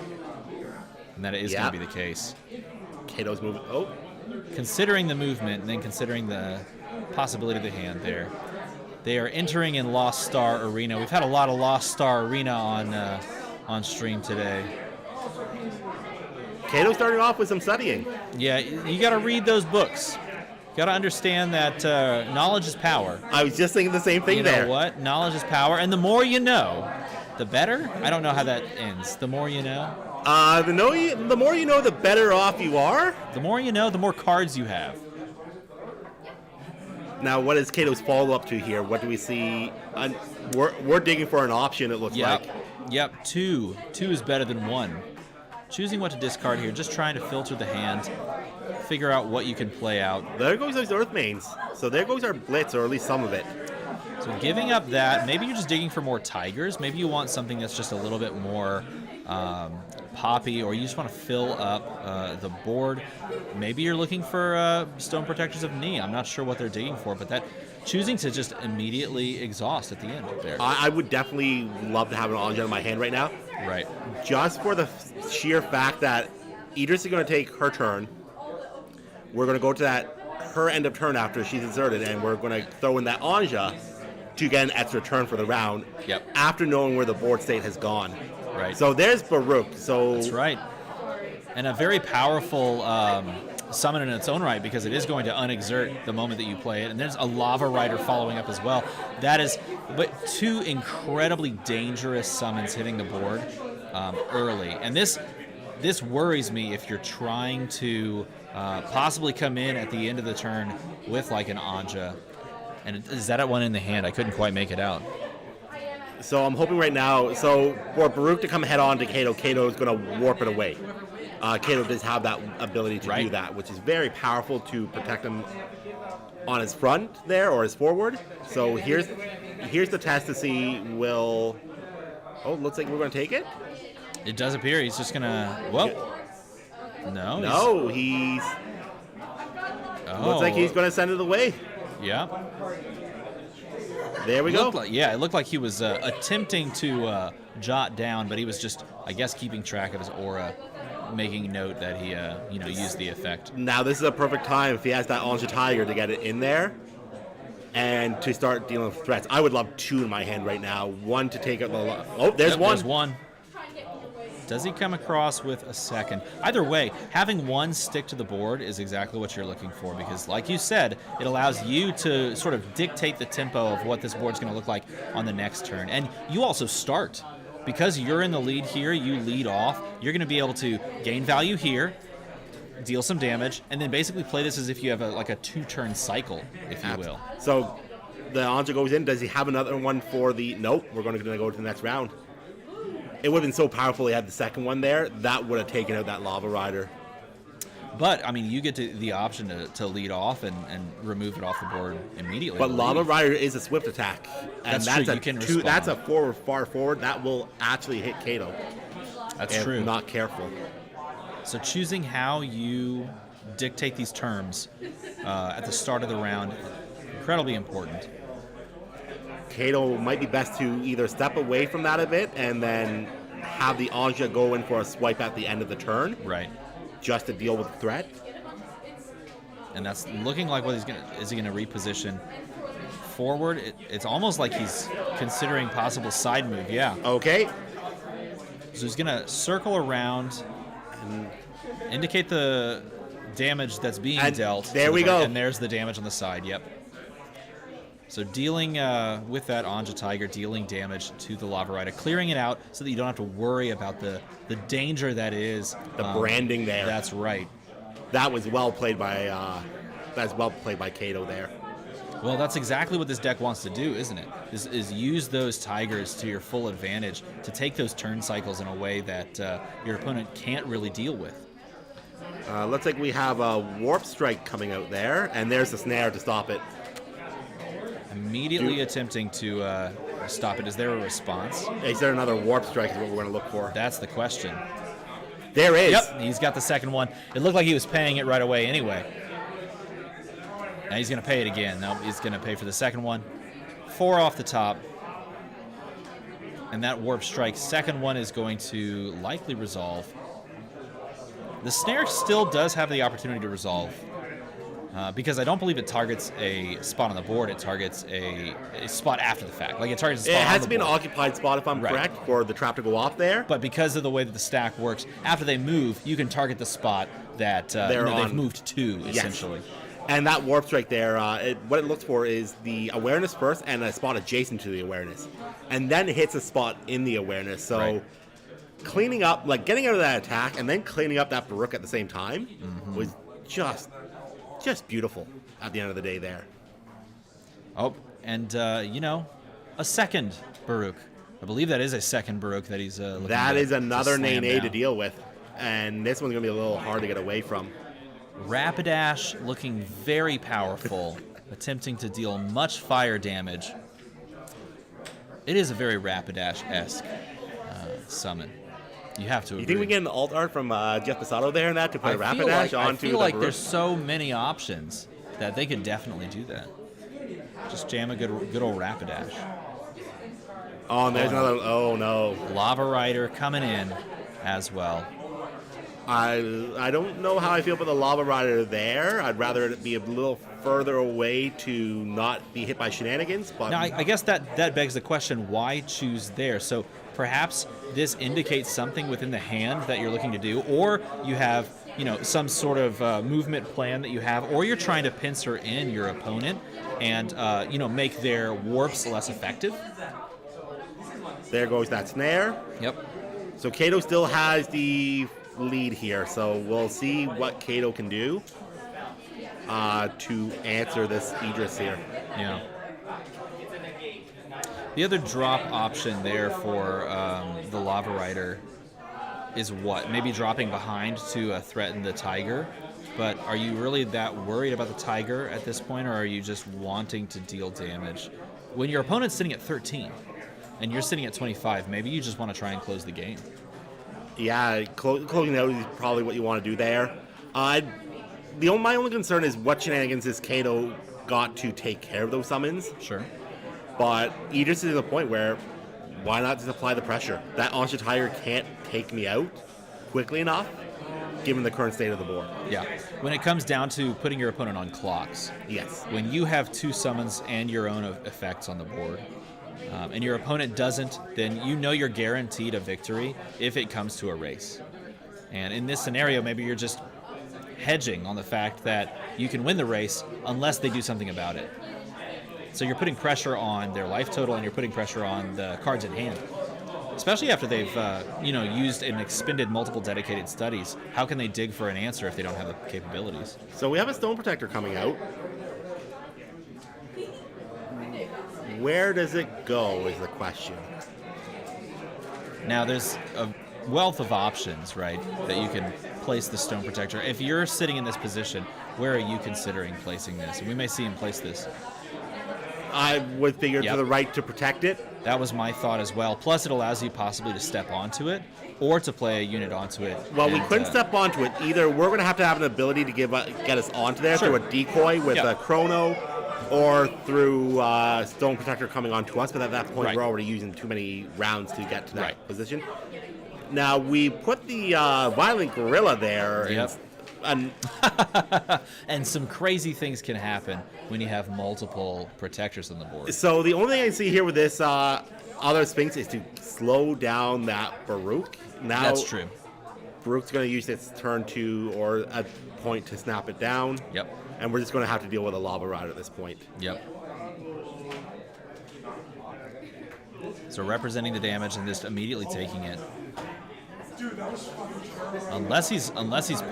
And that is going to be the case. Kato's moving. Oh. Considering the movement and then considering the possibility of the hand there, they are entering in Lost Star Arena. We've had a lot of Lost Star Arena on stream today. Kato starting off with some studying. Yeah, you got to read those books. You got to understand that knowledge is power. I was just thinking the same thing there. You know what? Knowledge is power, and the more you know, the better. I don't know how that ends. The more you know. The more you know, the better off you are. The more you know, the more cards you have. Now, what is Kato's follow-up to here? What do we see? We're digging for an option, it looks like. Yep, two. Two is better than one. Choosing what to discard here, just trying to filter the hand, figure out what you can play out. There goes those Earthmanes. So there goes our Blitz, or at least some of it. So giving up that, maybe you're just digging for more Tigers. Maybe you want something that's just a little bit more poppy, or you just want to fill up the board. Maybe you're looking for Stone Protectors of Knee. I'm not sure what they're digging for, but that choosing to just immediately exhaust at the end there. I would definitely love to have an Anja in my hand right now. Right. Just for the sheer fact that Idris is going to take her turn. We're going to go to her end of turn after she's inserted, and we're going to throw in that Anja to get an extra turn for the round. Yep. After knowing where the board state has gone. Right. So there's Baruch. So that's right. And a very powerful summon in its own right, because it is going to unexert the moment that you play it. And there's a Lava Rider following up as well. That is, but two incredibly dangerous summons hitting the board early. And this worries me if you're trying to possibly come in at the end of the turn with like an Anja. And is that one in the hand? I couldn't quite make it out. So I'm hoping right now, so for Baruch to come head on to Kato, Kato is going to warp it away. Kato does have that ability to do that, which is very powerful to protect him on his front there or his forward. So here's the test to see will... Oh, looks like we're going to take it? It does appear he's just going to... Well, no. No, he's... Looks like he's going to send it away. Yeah. There we go. It looked like he was attempting to jot down, but he was just, I guess, keeping track of his aura, making note that he, used the effect. Now this is a perfect time if he has that Anja Tiger to get it in there and to start dealing with threats. I would love two in my hand right now. One to take out the... Oh, there's one. There's one. Does he come across with a second? Either way, having one stick to the board is exactly what you're looking for, because like you said, it allows you to sort of dictate the tempo of what this board's going to look like on the next turn. And you also start. Because you're in the lead here, you lead off, you're going to be able to gain value here, deal some damage, and then basically play this as if you have a two-turn cycle, if you will. So the Anja goes in. Does he have another one for the... Nope, we're going to go to the next round. It would have been so powerful he had the second one there. That would have taken out that Lava Rider. But, I mean, you get the option to lead off and remove it off the board immediately. But Lava Rider is a swift attack. And that's true. You can respond. That's a far forward. That will actually hit Kato. That's true. If not careful. So choosing how you dictate these terms at the start of the round, incredibly important. Kato might be best to either step away from that a bit and then have the Anja go in for a swipe at the end of the turn. Right. Just to deal with the threat. And that's looking like what is he going to reposition forward? It's almost like he's considering possible side move, yeah. Okay. So he's going to circle around and indicate the damage that's being dealt. There we go. And there's the damage on the side, yep. So dealing with that Anja Tiger, dealing damage to the Lava Rider, clearing it out so that you don't have to worry about the danger that is. The branding there. That's right. That was well played by Kato there. Well, that's exactly what this deck wants to do, isn't it? Is use those Tigers to your full advantage to take those turn cycles in a way that your opponent can't really deal with. Looks like we have a Warp Strike coming out there, and there's the snare to stop it. Immediately attempting to stop it. Is there a response? Is there another Warp Strike is what we're going to look for? That's the question. There is. Yep, he's got the second one. It looked like he was paying it right away anyway. Now he's going to pay it again. No, he's going to pay for the second one. 4 off the top. And that Warp Strike, second one is going to likely resolve. The snare still does have the opportunity to resolve. Because I don't believe it targets a spot on the board. It targets a spot after the fact. Like it targets a spot on the board. It has to be an occupied spot, if I'm correct, for the trap to go off there. But because of the way that the stack works, after they move, you can target the spot that they've moved to, essentially. Yes. And that Warp Strike there, what it looks for is the awareness first and a spot adjacent to the awareness. And then it hits a spot in the awareness. So cleaning up, like getting out of that attack and then cleaning up that Baruch at the same time was just beautiful at the end of the day there. Oh, and, a second Baruch. I believe that is a second Baruch that he's looking That is another Nene to deal. deal with. And this one's going to be a little hard to get away from. Rapidash looking very powerful, attempting to deal much fire damage. It is a very Rapidash-esque summon. You have to agree. You think we get an alt art from Jeff Basato there and that to put a Rapidash onto I feel the like Baruch? there's so many options that they could definitely do that. Just jam a good old Rapidash. Oh, and there's another. Oh no. Lava Rider coming in as well. I don't know how I feel about the Lava Rider there. I'd rather it be a little further away to not be hit by shenanigans. But now, I guess that begs the question: why choose there? So perhaps this indicates something within the hand that you're looking to do, or you have some sort of movement plan that you have, or you're trying to pincer in your opponent and make their warps less effective. There goes that snare. Yep. So Kato still has the lead here, so we'll see what Kato can do to answer this Idris here. Yeah. The other drop option there for the Lava Rider is what? Maybe dropping behind to threaten the Tiger. But are you really that worried about the Tiger at this point, or are you just wanting to deal damage? When your opponent's sitting at 13 and you're sitting at 25, maybe you just want to try and close the game. Yeah, closing out is probably what you want to do there. My only concern is what shenanigans has Kato got to take care of those summons. Sure. But Idris is at the point where, why not just apply the pressure? That Ansha Tiger can't take me out quickly enough, given the current state of the board. Yeah. When it comes down to putting your opponent on clocks. Yes. When you have 2 summons and your own effects on the board, and your opponent doesn't, then you're guaranteed a victory if it comes to a race. And in this scenario, maybe you're just hedging on the fact that you can win the race unless they do something about it. So you're putting pressure on their life total, and you're putting pressure on the cards in hand. Especially after they've used and expended multiple dedicated studies. How can they dig for an answer if they don't have the capabilities? So we have a Stone Protector coming out. Where does it go is the question. Now, there's a wealth of options, right, that you can place the Stone Protector. If you're sitting in this position, where are you considering placing this? We may see him place this. I would figure to the right to protect it. That was my thought as well. Plus, it allows you possibly to step onto it or to play a unit onto it. Well, we couldn't step onto it. Either we're going to have an ability to get us onto there through a decoy with a Chrono, or through Stone Protector coming onto us, but at that point we're already using too many rounds to get to that position. Now, we put the Violent Gorilla there. Yep. And some crazy things can happen when you have multiple protectors on the board. So the only thing I see here with this other Sphinx is to slow down that Baruch. Now, that's true. Baruch's going to use its turn 2 or a point to snap it down. Yep. And we're just going to have to deal with a Lava Rider at this point. Yep. So representing the damage and just immediately taking it. Unless he's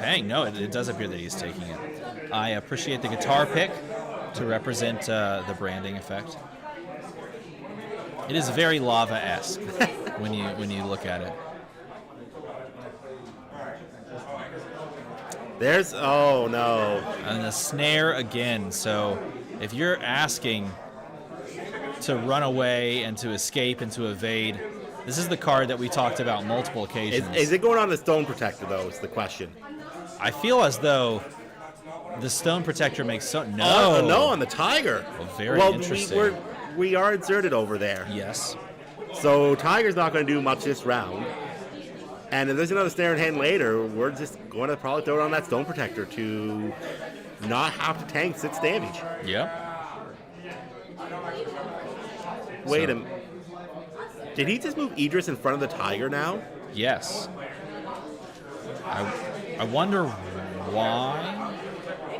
paying. No, it does appear that he's taking it. I appreciate the guitar pick to represent the branding effect. It is very lava-esque when you look at it. Oh no. And the snare again. So if you're asking to run away and to escape and to evade, this is the card that we talked about multiple occasions. Is it going on the Stone Protector, though, is the question. I feel as though the Stone Protector makes no, on the Tiger. Well, very interesting. We are inserted over there. Yes. So Tiger's not going to do much this round. And if there's another snare in hand later, we're just going to probably throw it on that Stone Protector to not have to tank 6 damage. Yep. Wait a minute. Did he just move Idris in front of the Tiger now? Yes. I wonder why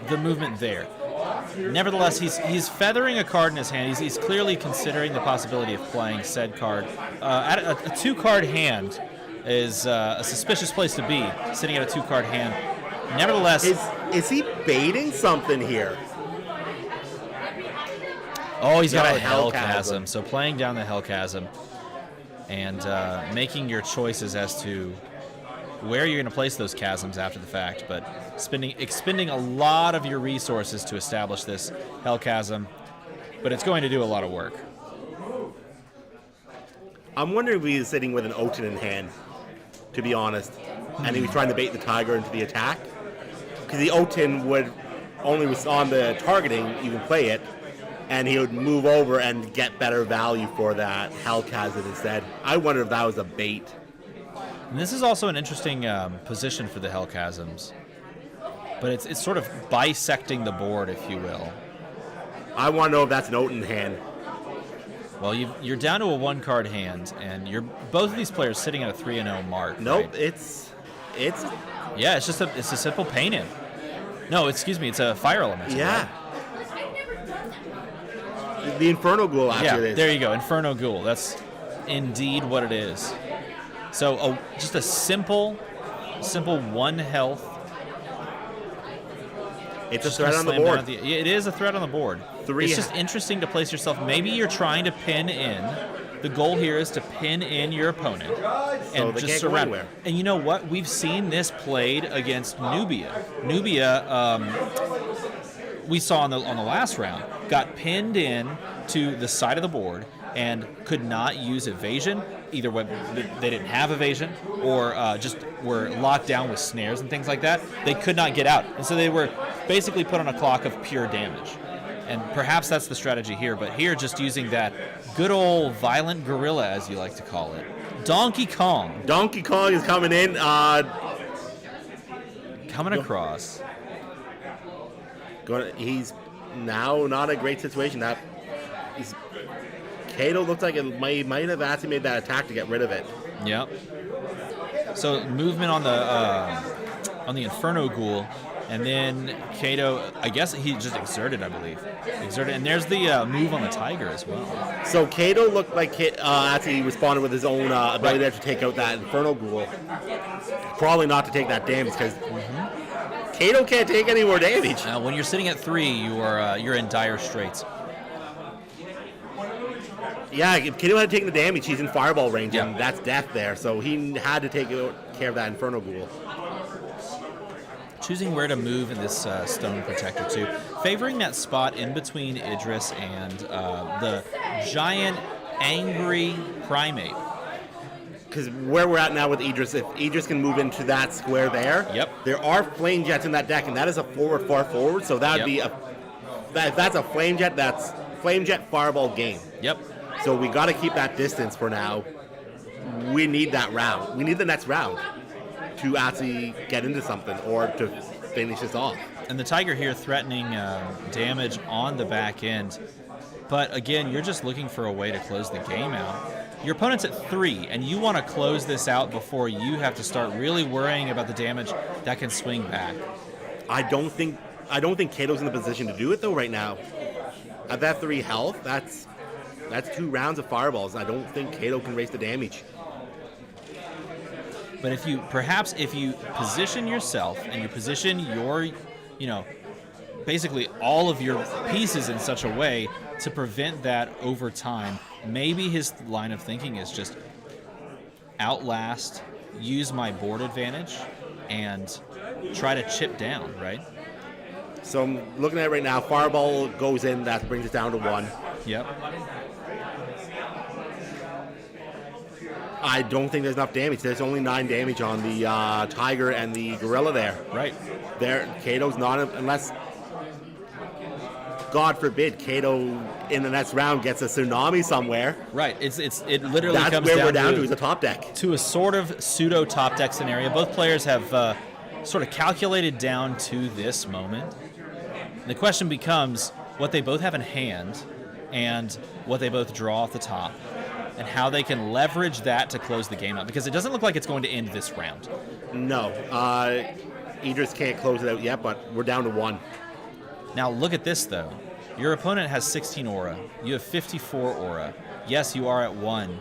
the movement there. Nevertheless, he's feathering a card in his hand. He's clearly considering the possibility of playing said card. At a 2-card hand is a suspicious place to be, sitting at a 2-card hand. Nevertheless... Is he baiting something here? Oh, he's got a Hell Chasm. So playing down the Hell Chasm and making your choices as to where you're going to place those chasms after the fact, but expending a lot of your resources to establish this Hell Chasm, but it's going to do a lot of work. I'm wondering if he's sitting with an Oten in hand, to be honest, and he was trying to bait the Tiger into the attack, because the Oten would only on the targeting you can play it, and he would move over and get better value for that Hellchasm instead. I wonder if that was a bait. And this is also an interesting position for the Hellchasms, but it's sort of bisecting the board, if you will. I want to know if that's an Oten hand. Well, you're down to a 1-card hand, and you're both of these players sitting at a 3-0 mark. Nope, right? it's yeah, it's a simple pain in. No, excuse me, it's a fire element. Yeah. The Inferno Ghoul after this. There you go, Inferno Ghoul. That's indeed what it is. So just a simple 1 health. It's a threat on the board. It is a threat on the board. It's just interesting to place yourself. Maybe you're trying to pin in. The goal here is to pin in your opponent and they just can't go surround. anywhere. And you know what? We've seen this played against Nubia. Nubia, we saw on the last round, got pinned in to the side of the board and could not use evasion. Either when they didn't have evasion or just were locked down with snares and things like that. They could not get out. And so they were basically put on a clock of pure damage. And perhaps that's the strategy here. But here, just using that good old violent gorilla, as you like to call it. Donkey Kong. Donkey Kong is coming in. Coming across. He's now not a great situation. Kato looks like it might have actually made that attack to get rid of it. Yep. So movement on the Inferno Ghoul, and then Kato, I guess he just exerted, I believe. And there's the move on the Tiger as well. So Kato looked like actually responded with his own ability there to take out that Inferno Ghoul. Probably not to take that damage because Kato can't take any more damage. When you're sitting at 3, you're in dire straits. Yeah, if Kato had taken the damage, he's in fireball range, and that's death there. So he had to take care of that Inferno Ghoul. Choosing where to move in this Stone Protector too. Favoring that spot in between Idris and the giant, angry primate. Because where we're at now with Idris, if Idris can move into that square there, there are flame jets in that deck, and that is a far forward. So that would be if that's a flame jet, that's flame jet fireball game. Yep. So we got to keep that distance for now. We need that round. We need the next round to actually get into something or to finish this off. And the Tiger here threatening damage on the back end. But again, you're just looking for a way to close the game out. Your opponent's at 3, and you want to close this out before you have to start really worrying about the damage that can swing back. I don't think Kato's in the position to do it though right now. At that 3 health, that's 2 rounds of fireballs. I don't think Kato can raise the damage. But if you position yourself and you position your, basically all of your pieces in such a way to prevent that over time, maybe his line of thinking is just outlast, use my board advantage, and try to chip down, right? So I'm looking at it right now. Fireball goes in. That brings it down to 1. Yep. I don't think there's enough damage. There's only 9 damage on the Tiger and the Gorilla there. Right. Kato's not, unless, God forbid, Kato in the next round gets a tsunami somewhere. Right. It literally That's comes where down we're down to is a top deck. To a sort of pseudo top deck scenario. Both players have sort of calculated down to this moment. The question becomes what they both have in hand and what they both draw off the top, and how they can leverage that to close the game out, because it doesn't look like it's going to end this round. No. Idris can't close it out yet, but we're down to 1. Now look at this, though. Your opponent has 16 aura. You have 54 aura. Yes, you are at 1.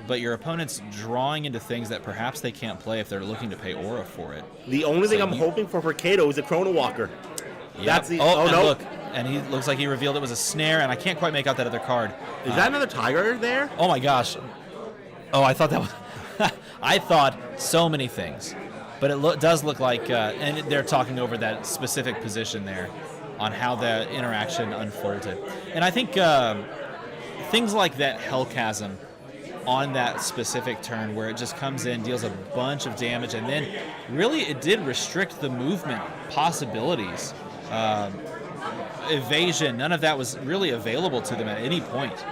But your opponent's drawing into things that perhaps they can't play if they're looking to pay aura for it. The only thing I'm hoping for Kato is a Chrono Walker. Yep. That's the. Oh, no. Look. And he looks like he revealed it was a snare, and I can't quite make out that other card. Is that another Tiger there? Oh my gosh. Oh, I thought that was... I thought so many things. But it does look like... and they're talking over that specific position there on how the interaction unfolded. And I think things like that Hellchasm on that specific turn where it just comes in, deals a bunch of damage, and then really it did restrict the movement possibilities. evasion, none of that was really available to them at any point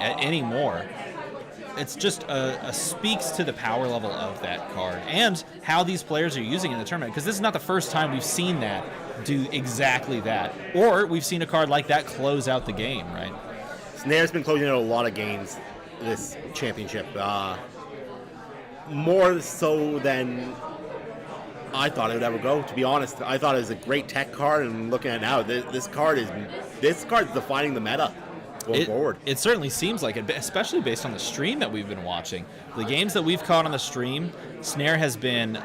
anymore. It's just speaks to the power level of that card and how these players are using it in the tournament, because this is not the first time we've seen that do exactly that, or we've seen a card like that close out the game, right? Snare's been closing out a lot of games this championship, more so than I thought it would ever go. To be honest, I thought it was a great tech card, and looking at it now, this card is defining the meta going forward. It certainly seems like it, especially based on the stream that we've been watching. The games that we've caught on the stream, Snare has been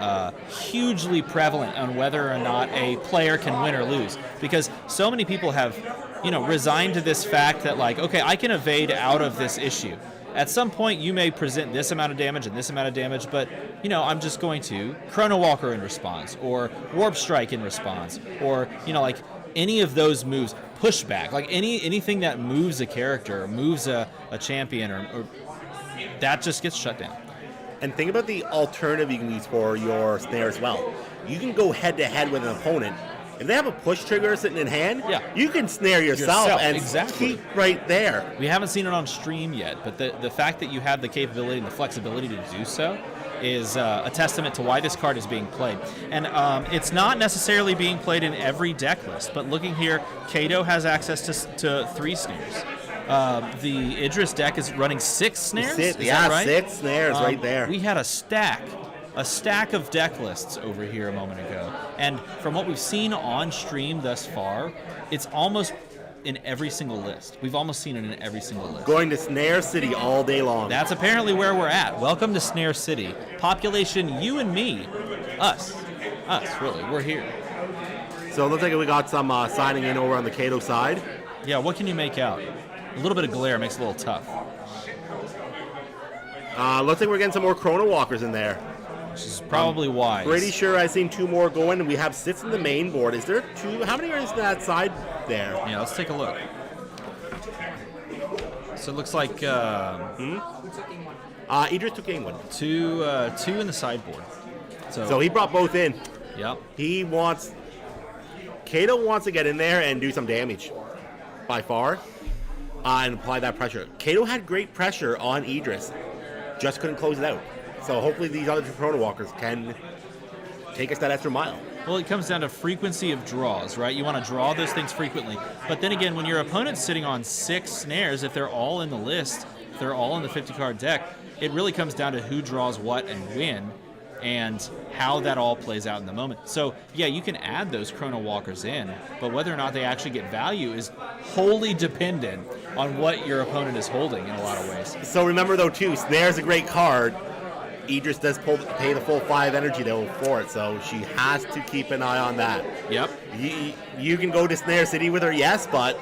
hugely prevalent on whether or not a player can win or lose, because so many people have, resigned to this fact that, like, okay, I can evade out of this issue. At some point, you may present this amount of damage and this amount of damage, but, I'm just going to Chrono Walker in response, or Warp Strike in response, or, like, any of those moves, pushback, like anything that moves a character, moves a champion, or that just gets shut down. And think about the alternative you can use for your Snare as well. You can go head-to-head with an opponent. If they have a push trigger sitting in hand, you can snare yourself and keep right there. We haven't seen it on stream yet, but the fact that you have the capability and the flexibility to do so is a testament to why this card is being played. And it's not necessarily being played in every deck list, but looking here, Kato has access to 3 snares. The Idris deck is running 6 snares? Is that right? 6 snares right there. We had a stack of deck lists over here a moment ago. And from what we've seen on stream thus far, it's almost in every single list. We've almost seen it in every single list. Going to Snare City all day long. That's apparently where we're at. Welcome to Snare City. Population, you and me. Us, really. We're here. So it looks like we got some signing in over on the Kato side. Yeah, what can you make out? A little bit of glare makes it a little tough. Looks like we're getting some more Chrono Walkers in there. Which is probably wise. Pretty sure I've seen 2 more going, and we have 6 in the main board. Is there 2? How many are in that side there? Yeah, let's take a look. So it looks like Idris took game 1. 2 in the sideboard. So he brought both in. Yep. Kato wants to get in there and do some damage, by far, and apply that pressure. Kato had great pressure on Idris, just couldn't close it out. So hopefully these other 2 Chrono Walkers can take us that extra mile. Well, it comes down to frequency of draws, right? You want to draw those things frequently. But then again, when your opponent's sitting on 6 snares, if they're all in the list, if they're all in the 50-card deck, it really comes down to who draws what and when, and how that all plays out in the moment. So, yeah, you can add those Chrono Walkers in, but whether or not they actually get value is wholly dependent on what your opponent is holding in a lot of ways. So remember, though, too, Snare's a great card. Idris does pay the full 5 energy though for it, so she has to keep an eye on that. Yep. You can go to Snare City with her, yes, but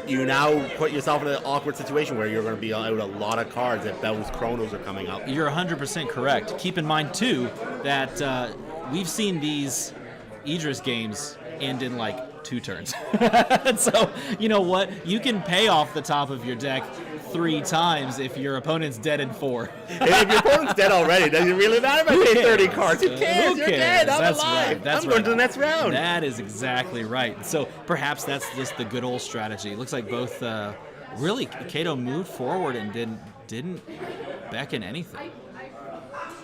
you now put yourself in an awkward situation where you're going to be out a lot of cards if those Chronos are coming up. You're 100% correct. Keep in mind, too, that we've seen these Idris games end in, like, 2 turns. So, you know what? You can pay off the top of your deck 3 times if your opponent's dead in 4. If your opponent's dead already, does it really matter if I pay 30 cards? Who cares? You're dead. I'm That's alive. Right. I'm going to the next round. That is exactly right. So perhaps that's just the good old strategy. It looks like both, really, Kato moved forward and didn't beckon anything.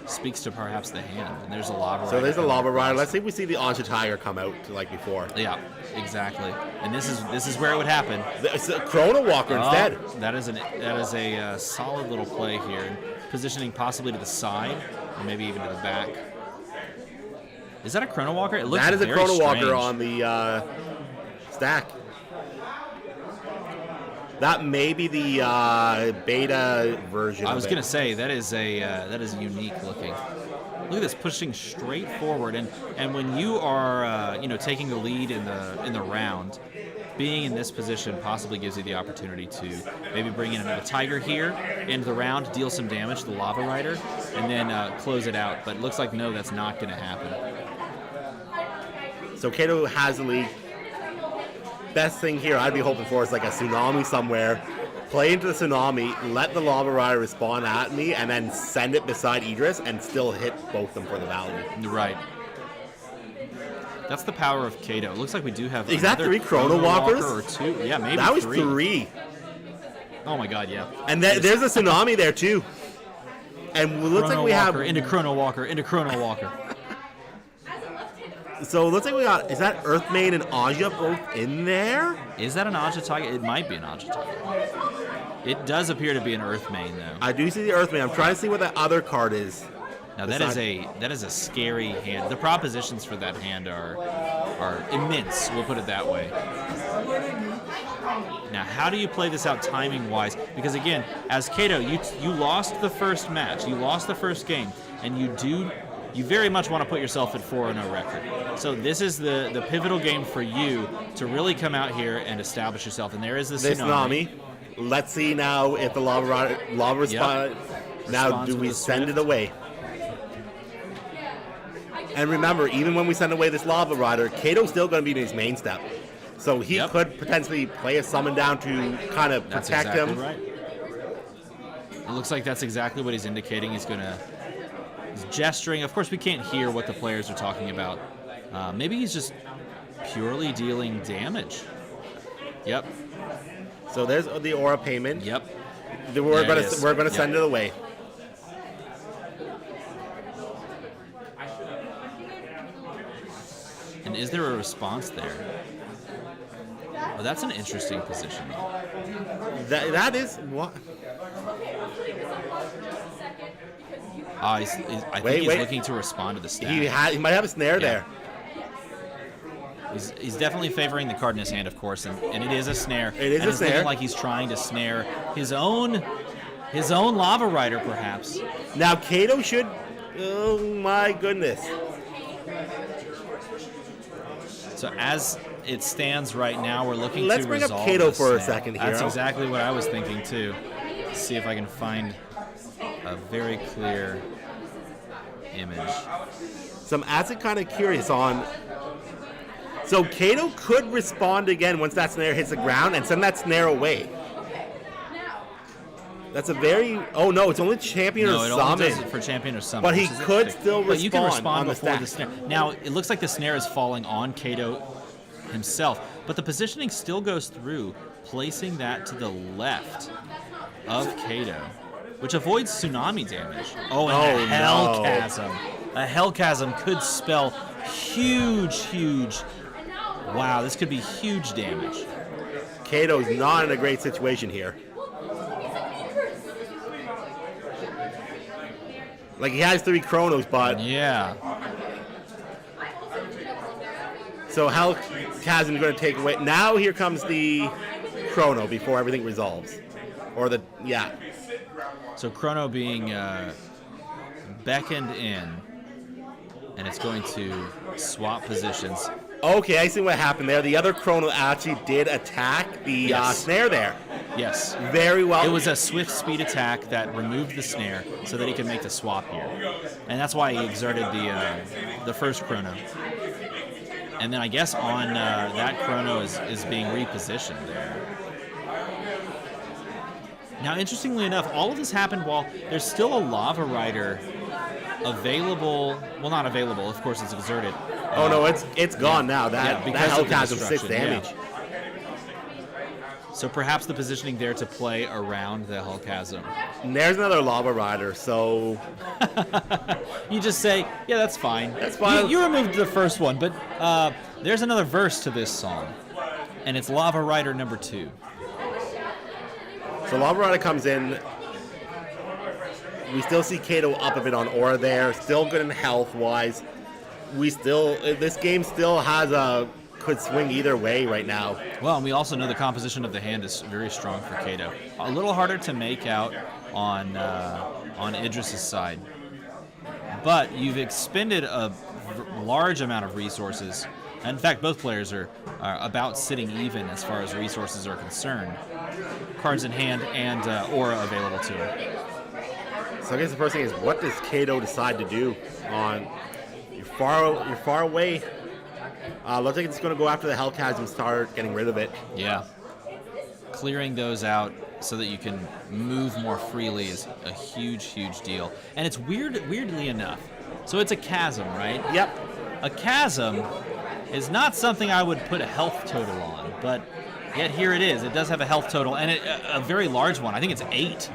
Speaks to perhaps the hand, and there's a Lava Rider. So there's a Lava Rider. Let's see if we see the Ansha Tiger come out like before. Yeah, exactly. And this is where it would happen. It's a Chrono Walker instead. That is a solid little play here, and positioning possibly to the side, or maybe even to the back. Is that a Chrono Walker? It looks that is a very Chrono strange. Walker on the stack. That may be the beta version. I was going to say that is unique looking. Look at this, pushing straight forward, and when you are taking the lead in the round, being in this position possibly gives you the opportunity to maybe bring in another Tiger here into the round, deal some damage to the Lava Rider, and then close it out. But it looks like no, that's not going to happen. So Kato has the lead. Best thing here I'd be hoping for is like a tsunami somewhere. Play into the tsunami, let the Lava Rider respawn at me, and then send it beside Idris and still hit both of them for the value. Right. That's the power of Kato. It looks like we do have Is that another 3 Chrono Walkers? Walker or 2. Yeah, maybe That was 3. 3. Oh my god, yeah. And there's a tsunami there too. And it looks like we have into Chrono Walker, into Chrono Walker. So it looks like we got, is that Earthmaid and Aja both in there? Is that an Aja Tiger? It might be an Aja Tiger. It does appear to be an Earthmaid though. I do see the Earthmaid. I'm trying to see what that other card is. Now that is a scary hand. The propositions for that hand are immense. We'll put it that way. Now, how do you play this out timing-wise? Because again, as Kato, you lost the first match, you lost the first game, and you very much want to put yourself at 4-0 record. So this is the pivotal game for you to really come out here and establish yourself. And there is the tsunami. Let's see now if the lava responds. Now, do we send it away? And remember, even when we send away this Lava Rider, Kato's still going to be in his main step. So he could potentially play a summon down to kind of protect him. Right. It looks like that's exactly what he's indicating. He's gesturing. Of course, we can't hear what the players are talking about. Maybe he's just purely dealing damage. Yep. So there's the aura payment. Yep. We're going to send it away. And is there a response there? Oh, that's an interesting position. That is what? I think he's looking to respond to the snare. He might have a snare there. He's definitely favoring the card in his hand, of course, and it is a snare. It is a snare. Looking like he's trying to snare his own Lava Rider, perhaps. Now Kato should. Oh my goodness. So as it stands right now, we're looking Let's to bring resolve up Kato this for a snare. second here. That's exactly what I was thinking too. See if I can find a very clear image. So I'm actually kind of curious on. So Kato could respond again once that snare hits the ground and send that snare away. That's a very. Oh no, it's only champion or summon. No, it only does it for champion or summon. But he could still respond. But you can respond on before the stack. snare. Now it looks like the snare is falling on Kato himself, but the positioning still goes through, placing that to the left of Kato, which avoids tsunami damage. Oh, and a hell chasm. A hell chasm could spell huge. Wow, this could be huge damage. Kato's not in a great situation here. Like, he has 3 Chronos, but... Yeah. So Hell Chasm is going to take away... Now here comes the Chrono before everything resolves. Or the... Yeah. So Chrono being beckoned in, and it's going to swap positions. Okay, I see what happened there. The other Chrono actually did attack the snare there. Yes. Very well. It was a swift speed attack that removed the snare so that he could make the swap here. And that's why he exerted the first Chrono. And then I guess on that Chrono is being repositioned there. Now, interestingly enough, all of this happened while there's still a Lava Rider available. Well, not available. Of course, it's exerted. Oh, no, it's gone now. That Hell Chasm 6 damage. Yeah. So perhaps the positioning there to play around the Hell Chasm. And there's another Lava Rider, so... You just say, yeah, that's fine. That's fine. You removed the first one, but there's another verse to this song, and it's Lava Rider number 2. So Lava Rider comes in. We still see Kato up a bit on aura there. Still good in health-wise. This game still has could swing either way right now. Well, and we also know the composition of the hand is very strong for Kato. A little harder to make out on Idris's side. But you've expended a large amount of resources. In fact, both players are about sitting even as far as resources are concerned. Cards in hand and aura available to him. So I guess the first thing is, what does Kato decide to do? You're far away. Looks like it's going to go after the Hell Chasm, start getting rid of it. Yeah. Clearing those out so that you can move more freely is a huge deal. And it's weirdly enough. So it's a chasm, right? Yep. A chasm is not something I would put a health total on, but yet here it is. It does have a health total, and a very large one. I think it's 8.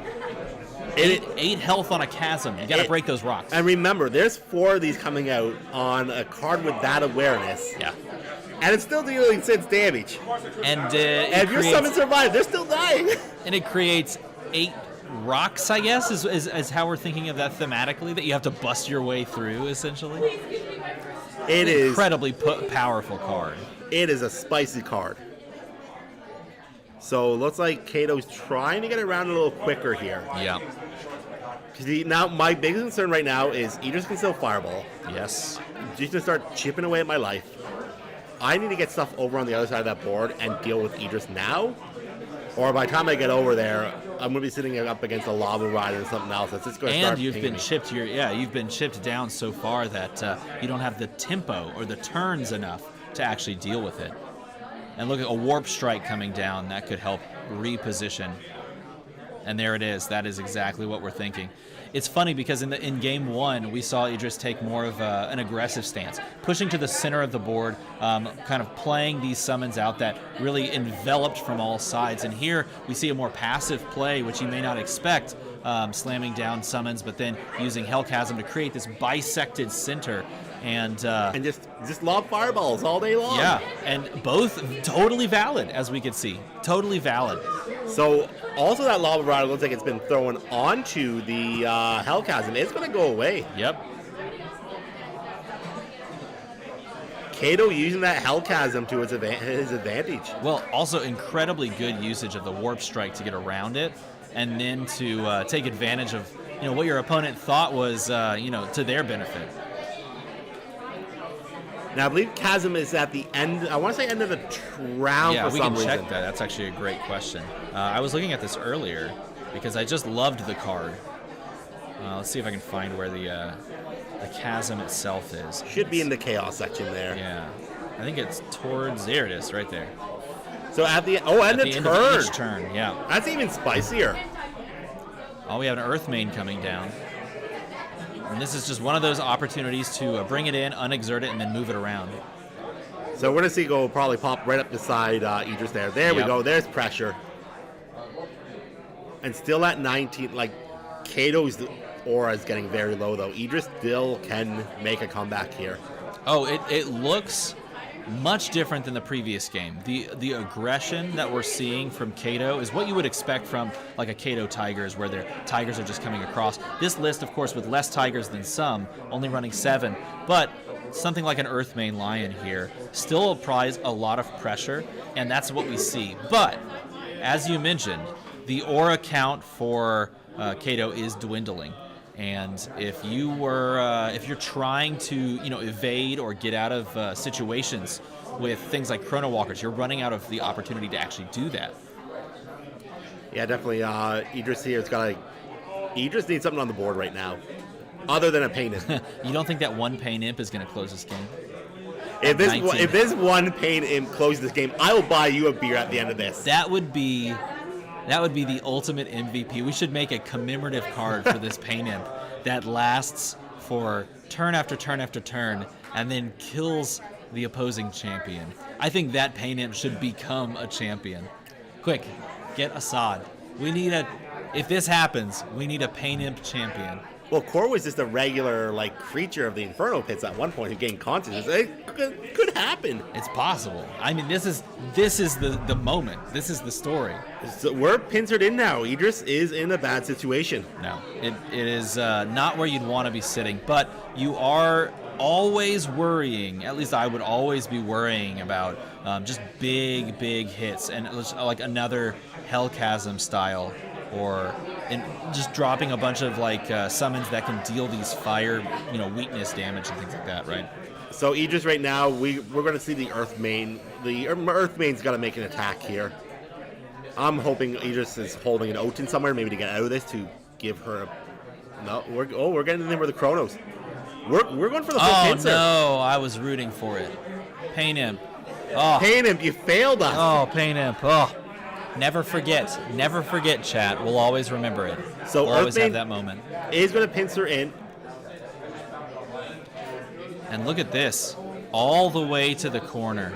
8 health on a chasm. You got to break those rocks. And remember, there's 4 of these coming out on a card with that awareness. Yeah. And it's still dealing 6 damage. And if your summon survives, they're still dying. And it creates 8 rocks, I guess, is how we're thinking of that thematically, that you have to bust your way through, essentially. It is incredibly powerful card. It is a spicy card. So it looks like Kato's trying to get around a little quicker here. Yeah. Now, my biggest concern right now is Idris can still fireball. Yes. Just to start chipping away at my life. I need to get stuff over on the other side of that board and deal with Idris now. Or by the time I get over there, I'm going to be sitting up against a lava rider or something else. That's just going to start And you've pinging been me. chipped. You've been chipped down so far that you don't have the tempo or the turns enough to actually deal with it. And look at a warp strike coming down. That could help reposition. And there it is. That is exactly what we're thinking. It's funny because in game 1, we saw Idris take more of an aggressive stance, pushing to the center of the board, kind of playing these summons out that really enveloped from all sides. And here we see a more passive play, which you may not expect, slamming down summons, but then using Hellchasm to create this bisected center. And just lob fireballs all day long. Yeah, and both totally valid, as we could see. Totally valid. So also that lava rider looks like it's been thrown onto the Hellchasm. It's going to go away. Yep. Kato using that Hellchasm to his advantage. Well, also incredibly good usage of the warp strike to get around it, and then to take advantage of what your opponent thought was to their benefit. Now, I believe Chasm is at the end. I want to say end of the round Yeah, for we some can reason. check that. That's actually a great question. I was looking at this earlier because I just loved the card. Let's see if I can find where the chasm itself is. Should be in the chaos section there. Yeah, I think it's towards there. It is right there. So at the end of end turn. of each turn, yeah. That's even spicier. Oh, we have an Earth Main coming down. And this is just one of those opportunities to bring it in, unexert it, and then move it around. So we're going to see go probably pop right up beside Idris there. There we Yep. go. There's pressure. And still at 19, like, Kato's aura is getting very low, though. Idris still can make a comeback here. Oh, it looks much different than the previous game. The aggression that we're seeing from Kato is what you would expect from like a Kato Tigers, where their Tigers are just coming across. This list, of course, with less Tigers than some, only running 7, but something like an Earthmane Lion here still applies a lot of pressure, and that's what we see. But as you mentioned, the aura count for Kato is dwindling. And if you're trying to, evade or get out of situations with things like Chrono Walkers, you're running out of the opportunity to actually do that. Yeah, definitely. Idris here has Idris needs something on the board right now, other than a Pain Imp. You don't think that one Pain Imp is going to close this game? If this one Pain Imp closes this game, I will buy you a beer at the end of this. That would be the ultimate MVP. We should make a commemorative card for this Pain Imp that lasts for turn after turn after turn and then kills the opposing champion. I think that Pain Imp should become a champion. Quick, get Assad. If this happens, we need a Pain Imp champion. Well, Core was just a regular creature of the Inferno Pits at one point who gained consciousness. It could happen. It's possible. I mean, this is the moment. This is the story. So we're pincered in now. Idris is in a bad situation. No, it is not where you'd want to be sitting, but you are always worrying, at least I would always be worrying about just big hits and like another Hellchasm style, or just dropping a bunch of summons that can deal these fire, weakness damage and things like that, right? So Idris right now, we're going to see the Earthmane. The Earthmane's got to make an attack here. I'm hoping Idris is holding an Oten somewhere, maybe to get out of this, to give her a... No, we're getting in there with the Chronos. We're going for the full pincer. Oh, no, I was rooting for it. Pain Imp. Oh. Pain Imp, you failed us. Oh, Pain Imp. Oh. Never forget, chat. We'll always remember it. So we'll always have that moment. Is going to pincer in. And look at this. all the way to the corner.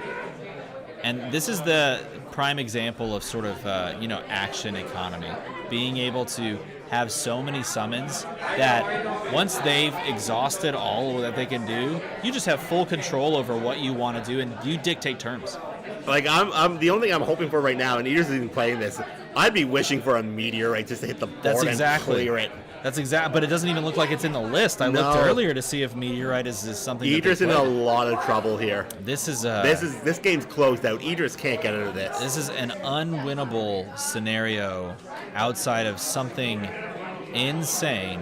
And this is the prime example of sort of, action economy. Being able to have so many summons that once they've exhausted all that they can do, you just have full control over what you want to do, and you dictate terms. Like, I'm the only thing I'm hoping for right now, and Eater's even playing this, I'd be wishing for a meteorite just to hit the board and clear it. That's exactly, but it doesn't even look like it's in the list. I looked earlier to see if meteorite is something. Idris in a lot of trouble here. This game's closed out. Idris can't get out of this. This is an unwinnable scenario outside of something insane.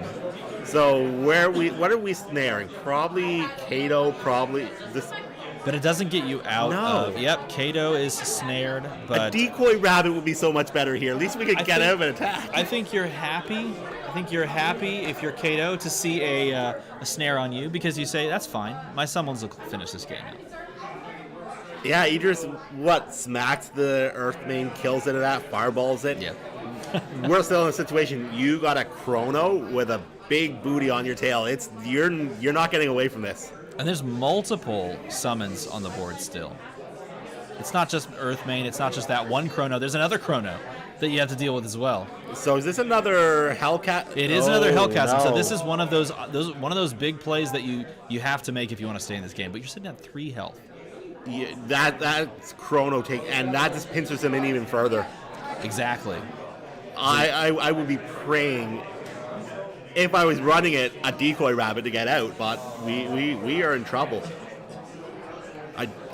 So what are we snaring? Probably Kato. Probably this. But it doesn't get you out of. Yep, Kato is snared. But a decoy rabbit would be so much better here. At least we could get out of an attack. I think you're happy. If you're Kato to see a snare on you, because you say, that's fine. My summons will finish this game out. Yeah, Idris, smacks the Earthmane, kills it at that, fireballs it. Yeah. We're still in a situation, you got a Chrono with a big booty on your tail. You're not getting away from this. And there's multiple summons on the board still. It's not just Earthmane, it's not just that one Chrono. There's another Chrono that you have to deal with as well. So is this another Hellcat? It is another Hellchasm. No. So this is one of those big plays that you have to make if you want to stay in this game. But you're sitting at 3 health. Yeah, that's Chrono take, and that just pinches him in even further. Exactly. I would be praying, if I was running it, a decoy rabbit to get out, but we are in trouble.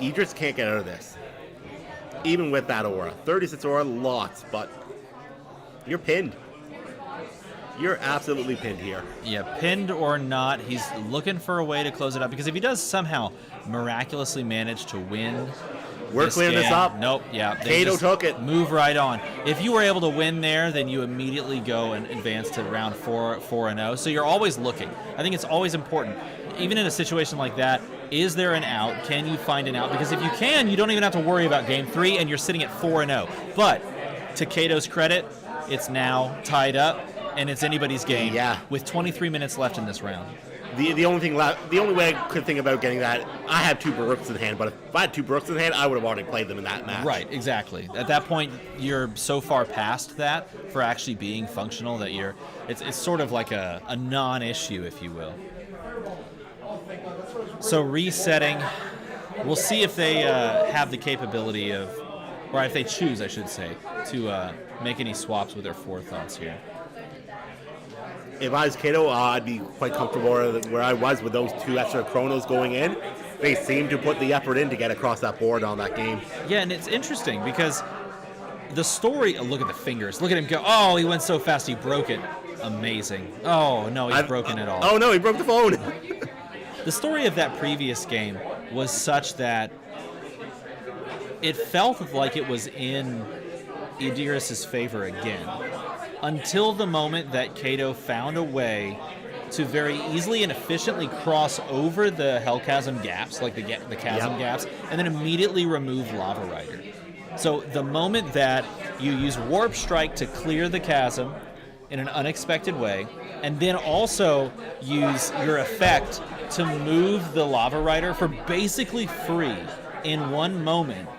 Idris can't get out of this. Even with that aura. 36 aura, lots, but you're pinned. You're absolutely pinned here. Yeah, pinned or not, he's looking for a way to close it up, because if he does somehow miraculously manage to win, we're clearing this up. Nope, yeah. Kato took it. Move right on. If you were able to win there, then you immediately go and advance to round 4-0. So you're always looking. I think it's always important. Even in a situation like that, is there an out? Can you find an out? Because if you can, you don't even have to worry about game 3, and you're sitting at 4-0. But to Kato's credit, it's now tied up, and it's anybody's game. Yeah. With 23 minutes left in this round. The only way I could think about getting that, I have 2 Barooks in hand, but if I had 2 Barooks in hand, I would have already played them in that match. Right, exactly. At that point, you're so far past that for actually being functional that it's sort of like a non-issue, if you will. So resetting, we'll see if they have the capability of, or if they choose, I should say, to make any swaps with their forethoughts here. If I was Kato, I'd be quite comfortable where I was with those 2 extra Chronos going in. They seem to put the effort in to get across that board on that game. Yeah, and it's interesting because the story, look at the fingers. Look at him go, oh, he went so fast he broke it. Amazing. Oh, no, he's broken it all. Oh, no, he broke the phone. The story of that previous game was such that it felt like it was in Idris's favor again. Until the moment that Kato found a way to very easily and efficiently cross over the Hellchasm gaps, like the chasm gaps, and then immediately remove Lava Rider. So the moment that you use Warp Strike to clear the chasm in an unexpected way, and then also use your effect to move the Lava Rider for basically free in one moment,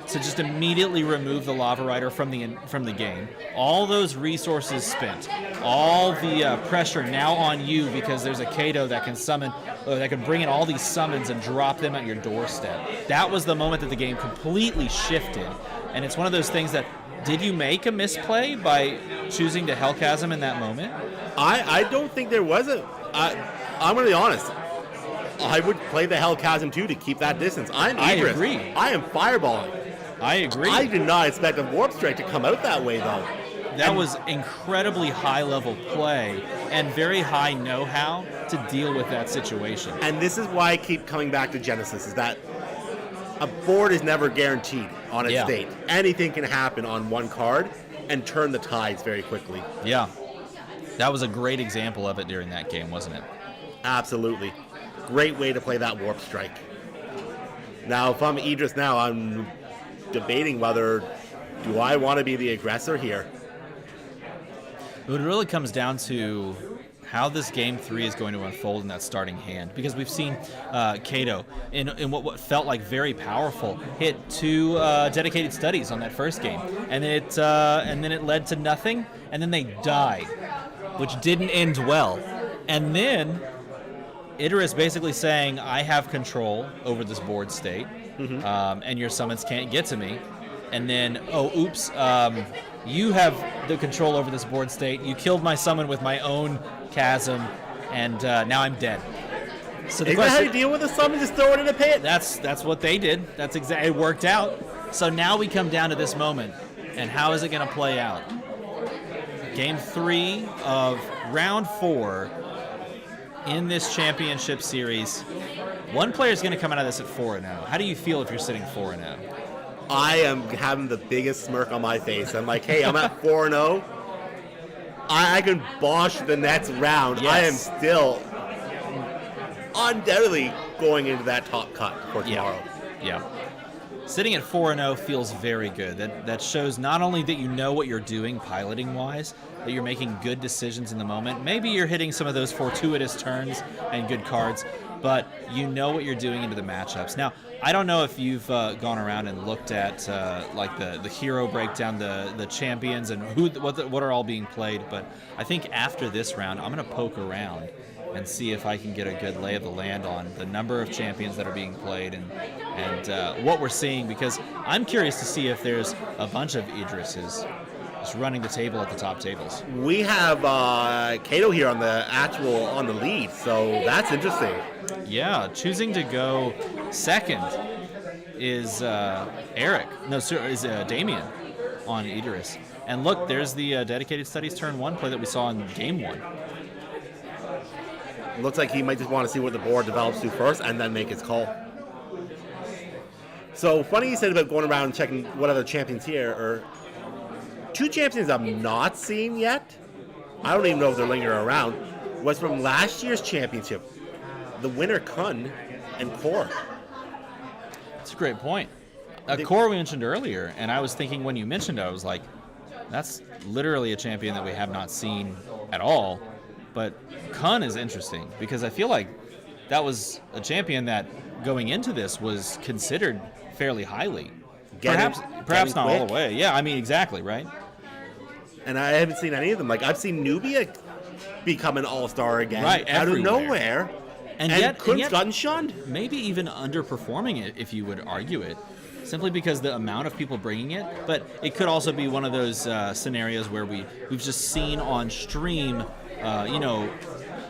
to just immediately remove the Lava Rider from the game. All those resources spent, all the pressure now on you because there's a Kato that can that can bring in all these summons and drop them at your doorstep. That was the moment that the game completely shifted, and it's one of those things that, did you make a misplay by choosing to Hellchasm in that moment? I don't think there was I'm going to be honest. I would play the Hellchasm too to keep that distance. I agree. I am fireballing. I agree. I did not expect a Warp Strike to come out that way, though. That was incredibly high-level play and very high know-how to deal with that situation. And this is why I keep coming back to Genesis, is that a board is never guaranteed on its state. Anything can happen on one card and turn the tides very quickly. Yeah. That was a great example of it during that game, wasn't it? Absolutely. Great way to play that Warp Strike. Now, if I'm Idris now, I'm debating whether, do I want to be the aggressor here? It really comes down to how this game 3 is going to unfold in that starting hand, because we've seen Kato in what felt like very powerful hit 2 dedicated studies on that first game, and then it led to nothing, and then they died, which didn't end well, and then Idris basically saying, I have control over this board state, and your summons can't get to me. And then, oops, you have the control over this board state. You killed my summon with my own chasm, and now I'm dead. So Is that how you deal with a summon? Just throw it in a pit? That's what they did. That's exactly, it worked out. So now we come down to this moment, and how is it going to play out? Game 3 of round 4 in this championship series. One player is going to come out of this at 4-0. How do you feel if you're sitting 4-0? I am having the biggest smirk on my face. I'm like, hey, I'm at 4-0. I can bosh the next round. Yes. I am still undoubtedly going into that top cut for tomorrow. Yeah. Sitting at 4-0 feels very good. That shows not only that you know what you're doing piloting-wise, that you're making good decisions in the moment. Maybe you're hitting some of those fortuitous turns and good cards, but you know what you're doing into the matchups. Now, I don't know if you've gone around and looked at like the hero breakdown, the champions, and what are all being played, but I think after this round, I'm going to poke around and see if I can get a good lay of the land on the number of champions that are being played and what we're seeing, because I'm curious to see if there's a bunch of Idrises just running the table at the top tables. We have Kato here on the lead, so that's interesting. Yeah, choosing to go second is Eric. No, sir, is Damien on Idris. And look, there's the dedicated studies turn 1 play that we saw in game 1. Looks like he might just want to see what the board develops to first and then make his call. So funny you said about going around and checking what other champions here are. 2 champions I've not seen yet, I don't even know if they're lingering around, was from last year's championship. The winner, Kun and Core. That's a great point. Core we mentioned earlier, and I was thinking when you mentioned it, I was like, that's literally a champion that we have not seen at all. But Kun is interesting because I feel like that was a champion that going into this was considered fairly highly. Perhaps not all the way. Yeah, I mean, exactly, right? And I haven't seen any of them. Like, I've seen Nubia become an all-star again. Right, out of nowhere. And yet Kun's gotten shunned. Maybe even underperforming it, if you would argue it, simply because the amount of people bringing it. But it could also be one of those scenarios where we've just seen on stream,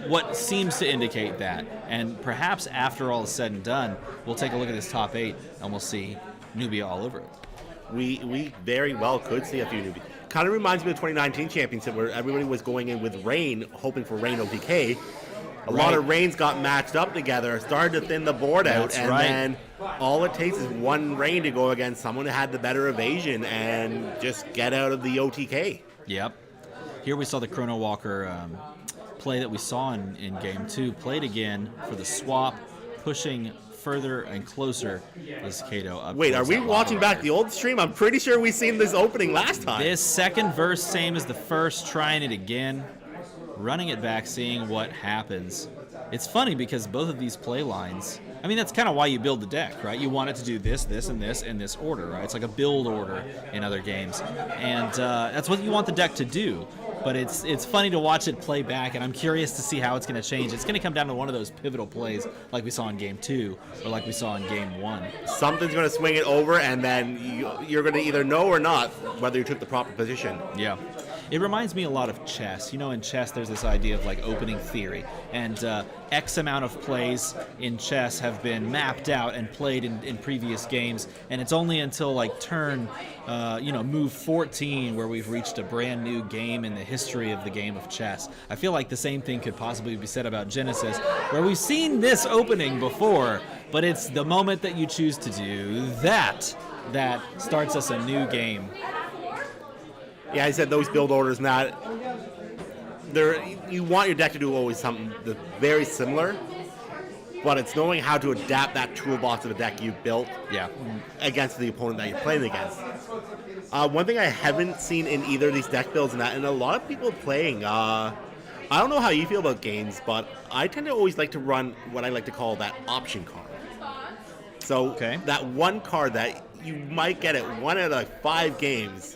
what seems to indicate that. And perhaps after all is said and done, we'll take a look at this top 8 and we'll see Nubia all over it. We very well could see a few Nubia. Kind of reminds me of the 2019 championship where everybody was going in with Rain, hoping for Rain OTK. A lot of Rains got matched up together, started to thin the board out, then all it takes is one Rain to go against someone who had the better evasion and just get out of the OTK. Yep. Here we saw the Chrono Walker play that we saw in Game 2, played again for the swap, pushing further and closer as Kato up. Wait, are we watching back the old stream? I'm pretty sure we seen this opening last time. This second verse, same as the first, trying it again, running it back, seeing what happens. It's funny because both of these play lines, I mean, that's kind of why you build the deck, right? You want it to do this, this, and this in this order, right? It's like a build order in other games. And that's what you want the deck to do. But it's funny to watch it play back, and I'm curious to see how it's going to change. It's going to come down to one of those pivotal plays like we saw in Game 2 or like we saw in Game 1. Something's going to swing it over, and then you're going to either know or not whether you took the proper position. Yeah. It reminds me a lot of chess. You know, in chess, there's this idea of like opening theory, and X amount of plays in chess have been mapped out and played in previous games, and it's only until like turn, move 14 where we've reached a brand new game in the history of the game of chess. I feel like the same thing could possibly be said about Genesis, where we've seen this opening before, but it's the moment that you choose to do that starts us a new game. Yeah, I said those build orders you want your deck to do always something that's very similar, but it's knowing how to adapt that toolbox of the deck you built against the opponent that you're playing against. One thing I haven't seen in either of these deck builds, and a lot of people playing, I I don't know how you feel about games, but I tend to always like to run what I like to call that option card. So that one card that you might get at 1 out of 5 games,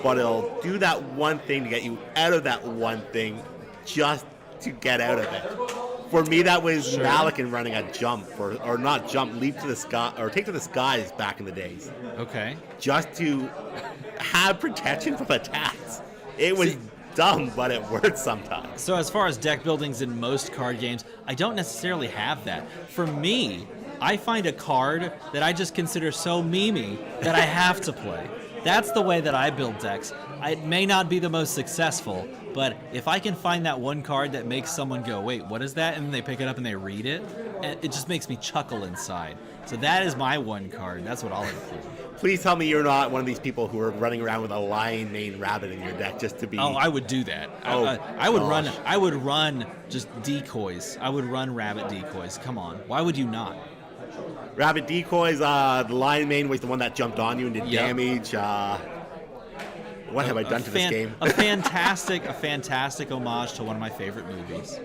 but it'll do that one thing to get you out of that one thing just to get out of it. For me, that was Malikan running a jump, or not jump, leap to the sky, or take to the skies back in the days. Okay. Just to have protection from attacks. It was dumb, but it worked sometimes. So as far as deck buildings in most card games, I don't necessarily have that. For me, I find a card that I just consider so memey that I have to play. That's the way that I build decks. It may not be the most successful, but if I can find that one card that makes someone go, wait, what is that? And then they pick it up and they read it, it just makes me chuckle inside. So that is my one card. That's what I'll include. Please tell me you're not one of these people who are running around with a lion mane rabbit in your deck just to be... Oh, I would do that. I would run just decoys. I would run rabbit decoys. Come on. Why would you not? Rabbit decoys, the lion mane was the one that jumped on you and did damage. What have I done to this game? a fantastic homage to one of my favorite movies.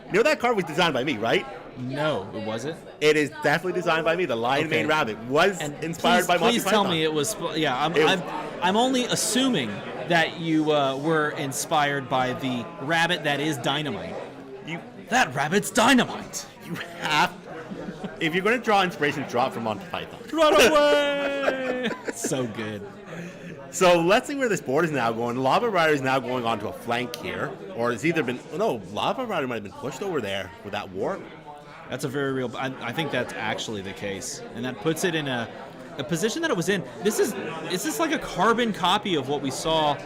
You know that card was designed by me, right? No, was it? It is definitely designed by me. The lion mane rabbit was inspired by Monty Please tell Python. me it was. Yeah, I'm only assuming that you were inspired by the rabbit that is dynamite. That rabbit's dynamite. You have. If you're going to draw inspiration, draw it from Monty Python. Run away! So good. So let's see where this board is now going. Lava Rider is now going onto a flank here, or it's either been. No, Lava Rider might have been pushed over there with that warp. That's a very real. I think that's actually the case, and that puts it in a position that it was in. Is this like a carbon copy of what we saw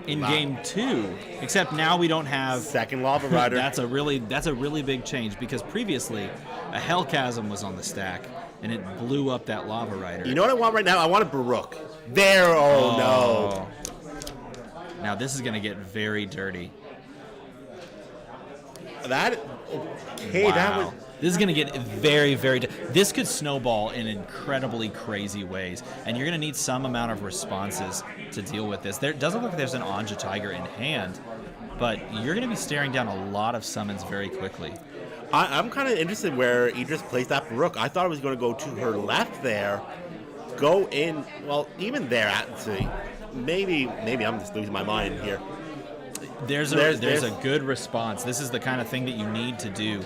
in Game 2? Except now we don't have second Lava Rider. That's a really big change, because previously a Hellchasm was on the stack and it blew up that Lava Rider. You know what I want right now? I want a Baruch. There. Oh no. Now this is going to get very dirty. That. Okay, wow. that was. This is going to get very, very... This could snowball in incredibly crazy ways, and you're going to need some amount of responses to deal with this. There doesn't look like there's an Anja Tiger in hand, but you're going to be staring down a lot of summons very quickly. I'm kind of interested where Idris placed that Baruch. I thought it was going to go to her left there, go in... Well, even there, actually. Maybe I'm just losing my mind here. There's a good response. This is the kind of thing that you need to do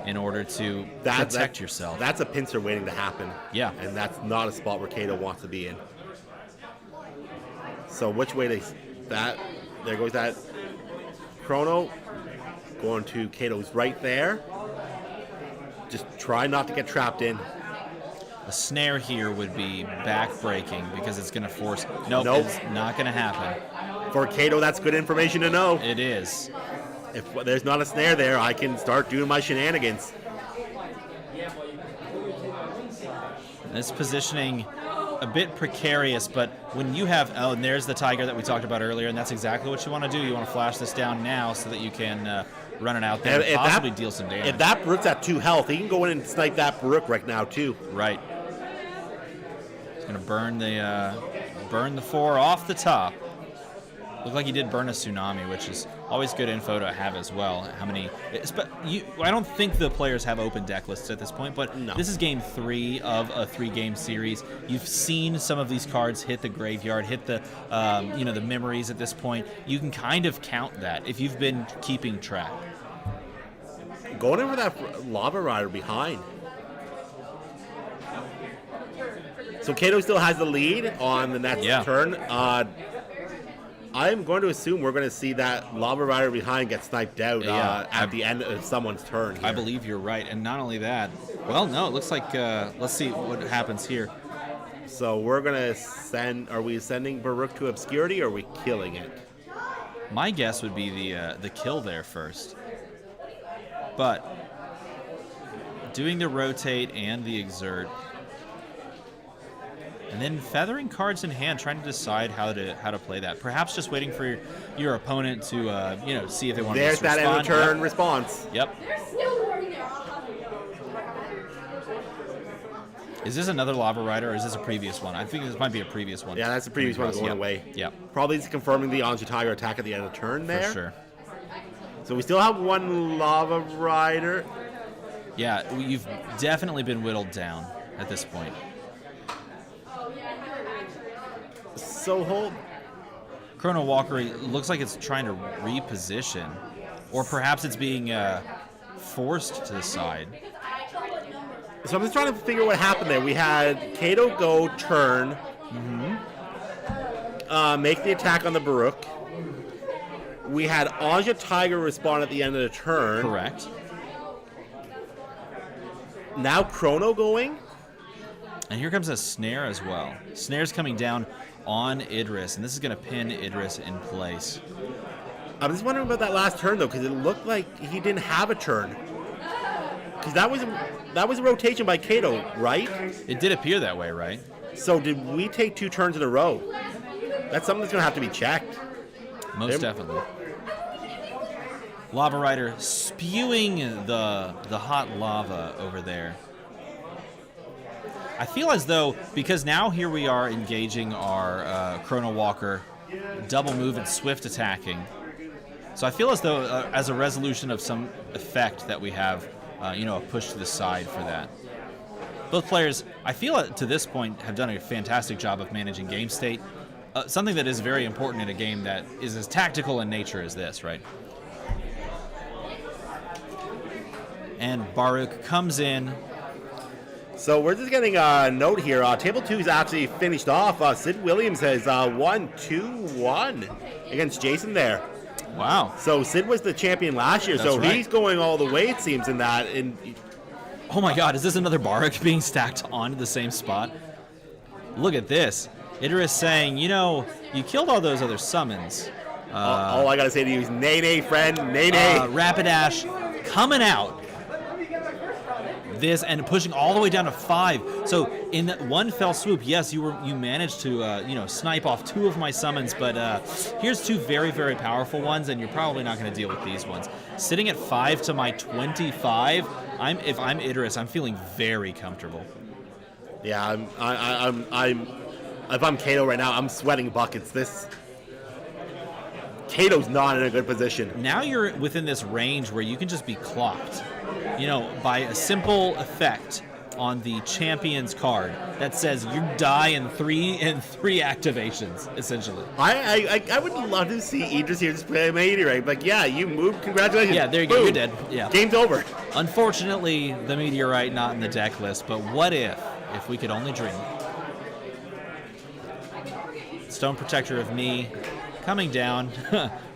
in order to protect yourself. That's a pincer waiting to happen. Yeah. And that's not a spot where Kato wants to be in. So which way there goes that Chrono going to Kato's right there. Just try not to get trapped in. A snare here would be back-breaking because it's going to force... Nope, it's not going to happen. For Kato, that's good information to know. It is. If there's not a snare there, I can start doing my shenanigans. This positioning, a bit precarious, but when you have... Oh, and there's the Tiger that we talked about earlier, and that's exactly what you want to do. You want to flash this down now so that you can run it out there and possibly deal some damage. If that Baruch's at 2 health, he can go in and snipe that Baruch right now, too. Right. He's going to burn the 4 off the top. Looked like he did burn a Tsunami, which is always good info to have as well. How many... I don't think the players have open deck lists at this point, but This is Game 3 of a 3-game series. You've seen some of these cards hit the graveyard, hit the the memories at this point. You can kind of count that if you've been keeping track. Going in for that Lava Rider behind. So Kato still has the lead on the next turn. I'm going to assume we're going to see that Lava Rider behind get sniped out at the end of someone's turn here. I believe you're right. And not only that, well, no, it looks like, let's see what happens here. So we're going to are we sending Baruch to obscurity, or are we killing it? My guess would be the kill there first. But doing the rotate and the exert, and then feathering cards in hand, trying to decide how to play that. Perhaps just waiting for your opponent to see if they want to respond. There's that end of turn response. Yep. Is this another Lava Rider, or is this a previous one? I think this might be a previous one. Yeah, that's the previous one going away. Yeah. Probably confirming the Anja Tiger attack at the end of turn there. For sure. So we still have one Lava Rider. Yeah, you've definitely been whittled down at this point. So hold. Chrono Walker looks like it's trying to reposition, or perhaps it's being forced to the side. So I'm just trying to figure what happened there. We had Kato go turn, make the attack on the Baruch. We had Anja Tiger respond at the end of the turn. Correct. Now Chrono going. And here comes a snare as well. Snare's coming down on Idris, and this is going to pin Idris in place. I'm just wondering about that last turn, though, because it looked like he didn't have a turn. Because that was a rotation by Kato, right? It did appear that way, right? So did we take 2 turns in a row? That's something that's going to have to be checked. Most definitely. Lava Rider spewing the hot lava over there. I feel as though, because now here we are engaging our Chrono Walker, double move and swift attacking. So I feel as though, as a resolution of some effect that we have, a push to the side for that. Both players, I feel to this point, have done a fantastic job of managing game state. Something that is very important in a game that is as tactical in nature as this, right? And Baruch comes in. So we're just getting a note here. Table 2 is actually finished off. Sid Williams has won 2-1 against Jason there. Wow. So Sid was the champion last year, so he's going all the way, it seems, in that. Oh my god, is this another Baruch being stacked onto the same spot? Look at this. Idris saying, you killed all those other summons. All I gotta say to you is nay, friend, nay. Rapidash coming out. This and pushing all the way down to 5. So in one fell swoop, yes, you managed to snipe off 2 of my summons, but here's 2 very, very powerful ones, and you're probably not going to deal with these ones. Sitting at 5 to my 25, if I'm Idris, I'm feeling very comfortable. Yeah, if I'm Kato right now, I'm sweating buckets. Kato's not in a good position. Now you're within this range where you can just be clocked. By a simple effect on the champion's card that says you die in three activations, essentially. I would love to see Idris here just play a meteorite. Like, yeah, you moved. Congratulations. Yeah, there you go. You're dead. Yeah. Game's over. Unfortunately, the meteorite not in the deck list, but what if we could only dream? Stone Protector of Knee coming down.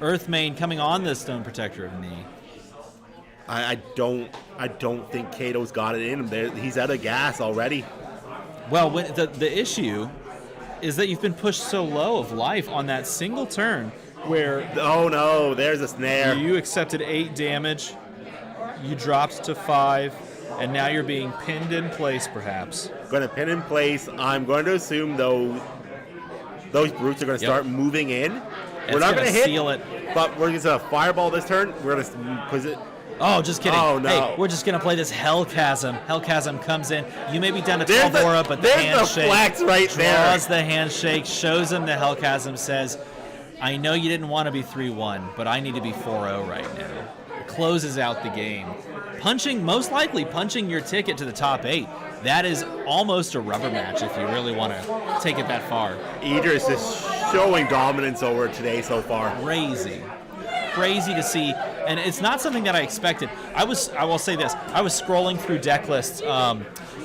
Earthmane coming on the Stone Protector of Knee. I don't think Kato's got it in him. He's out of gas already. Well, the issue is that you've been pushed so low of life on that single turn where... Oh no, there's a snare. You accepted 8 damage, you dropped to 5, and now you're being pinned in place, perhaps. Going to pin in place. I'm going to assume, though, those brutes are going to start moving in. We're not going to hit, seal it. But we're going to fireball this turn. We're going to put it... Oh, just kidding. Oh, no. Hey, we're just going to play this Hellchasm. Hellchasm comes in. You may be down to 12 aura, but the handshake the flex right draws the handshake, shows him the Hellchasm, says, I know you didn't want to be 3-1, but I need to be 4-0 right now. Closes out the game. Most likely punching your ticket to the top 8. That is almost a rubber match if you really want to take it that far. Idris is showing dominance over today so far. Crazy to see, and it's not something that I expected. I will say this, I was scrolling through deck lists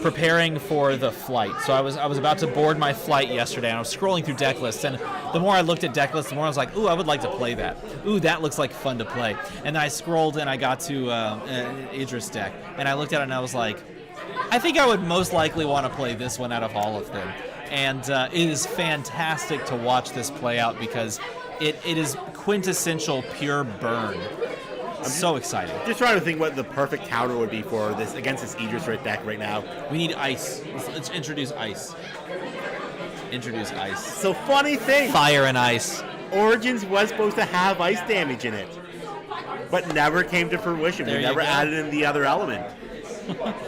preparing for the flight. So I was about to board my flight yesterday, and I was scrolling through deck lists, and the more I looked at deck lists, the more I was like, ooh, I would like to play that. Ooh, that looks like fun to play. And I scrolled and I got to Idris deck, and I looked at it and I was like, I think I would most likely want to play this one out of all of them. And it is fantastic to watch this play out because it is quintessential pure burn. So exciting. Just trying to think what the perfect counter would be for this against this Idris deck right now. We need ice. Let's introduce ice. So funny thing. Fire and ice. Origins was supposed to have ice damage in it, but never came to fruition. We never added in the other element.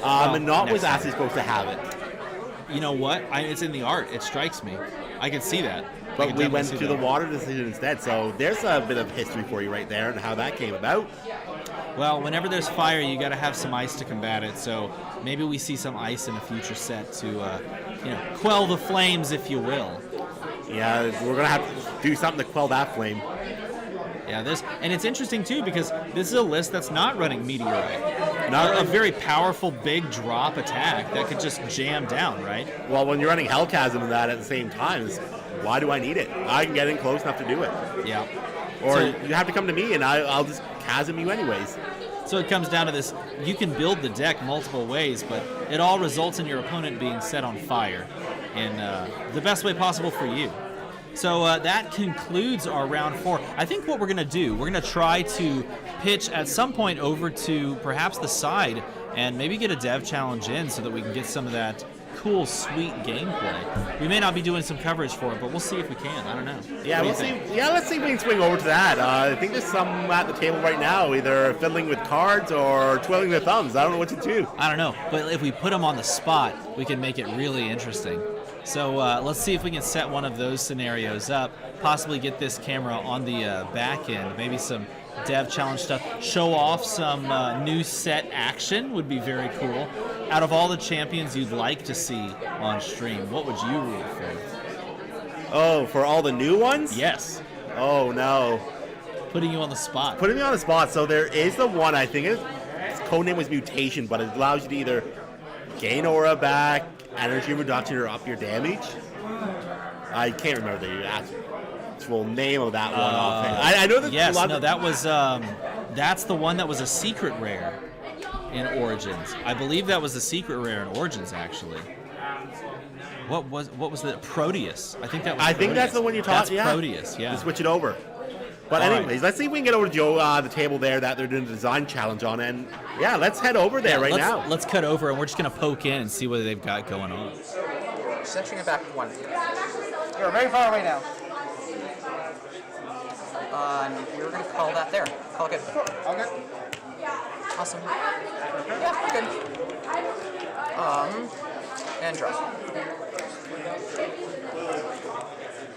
And not was actually supposed to have it. You know what? It's in the art. It strikes me. I can see that. But we went to the water decision instead, so there's a bit of history for you right there and how that came about. Well, whenever there's fire, you got to have some ice to combat it. So maybe we see some ice in a future set to, quell the flames, if you will. Yeah, we're gonna have to do something to quell that flame. Yeah, and it's interesting too because this is a list that's not running Meteorite. Not a very powerful big drop attack that could just jam down, right? Well, when you're running Hellchasm and that at the same time, why do I need it? I can get in close enough to do it. Yeah. Or you have to come to me and I'll just chasm you anyways. So it comes down to this, you can build the deck multiple ways, but it all results in your opponent being set on fire in the best way possible for you. So that concludes our round 4. I think what we're going to do, we're going to try to pitch at some point over to perhaps the side and maybe get a dev challenge in so that we can get some of that cool, sweet gameplay. We may not be doing some coverage for it, but we'll see if we can. I don't know. Yeah, we'll see. Yeah, let's see if we can swing over to that. I think there's some at the table right now, either fiddling with cards or twiddling their thumbs. I don't know what to do. I don't know, but if we put them on the spot, we can make it really interesting. So let's see if we can set one of those scenarios up, possibly get this camera on the back end, maybe some dev challenge stuff, show off some new set action would be very cool. Out of all the champions you'd like to see on stream, what would you root for? Oh, for all the new ones? Yes. Oh, no. Putting you on the spot. Putting me on the spot. So there is the one, I think its codename was Mutation, but it allows you to either gain aura back, energy reduction, or up your damage. I can't remember the actual name of that one offhand. I know that yes, that was that's the one that was a secret rare in Origins. I believe that was a secret rare in Origins, actually. What was the Proteus? I think that was. I think that's the one you're talking. That's Proteus. Yeah. To switch it over. But anyways, let's see if we can get over to Joe, the table there that they're doing the design challenge on, and yeah, let's head over there now. Let's cut over, and we're just gonna poke in and see what they've got going on. Centering it back 1. You're very far away now. We're gonna call that there. Call good. Okay. Awesome. Yeah, good. And draw.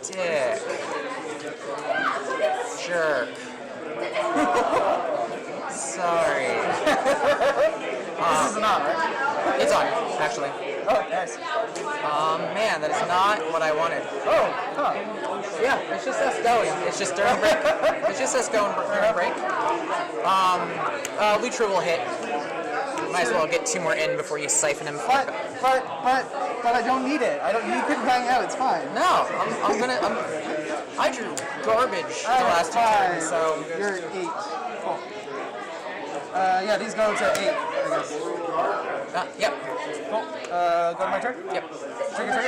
Dick. Jerk. Sorry. This is not, right? It's on, actually. Oh, nice. Man, that is not what I wanted. Oh, huh. Yeah, it's just us going. It's just during break. It's just us going during break. Lutra will hit. Might as well get 2 more in before you siphon him. But I don't need it. You can hang out. It's fine. No, I drew garbage the last 2 turns, so you're 8. Cool. Yeah, these go to 8, I guess. Yep. Cool. Go to my turn. Yep. Trigger.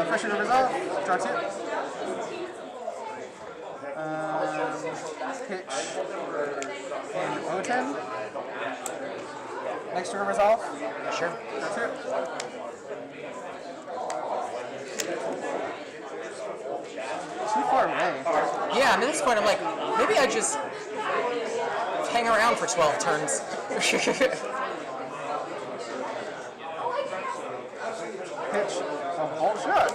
First trigger resolve. Draw 2. Pitch. And O10. Next trigger resolve. Sure. Draw 2. Too far away. Yeah, I mean, at this point, I'm like, maybe I just hang around for 12 turns. Pitch a bolt shot.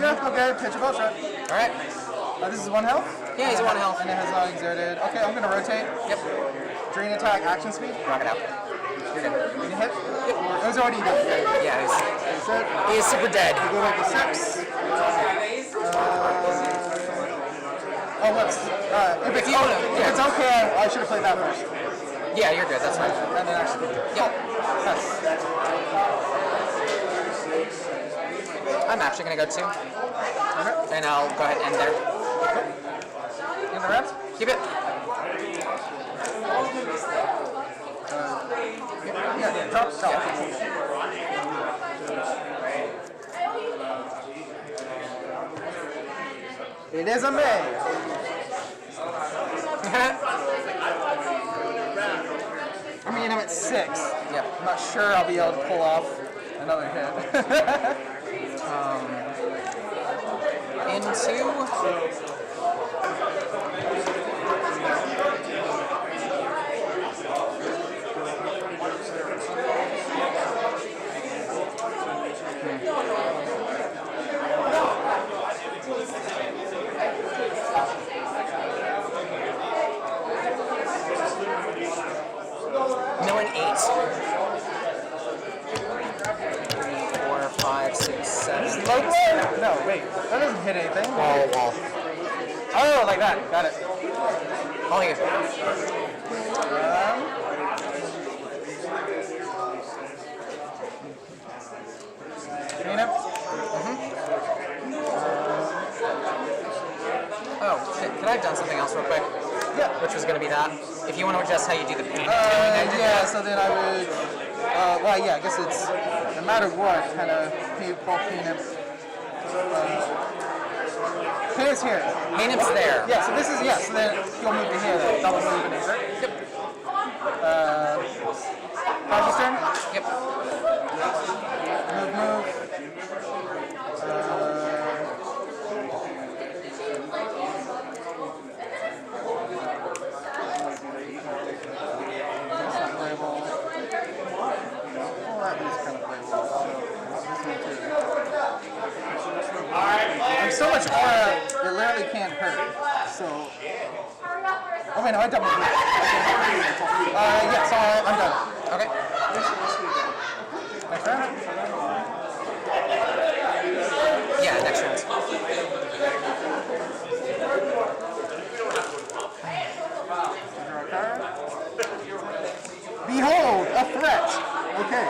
Yeah, okay, pitch a bolt shot. Alright. This is 1 health? Yeah, he's 1 health. And it has not exerted. Okay, I'm going to rotate. Yep. Drain attack, action speed. Rock it out. You're good. Did you hit? Yep. It was already dead. Okay. Yeah, he is super dead. We go back to 6. If it's okay, I should have played that first. Yeah, you're good. That's fine. And then actually. Yep. Yes. I'm actually going to go 2. Okay. And I'll go ahead and end there. In the rest? Keep it. Yeah, drop. It is a May. I mean, I'm at 6. Yeah. I'm not sure I'll be able to pull off another hit. Into. hit anything. Wall. Oh, like that. Got it. All you. Oh, could I have done something else real quick? Yeah. Which was going to be that. If you want to adjust how you do the painting. Yeah, so then I would, well, yeah, I guess it's, no matter what, kind of pull Painup's here. Painup's there. Yeah, so this is, yeah, so then you'll move to here then. Double move and insert. Yep. Roger's turn? Yep. Move. There's so much aura, it literally can't hurt. So, oh wait, no, I double move. Yeah, so I'm done. Okay. Next round? Yeah, next round. Draw a card. Behold, a threat. Okay.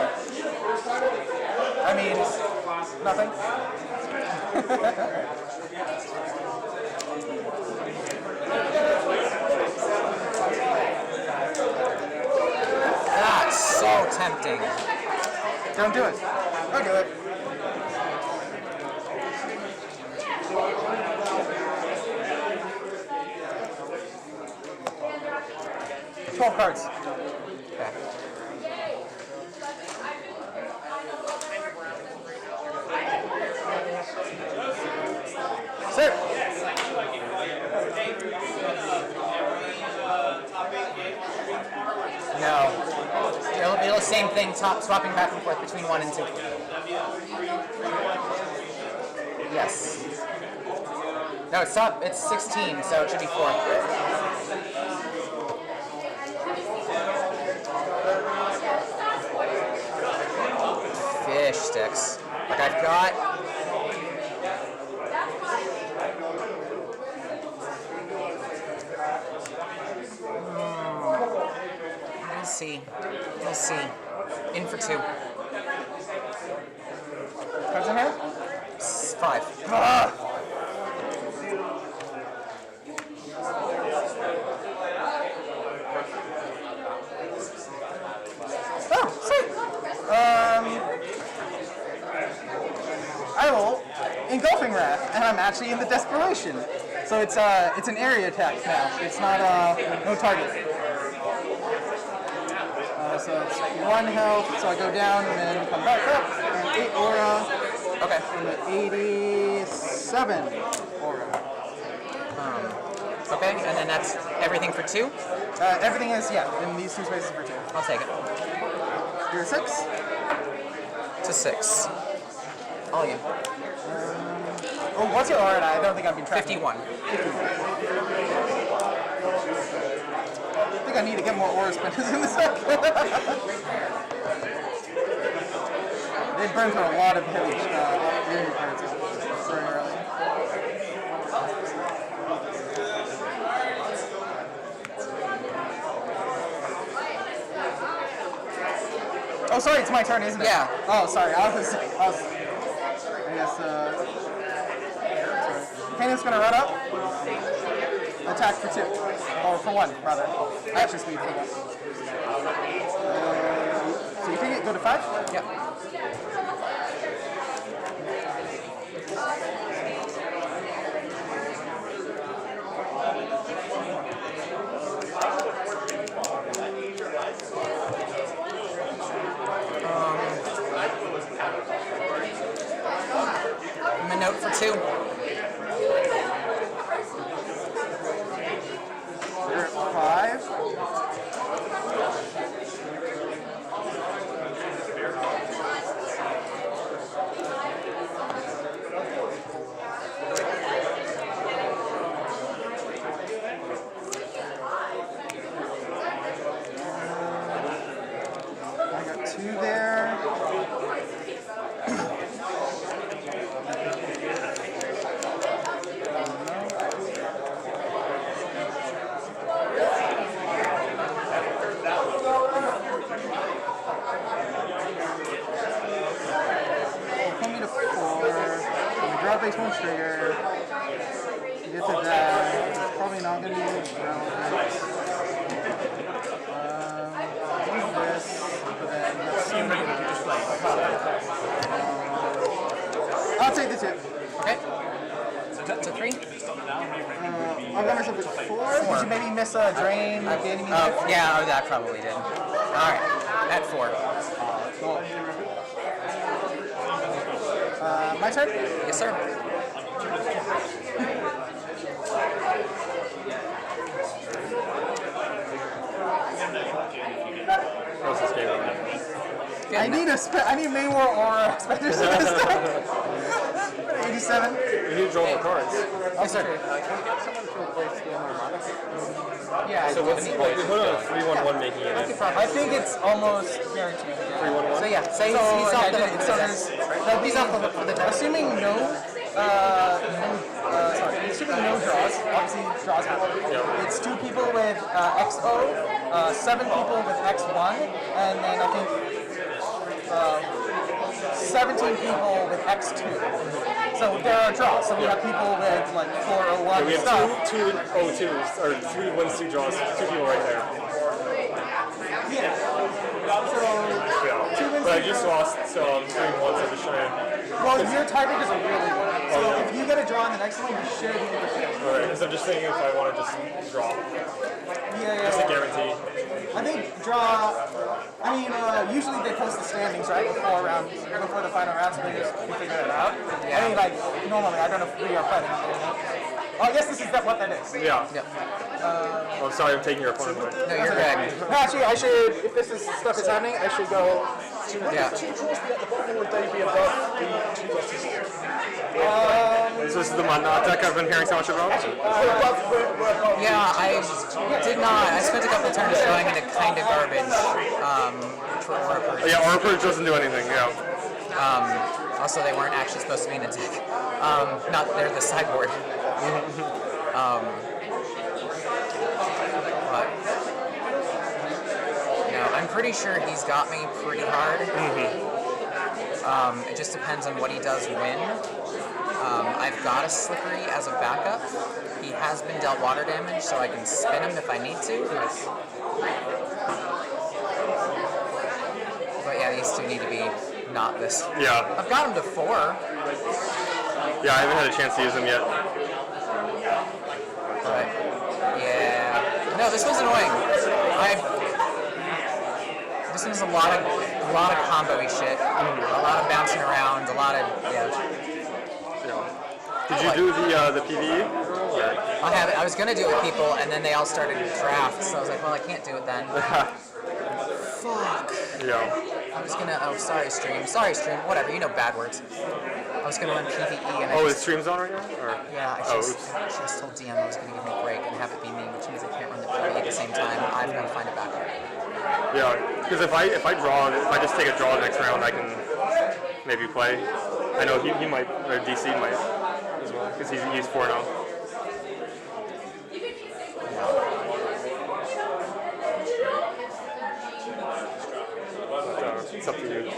I mean, nothing. That's so tempting. Don't do it. I'll do it. Okay. 12 cards. Okay. Sir. No. It'll be the same thing, swapping back and forth between 1 and 2. Yes. No, it's 16, so it should be 4. Fish sticks. Like I've got. We'll see. In for 2. Cards in here? 5. Oh, sweet. I will Engulfing Wrath, and I'm actually in the Desperation. So it's an area attack now. It's not no target. So it's 1 health, so I go down and then come back up. And 8 aura. Okay. And 87 aura. Okay, and then that's everything for 2? Everything is, yeah, in these 2 spaces for 2. I'll take it. You're 6? To 6. All you. Oh, what's your aura? I don't think I've been tracking. 51. I think I need to get more aura spinners in this deck. They burn through a lot of heavy cards very early. Oh, sorry, it's my turn, isn't it? Yeah. Oh, sorry, I guess, Kanan's gonna run up, attack for 2, or for 1, rather. Action speed for 1. So you take it, go to 5? Yep. Note for 2. You're at 5. 3? Our membership is 4. Did you maybe miss a drain? Yeah, I probably did. Alright, at 4. My turn? Yes, sir. How's this game going? I need main war aura specters in this deck. 87. You need to draw more cards. Yes, sir. Yeah. So what's the point? You put on a 3/1/1 making it. I think it's almost guaranteed. 3/1/1. So yeah, say he's off the assuming no assuming no draws, obviously draws happen. It's 2 people with XO, 7 people with X1, and then I think 17 people with X2. So there are draws. So we have people with like 401 we have stuff. two 02s, or 3 wins, 2 draws, 2 people right there. Yeah. So, Yeah. 2 wins. But I just lost, so I'm doing once at the Shrine. Well, your tiebreakers are really good. So if you get a draw in the next one, you should be able to get it. Alright, because I'm just thinking if I want to just draw. Yeah. Just a guarantee. I think draw. I mean, usually they post the standings right before the final round, so they just figure it out. I mean, like normally, I don't know if we are fighting. Oh, I guess this is what that is. Yeah. I'm sorry, I'm taking your opponent away. No, you're good. No, actually, I should. If this is stuff is happening, I should go. Yeah. So this is the Mana deck I've been hearing so much about? Yeah, I did not. I spent a couple turns going into kind of garbage for Aura Purge. Yeah, Aura Purge doesn't do anything, yeah. Also, they weren't actually supposed to be in the deck. They're the sideboard. But, I'm pretty sure he's got me pretty hard. It just depends on what he does win. I've got a Slippery as a backup. He has been dealt water damage, so I can spin him if I need to. But yeah, these two need to be not this. Yeah. I've got him to 4. Yeah, I haven't had a chance to use them yet. But yeah. No, this one's annoying. This one's a lot of combo-y shit. A lot of bouncing around, a lot of Did you do the PvE? I was gonna do it with people, and then they all started to draft, so I was like, well, I can't do it then. Fuck. Yeah. I was gonna. Oh, sorry, stream. Sorry, stream. Whatever. You know bad words. I was gonna run PvE, and is stream's on right now? Or? Yeah, I just told DM I was gonna give me a break and have it be me, which means I can't run the PvE at the same time. I've got to find a backup. Yeah, because if I just take a draw next round, I can maybe play. I know he might, or DC might as well, because he's 4-0. It's up to you.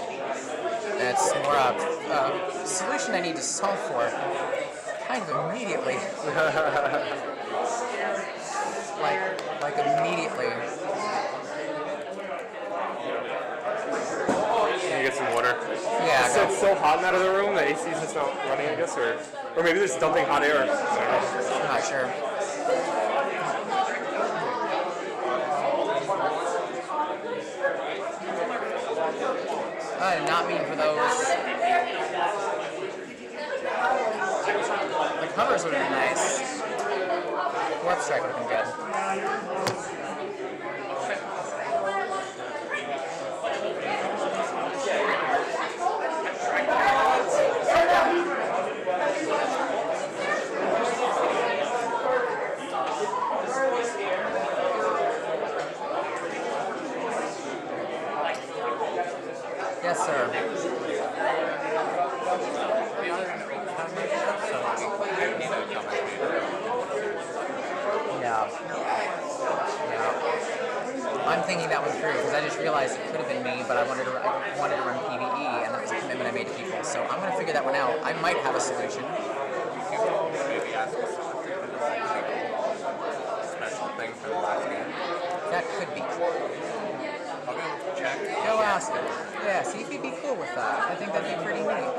It's more a solution I need to solve for kind of immediately. like immediately. Can you get some water? Yeah. It's so hot in that other room, the AC's just not running, I guess, or maybe they're just dumping hot air. I don't know. I'm not sure. I did not mean for those. The covers would have been nice. Warp Strike would have been good. Yes, sir. Yeah. I'm thinking that one through because I just realized it could have been me, but I wanted to run PvE, and that was a commitment I made to people. So I'm going to figure that one out. I might have a solution. Special thing for the last game. That could be cool. I'll go check. Go ask him. Yeah, see if he'd be cool with that. I think that'd be pretty neat.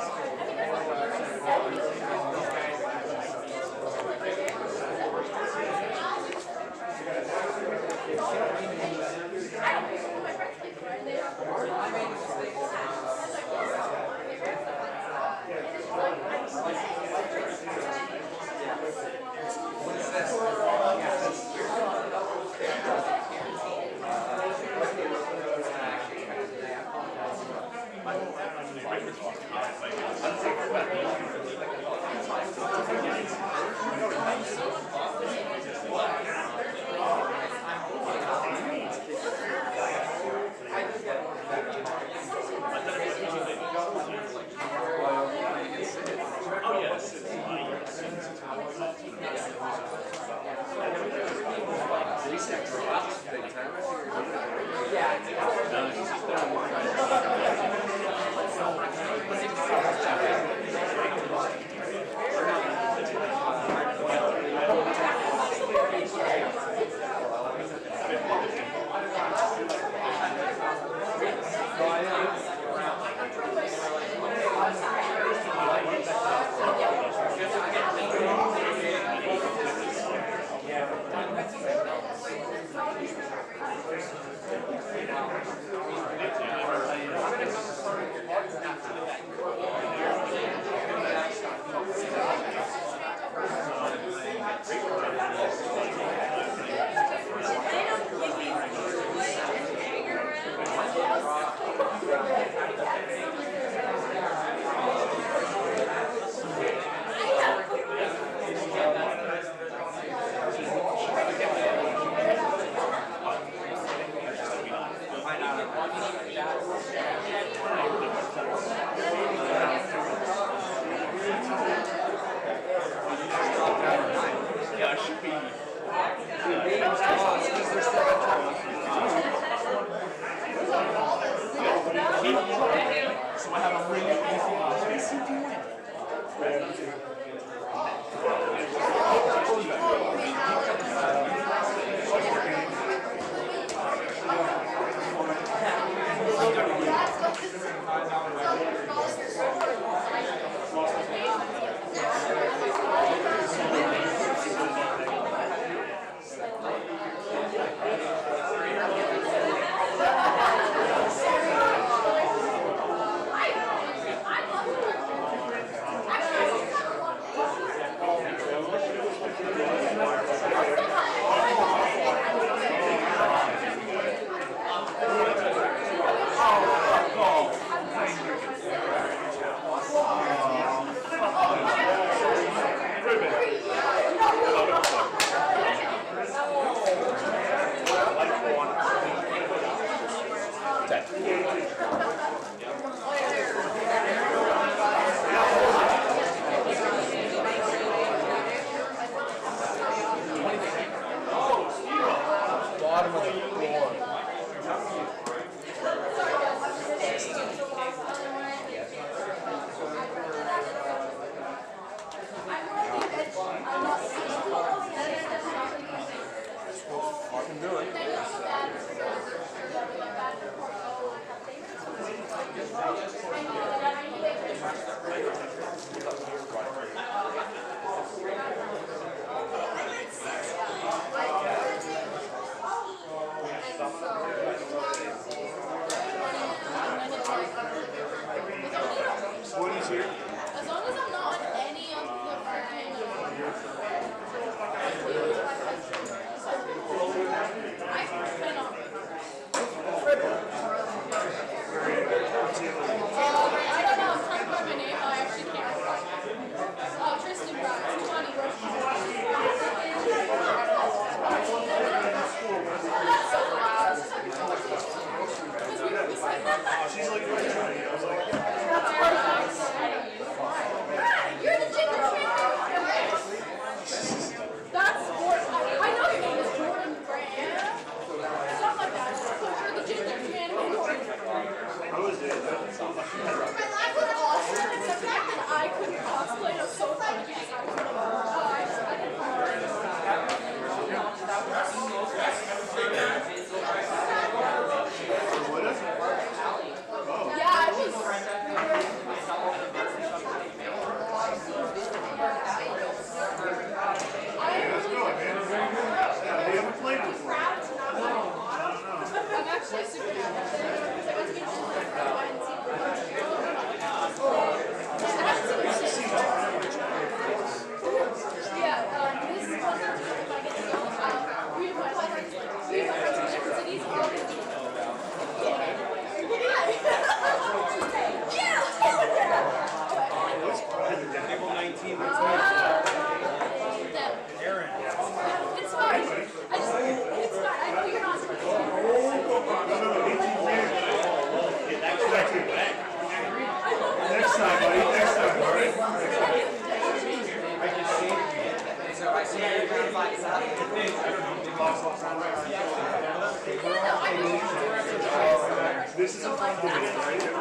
This is a fun thing, right? Like,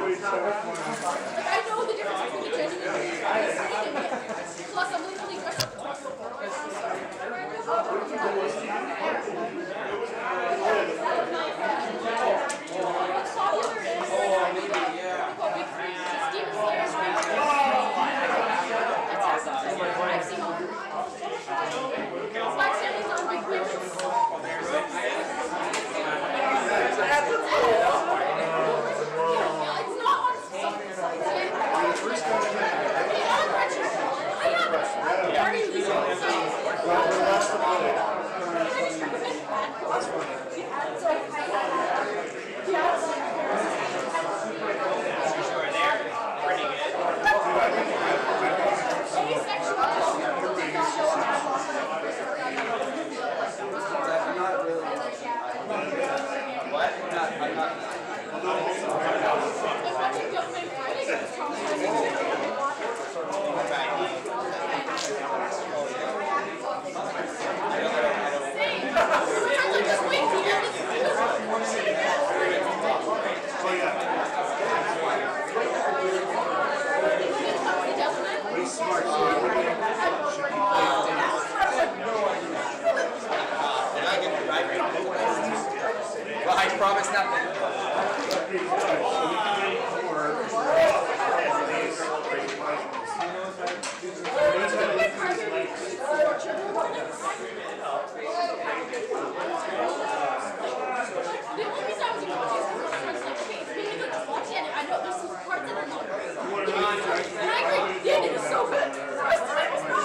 I know the difference between a genuine plus I'm literally dressed up what's popular is big freaks. Demon Slayer's that's awesome. I've seen all Black Stanley's on big freaks. It's not on something. Well, I promise nothing. I know there's some parts that are not great. And I agree, the ending is so good. The rest of it was not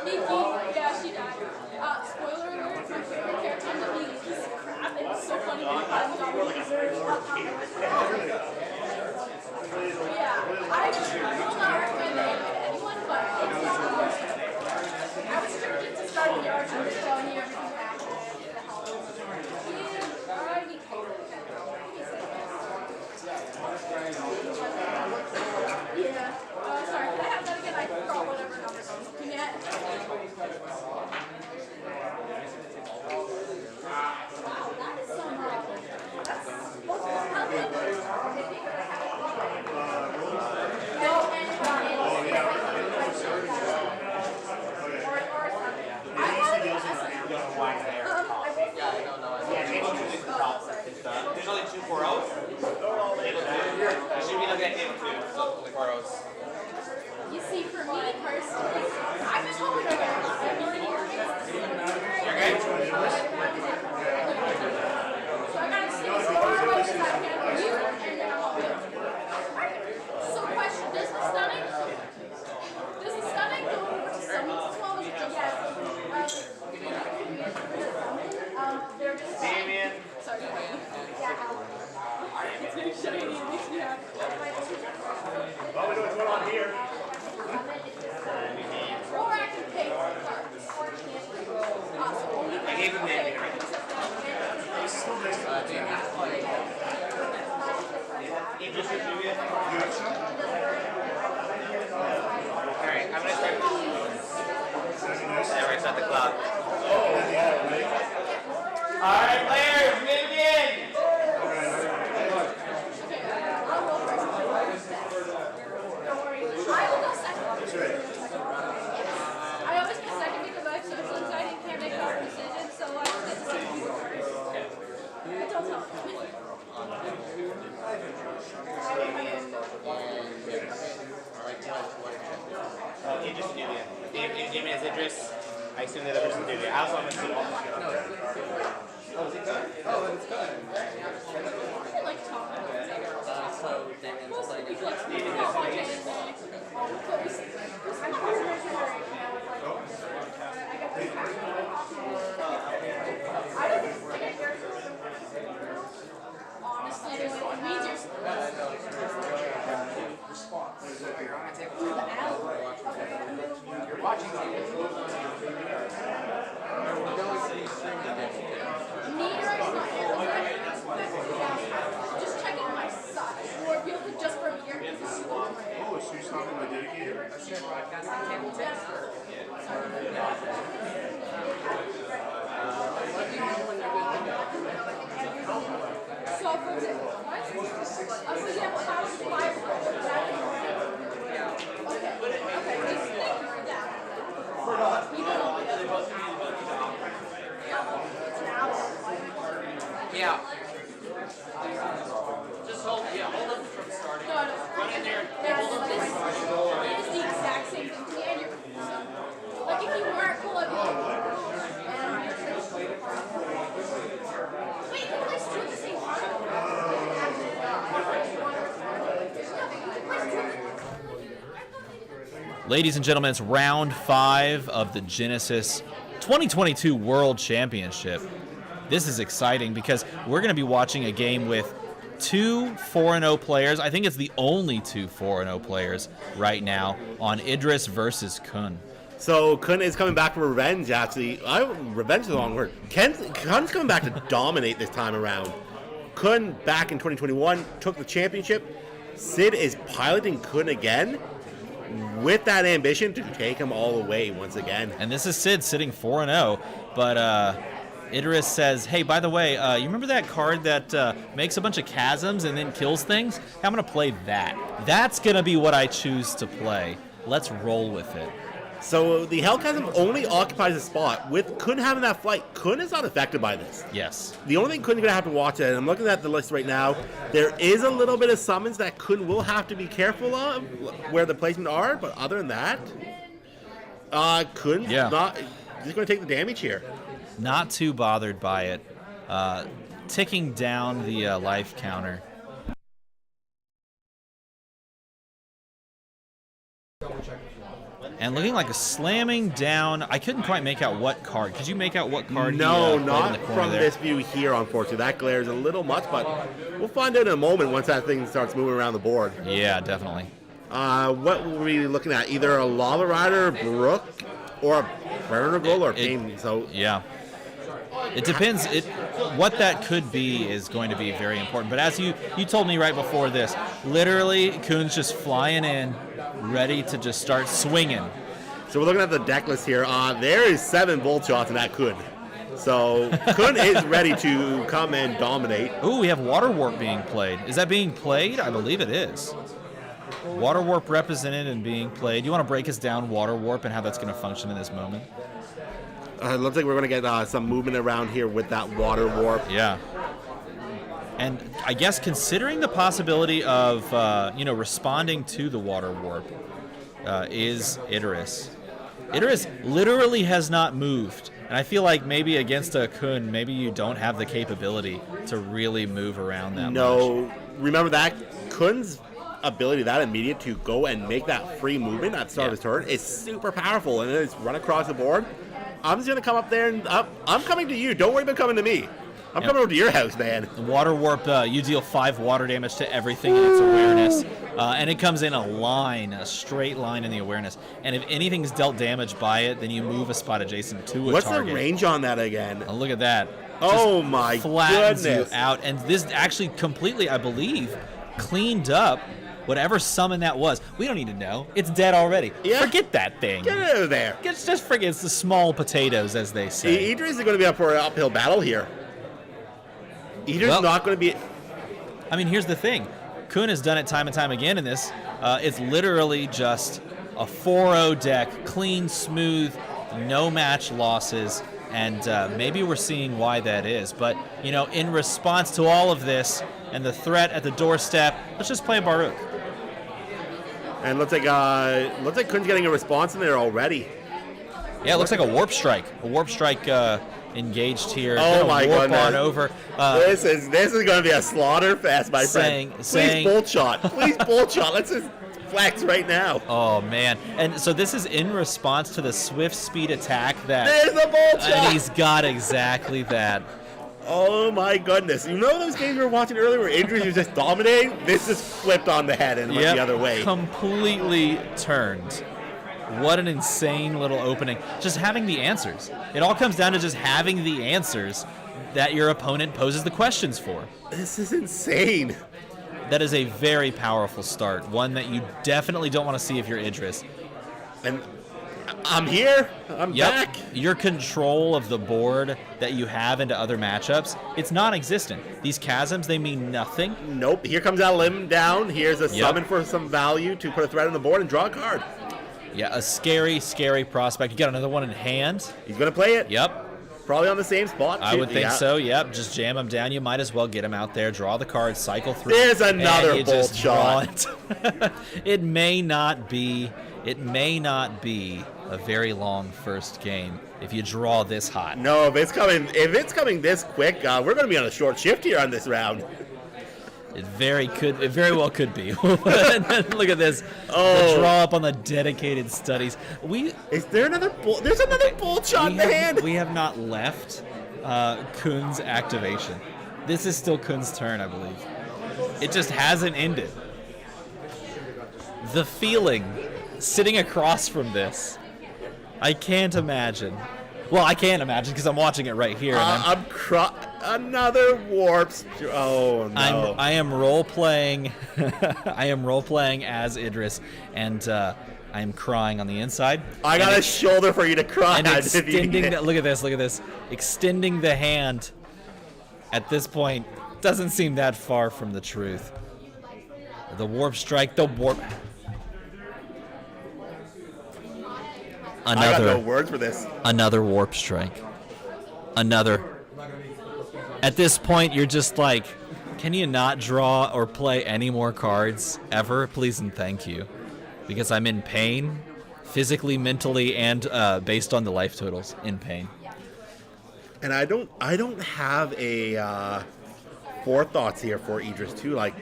Nikki, yeah, she died. Spoiler alert, my favorite character in the league is piece of crap. It was so funny when he got really deserved. Yeah, I will not recommend it to anyone, but I was strict to start the arts and so I knew everything back. Yeah. Sorry, can I have that again? I forgot whatever number I'm looking at. Wow, that is some, that's how There's only 2 4-0s. You should be looking at table 2, so 4-0s. You see, for me personally, I just hope it You're good. So I gotta stay as far away as I can from you, and then I'll be So question, does the stunning go over to summons as well as just they're just Damien. Sorry, Damien. Yeah, it's gonna show you, it makes me happy. Well, we know what's going on here. Or I can pay for the cards. I gave him Damien. Alright, I'm gonna start. There, we start the clock. Alright, players, move in! I will go second. I always go second because I have social anxiety and can't make tough decisions, so I don't get to see people first. I don't tell them. Idris and Nubia. Damien is Idris. I assume the other person's Nubia. I also want to see all Oh, is it good? Oh, it's good. I like talking. So Damien's playing People not watching anything. Honestly, it means you're You're watching just checking my size. Or if you could just from here. Yeah. Just hold them from starting. Run in there. It's the exact same thing to me. Like if you weren't cool, I'd be like, wait, you guys do the same Ladies and gentlemen, it's round 5 of the Genesis 2022 World Championship. This is exciting because we're going to be watching a game with 2 4-0 players. I think it's the only 2 4-0 players right now on Idris versus Kun. So Kun is coming back for revenge, actually. Revenge is the wrong word. Kun's coming back to dominate this time around. Kun, back in 2021, took the championship. Sid is piloting Kun again with that ambition to take him all the way once again. And this is Sid sitting 4-0, but Idris says, hey, by the way, you remember that card that makes a bunch of chasms and then kills things? I'm going to play that. That's going to be what I choose to play. Let's roll with it. So the Hellchasm only occupies a spot. With Kun having that flight, Kun is not affected by this. Yes. The only thing Kun's going to have to watch, and I'm looking at the list right now, there is a little bit of summons that Kun will have to be careful of where the placement are, but other than that, Kun's not just going to take the damage here. Not too bothered by it. Ticking down the life counter. And looking like a slamming down. I couldn't quite make out what card. Could you make out what card? No, he, not in the corner from there? this view here, unfortunately. That glares a little much, but we'll find out in a moment once that thing starts moving around the board. Yeah, definitely. What will we be looking at? Either a Lava Rider, Brook, or a Burner Goal, or Pain. So yeah. It depends. What that could be is going to be very important. But as you told me right before this, literally, Kun's just flying in, ready to just start swinging. So we're looking at the deck list here. There is 7 Bolt Shots in that Kun. So Kun is ready to come and dominate. Ooh, we have Water Warp being played. Is that being played? I believe it is. Water Warp represented and being played. You want to break us down Water Warp and how that's going to function in this moment? It looks like we're going to get some movement around here with that Water Warp. Yeah. And I guess considering the possibility of, responding to the Water Warp is Idris. Idris literally has not moved. And I feel like maybe against a Kun, maybe you don't have the capability to really move around that much. No, remember that Kun's ability, that immediate to go and make that free movement at the start of his turn is super powerful. And then it's run across the board. I'm just going to come up there and I'm coming to you. Don't worry about coming to me. I'm coming over to your house, man. The Water Warp, you deal 5 water damage to everything in its awareness. And it comes in a straight line in the awareness. And if anything's dealt damage by it, then you move a spot adjacent to a What's target. the range on that again? Oh, look at that. Oh, Just my flattens goodness. you out. And this actually completely, I believe, cleaned up whatever summon that was. We don't need to know. It's dead already. Yeah. Forget that thing. Get out of there. Just forget. It's the small potatoes, as they say. Idris is going to be up for an uphill battle here. Idris is not going to be... I mean, here's the thing. Kun has done it time and time again in this. It's literally just a 4-0 deck, clean, smooth, no match losses, and maybe we're seeing why that is. But, in response to all of this and the threat at the doorstep, let's just play Baruch. And looks like Kun's getting a response in there already. Yeah, it looks like a Warp Strike. A Warp Strike engaged here. Oh my warp goodness! On over. This is going to be a slaughter fest, my friend. Please bolt shot. Please bolt shot. Let's just flex right now. Oh man! And so this is in response to the swift speed attack that. There's the bolt shot. And he's got exactly that. Oh my goodness! You know those games we were watching earlier where Idris was just dominating? This just flipped on the head and went the other way. Completely turned. What an insane little opening. Just having the answers. It all comes down to just having the answers that your opponent poses the questions for. This is insane. That is a very powerful start. One that you definitely don't want to see if you're Idris. And I'm here. I'm back. Your control of the board that you have into other matchups, it's non-existent. These chasms, they mean nothing. Nope. Here comes that limb down. Here's a summon for some value to put a threat on the board and draw a card. Yeah, a scary, scary prospect. You got another one in hand. He's going to play it. Yep. Probably on the same spot. I would think so, yep. Just jam him down. You might as well get him out there, draw the card, cycle through. There's another bolt shot. It may not be a very long first game if you draw this hot. No, if it's coming this quick, we're going to be on a short shift here on this round. It very well could be. Look at this. The draw up on the dedicated studies. Is there another bolt? There's another bolt shot in the hand. We have not left Kun's activation. This is still Kun's turn, I believe. It just hasn't ended. The feeling sitting across from this, I can't imagine. Well, I can't imagine because I'm watching it right here. And another warp. Oh no! I am role playing. I am role playing as Idris, and I am crying on the inside. I got a shoulder for you to cry. And extending look at this. Extending the hand. At this point, doesn't seem that far from the truth. The warp strike. The warp. I got no words for this. Another warp strike. Another. At this point, you're just like, can you not draw or play any more cards ever? Please and thank you. Because I'm in pain, physically, mentally, and based on the life totals, in pain. And I don't have a forethoughts here for Idris too. Like,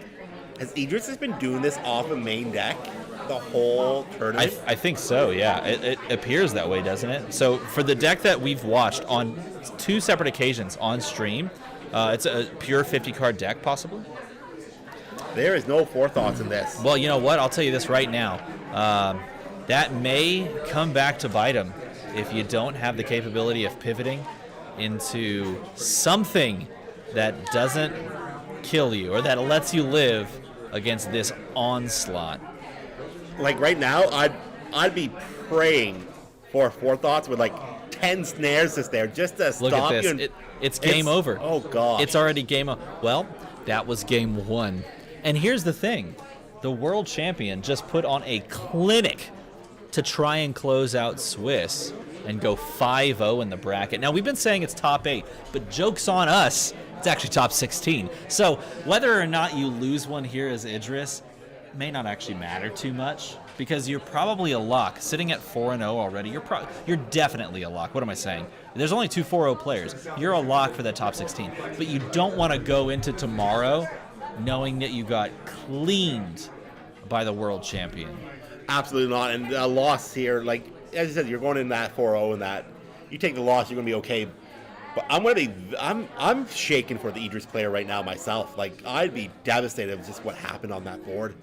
has Idris been doing this off of main deck the whole tournament? I think so, yeah. It appears that way, doesn't it? So for the deck that we've watched on 2 separate occasions on stream, it's a pure 50-card deck, possibly? There is no forethoughts in this. Well, you know what? I'll tell you this right now. That may come back to bite him if you don't have the capability of pivoting into something that doesn't kill you or that lets you live against this onslaught. Like right now, I'd be praying for forethoughts with like 10 snares just there just to Look stop at this. you. It's game over. Oh god. It's already game over. Well, that was game 1. And here's the thing. The world champion just put on a clinic to try and close out Swiss and go 5-0 in the bracket. Now, we've been saying it's top 8, but joke's on us. It's actually top 16. So whether or not you lose one here as Idris may not actually matter too much because you're probably a lock. Sitting at 4-0 already, you're definitely a lock. What am I saying? There's only 2 4-0 players. You're a lock for that top 16. But you don't want to go into tomorrow knowing that you got cleaned by the world champion. Absolutely not. And a loss here, like as you said, you're going in that 4-0 and that you take the loss, you're gonna be okay. But I'm shaking for the Idris player right now myself. Like I'd be devastated with just what happened on that board.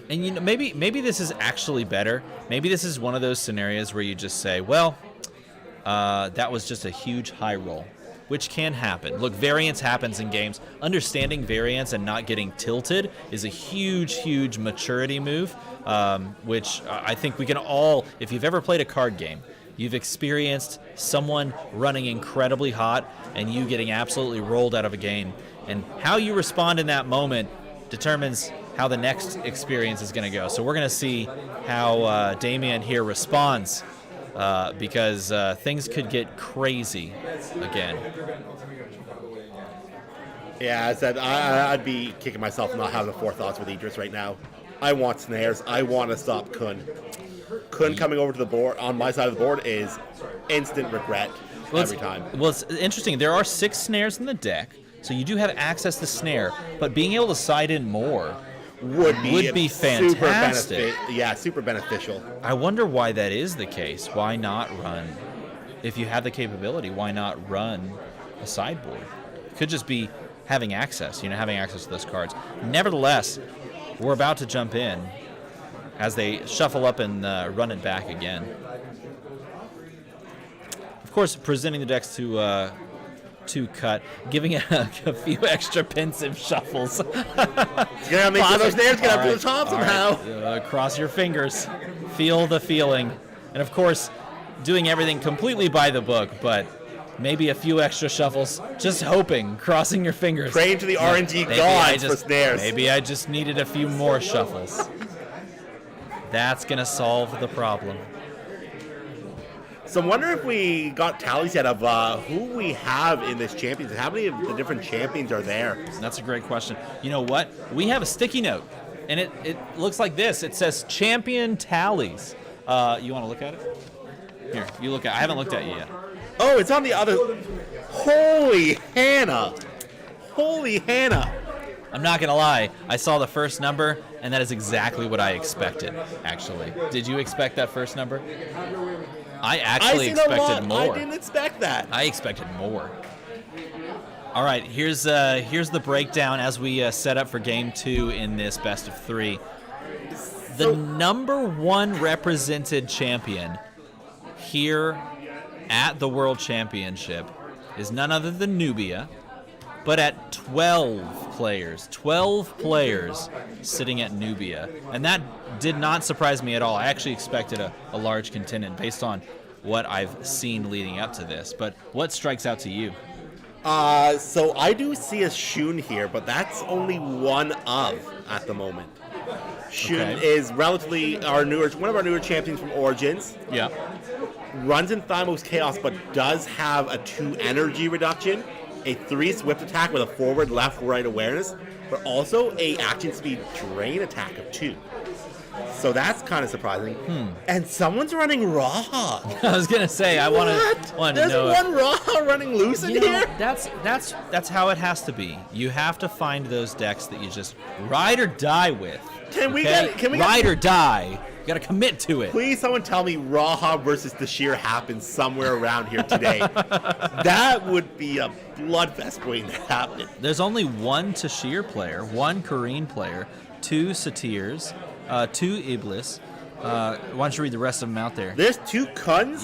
And you know, maybe this is actually better. Maybe this is one of those scenarios where you just say, well, that was just a huge high roll, which can happen. Look, variance happens in games. Understanding variance and not getting tilted is a huge, huge maturity move, which I think we can all, if you've ever played a card game, you've experienced someone running incredibly hot and you getting absolutely rolled out of a game. And how you respond in that moment determines how the next experience is going to go. So we're going to see how Damien here responds because things could get crazy again. Yeah, I said I'd be kicking myself for not having the forethoughts with Idris right now. I want snares. I want to stop Kun. Kun coming over to the board on my side of the board is instant regret every time. Well, it's interesting. There are 6 snares in the deck, so you do have access to snare, but being able to side in more would be fantastic. Super beneficial. I wonder why that is the case. Why not run? If you have the capability, why not run a sideboard? It could just be having access to those cards. Nevertheless, we're about to jump in as they shuffle up and run it back again. Of course, presenting the decks to cut, giving it a few extra pensive shuffles. Gonna make sure those names get up to the top somehow. Right. Cross your fingers. Feel the feeling. And of course, doing everything completely by the book, but maybe a few extra shuffles, just hoping, crossing your fingers. Praying to the RNG gods for snares. Maybe I just needed a few more shuffles. That's going to solve the problem. So I wonder if we got tallies yet of who we have in this championship. How many of the different champions are there? That's a great question. You know what? We have a sticky note, and it looks like this. It says champion tallies. You want to look at it? Here, you look at it. I haven't looked at it yet. Oh, it's on the other. Holy Hannah. Holy Hannah. I'm not going to lie. I saw the first number, and that is exactly what I expected, actually. Did you expect that first number? I actually expected more. I didn't expect that. I expected more. All right, here's the breakdown as we set up for Game 2 in this best of 3. The number 1 represented champion here at the World Championship is none other than Nubia, but at 12 players sitting at Nubia. And that did not surprise me at all. I actually expected a large contingent based on what I've seen leading up to this. But what strikes out to you? So I do see a Shun here, but that's only one of at the moment. Shun is relatively one of our newer champions from Origins. Yeah. Runs in Thymos Chaos, but does have a 2 energy reduction, a 3 swift attack with a forward, left, right awareness, but also a action speed drain attack of 2. So that's kind of surprising. And someone's running Raha. I was gonna say I want to know. There's one Raha running loose in here. That's how it has to be. You have to find those decks that you just ride or die with. Can we ride or die? You gotta commit to it. Please, someone tell me Raha versus Dashir happens somewhere around here today. That would be a bloodfest waiting to happen. There's only one Tashir player, one Kareen player, 2 Satirs, 2 Iblis. Why don't you read the rest of them out there? There's 2 Kuns,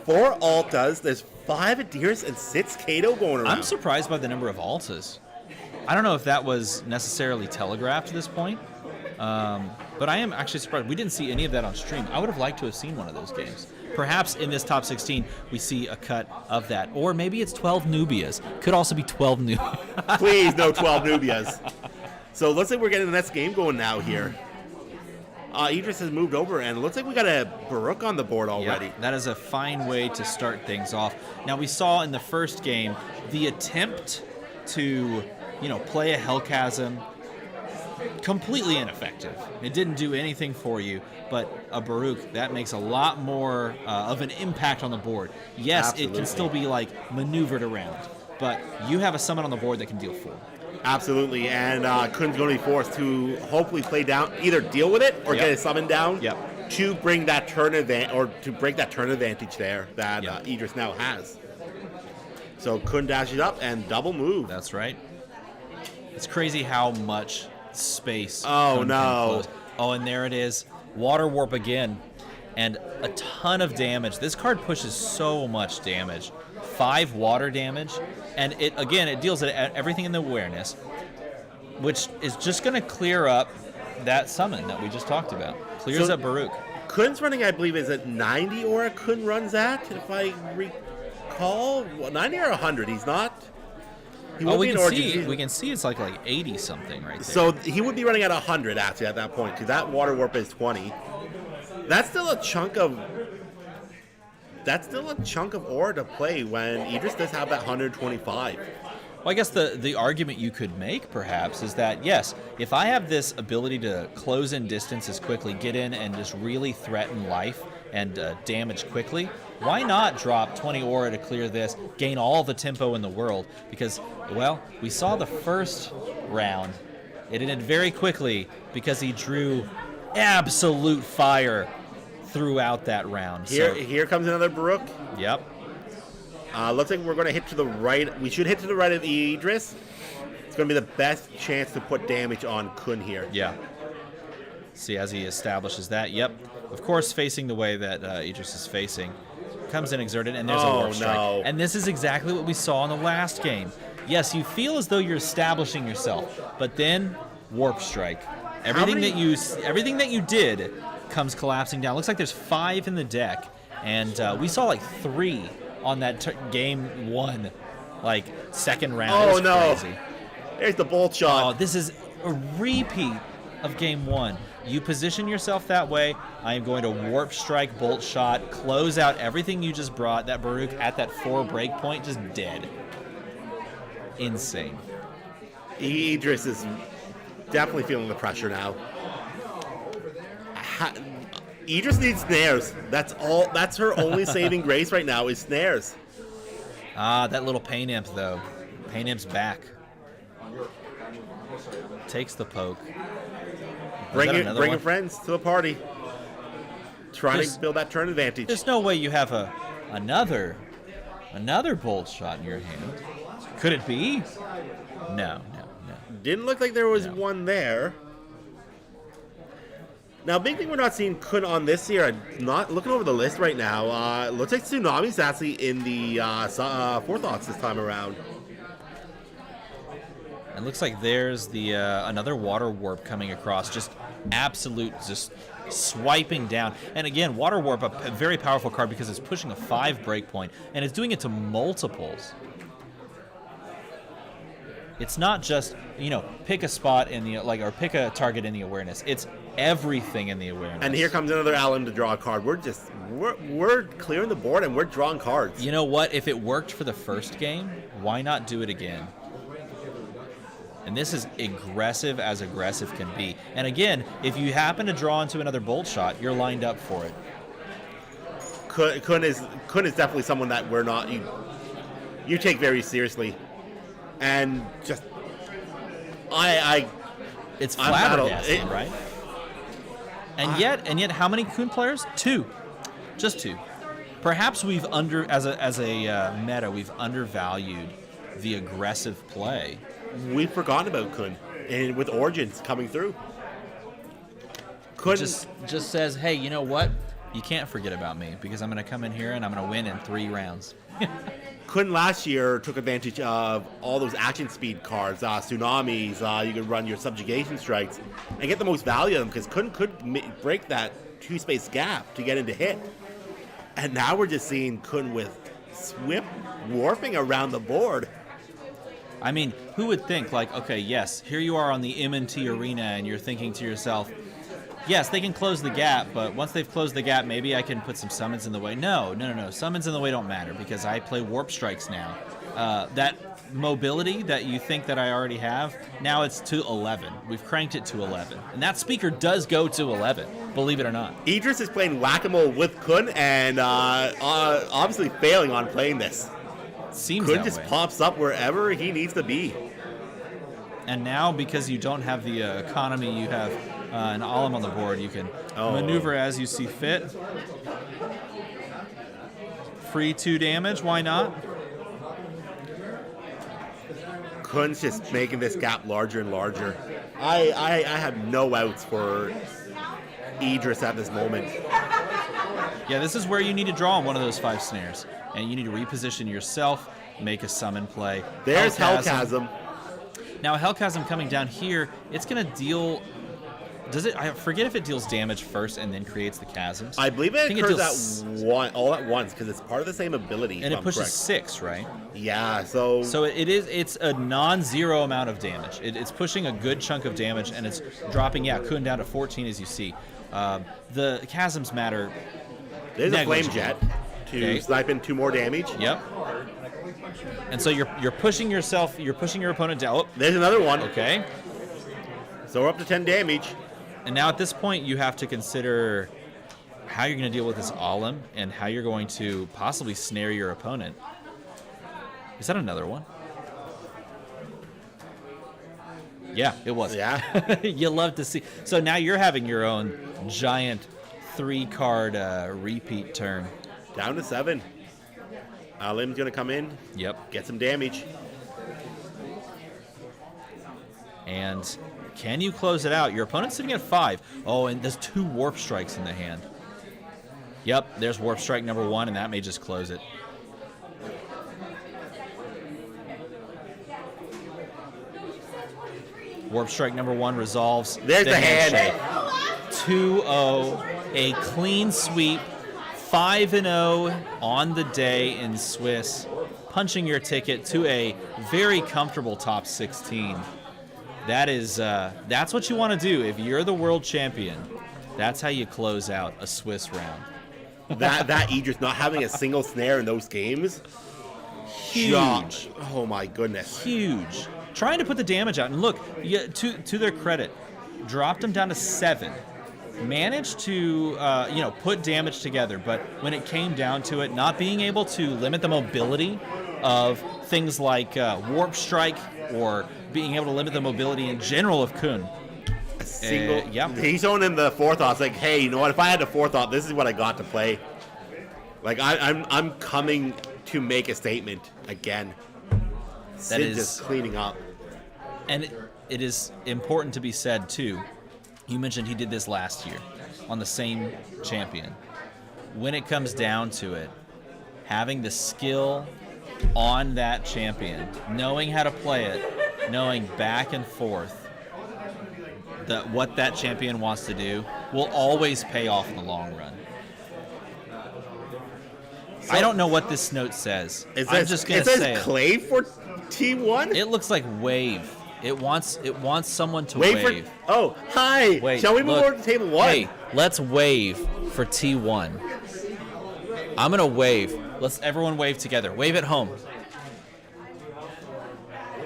4 Altas, there's 5 Adirs, and 6 Kato going around. I'm surprised by the number of Altas. I don't know if that was necessarily telegraphed at this point. But I am actually surprised. We didn't see any of that on stream. I would have liked to have seen one of those games. Perhaps in this top 16, we see a cut of that. Or maybe it's 12 Nubias. Could also be 12 Nubias. Please, no 12 Nubias. So looks like we're getting the next game going now here. Idris has moved over, and it looks like we got a Baruch on the board already. Yeah, that is a fine way to start things off. Now, we saw in the first game the attempt to, play a Hellchasm, completely ineffective. It didn't do anything for you, but a Baruch, that makes a lot more of an impact on the board. Yes, Absolutely. It can still be maneuvered around, but you have a summon on the board that can deal 4. Absolutely, and Kun's going to be forced to hopefully play down, either deal with it or get a summon down to bring that turn advantage, or to break that turn advantage there that Idris now has. So Kun dashes up and double move. That's right. It's crazy how much space. Oh no! Oh, and there it is. Water Warp again, and a ton of damage. This card pushes so much damage. 5 water damage, and it deals at everything in the awareness, which is just going to clear up that summon that we just talked about. Clears up Baruch. Kun's running, I believe, is at 90 aura. Kun runs at, if I recall, 90 or 100. He's not. We can see it's like 80 something right there. So he would be running at 100 actually at that point, because that water warp is 20. That's still a chunk of aura to play when Idris does have that 125. Well, I guess the argument you could make, perhaps, is that, yes, if I have this ability to close in distances quickly, get in and just really threaten life and damage quickly, why not drop 20 aura to clear this, gain all the tempo in the world? Because, well, we saw the first round. It ended very quickly because he drew absolute fire throughout that round. Here comes another Baruch. Yep. Looks like we're going to hit to the right. We should hit to the right of Idris. It's going to be the best chance to put damage on Kun here. Yeah. See, as he establishes that, yep. Of course, facing the way that Idris is facing. Comes in exerted, and there's a warp strike. No. And this is exactly what we saw in the last game. Yes, you feel as though you're establishing yourself, but then warp strike. Everything that you did comes collapsing down. Looks like there's 5 in the deck, And we saw like 3 on that game 1, like second round. Oh, it was no. crazy. There's the bolt shot. Oh, this is a repeat of game 1. You position yourself that way. I am going to warp strike, bolt shot, close out everything you just brought. That Baruch at that 4 break point, just dead. Insane. Idris is definitely feeling the pressure now. Idris needs snares. That's all. That's her only saving grace right now is snares. Ah, that little Pain Imp though. Pain Imp's back. Takes the poke. Bring your friends to the party. Trying to build that turn advantage. There's no way you have another bolt shot in your hand. Could it be? No. Didn't look like there was one there. Now, big thing we're not seeing Kun on this here. I'm not looking over the list right now. Looks like Tsunami's actually in the Forethoughts this time around. It looks like there's the another water warp coming across. Just absolute, just swiping down. And again, water warp, a very powerful card because it's pushing a 5 breakpoint, and it's doing it to multiples. It's not just, pick a spot in the, or pick a target in the awareness. It's everything in the awareness. And here comes another Allen to draw a card. We're clearing the board and we're drawing cards. You know what? If it worked for the first game, why not do it again? And this is aggressive as aggressive can be. And again, if you happen to draw into another bolt shot, you're lined up for it. Kun is definitely someone that we're not, you take very seriously. And just, it's flabbergasting, right? And yet, how many Kun players? 2, just 2. Perhaps we've as a meta, we've undervalued the aggressive play. We've forgotten about Kun, and with Origins coming through, Kun just says, "Hey, you know what? You can't forget about me because I'm going to come in here and I'm going to win in 3 rounds." Kun last year took advantage of all those action speed cards, tsunamis. You could run your subjugation strikes and get the most value of them because Kun could break that 2-space gap to get into hit. And now we're just seeing Kun with Swift warping around the board. I mean, who would think, okay, yes, here you are on the M&T arena and you're thinking to yourself, yes, they can close the gap, but once they've closed the gap, maybe I can put some summons in the way. No. Summons in the way don't matter because I play warp strikes now. That mobility that you think that I already have, now it's to 11. We've cranked it to 11. And that speaker does go to 11, believe it or not. Idris is playing whack-a-mole with Kun and obviously failing on playing this. Seems Kun that just way. pops up wherever he needs to be. And now, because you don't have the economy, you have an Alum on the board, you can maneuver as you see fit. Free 2 damage, why not? Kun's just making this gap larger and larger. I have no outs for Idris at this moment. Yeah, this is where you need to draw on one of those 5 snares. And you need to reposition yourself, make a summon play. There's Hellchasm. Now, Hellchasm coming down here, it's going to deal... I forget if it deals damage first and then creates the chasms. I believe it occurs all at once because it's part of the same ability. And it pushes 6, right? Yeah, so... So it's a non-zero amount of damage. It's pushing a good chunk of damage, and it's dropping, Kun down to 14, as you see. The chasms matter. There's a Flame Jet to snipe in 2 more damage. Yep. And so you're pushing yourself, you're pushing your opponent down. Oh, there's another one. Okay. So we're up to 10 damage. And now at this point, you have to consider how you're going to deal with this Alum and how you're going to possibly snare your opponent. Is that another one? Yeah, it was. Yeah. You love to see. So now you're having your own giant 3-card repeat turn. Down to 7. Alim's going to come in. Yep. Get some damage. And can you close it out? Your opponent's sitting at 5. Oh, and there's 2 warp strikes in the hand. Yep, there's warp strike number 1, and that may just close it. Warp strike number 1 resolves. There's the hand. 2-0, a clean sweep, 5-0 on the day in Swiss, punching your ticket to a very comfortable top 16. That's what you want to do if you're the world champion. That's how you close out a Swiss round. that Idris not having a single snare in those games, huge. Oh my goodness, huge. Trying to put the damage out, and look, to their credit, dropped them down to 7. Managed to put damage together, but when it came down to it, not being able to limit the mobility of things like Warp Strike, or being able to limit the mobility in general of Kun. He's on in the fourth thought. It's like, hey, you know what? If I had a fourth thought, this is what I got to play. Like I'm coming to make a statement again. That is just cleaning up. And it is important to be said too. You mentioned he did this last year on the same champion. When it comes down to it, having the skill on that champion, knowing how to play it, knowing back and forth what that champion wants to do, will always pay off in the long run. So, I don't know what this note says. I'm just going to say it. It says Clay for T1? It looks like wave. It wants someone to wave. Oh, hi. Wait, shall we move over to table 1? Hey, let's wave for T1. I'm going to wave. Let's everyone wave together. Wave at home.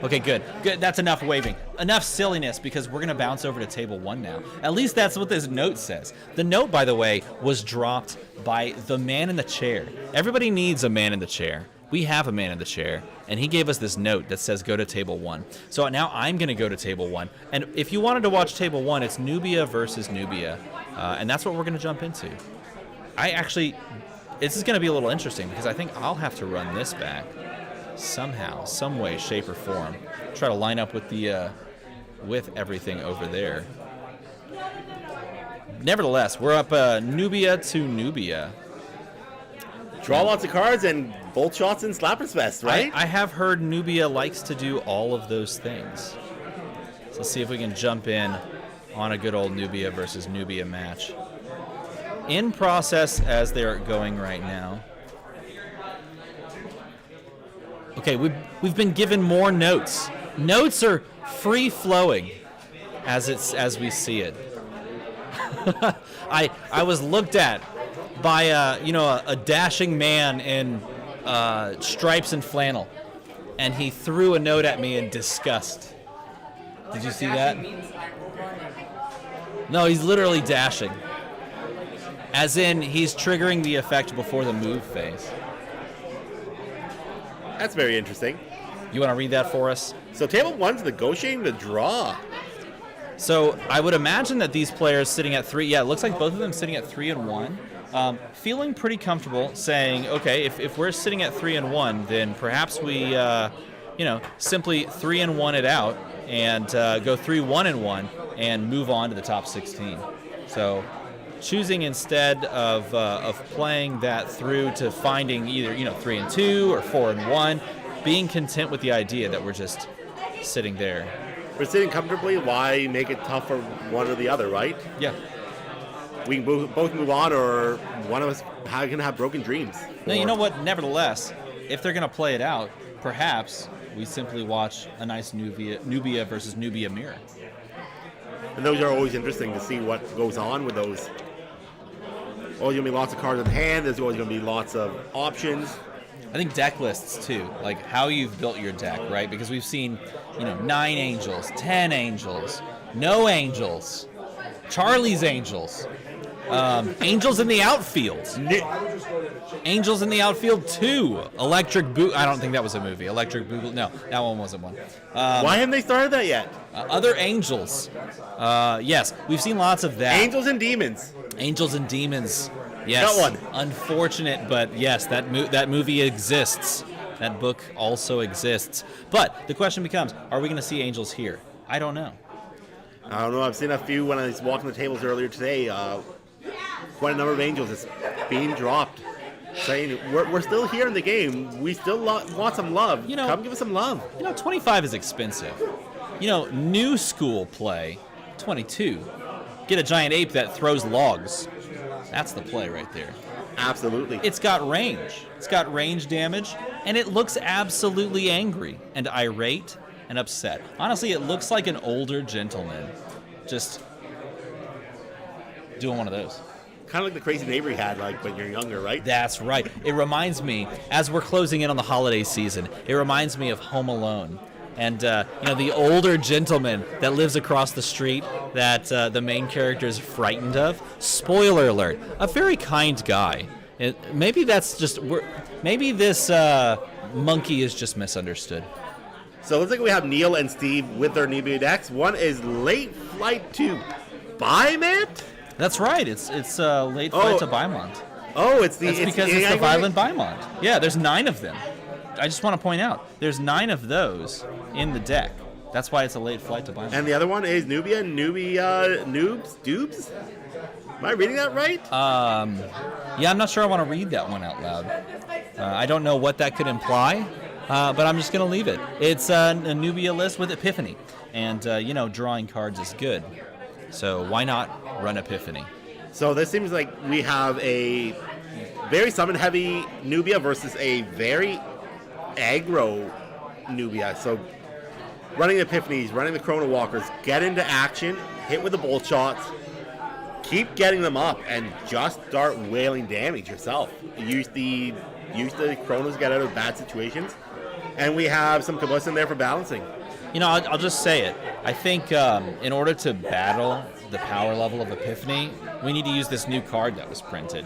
Okay, good. That's enough waving. Enough silliness, because we're going to bounce over to table 1 now. At least that's what this note says. The note, by the way, was dropped by the man in the chair. Everybody needs a man in the chair. We have a man in the chair, and he gave us this note that says go to table 1. So now I'm going to go to table 1. And if you wanted to watch table 1, it's Nubia versus Nubia. And that's what we're going to jump into. This is going to be a little interesting, because I think I'll have to run this back somehow, some way, shape, or form. Try to line up with with everything over there. Nevertheless, we're up Nubia to Nubia. Draw lots of cards and bolt shots and Slapper's Fest, right? I have heard Nubia likes to do all of those things. So let's see if we can jump in on a good old Nubia versus Nubia match. In process as they're going right now. Okay, we've been given more notes. Notes are free flowing as we see it. I was looked at by a dashing man in stripes and flannel, and he threw a note at me in disgust. Did you see that? No, he's literally dashing. As in, he's triggering the effect before the move phase. That's very interesting. You want to read that for us? So table 1's negotiating the draw. So I would imagine that these players sitting at 3, it looks like both of them sitting at 3 and 1, feeling pretty comfortable saying, okay, if we're sitting at 3 and 1, then perhaps we, simply 3 and 1 it out and go 3-1 and 1 and move on to the top 16. So choosing instead of playing that through to finding either 3 and 2 or 4 and 1, being content with the idea that we're just sitting there. We're sitting comfortably. Why make it tough for one or the other, right? Yeah. We can both move on, or one of us can have broken dreams. No, you know what? Nevertheless, if they're going to play it out, perhaps we simply watch a nice Nubia versus Nubia mirror. And those are always interesting to see what goes on with those. Always going to be lots of cards in hand. There's always going to be lots of options. I think deck lists too, like how you've built your deck, right? Because we've seen, 9 angels, 10 angels, no angels, Charlie's angels, angels in the outfield, angels in the outfield 2, Electric Boot. I don't think that was a movie. Electric Boogaloo. No, that one wasn't one. Why haven't they started that yet? Other angels. Yes, we've seen lots of that. Angels and demons. Angels and demons. Yes, got one. Unfortunate, but yes, that movie exists. That book also exists. But the question becomes, are we going to see angels here? I don't know. I don't know. I've seen a few when I was walking the tables earlier today. Quite a number of angels is being dropped, saying we're still here in the game. We still want some love. Come give us some love. 25 is expensive. New school play, 22. Get a giant ape that throws logs. That's the play right there. Absolutely. It's got range. It's got range damage, and it looks absolutely angry and irate and upset. Honestly, it looks like an older gentleman just doing one of those. Kind of like the crazy neighbor you had, like when you're younger, right? That's right. It reminds me, as we're closing in on the holiday season, it reminds me of Home Alone. And, the older gentleman that lives across the street that the main character is frightened of. Spoiler alert, a very kind guy. Maybe that's just, maybe this monkey is just misunderstood. So it looks like we have Neil and Steve with their Nubia decks. One is Late Flight to Bymont? That's right. It's Late Flight to Bymont. Oh, it's because it's the Violent Bymont. Yeah, there's 9 of them. I just want to point out, there's 9 of those in the deck. That's why it's a Late Flight to Bymont. And the other one is Nubia Doobs? Am I reading that right? Yeah, I'm not sure I want to read that one out loud. I don't know what that could imply, but I'm just going to leave it. It's a Nubia list with Epiphany. And, drawing cards is good. So why not run Epiphany? So this seems like we have a very summon-heavy Nubia versus a very aggro Nubia. So running the Epiphanies, running the Chrono Walkers, get into action, hit with the bolt shots, keep getting them up, and just start wailing damage yourself. Use the Chronos to get out of bad situations. And we have some Kabus in there for balancing. I'll just say it. I think in order to battle the power level of Epiphany, we need to use this new card that was printed.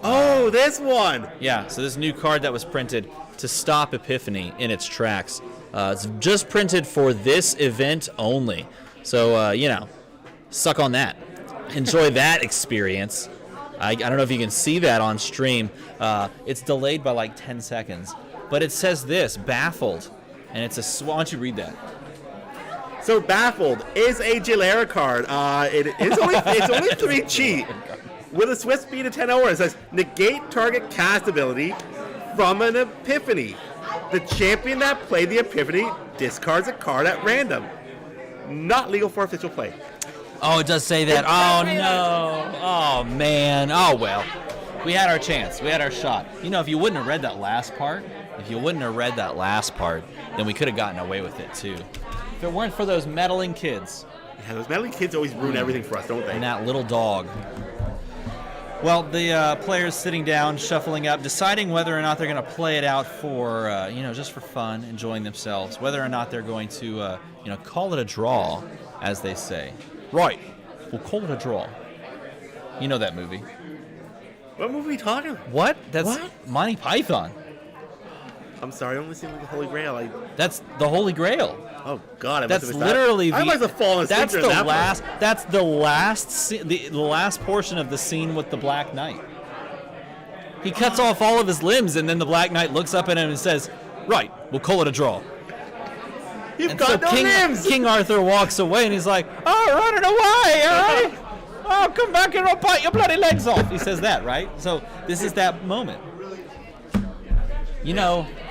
Oh, this one! Yeah, so this new card that was printed to stop Epiphany in its tracks. It's just printed for this event only. So, suck on that. Enjoy that experience. I don't know if you can see that on stream. It's delayed by like 10 seconds. But it says this, Baffled. And it's why don't you read that? So Baffled is a Jalera card. It's only 3 cheap. With a swift speed of 10 hours, it says negate target cast ability from an Epiphany. The champion that played the Epiphany discards a card at random. Not legal for official play. Oh, it does say that. Oh, no. Oh, man. Oh, well. We had our chance. We had our shot. If you wouldn't have read that last part, then we could have gotten away with it, too. If it weren't for those meddling kids. Yeah, those meddling kids always ruin everything for us, don't they? And that little dog. Well, the players sitting down, shuffling up, deciding whether or not they're going to play it out for, just for fun, enjoying themselves. Whether or not they're going to, call it a draw, as they say. Right. We'll call it a draw. You know that movie. What movie are we talking? What? That's Monty Python. I'm sorry, I only seen the Holy Grail. That's the Holy Grail. Oh God, that's literally I must have fallen asleep. That's the last. That's the last. The last portion of the scene with the Black Knight. He cuts off all of his limbs, and then the Black Knight looks up at him and says, "Right, we'll call it a draw." You've got no limbs. King Arthur walks away, and he's like, "Oh, running away, all right? Oh, come back and I'll bite your bloody legs off." He says that, right? So this is that moment.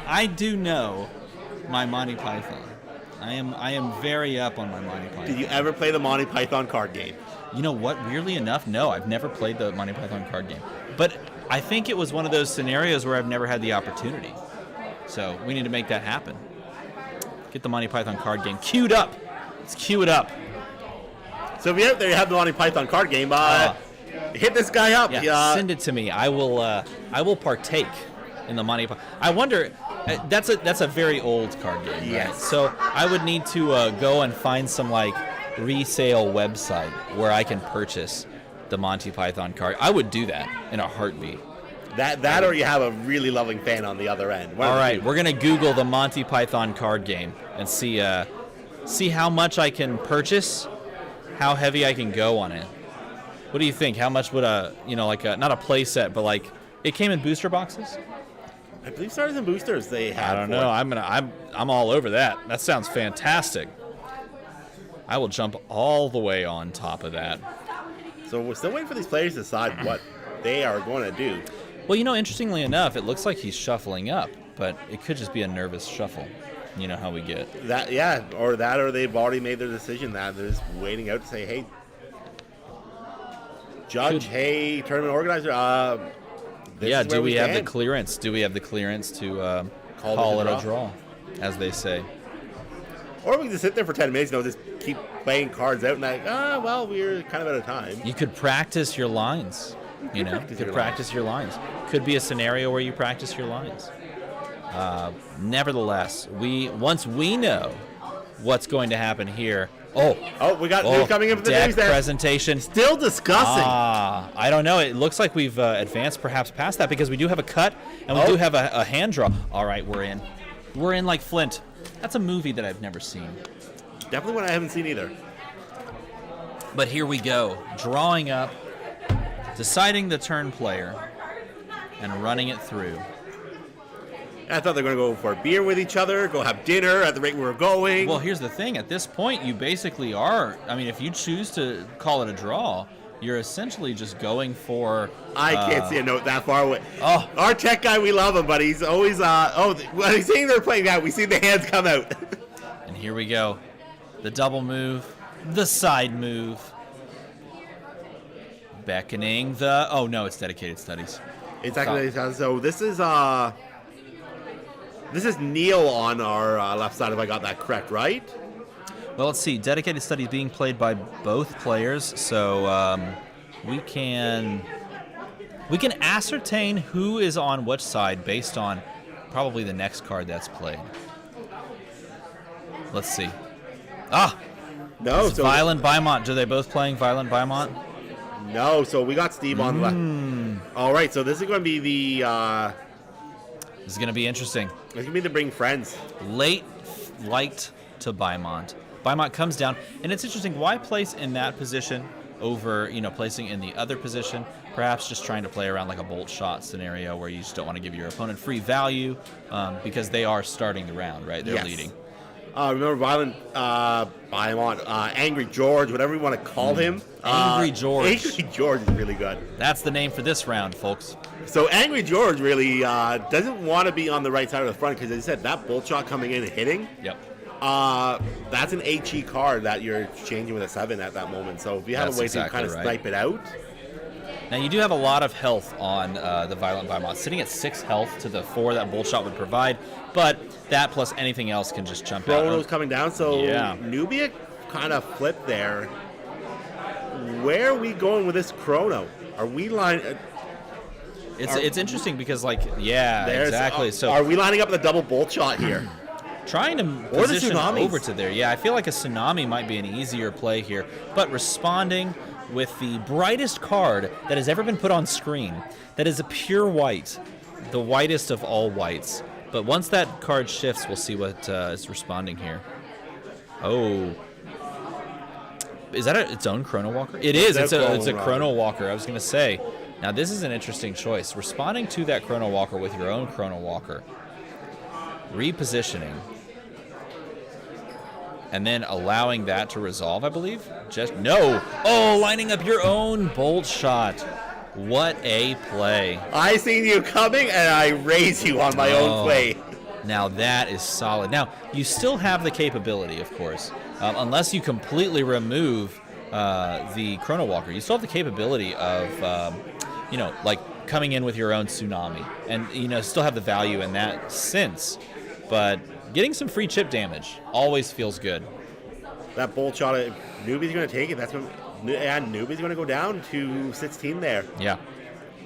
I do know my Monty Python. I am very up on my Monty Python. Did you ever play the Monty Python card game? You know what? Weirdly enough, no. I've never played the Monty Python card game. But I think it was one of those scenarios where I've never had the opportunity. So we need to make that happen. Get the Monty Python card game queued up. Let's queue it up. So if you're out there, you have the Monty Python card game. Hit this guy up. Yeah, send it to me. I will partake in the Monty Python. I wonder. That's a very old card game, yes. Right? So I would need to go and find some resale website where I can purchase the Monty Python card. I would do that in a heartbeat. That or you have a really loving fan on the other end. All right, we're gonna Google the Monty Python card game and see how much I can purchase, how heavy I can go on it. What do you think? How much would not a play set, but it came in booster boxes? I believe starters and boosters they have. I don't know. I'm all over that. That sounds fantastic. I will jump all the way on top of that. So we're still waiting for these players to decide what they are going to do. Well, interestingly enough, it looks like he's shuffling up, but it could just be a nervous shuffle. You know how we get. That, yeah, or they've already made their decision that they're just waiting out to say, hey, judge, hey, tournament organizer, Yeah, do we have the clearance? Do we have the clearance to call it a draw, as they say? Or we can just sit there for 10 minutes, just keep playing cards out and well, we're kind of out of time. You could practice your lines. You could practice your lines. Could be a scenario where you practice your lines. Nevertheless, once we know what's going to happen here. We got news coming in for the news there. Presentation. Still discussing. I don't know. It looks like we've advanced perhaps past that because we do have a cut and we do have a hand draw. All right, we're in. We're in like Flint. That's a movie that I've never seen. Definitely one I haven't seen either. But here we go. Drawing up, deciding the turn player, and running it through. I thought they were going to go for a beer with each other, go have dinner at the rate we were going. Well, here's the thing. At this point, you basically are. I mean, if you choose to call it a draw, you're essentially just going for... I can't see a note that far away. Oh. Our tech guy, we love him, but he's always... when he's saying they're playing that, we see the hands come out. And here we go. The double move. The side move. Beckoning the... Oh, no, it's dedicated studies. It's actually... So this is... This is Neil on our left side, if I got that correct, right? Well, let's see. Dedicated studies being played by both players, so we can ascertain who is on which side based on probably the next card that's played. Let's see. No, so Violent Bymont. Are they both playing Violent Bymont? No, so we got Steve on the left. All right, so this is going to be the... This is going to be interesting. It's going to be the Bring Friends. Late Light to Bymont. Bymont comes down, and it's interesting. Why place in that position over, placing in the other position? Perhaps just trying to play around like a bolt shot scenario where you just don't want to give your opponent free value because they are starting the round, right? They're leading. Remember Violent Bymont, Angry George, whatever you want to call him. Angry George. Angry George is really good. That's the name for this round, folks. So Angry George really doesn't want to be on the right side of the front because, as I said, that bolt shot coming in and hitting. Yep. That's an HE card that you're changing with a 7 at that moment. So if you have a way to kind of snipe it out. Now you do have a lot of health on the Violent Bymont, sitting at 6 health to the 4 that bolt shot would provide, but that plus anything else can just jump out. Chrono's coming down, so Nubia kind of flipped there. Where are we going with this Chrono? Are we lining? It's interesting because exactly. So are we lining up the double bolt shot here? Trying to position over to there. Yeah, I feel like a Tsunami might be an easier play here, but responding with the brightest card that has ever been put on screen, that is a pure white, the whitest of all whites. But once that card shifts, we'll see what is responding here. Oh. Is that its own Chrono Walker? It is. It's a Chrono Walker. I was going to say. Now, this is an interesting choice. Responding to that Chrono Walker with your own Chrono Walker. Repositioning. And then allowing that to resolve, I believe. Lining up your own bolt shot. What a play. I seen you coming, and I raised you on my own play. Now that is solid. Now, you still have the capability, of course. Unless you completely remove the Chrono Walker, you still have the capability of, coming in with your own Tsunami. And, still have the value in that sense. But getting some free chip damage always feels good. That bolt shot, Newbie's going to take it. Newbie's going to go down to 16 there. Yeah.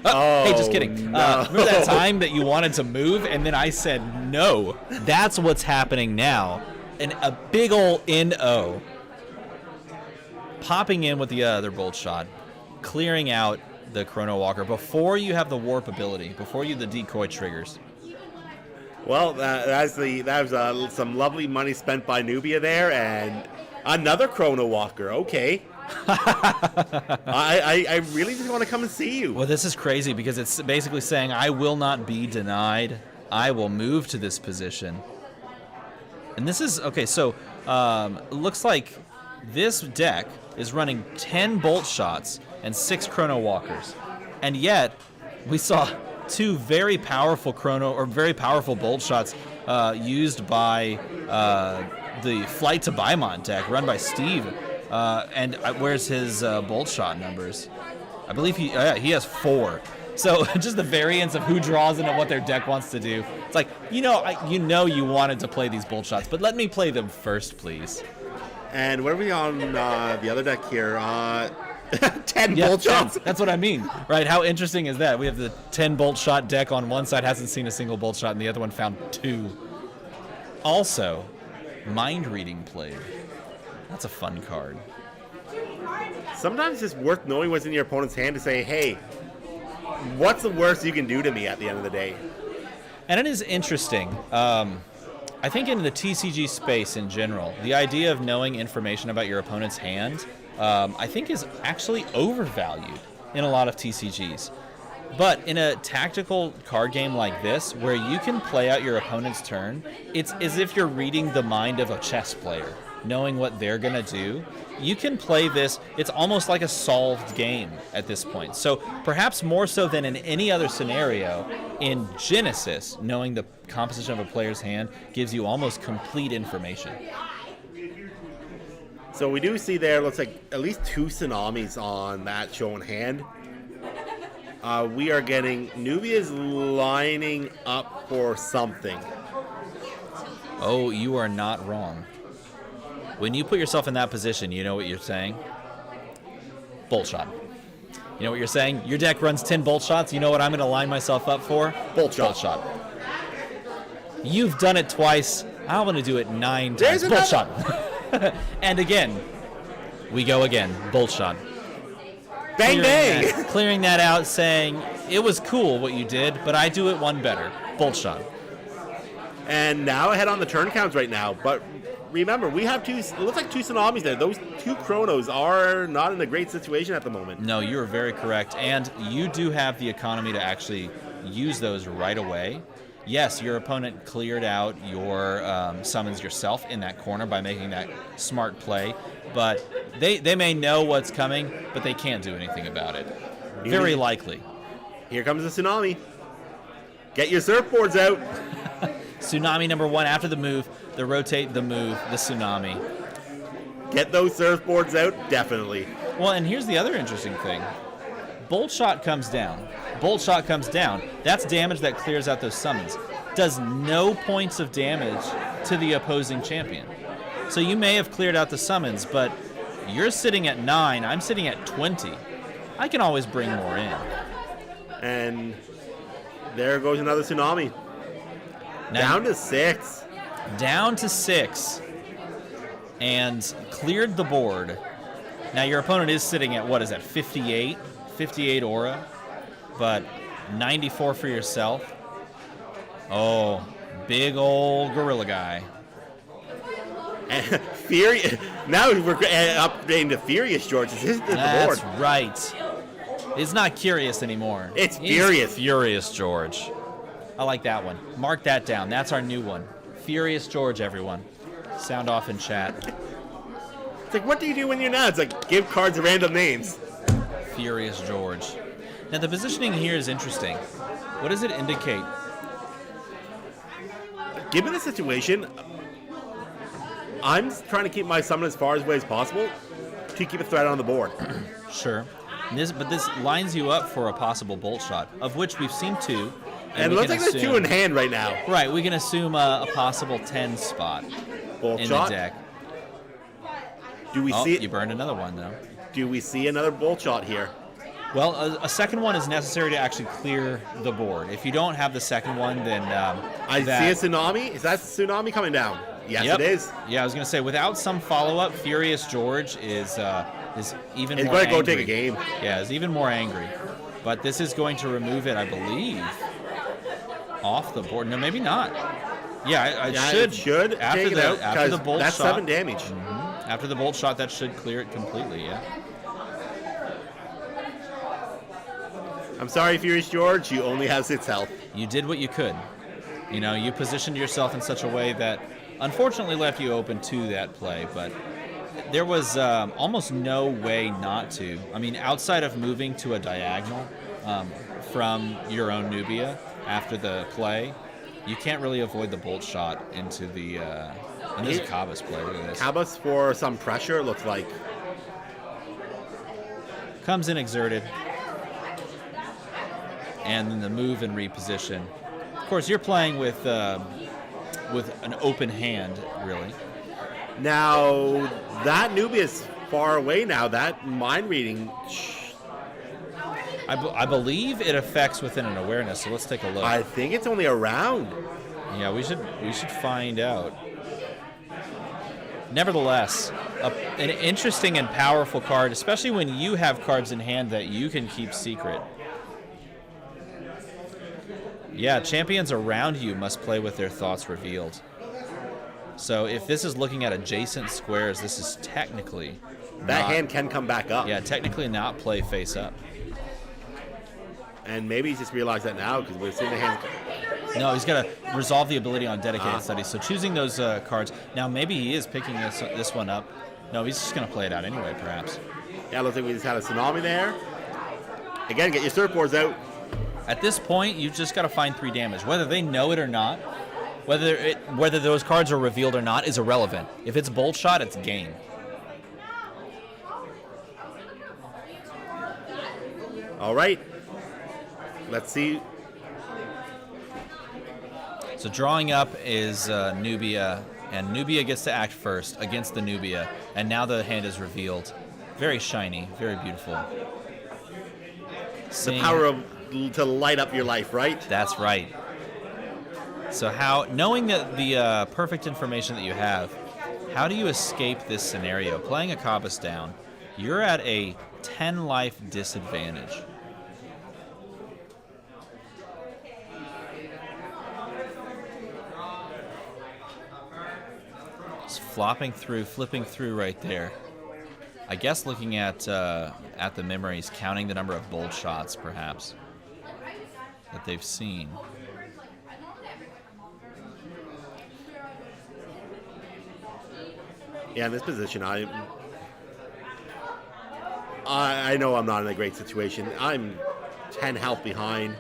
Hey, just kidding. No. Remember that time that you wanted to move, and then I said no? That's what's happening now. And a big ol' NO. Popping in with the other bolt shot. Clearing out the Chrono Walker before you have the warp ability, before you the decoy triggers. Well, that was some lovely money spent by Nubia there, and another Chrono Walker. Okay. I really just want to come and see you. Well, this is crazy because it's basically saying I will not be denied. I will move to this position. And this is, okay, so it looks like this deck is running 10 bolt shots and 6 Chrono Walkers. And yet, we saw 2 very powerful bolt shots used by the Flight to Bymont deck run by Steve. And where's his bolt shot numbers? I believe he has 4. So just the variance of who draws into what their deck wants to do. It's like, you wanted to play these bolt shots, but let me play them first, please. And what are we on the other deck here? 10 bolt shots. That's what I mean, right? How interesting is that? We have the 10 bolt shot deck on one side, hasn't seen a single bolt shot, and the other one found 2. Also, mind reading played. That's a fun card. Sometimes it's worth knowing what's in your opponent's hand to say, hey, what's the worst you can do to me at the end of the day? And it is interesting. I think in the TCG space in general, the idea of knowing information about your opponent's hand, I think is actually overvalued in a lot of TCGs. But in a tactical card game like this, where you can play out your opponent's turn, it's as if you're reading the mind of a chess player, knowing what they're going to do. You can play this, it's almost like a solved game at this point. So perhaps more so than in any other scenario, in Genesis, knowing the composition of a player's hand gives you almost complete information. So we do see there, looks like at least 2 tsunamis on that show in hand. We are getting Nubia's lining up for something. Oh, you are not wrong. When you put yourself in that position, you know what you're saying? Bolt shot. You know what you're saying? Your deck runs 10 bolt shots. You know what I'm going to line myself up for? Bolt shot. Bolt shot. You've done it twice. I want to do it 9 times. Bolt shot. And again, we go again. Bolt shot. Bang, bang! Clearing that out, saying, it was cool what you did, but I do it one better. Bolt shot. And now ahead on the turn counts right now, but remember, we have 2, it looks like 2 tsunamis there. Those 2 chronos are not in a great situation at the moment. No, you are very correct. And you do have the economy to actually use those right away. Yes, your opponent cleared out your summons yourself in that corner by making that smart play, but they may know what's coming, but they can't do anything about it. Very likely. Here comes the tsunami. Get your surfboards out. Tsunami number 1 after the move, the rotate, the move, the tsunami. Get those surfboards out, definitely. Well, and here's the other interesting thing. Bolt shot comes down. Bolt shot comes down. That's damage that clears out those summons. Does no points of damage to the opposing champion. So you may have cleared out the summons, but you're sitting at 9, I'm sitting at 20. I can always bring more in. And there goes another tsunami. Now, down to 6. Down to 6. And cleared the board. Now your opponent is sitting at, what is that, 58? 58 aura, but 94 for yourself. Oh, big old gorilla guy. Now we're upgrading to Furious George. This is the board. That's right. It's not Curious anymore. It's Furious. Furious George. I like that one. Mark that down. That's our new one. Furious George, everyone. Sound off in chat. It's like, what do you do when you're not? It's like, give cards random names. Furious George. Now the positioning here is interesting. What does it indicate? Given the situation, I'm trying to keep my summon as far away as possible to keep a threat on the board. Sure. But this lines you up for a possible bolt shot, of which we've seen 2. And it looks like there's 2 in hand right now. Right, we can assume a possible 10 spot bolt in shot. The deck. Do we see? You burned another one though. Do we see another bolt shot here? Well, a second one is necessary to actually clear the board. If you don't have the second one, then I see a tsunami. Is that tsunami coming down? Yes, Yep. it is. Yeah, I was gonna say without some follow-up, Furious George is even more. He's going to go angry. take a game. Yeah, is even more angry. But this is going to remove it, I believe, off the board. No, maybe not. Yeah, it should after take it the out, after the bolt that's shot. 7 damage. Mm-hmm. After the bolt shot, that should clear it completely. Yeah. I'm sorry, Furious George. You only have 6 health. You did what you could. You know, you positioned yourself in such a way that unfortunately left you open to that play, but there was almost no way not to. I mean, outside of moving to a diagonal from your own Nubia after the play, you can't really avoid the bolt shot into the... and this is Kaba's play. Look at this. Kaba's for some pressure, it looks like. Comes in exerted. and then the move and reposition. Of course, you're playing with an open hand, really. Now, that Nubia is far away now. That mind reading... I believe it affects within an awareness, so let's take a look. I think it's only around. Yeah, we should find out. Nevertheless, an interesting and powerful card, especially when you have cards in hand that you can keep secret. Yeah, champions around you must play with their thoughts revealed. So if this is looking at adjacent squares, this is technically... That hand can come back up. Yeah, technically not play face up. And maybe he's just realized that now because we're seeing the hand... No, he's got to resolve the ability on dedicated studies. So choosing those cards. Now maybe he is picking this one up. No, he's just going to play it out anyway, perhaps. Yeah, looks like we just had a tsunami there. Again, get your surfboards out. At this point, you've just got to find 3 damage. Whether they know it or not, whether those cards are revealed or not is irrelevant. If it's bolt shot, it's game. All right. Let's see. So drawing up is Nubia, and Nubia gets to act first against the Nubia, and now the hand is revealed. Very shiny, very beautiful. The power to light up your life, right? That's right. So knowing that the perfect information that you have, how do you escape this scenario? Playing a Kabas down, you're at a 10 life disadvantage. Just flipping through right there. I guess looking at the memories, counting the number of bolt shots, perhaps, that they've seen. Yeah, in this position, I know I'm not in a great situation. I'm 10 health behind.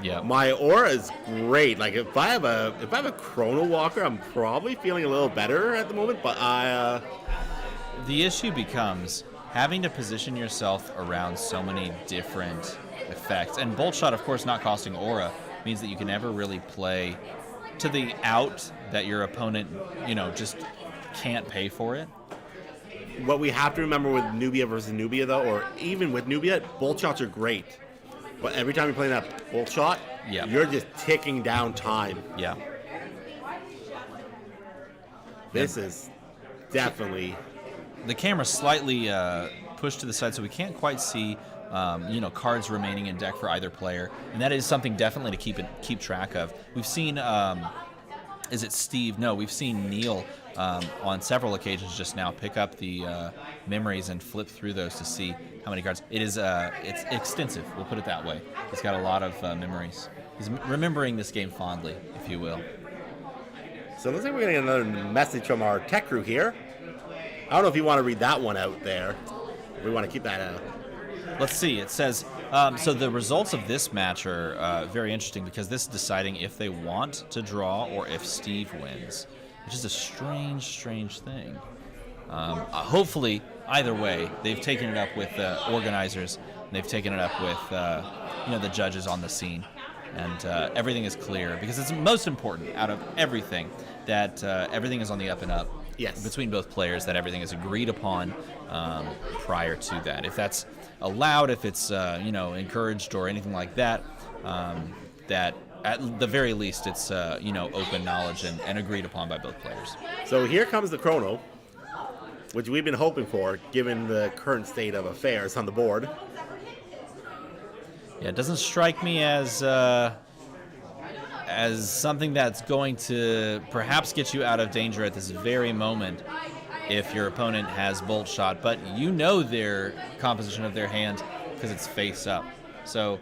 Yeah. My aura is great. Like if I have a Chrono Walker, I'm probably feeling a little better at the moment. But the issue becomes having to position yourself around so many different effects. And Bolt Shot, of course, not costing aura, means that you can never really play to the out that your opponent, just can't pay for it. What we have to remember with Nubia versus Nubia, though, or even with Nubia, Bolt Shots are great. But every time you're playing that Bolt Shot, you're just ticking down time. Yeah. This is definitely... The camera's slightly pushed to the side, so we can't quite see, cards remaining in deck for either player, and that is something definitely to keep track of. We've seen, is it Steve? No, we've seen Neil on several occasions just now pick up the memories and flip through those to see how many cards. It's extensive. We'll put it that way. He's got a lot of memories. He's remembering this game fondly, if you will. So it looks like we're getting another message from our tech crew here. I don't know if you want to read that one out there. We want to keep that out. Let's see. It says, so the results of this match are very interesting because this is deciding if they want to draw or if Steve wins, which is a strange thing. Hopefully, either way, they've taken it up with the organizers, and they've taken it up with the judges on the scene, and everything is clear because it's most important out of everything that everything is on the up and up. Yes. Between both players, that everything is agreed upon prior to that. If that's allowed, if it's encouraged or anything like that, that at the very least it's open knowledge and agreed upon by both players. So here comes the Chrono, which we've been hoping for, given the current state of affairs on the board. Yeah, it doesn't strike me as something that's going to perhaps get you out of danger at this very moment if your opponent has Bolt Shot, but their composition of their hand because it's face up. So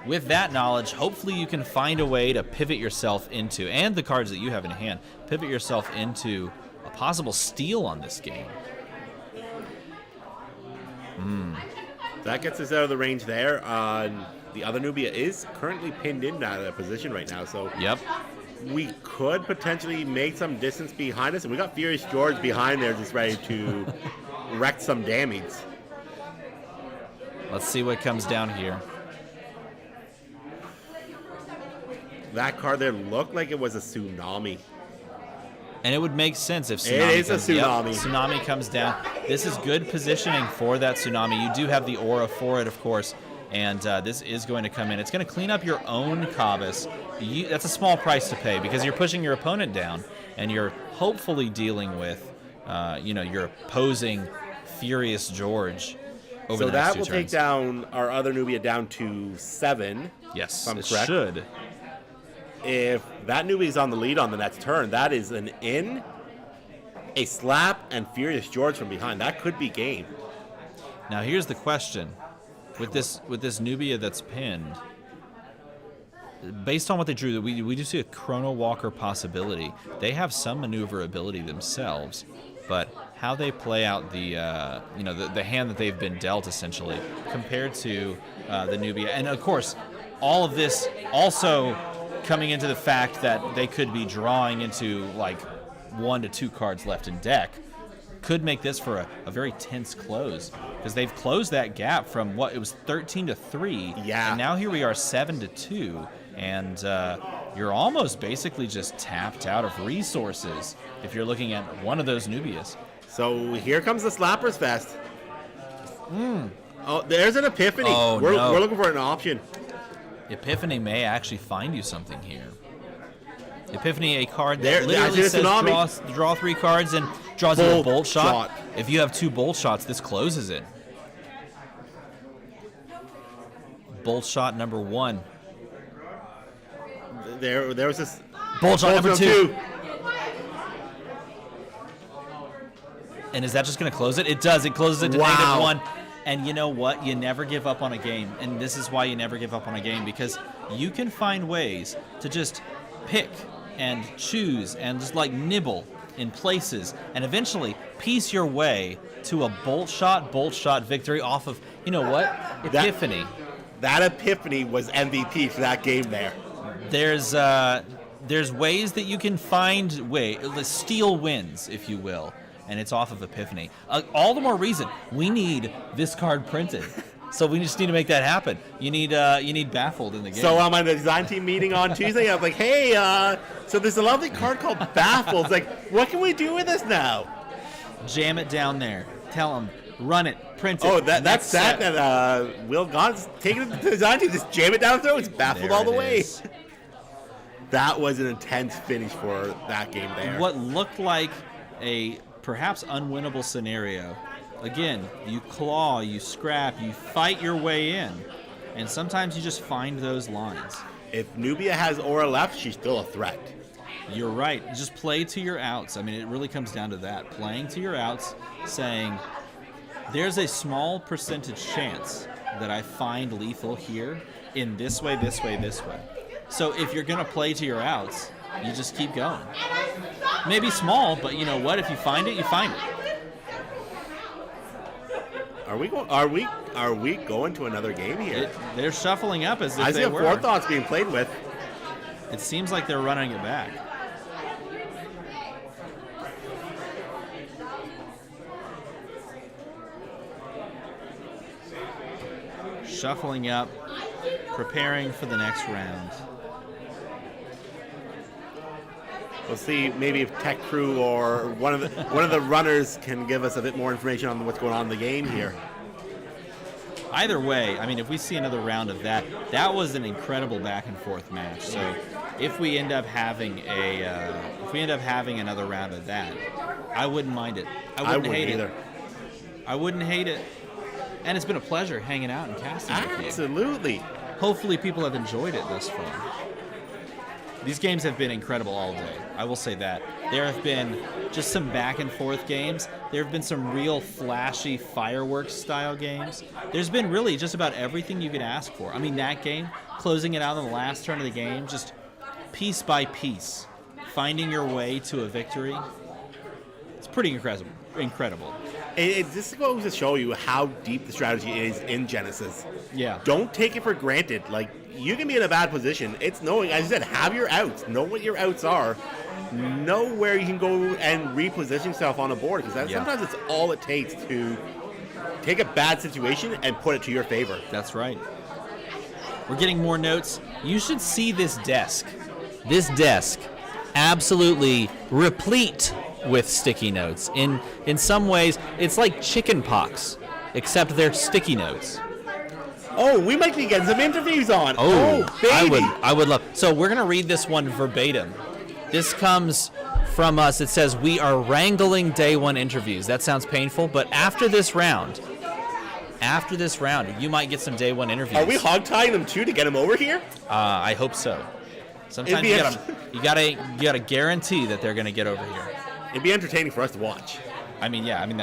with that knowledge, hopefully you can find a way to pivot yourself into, and the cards that you have in hand, pivot yourself into a possible steal on this game. That gets us out of the range there. The other Nubia is currently pinned in that position right now, so we could potentially make some distance behind us. And we got Furious George behind there just ready to wreak some damage. Let's see what comes down here. That card there looked like it was a tsunami. And it would make sense if tsunami It is comes, a tsunami. Yep, tsunami comes down. This is good positioning for that tsunami. You do have the aura for it, of course, and this is going to come in. It's going to clean up your own Cobus. That's a small price to pay because you're pushing your opponent down, and you're hopefully dealing with, your opposing Furious George over So the next that two will take turns. down our other Nubia down to 7. Yes, if I'm it correct. should. If that Nubia is on the lead on the next turn, that is an in, a slap, and Furious George from behind. That could be game. Now here's the question: with this Nubia that's pinned, based on what they drew, we do see a Chrono Walker possibility. They have some maneuverability themselves, but how they play out the hand that they've been dealt essentially compared to the Nubia, and of course, all of this also coming into the fact that they could be drawing into like 1 to 2 cards left in deck, could make this for a very tense close, because they've closed that gap from what it was 13 to 3. Yeah. And now here we are 7 to 2, and you're almost basically just tapped out of resources if you're looking at one of those Nubias. So here comes the Slappers Fest. Oh, there's an Epiphany. Oh, we're no. looking for an option. Epiphany may actually find you something here. Epiphany, a card There- that literally I see the says tsunami. draw 3 cards and draws you a Bolt bolt shot. shot. If you have 2 bolt shots, this closes it. Bolt shot number 1. There was this Bolt shot number Bolt 2. And is that just going to close it? It does. It closes it to Wow. -1. And you know what? You never give up on a game. And this is why you never give up on a game, because you can find ways to just pick and choose and just like nibble in places and eventually piece your way to a bolt shot victory off of, you know what? Epiphany. That Epiphany was MVP for that game there. There's ways that you can find steal wins, if you will, and it's off of Epiphany. All the more reason we need this card printed. So we just need to make that happen. You need Baffled in the game. So on the design team meeting on Tuesday, I was like, hey, so there's a lovely card called Baffled. It's like, what can we do with this now? Jam it down there. Tell them, run it, print it. Oh, that's Next that. set. That Will Godd's taking it to the design team. Just jam it down the throat. It's Baffled There all the it way. is. That was an intense finish for that game there. What looked like a perhaps unwinnable scenario. Again, you claw, you scrap, you fight your way in, and sometimes you just find those lines. If Nubia has aura left, she's still a threat. You're right. Just play to your outs. I mean, it really comes down to that. Playing to your outs, saying, there's a small percentage chance that I find lethal here in this way, this way, this way. So if you're going to play to your outs, you just keep going. Maybe small, but you know what? If you find it, you find it. Are we going to another game here? They're shuffling up as if I they see were. Four Thoughts being played with. It seems like they're running it back. Shuffling up, preparing for the next round. We'll see maybe if Tech Crew or one of the runners can give us a bit more information on what's going on in the game here. Either way, I mean, if we see another round of that, that was an incredible back and forth match. So if we end up having another round of that, I wouldn't mind it. I wouldn't hate either. it. I wouldn't hate it. And it's been a pleasure hanging out and casting with you. Absolutely. Hopefully people have enjoyed it thus far. These games have been incredible all day. I will say that. There have been just some back and forth games. There have been some real flashy fireworks style games. There's been really just about everything you could ask for. I mean, that game, closing it out on the last turn of the game, just piece by piece, finding your way to a victory. It's pretty incredible. It just goes to show you how deep the strategy is in Genesis. Yeah. Don't take it for granted. Like, you can be in a bad position. It's knowing, as I said, have your outs. Know what your outs are. Know where you can go and reposition yourself on a board. Because sometimes it's all it takes to take a bad situation and put it to your favor. That's right. We're getting more notes. You should see this desk. this desk absolutely replete with sticky notes. In some ways, it's like chicken pox, except they're sticky notes. Oh, we might be getting some interviews on. Oh, baby. I would love. So we're gonna read this one verbatim. This comes from us. It says, "We are wrangling day one interviews." That sounds painful, but after this round, you might get some day one interviews. Are we hog tying them too to get them over here? I hope so. Sometimes you gotta guarantee that they're gonna get over here. It'd be entertaining for us to watch. I mean, yeah. I mean,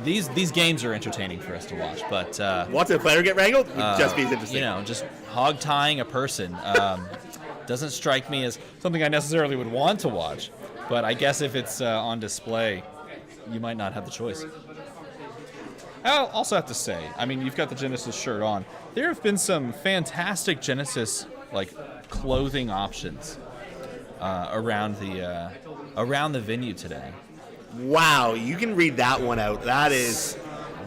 these games are entertaining for us to watch, but watching a player get wrangled would just be as interesting. You know, just hog tying a person doesn't strike me as something I necessarily would want to watch. But I guess if it's on display, you might not have the choice. I'll also have to say, I mean, you've got the Genesis shirt on. There have been some fantastic Genesis clothing options around the venue today. Wow, you can read that one out. That is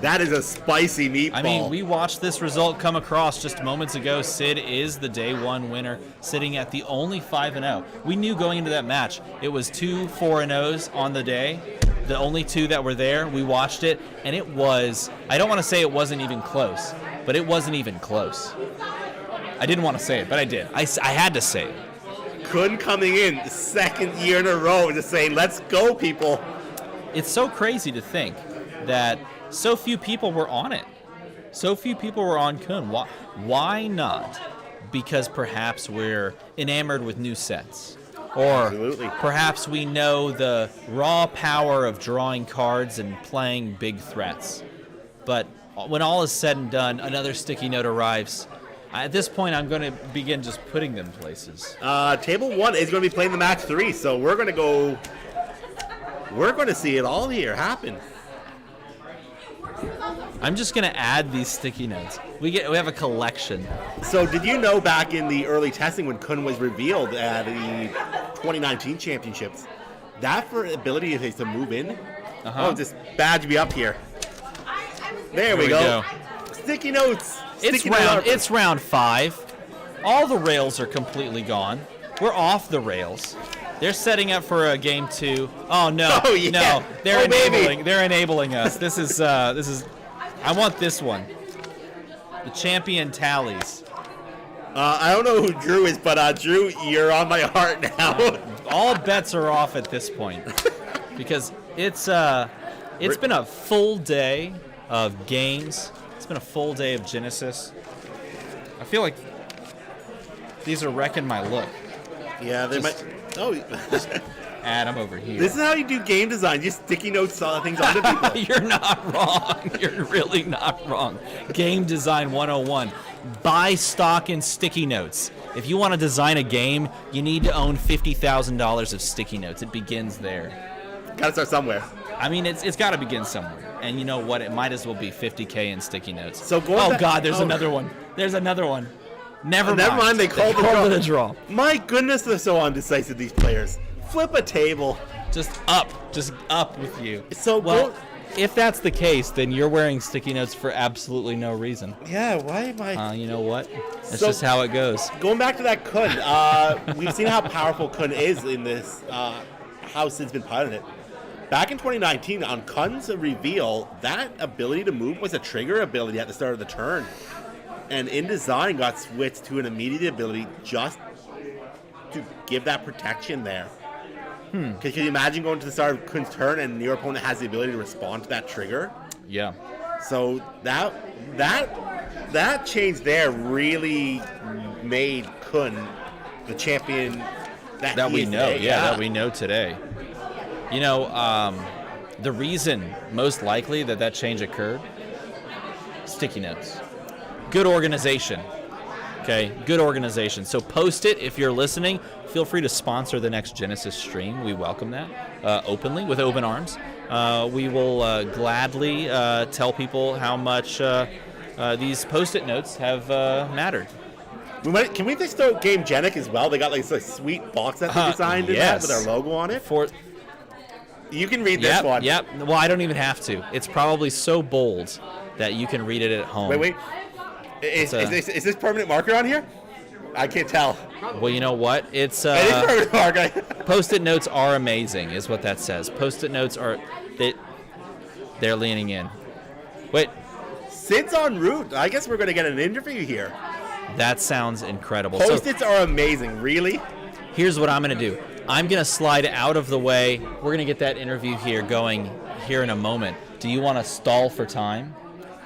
a spicy meatball. I mean, we watched this result come across just moments ago. Sid is the day one winner, sitting at the only 5-0. We knew going into that match it was 2 4-0s on the day. The only 2 that were there. We watched it, and it was, I don't want to say it wasn't even close, but it wasn't even close. I didn't want to say it, but I did. I had to say it. Kun coming in the second year in a row just saying, let's go, people. It's so crazy to think that so few people were on it. So few people were on Kun. Why not? Because perhaps we're enamored with new sets. Or Absolutely. Perhaps we know the raw power of drawing cards and playing big threats. But when all is said and done, another sticky note arrives. At this point, I'm going to begin just putting them places. Table 1 is going to be playing the match 3, so we're going to see it all here happen. I'm just going to add these sticky notes. We have a collection. So did you know back in the early testing when Kun was revealed at the 2019 championships, that for ability to move in, just badge me up here. There we go. Sticky notes. It's round 5. All the rails are completely gone. We're off the rails. They're setting up for a game 2. Oh no! Oh, yeah. No, they're baby. They're enabling us. This is. I want this one. The champion tallies. I don't know who Drew is, but Drew, you're on my heart now. All bets are off at this point because it's been a full day of games. It's been a full day of Genesis. I feel like these are wrecking my look. Yeah, they might. Oh, just add them over here. This is how you do game design. You sticky notes things onto people. You're not wrong. You're really not wrong. Game design 101. Buy stock in sticky notes. If you want to design a game, you need to own $50,000 of sticky notes. It begins there. Got to start somewhere. I mean, it's got to begin somewhere. And you know what? It might as well be $50K in sticky notes. So God, there's another one. There's another one. Never mind. They called it a draw. My goodness, they're so undecisive, these players. Flip a table. Just up with you. So if that's the case, then you're wearing sticky notes for absolutely no reason. Yeah, why am I? You know what? That's just how it goes. Going back to that Kun, we've seen how powerful Kun is in this, how Sid's been piloting it. Back in 2019, on Kun's reveal, that ability to move was a trigger ability at the start of the turn. And in design got switched to an immediate ability just to give that protection there. Because can you imagine going to the start of Kun's turn and your opponent has the ability to respond to that trigger? Yeah. So that change there really made Kun the champion that we know. Today. That we know today. You know, the reason most likely that change occurred, sticky notes. Good organization. Okay, good organization. So post it if you're listening. Feel free to sponsor the next Genesis stream. We welcome that openly, with open arms. We will gladly tell people how much these post-it notes have mattered. Can we just throw Game Genic as well? They got like a sweet box that they designed in that with our logo on it. You can read this one. Yep. Well, I don't even have to. It's probably so bold that you can read it at home. Wait. Is this permanent marker on here? I can't tell. Well, you know what? It's It is very dark. Post-it notes are amazing, is what that says. Post-it notes are they're leaning in. Wait, Sid's en route. I guess we're going to get an interview here. that sounds incredible. Post-its are amazing. Really? Here's what I'm going to do. I'm going to slide out of the way. We're going to get that interview here going here in a moment. Do you want to stall for time?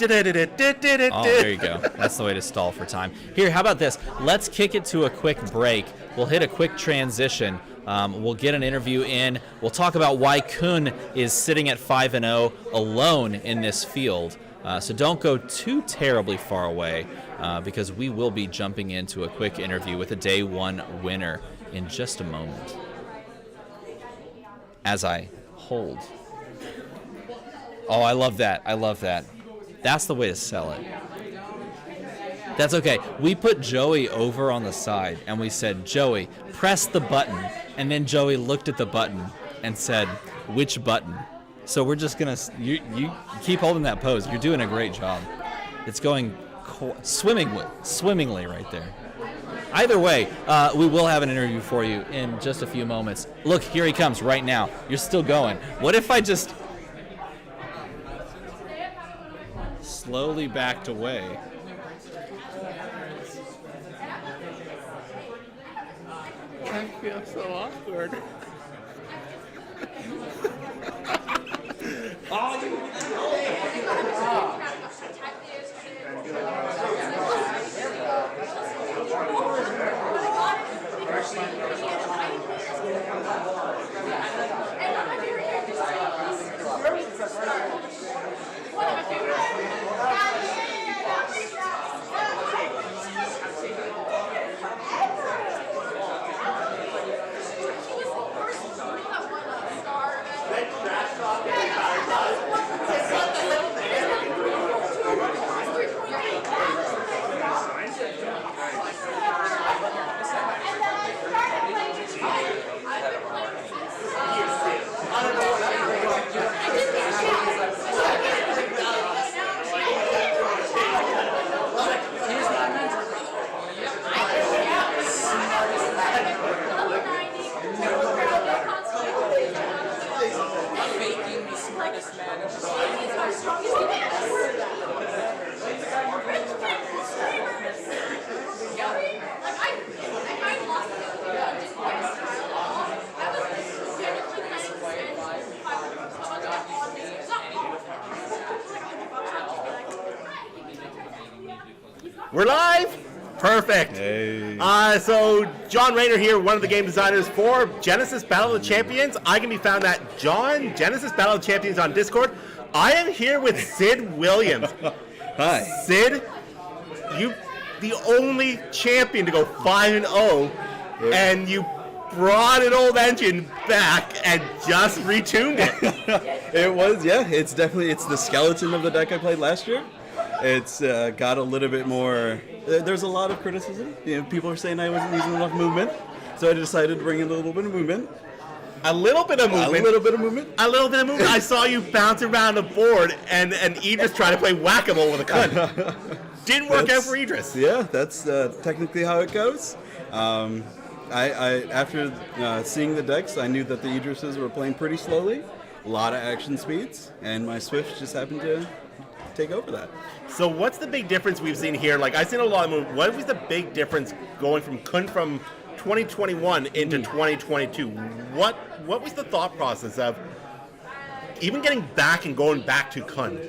Oh, there you go. That's the way to stall for time. Here, how about this? Let's kick it to a quick break. We'll hit a quick transition. We'll get an interview in. We'll talk about why Kun is sitting at 5-0 alone in this field. So don't go too terribly far away because we will be jumping into a quick interview with a day one winner in just a moment. As I hold. Oh, I love that. I love that. That's the way to sell it. That's okay. We put Joey over on the side and we said, Joey, press the button. And then Joey looked at the button and said, which button? So we're just going to, you keep holding that pose. You're doing a great job. It's going swimmingly right there. Either way, we will have an interview for you in just a few moments. Look, here he comes right now. You're still going. What if I just slowly backed away? I feel so awkward. We're live? Perfect. Hey. So John Rayner here, one of the game designers for Genesis Battle of the Champions. I can be found at John Genesis Battle of the Champions on Discord. I am here with Sid Williams. Hi. Sid, you the only champion to go 5-0, and you brought an old engine back and just retuned it. It was, yeah. It's the skeleton of the deck I played last year. It's got a little bit more. There's a lot of criticism. People are saying I wasn't using enough movement, so I decided to bring in a little bit of movement. A little bit of movement. A little bit of movement. A little bit of movement. I saw you bounce around the board and Idris trying to play whack-a-mole with a Kun. Didn't work out for Idris. Yeah, that's technically how it goes. I after seeing the decks, I knew that the Idrises were playing pretty slowly, a lot of action speeds, and my Swift just happened to take over that. So what's the big difference we've seen here? Like, I've seen a lot of movement. What was the big difference going from Kun from 2021 into 2022? What was the thought process of even getting back and going back to Kun?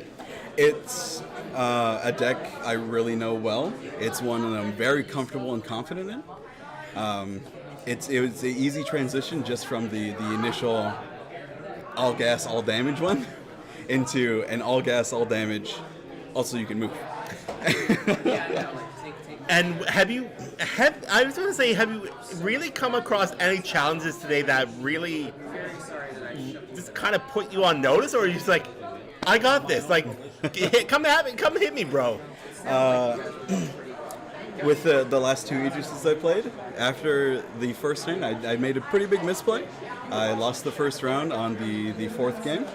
It's a deck I really know well. It's one that I'm very comfortable and confident in. It was an easy transition just from the initial all gas, all damage one into an all gas, all damage. Also, you can move. And have you really come across any challenges today that really just kind of put you on notice, or are you just like, I got this, like, come hit me, bro? With the last two Idrises I played, after the first turn, I made a pretty big misplay. I lost the first round on the fourth game.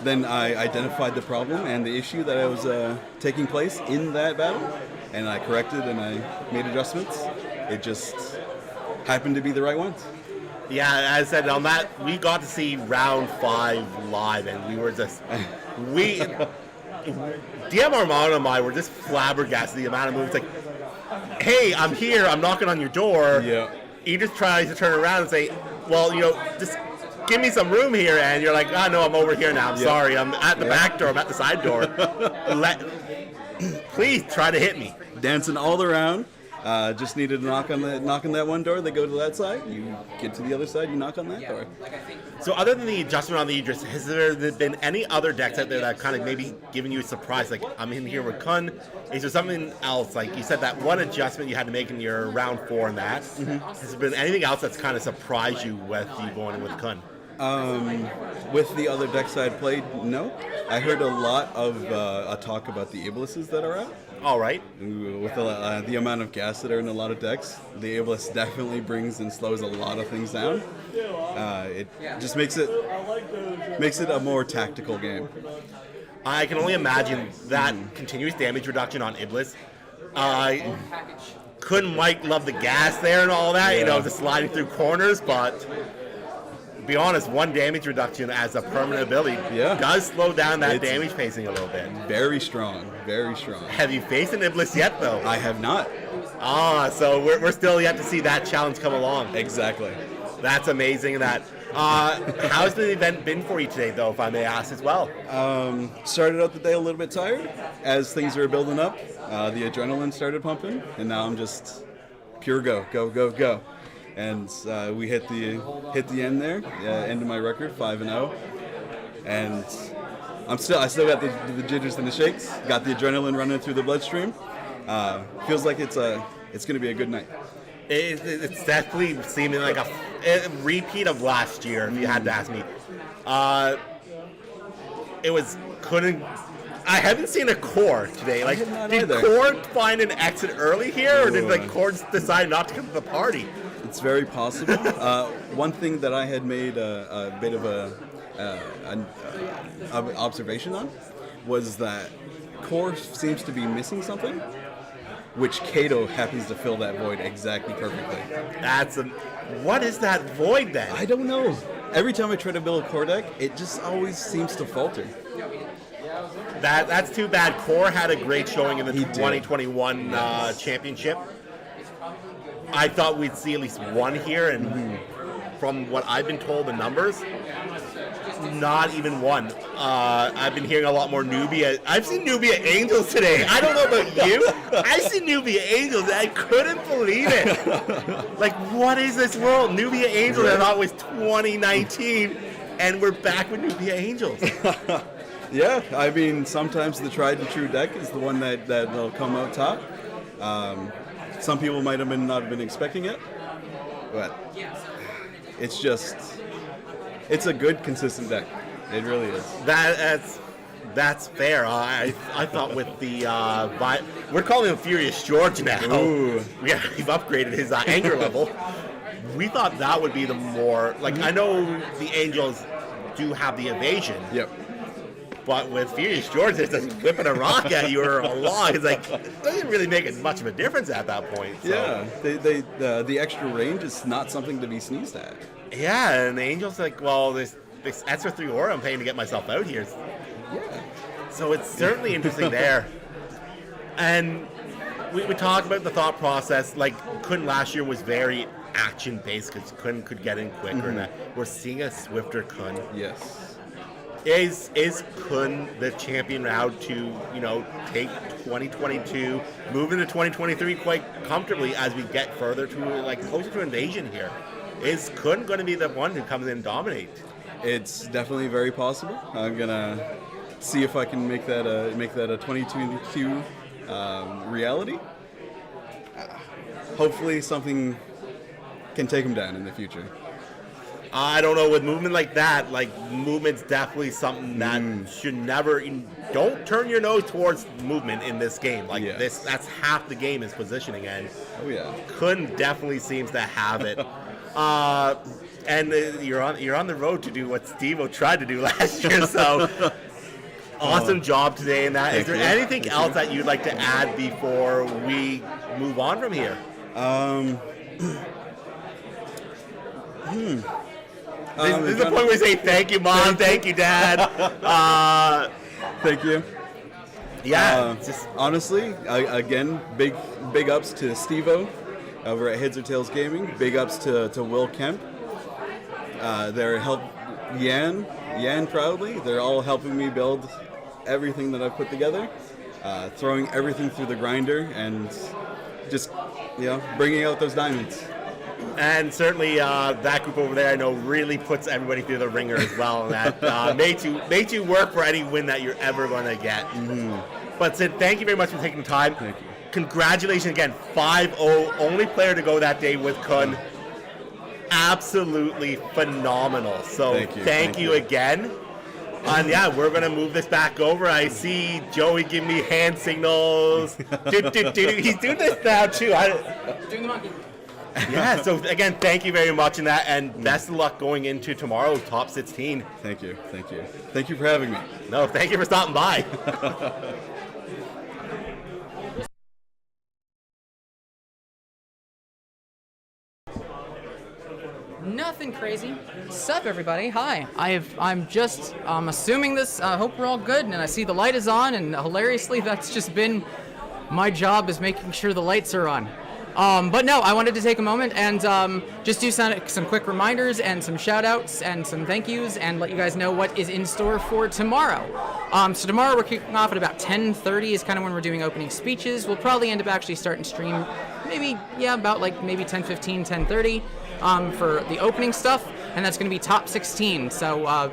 Then I identified the problem and the issue that was taking place in that battle, and I corrected and I made adjustments. It just happened to be the right ones. Yeah, as I said, on that, we got to see round 5 live, and we were just, DM Armando and I were just flabbergasted the amount of moves. Like, hey, I'm here, I'm knocking on your door. Yeah. He just tries to turn around and say, well, just give me some room here. And you're like, oh, no, I'm over here now. I'm sorry. I'm at the back door. I'm at the side door. Please try to hit me. Dancing all around. Just needed to knock on that one door. They go to that side. You get to the other side. You knock on that door. So other than the adjustment on the Idris, has there been any other decks out there that kind of maybe given you a surprise? Like, I'm in here with Kun. Is there something else? Like you said, that one adjustment you had to make in your round 4 in that. Mm-hmm. Has there been anything else that's kind of surprised you with you going in with Kun? With the other decks I had played, no. I heard a lot of talk about the Iblis's that are out. All right. With the amount of gas that are in a lot of decks, the Iblis definitely brings and slows a lot of things down. It just makes it a more tactical game. I can only imagine that continuous damage reduction on Iblis. Kun might love the gas there and all that, the sliding through corners, but to be honest, 1 damage reduction as a permanent ability does slow down that damage pacing a little bit. Very strong, very strong. Have you faced an Iblis yet, though? I have not. So we're still yet to see that challenge come along. Exactly. That's amazing. How's the event been for you today, though, if I may ask as well? Started out the day a little bit tired. As things were building up, the adrenaline started pumping, and now I'm just pure go. And we hit the end there, end of my record, 5-0, and I still got the jitters and the shakes. Got the adrenaline running through the bloodstream. Feels like it's going to be a good night. It's definitely seeming like a repeat of last year, if you had to ask me. I haven't seen a core today. Like, did core find an exit early here, or did core decide not to come to the party? It's very possible. One thing that I had made a bit of an observation on was that core seems to be missing something, which Kato happens to fill that void exactly perfectly. What is that void then? I don't know. Every time I try to build a core deck, it just always seems to falter. That's too bad. Core had a great showing in the 2021 championship. I thought we'd see at least one here, and from what I've been told, the numbers, not even one. I've been hearing a lot more Nubia. I've seen Nubia Angels today. I don't know about you. I've seen Nubia Angels, and I couldn't believe it. Like, what is this world? Nubia Angels, I thought was 2019, and we're back with Nubia Angels. Yeah, I mean, sometimes the tried and true deck is the one that'll come out top. Some people might have not have been expecting it, but it's a good, consistent deck. It really is. That's fair. I thought with the we're calling him Furious George now. Ooh. Yeah, we've upgraded his anger level. We thought that would be the more I know the Angels do have the evasion. Yep. But with Furious George, it's just whipping a rock at you or a log. It's like, it doesn't really make much of a difference at that point. So. Yeah, the extra range is not something to be sneezed at. Yeah, and the Angels like, well, this extra 3 aura I'm paying to get myself out here. Yeah. So it's certainly interesting there. And we talked about the thought process. Like, Kun last year was very action-based because Kun could get in quicker. And we're seeing a swifter Kun. Yes. Is Kun the champion route to, take 2022, move into 2023 quite comfortably as we get further to, closer to invasion here? Is Kun going to be the one who comes in and dominate? It's definitely very possible. I'm going to see if I can make that a 2022 reality. Hopefully something can take him down in the future. I don't know, with movement like that, movement's definitely something that should never, don't turn your nose towards movement in this game. That's half the game is positioning, and Kun definitely seems to have it. And you're on the road to do what Steve-O tried to do last year, so awesome job today in that. Is there Thank you. anything Thank else you. that you'd like to add before we move on from here? This is the point where we say thank you, Mom, thank you, Dad. Thank you. Yeah. Honestly, again, big ups to Steve-O over at Heads or Tails Gaming. Big ups to Will Kemp. They're help Yan proudly. They're all helping me build everything that I've put together, throwing everything through the grinder and just bringing out those diamonds. And certainly that group over there, I know, really puts everybody through the ringer as well. And that made you work for any win that you're ever going to get. But Sid, thank you very much for taking the time. Thank you. Congratulations again, 5-0, only player to go that day with Kun. Absolutely phenomenal. So thank you again. And yeah, we're going to move this back over. I see Joey giving me hand signals. He's doing this now too. Doing the monkey. Yeah, so again, thank you very much in that, and best of luck going into tomorrow's top 16. Thank you. Thank you for having me. No, thank you for stopping by. Nothing crazy. Sup, everybody? Hi. I'm assuming this. I hope we're all good, and I see the light is on, and hilariously, that's just been my job, is making sure the lights are on. But no, I wanted to take a moment and just do some quick reminders and some shout-outs and some thank yous and let you guys know what is in store for tomorrow. So tomorrow we're kicking off at about 10:30 is kind of when we're doing opening speeches. We'll probably end up actually starting stream about maybe 10:15, 10:30 for the opening stuff, and that's going to be top 16. So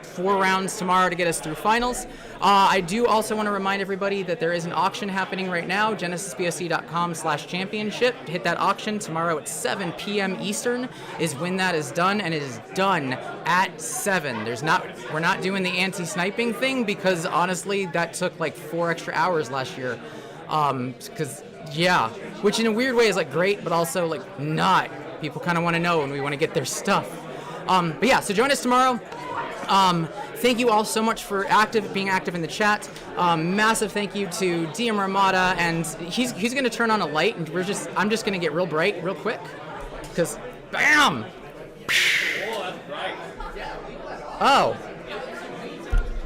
4 rounds tomorrow to get us through finals. I do also want to remind everybody that there is an auction happening right now, genesisbsc.com/championship. Hit that auction tomorrow at 7 p.m. Eastern is when that is done, and it is done at 7. We're not doing the anti-sniping thing because honestly that took like 4 extra hours last year. Which in a weird way is like great, but also like not. People kind of want to know and we want to get their stuff. So join us tomorrow. Thank you all so much for being active in the chat. Massive thank you to DM Ramada, and he's going to turn on a light, and I'm just going to get real bright real quick, because bam. Oh.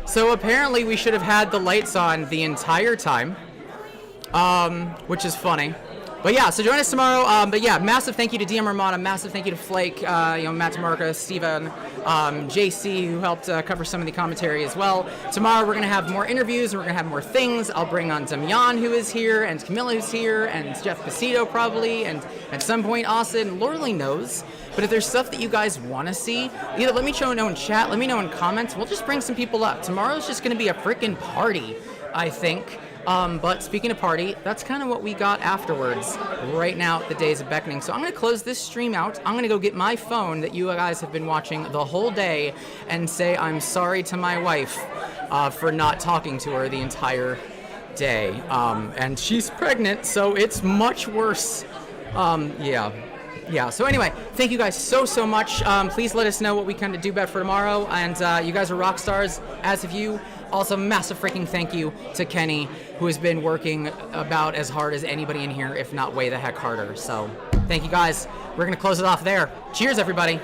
So apparently we should have had the lights on the entire time, which is funny. But yeah, so join us tomorrow. Massive thank you to DM Ramada, massive thank you to Flake, Matt DeMarca, Steven, JC, who helped cover some of the commentary as well. Tomorrow we're going to have more interviews, and we're going to have more things. I'll bring on Damian, who is here, and Camilla, who's here, and Jeff Pasito probably, and at some point Austin. Lord only knows. But if there's stuff that you guys want to see, either let me know in chat, let me know in comments. We'll just bring some people up. Tomorrow's just going to be a freaking party, I think. But speaking of party, that's kind of what we got afterwards right now at the Days of Beckoning. So I'm going to close this stream out. I'm going to go get my phone that you guys have been watching the whole day and say I'm sorry to my wife for not talking to her the entire day. And she's pregnant, so it's much worse. So anyway, thank you guys so much. Please let us know what we kind of do better for tomorrow. And you guys are rock stars, as have you. Also, massive freaking thank you to Kenny, who has been working about as hard as anybody in here, if not way the heck harder. So thank you guys. We're going to close it off there. Cheers, everybody.